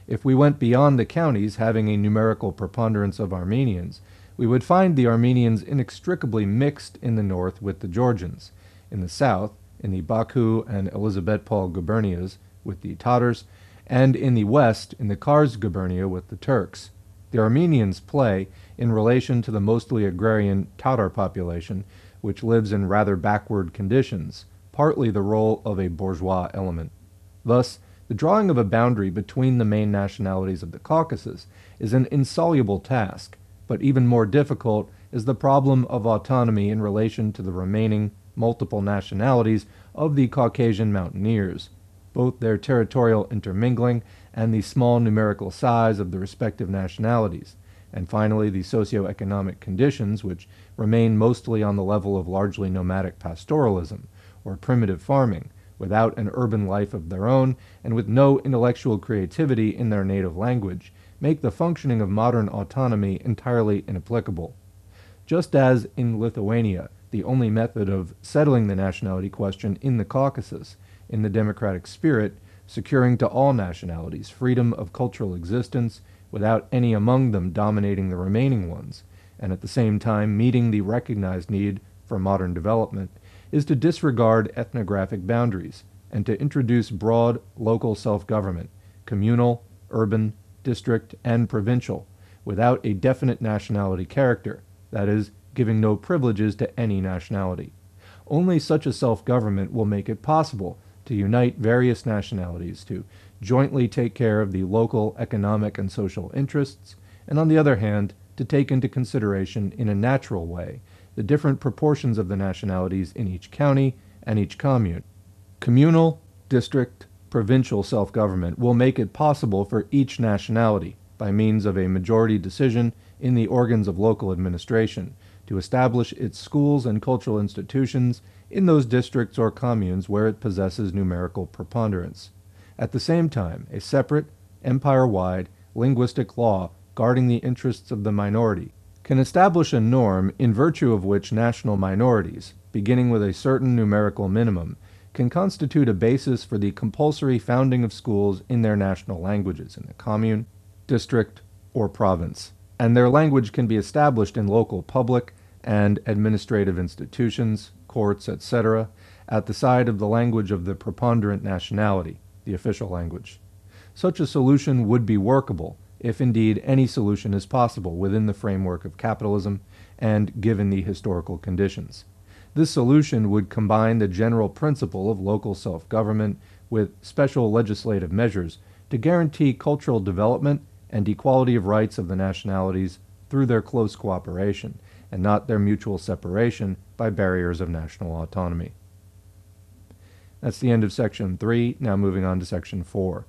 [SPEAKER 1] If we went beyond the counties having a numerical preponderance of Armenians, we would find the Armenians inextricably mixed in the north with the Georgians, in the south, in the Baku and Elizabetpol gubernias with the Tatars, and in the west, in the Kars gubernia with the Turks. The Armenians play, in relation to the mostly agrarian Tatar population, which lives in rather backward conditions, partly the role of a bourgeois element. Thus, the drawing of a boundary between the main nationalities of the Caucasus is an insoluble task, but even more difficult is the problem of autonomy in relation to the remaining multiple nationalities of the Caucasian mountaineers, both their territorial intermingling and the small numerical size of the respective nationalities, and finally the socio-economic conditions which remain mostly on the level of largely nomadic pastoralism, or primitive farming, without an urban life of their own and with no intellectual creativity in their native language, make the functioning of modern autonomy entirely inapplicable. Just as in Lithuania, the only method of settling the nationality question in the Caucasus, in the democratic spirit, securing to all nationalities freedom of cultural existence without any among them dominating the remaining ones, and at the same time meeting the recognized need for modern development, is to disregard ethnographic boundaries and to introduce broad local self-government, communal, urban, district, and provincial, without a definite nationality character, that is, giving no privileges to any nationality. Only such a self-government will make it possible to unite various nationalities to jointly take care of the local economic and social interests, and on the other hand, to take into consideration in a natural way the different proportions of the nationalities in each county and each commune. Communal, district, provincial self-government will make it possible for each nationality, by means of a majority decision in the organs of local administration, to establish its schools and cultural institutions in those districts or communes where it possesses numerical preponderance. At the same time, a separate, empire-wide, linguistic law guarding the interests of the minority can establish a norm in virtue of which national minorities, beginning with a certain numerical minimum, can constitute a basis for the compulsory founding of schools in their national languages in the commune, district, or province, and their language can be established in local public and administrative institutions, courts, etc., at the side of the language of the preponderant nationality, the official language. Such a solution would be workable, if indeed any solution is possible within the framework of capitalism and given the historical conditions. This solution would combine the general principle of local self-government with special legislative measures to guarantee cultural development and equality of rights of the nationalities through their close cooperation, and not their mutual separation by barriers of national autonomy. That's the end of Section 3, now moving on to Section 4.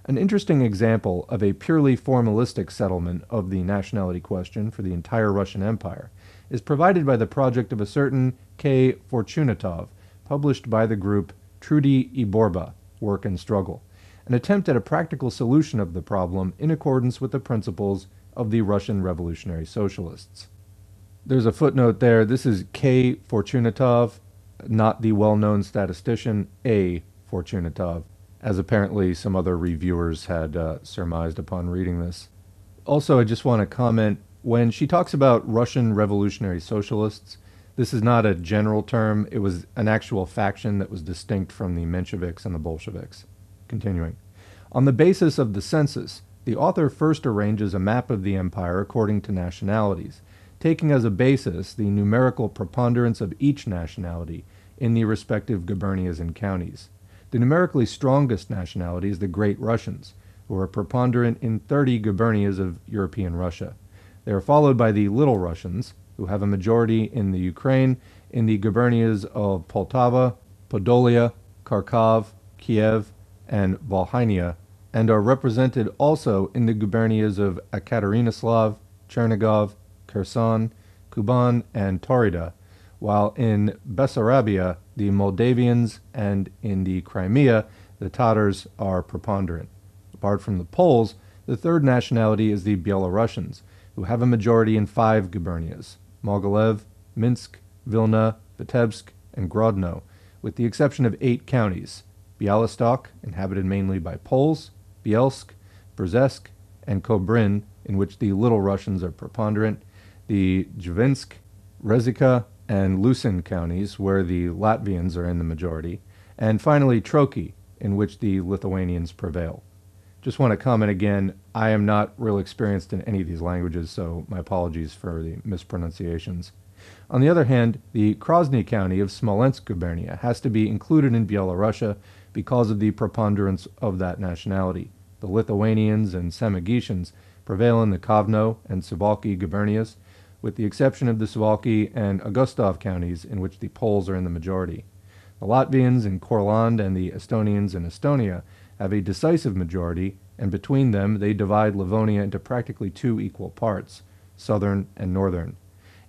[SPEAKER 1] An interesting example of a purely formalistic settlement of the nationality question for the entire Russian Empire is provided by the project of a certain K. Fortunatov, published by the group Trudy I Borba, Work and Struggle, an attempt at a practical solution of the problem in accordance with the principles of the Russian Revolutionary Socialists. There's a footnote there. This is K. Fortunatov, not the well-known statistician A. Fortunatov, as apparently some other reviewers had surmised upon reading this. Also, I just want to comment, when she talks about Russian Revolutionary Socialists, this is not a general term. It was an actual faction that was distinct from the Mensheviks and the Bolsheviks. Continuing. On the basis of the census, the author first arranges a map of the empire according to nationalities, taking as a basis the numerical preponderance of each nationality in the respective gubernias and counties. The numerically strongest nationality is the Great Russians, who are preponderant in 30 gubernias of European Russia. They are followed by the Little Russians, who have a majority in the Ukraine, in the gubernias of Poltava, Podolia, Kharkov, Kiev, and Volhynia, and are represented also in the gubernias of Ekaterinoslav, Chernigov, Kherson, Kuban, and Taurida, while in Bessarabia, the Moldavians, and in the Crimea, the Tatars are preponderant. Apart from the Poles, the third nationality is the Belarusians, who have a majority in 5 gubernias: Mogilev, Minsk, Vilna, Vitebsk, and Grodno, with the exception of 8 counties: Bialystok, inhabited mainly by Poles, Bielsk, Brzesk, and Kobrin, in which the Little Russians are preponderant, the Jvinsk, Rezika, and Lusin counties, where the Latvians are in the majority, and finally Troki, in which the Lithuanians prevail. Just want to comment again, I am not real experienced in any of these languages, so my apologies for the mispronunciations. On the other hand, the Krasny county of Smolensk gubernia has to be included in Byelorussia because of the preponderance of that nationality. The Lithuanians and Samogitians prevail in the Kovno and Suwalki gubernias, with the exception of the Suwalki and Augustov counties, in which the Poles are in the majority. The Latvians in Courland and the Estonians in Estonia have a decisive majority, and between them they divide Livonia into practically 2 equal parts, southern and northern.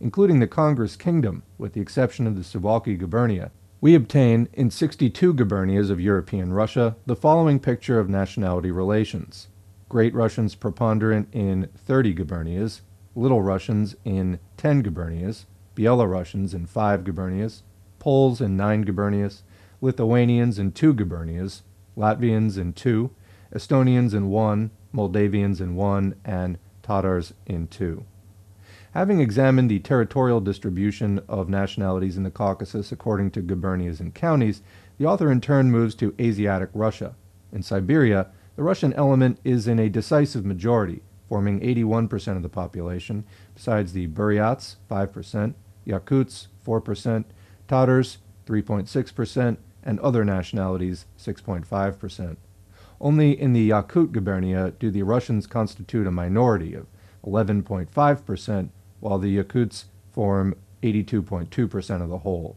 [SPEAKER 1] Including the Congress Kingdom, with the exception of the Suwalki gubernia, we obtain, in 62 gubernias of European Russia, the following picture of nationality relations: Great Russians preponderant in 30 gubernias, Little Russians in 10 gubernias, Belarusians in 5 gubernias, Poles in 9 gubernias, Lithuanians in 2 gubernias, Latvians in 2, Estonians in 1, Moldavians in 1, and Tatars in 2. Having examined the territorial distribution of nationalities in the Caucasus according to gubernias and counties, the author in turn moves to Asiatic Russia. In Siberia, the Russian element is in a decisive majority, forming 81% of the population, besides the Buryats, 5%, Yakuts, 4%, Tatars, 3.6%, and other nationalities, 6.5%. Only in the Yakut gubernia do the Russians constitute a minority of 11.5%, while the Yakuts form 82.2% of the whole.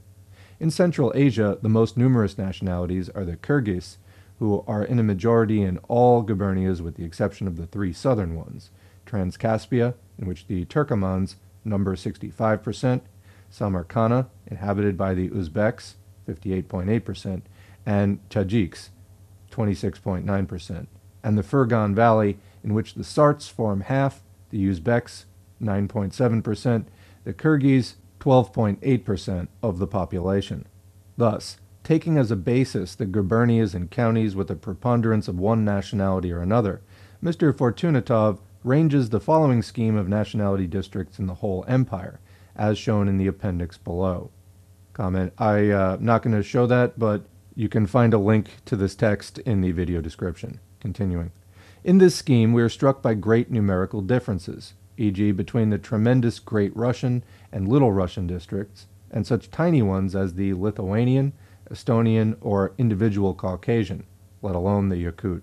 [SPEAKER 1] In Central Asia, the most numerous nationalities are the Kyrgyz, who are in a majority in all gubernias with the exception of the 3 southern ones: Transcaspia, in which the Turkomans number 65%, Samarkand, inhabited by the Uzbeks, 58.8%, and Tajiks, 26.9%, and the Fergan Valley, in which the Sarts form half, the Uzbeks, 9.7%, the Kyrgyz, 12.8% of the population. Thus, taking as a basis the gubernias and counties with a preponderance of one nationality or another, Mr. Fortunatov ranges the following scheme of nationality districts in the whole empire, as shown in the appendix below. Comment: I'm not going to show that, but you can find a link to this text in the video description. Continuing. In this scheme, we are struck by great numerical differences, e.g. between the tremendous Great Russian and Little Russian districts, and such tiny ones as the Lithuanian, Estonian, or individual Caucasian, let alone the Yakut.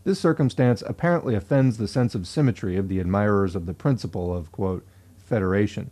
[SPEAKER 1] This circumstance apparently offends the sense of symmetry of the admirers of the principle of, quote, federation.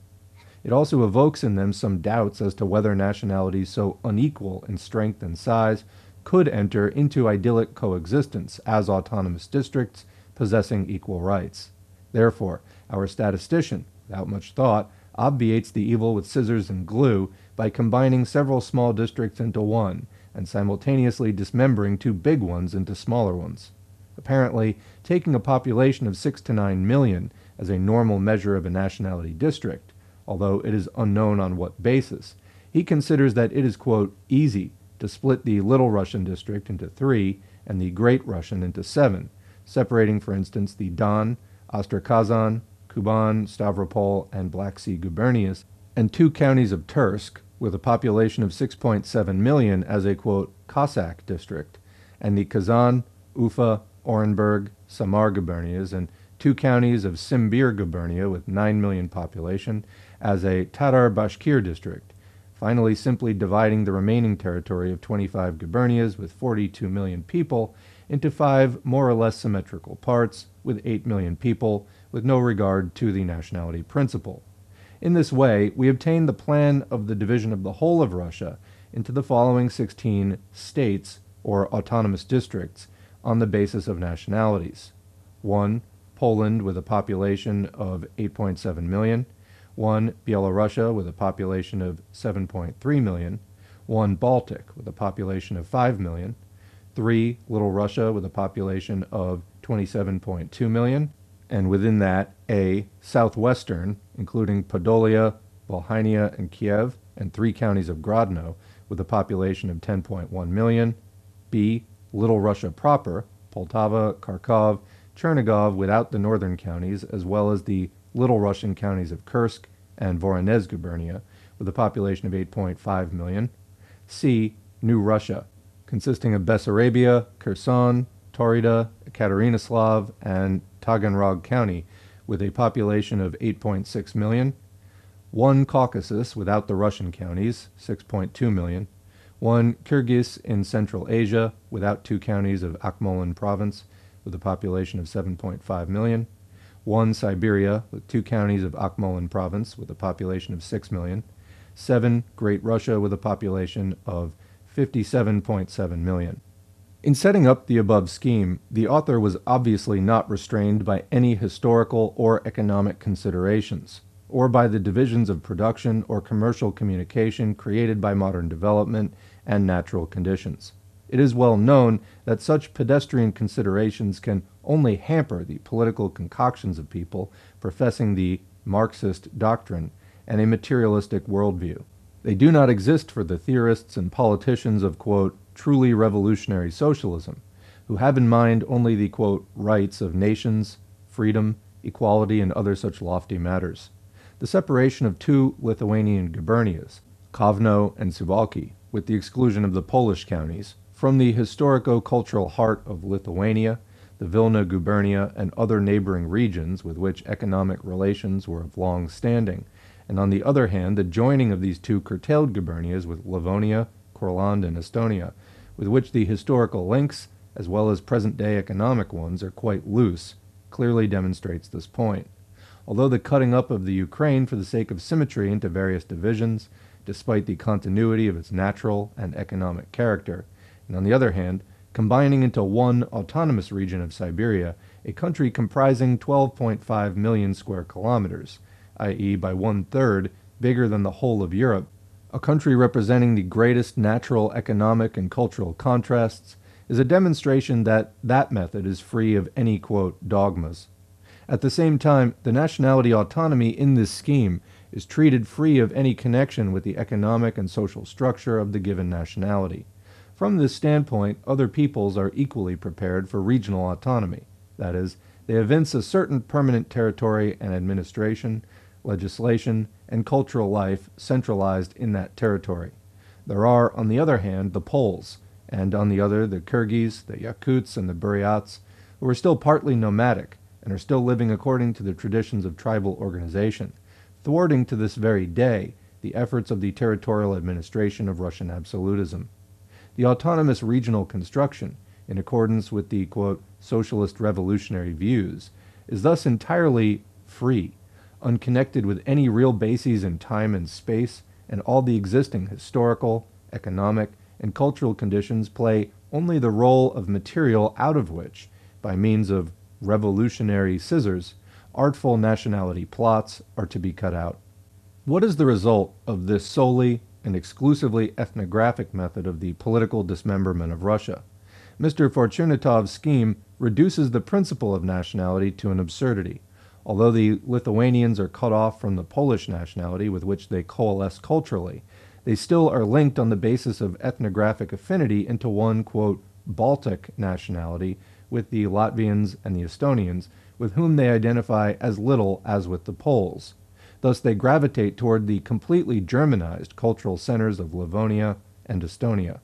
[SPEAKER 1] It also evokes in them some doubts as to whether nationalities so unequal in strength and size could enter into idyllic coexistence as autonomous districts possessing equal rights. Therefore, our statistician, without much thought, obviates the evil with scissors and glue by combining several small districts into one and simultaneously dismembering 2 big ones into smaller ones. Apparently, taking a population of 6 to 9 million as a normal measure of a nationality district, although it is unknown on what basis, he considers that it is, quote, easy to split the Little Russian district into 3 and the Great Russian into 7, separating, for instance, the Don, Astrakazan, Kuban, Stavropol, and Black Sea gubernias, and 2 counties of Tursk, with a population of 6.7 million as a, quote, Cossack district, and the Kazan, Ufa, Orenburg, Samar gubernias, and 2 counties of Simbir gubernia with 9 million population as a Tatar Bashkir district, finally simply dividing the remaining territory of 25 gubernias with 42 million people into 5 more or less symmetrical parts with 8 million people, with no regard to the nationality principle. In this way, we obtain the plan of the division of the whole of Russia into the following 16 states or autonomous districts on the basis of nationalities. 1. Poland with a population of 8.7 million. 1 Bielorussia with a population of 7.3 million, 1 Baltic with a population of 5 million, 3 Little Russia with a population of 27.2 million, and within that A Southwestern, including Podolia, Volhynia, and Kiev, and 3 counties of Grodno with a population of 10.1 million, B Little Russia proper, Poltava, Kharkov, Chernigov without the northern counties, as well as the Little Russian counties of Kursk and Voronezh gubernia, with a population of 8.5 million. C. New Russia, consisting of Bessarabia, Kherson, Taurida, Ekaterinoslav, and Taganrog County, with a population of 8.6 million. 1 Caucasus without the Russian counties, 6.2 million. 1 Kyrgyz in Central Asia, without 2 counties of Akmolen province, with a population of 7.5 million. 1 Siberia, with 2 counties of Akmolen province, with a population of 6 million. 7 Great Russia, with a population of 57.7 million. In setting up the above scheme, the author was obviously not restrained by any historical or economic considerations, or by the divisions of production or commercial communication created by modern development and natural conditions. It is well known that such pedestrian considerations can only hamper the political concoctions of people professing the Marxist doctrine and a materialistic worldview. They do not exist for the theorists and politicians of, quote, truly revolutionary socialism, who have in mind only the, quote, rights of nations, freedom, equality, and other such lofty matters. The separation of 2 Lithuanian gubernias, Kovno and Suwalki, with the exclusion of the Polish counties, from the historico-cultural heart of Lithuania, the Vilna gubernia, and other neighboring regions with which economic relations were of long standing, and on the other hand, the joining of these 2 curtailed gubernias with Livonia, Courland, and Estonia, with which the historical links, as well as present-day economic ones, are quite loose, clearly demonstrates this point. Although the cutting up of the Ukraine for the sake of symmetry into various divisions, despite the continuity of its natural and economic character, and on the other hand, combining into one autonomous region of Siberia, a country comprising 12.5 million square kilometers, i.e. by 1/3 bigger than the whole of Europe, a country representing the greatest natural, economic, and cultural contrasts, is a demonstration that that method is free of any, quote, dogmas. At the same time, the nationality autonomy in this scheme is treated free of any connection with the economic and social structure of the given nationality. From this standpoint, other peoples are equally prepared for regional autonomy. That is, they evince a certain permanent territory and administration, legislation, and cultural life centralized in that territory. There are, on the other hand, the Poles, and on the other the Kyrgyz, the Yakuts, and the Buryats, who are still partly nomadic and are still living according to the traditions of tribal organization, thwarting to this very day the efforts of the territorial administration of Russian absolutism. The autonomous regional construction, in accordance with the, quote, socialist revolutionary views, is thus entirely free, unconnected with any real bases in time and space, and all the existing historical, economic, and cultural conditions play only the role of material out of which, by means of revolutionary scissors, artful nationality plots are to be cut out. What is the result of this solely and exclusively ethnographic method of the political dismemberment of Russia? Mr. Fortunatov's scheme reduces the principle of nationality to an absurdity. Although the Lithuanians are cut off from the Polish nationality with which they coalesce culturally, they still are linked on the basis of ethnographic affinity into one, quote, Baltic nationality with the Latvians and the Estonians, with whom they identify as little as with the Poles. Thus they gravitate toward the completely Germanized cultural centers of Livonia and Estonia.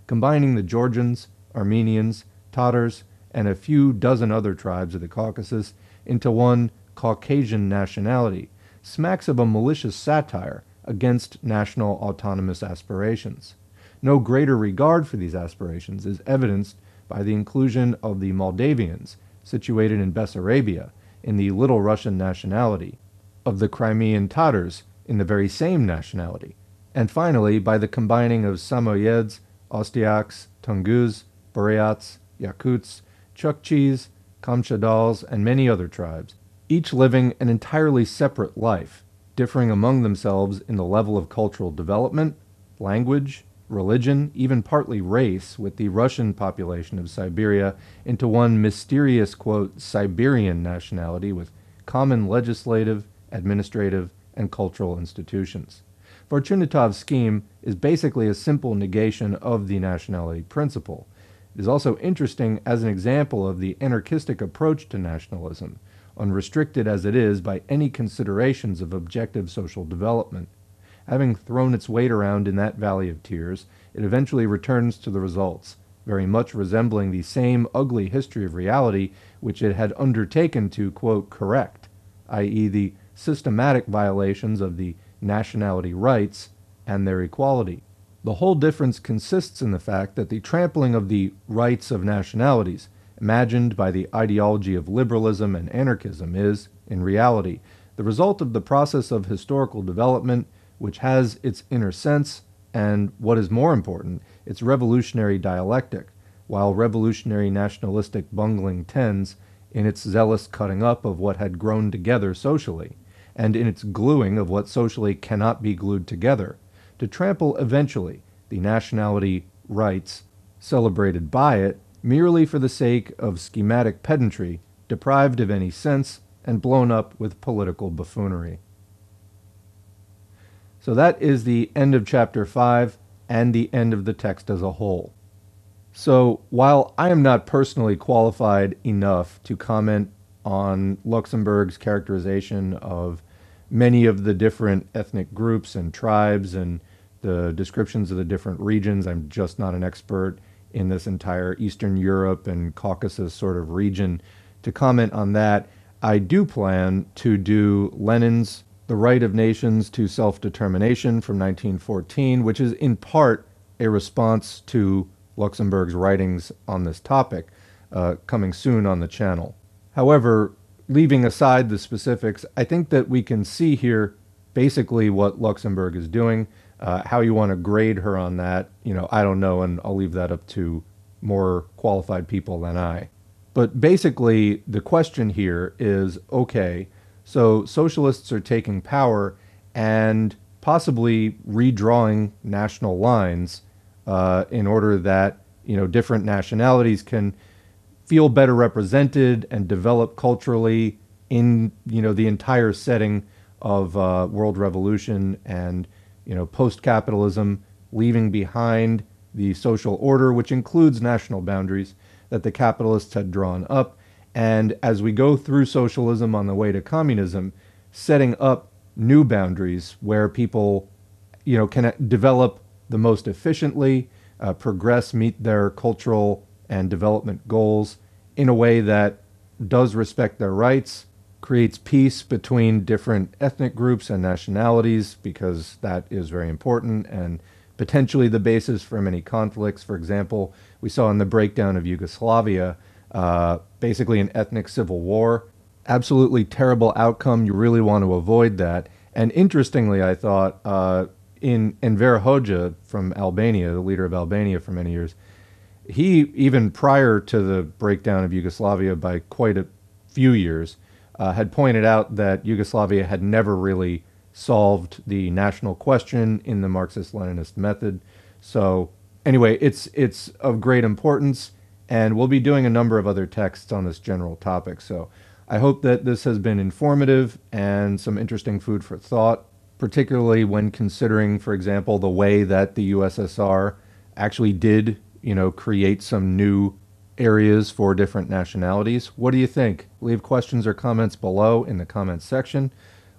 [SPEAKER 1] Combining the Georgians, Armenians, Tatars, and a few dozen other tribes of the Caucasus into one Caucasian nationality smacks of a malicious satire against national autonomous aspirations. No greater regard for these aspirations is evidenced by the inclusion of the Moldavians, situated in Bessarabia, in the Little Russian nationality, of the Crimean Tatars in the very same nationality, and finally by the combining of Samoyeds, Ostiaks, Tunguz, Buryats, Yakuts, Chukchis, Kamchadals, and many other tribes, each living an entirely separate life, differing among themselves in the level of cultural development, language, religion, even partly race, with the Russian population of Siberia into one mysterious, quote, Siberian nationality with common legislative, administrative, and cultural institutions. Fortunatov's scheme is basically a simple negation of the nationality principle. It is also interesting as an example of the anarchistic approach to nationalism, unrestricted as it is by any considerations of objective social development. Having thrown its weight around in that valley of tears, it eventually returns to the results, very much resembling the same ugly history of reality which it had undertaken to, quote, correct, i.e. the systematic violations of the nationality rights and their equality. The whole difference consists in the fact that the trampling of the rights of nationalities, imagined by the ideology of liberalism and anarchism, is, in reality, the result of the process of historical development, which has its inner sense and, what is more important, its revolutionary dialectic, while revolutionary nationalistic bungling tends in its zealous cutting up of what had grown together socially, and in its gluing of what socially cannot be glued together, to trample eventually the nationality rights celebrated by it merely for the sake of schematic pedantry, deprived of any sense and blown up with political buffoonery. So that is the end of chapter 5 and the end of the text as a whole. So while I am not personally qualified enough to comment on Luxemburg's characterization of many of the different ethnic groups and tribes and the descriptions of the different regions, I'm just not an expert in this entire Eastern Europe and Caucasus sort of region to comment on that. I do plan to do Lenin's The Right of Nations to Self-Determination from 1914, which is in part a response to Luxemburg's writings on this topic, coming soon on the channel. However, leaving aside the specifics, I think that we can see here basically what Luxemburg is doing. How you want to grade her on that, I don't know, and I'll leave that up to more qualified people than I. But basically, the question here is, okay, so socialists are taking power and possibly redrawing national lines in order that, different nationalities can feel better represented and develop culturally in, the entire setting of world revolution and post-capitalism, leaving behind the social order, which includes national boundaries that the capitalists had drawn up. And as we go through socialism on the way to communism, setting up new boundaries where people, can develop the most efficiently, progress, meet their cultural and development goals in a way that does respect their rights, creates peace between different ethnic groups and nationalities, because that is very important and potentially the basis for many conflicts. For example, we saw in the breakdown of Yugoslavia, basically an ethnic civil war. Absolutely terrible outcome. You really want to avoid that. And interestingly, I thought, in Enver Hoxha from Albania, the leader of Albania for many years, he, even prior to the breakdown of Yugoslavia by quite a few years, had pointed out that Yugoslavia had never really solved the national question in the Marxist-Leninist method. So anyway, it's of great importance, and we'll be doing a number of other texts on this general topic. So I hope that this has been informative and some interesting food for thought, particularly when considering, for example, the way that the USSR actually did, create some new areas for different nationalities. What do you think? Leave questions or comments below in the comments section.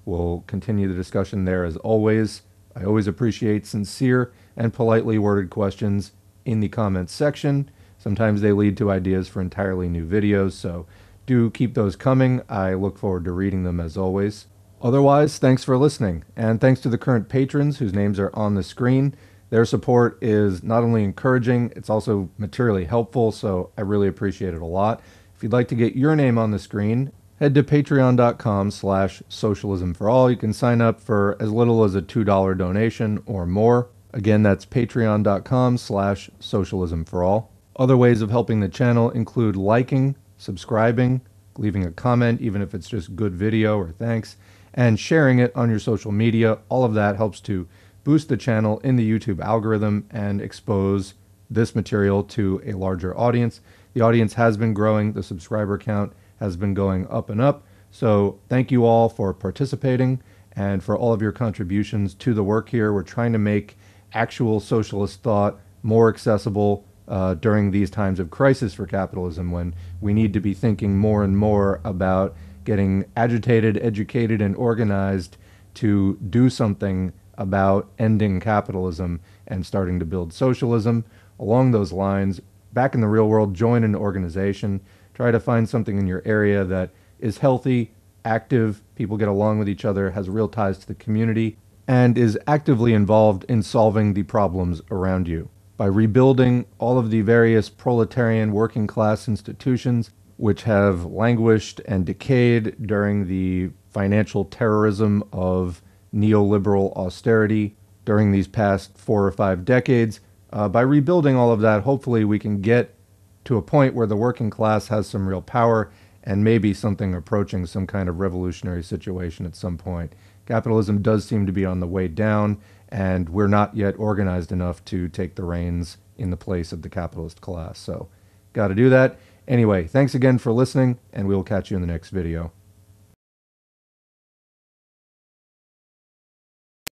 [SPEAKER 1] We'll continue the discussion there as always. I always appreciate sincere and politely worded questions in the comments section. Sometimes they lead to ideas for entirely new videos, so do keep those coming. I look forward to reading them as always. Otherwise, thanks for listening, and thanks to the current patrons whose names are on the screen. Their support is not only encouraging, it's also materially helpful, so I really appreciate it a lot. If you'd like to get your name on the screen, head to patreon.com/socialismforall. You can sign up for as little as a $2 donation or more. Again, that's patreon.com/socialismforall. Other ways of helping the channel include liking, subscribing, leaving a comment, even if it's just good video or thanks, and sharing it on your social media. All of that helps to boost the channel in the YouTube algorithm and expose this material to a larger audience. The audience has been growing. The subscriber count has been going up and up. So thank you all for participating and for all of your contributions to the work here. We're trying to make actual socialist thought more accessible during these times of crisis for capitalism, when we need to be thinking more and more about getting agitated, educated, and organized to do something about ending capitalism and starting to build socialism. Along those lines, back in the real world, join an organization. Try to find something in your area that is healthy, active, people get along with each other, has real ties to the community, and is actively involved in solving the problems around you. By rebuilding all of the various proletarian working class institutions which have languished and decayed during the financial terrorism of neoliberal austerity during these past 4 or 5 decades, by rebuilding all of that, hopefully we can get to a point where the working class has some real power and maybe something approaching some kind of revolutionary situation at some point. Capitalism does seem to be on the way down, and we're not yet organized enough to take the reins in the place of the capitalist class. So, got to do that. Anyway, thanks again for listening, and we'll catch you in the next video.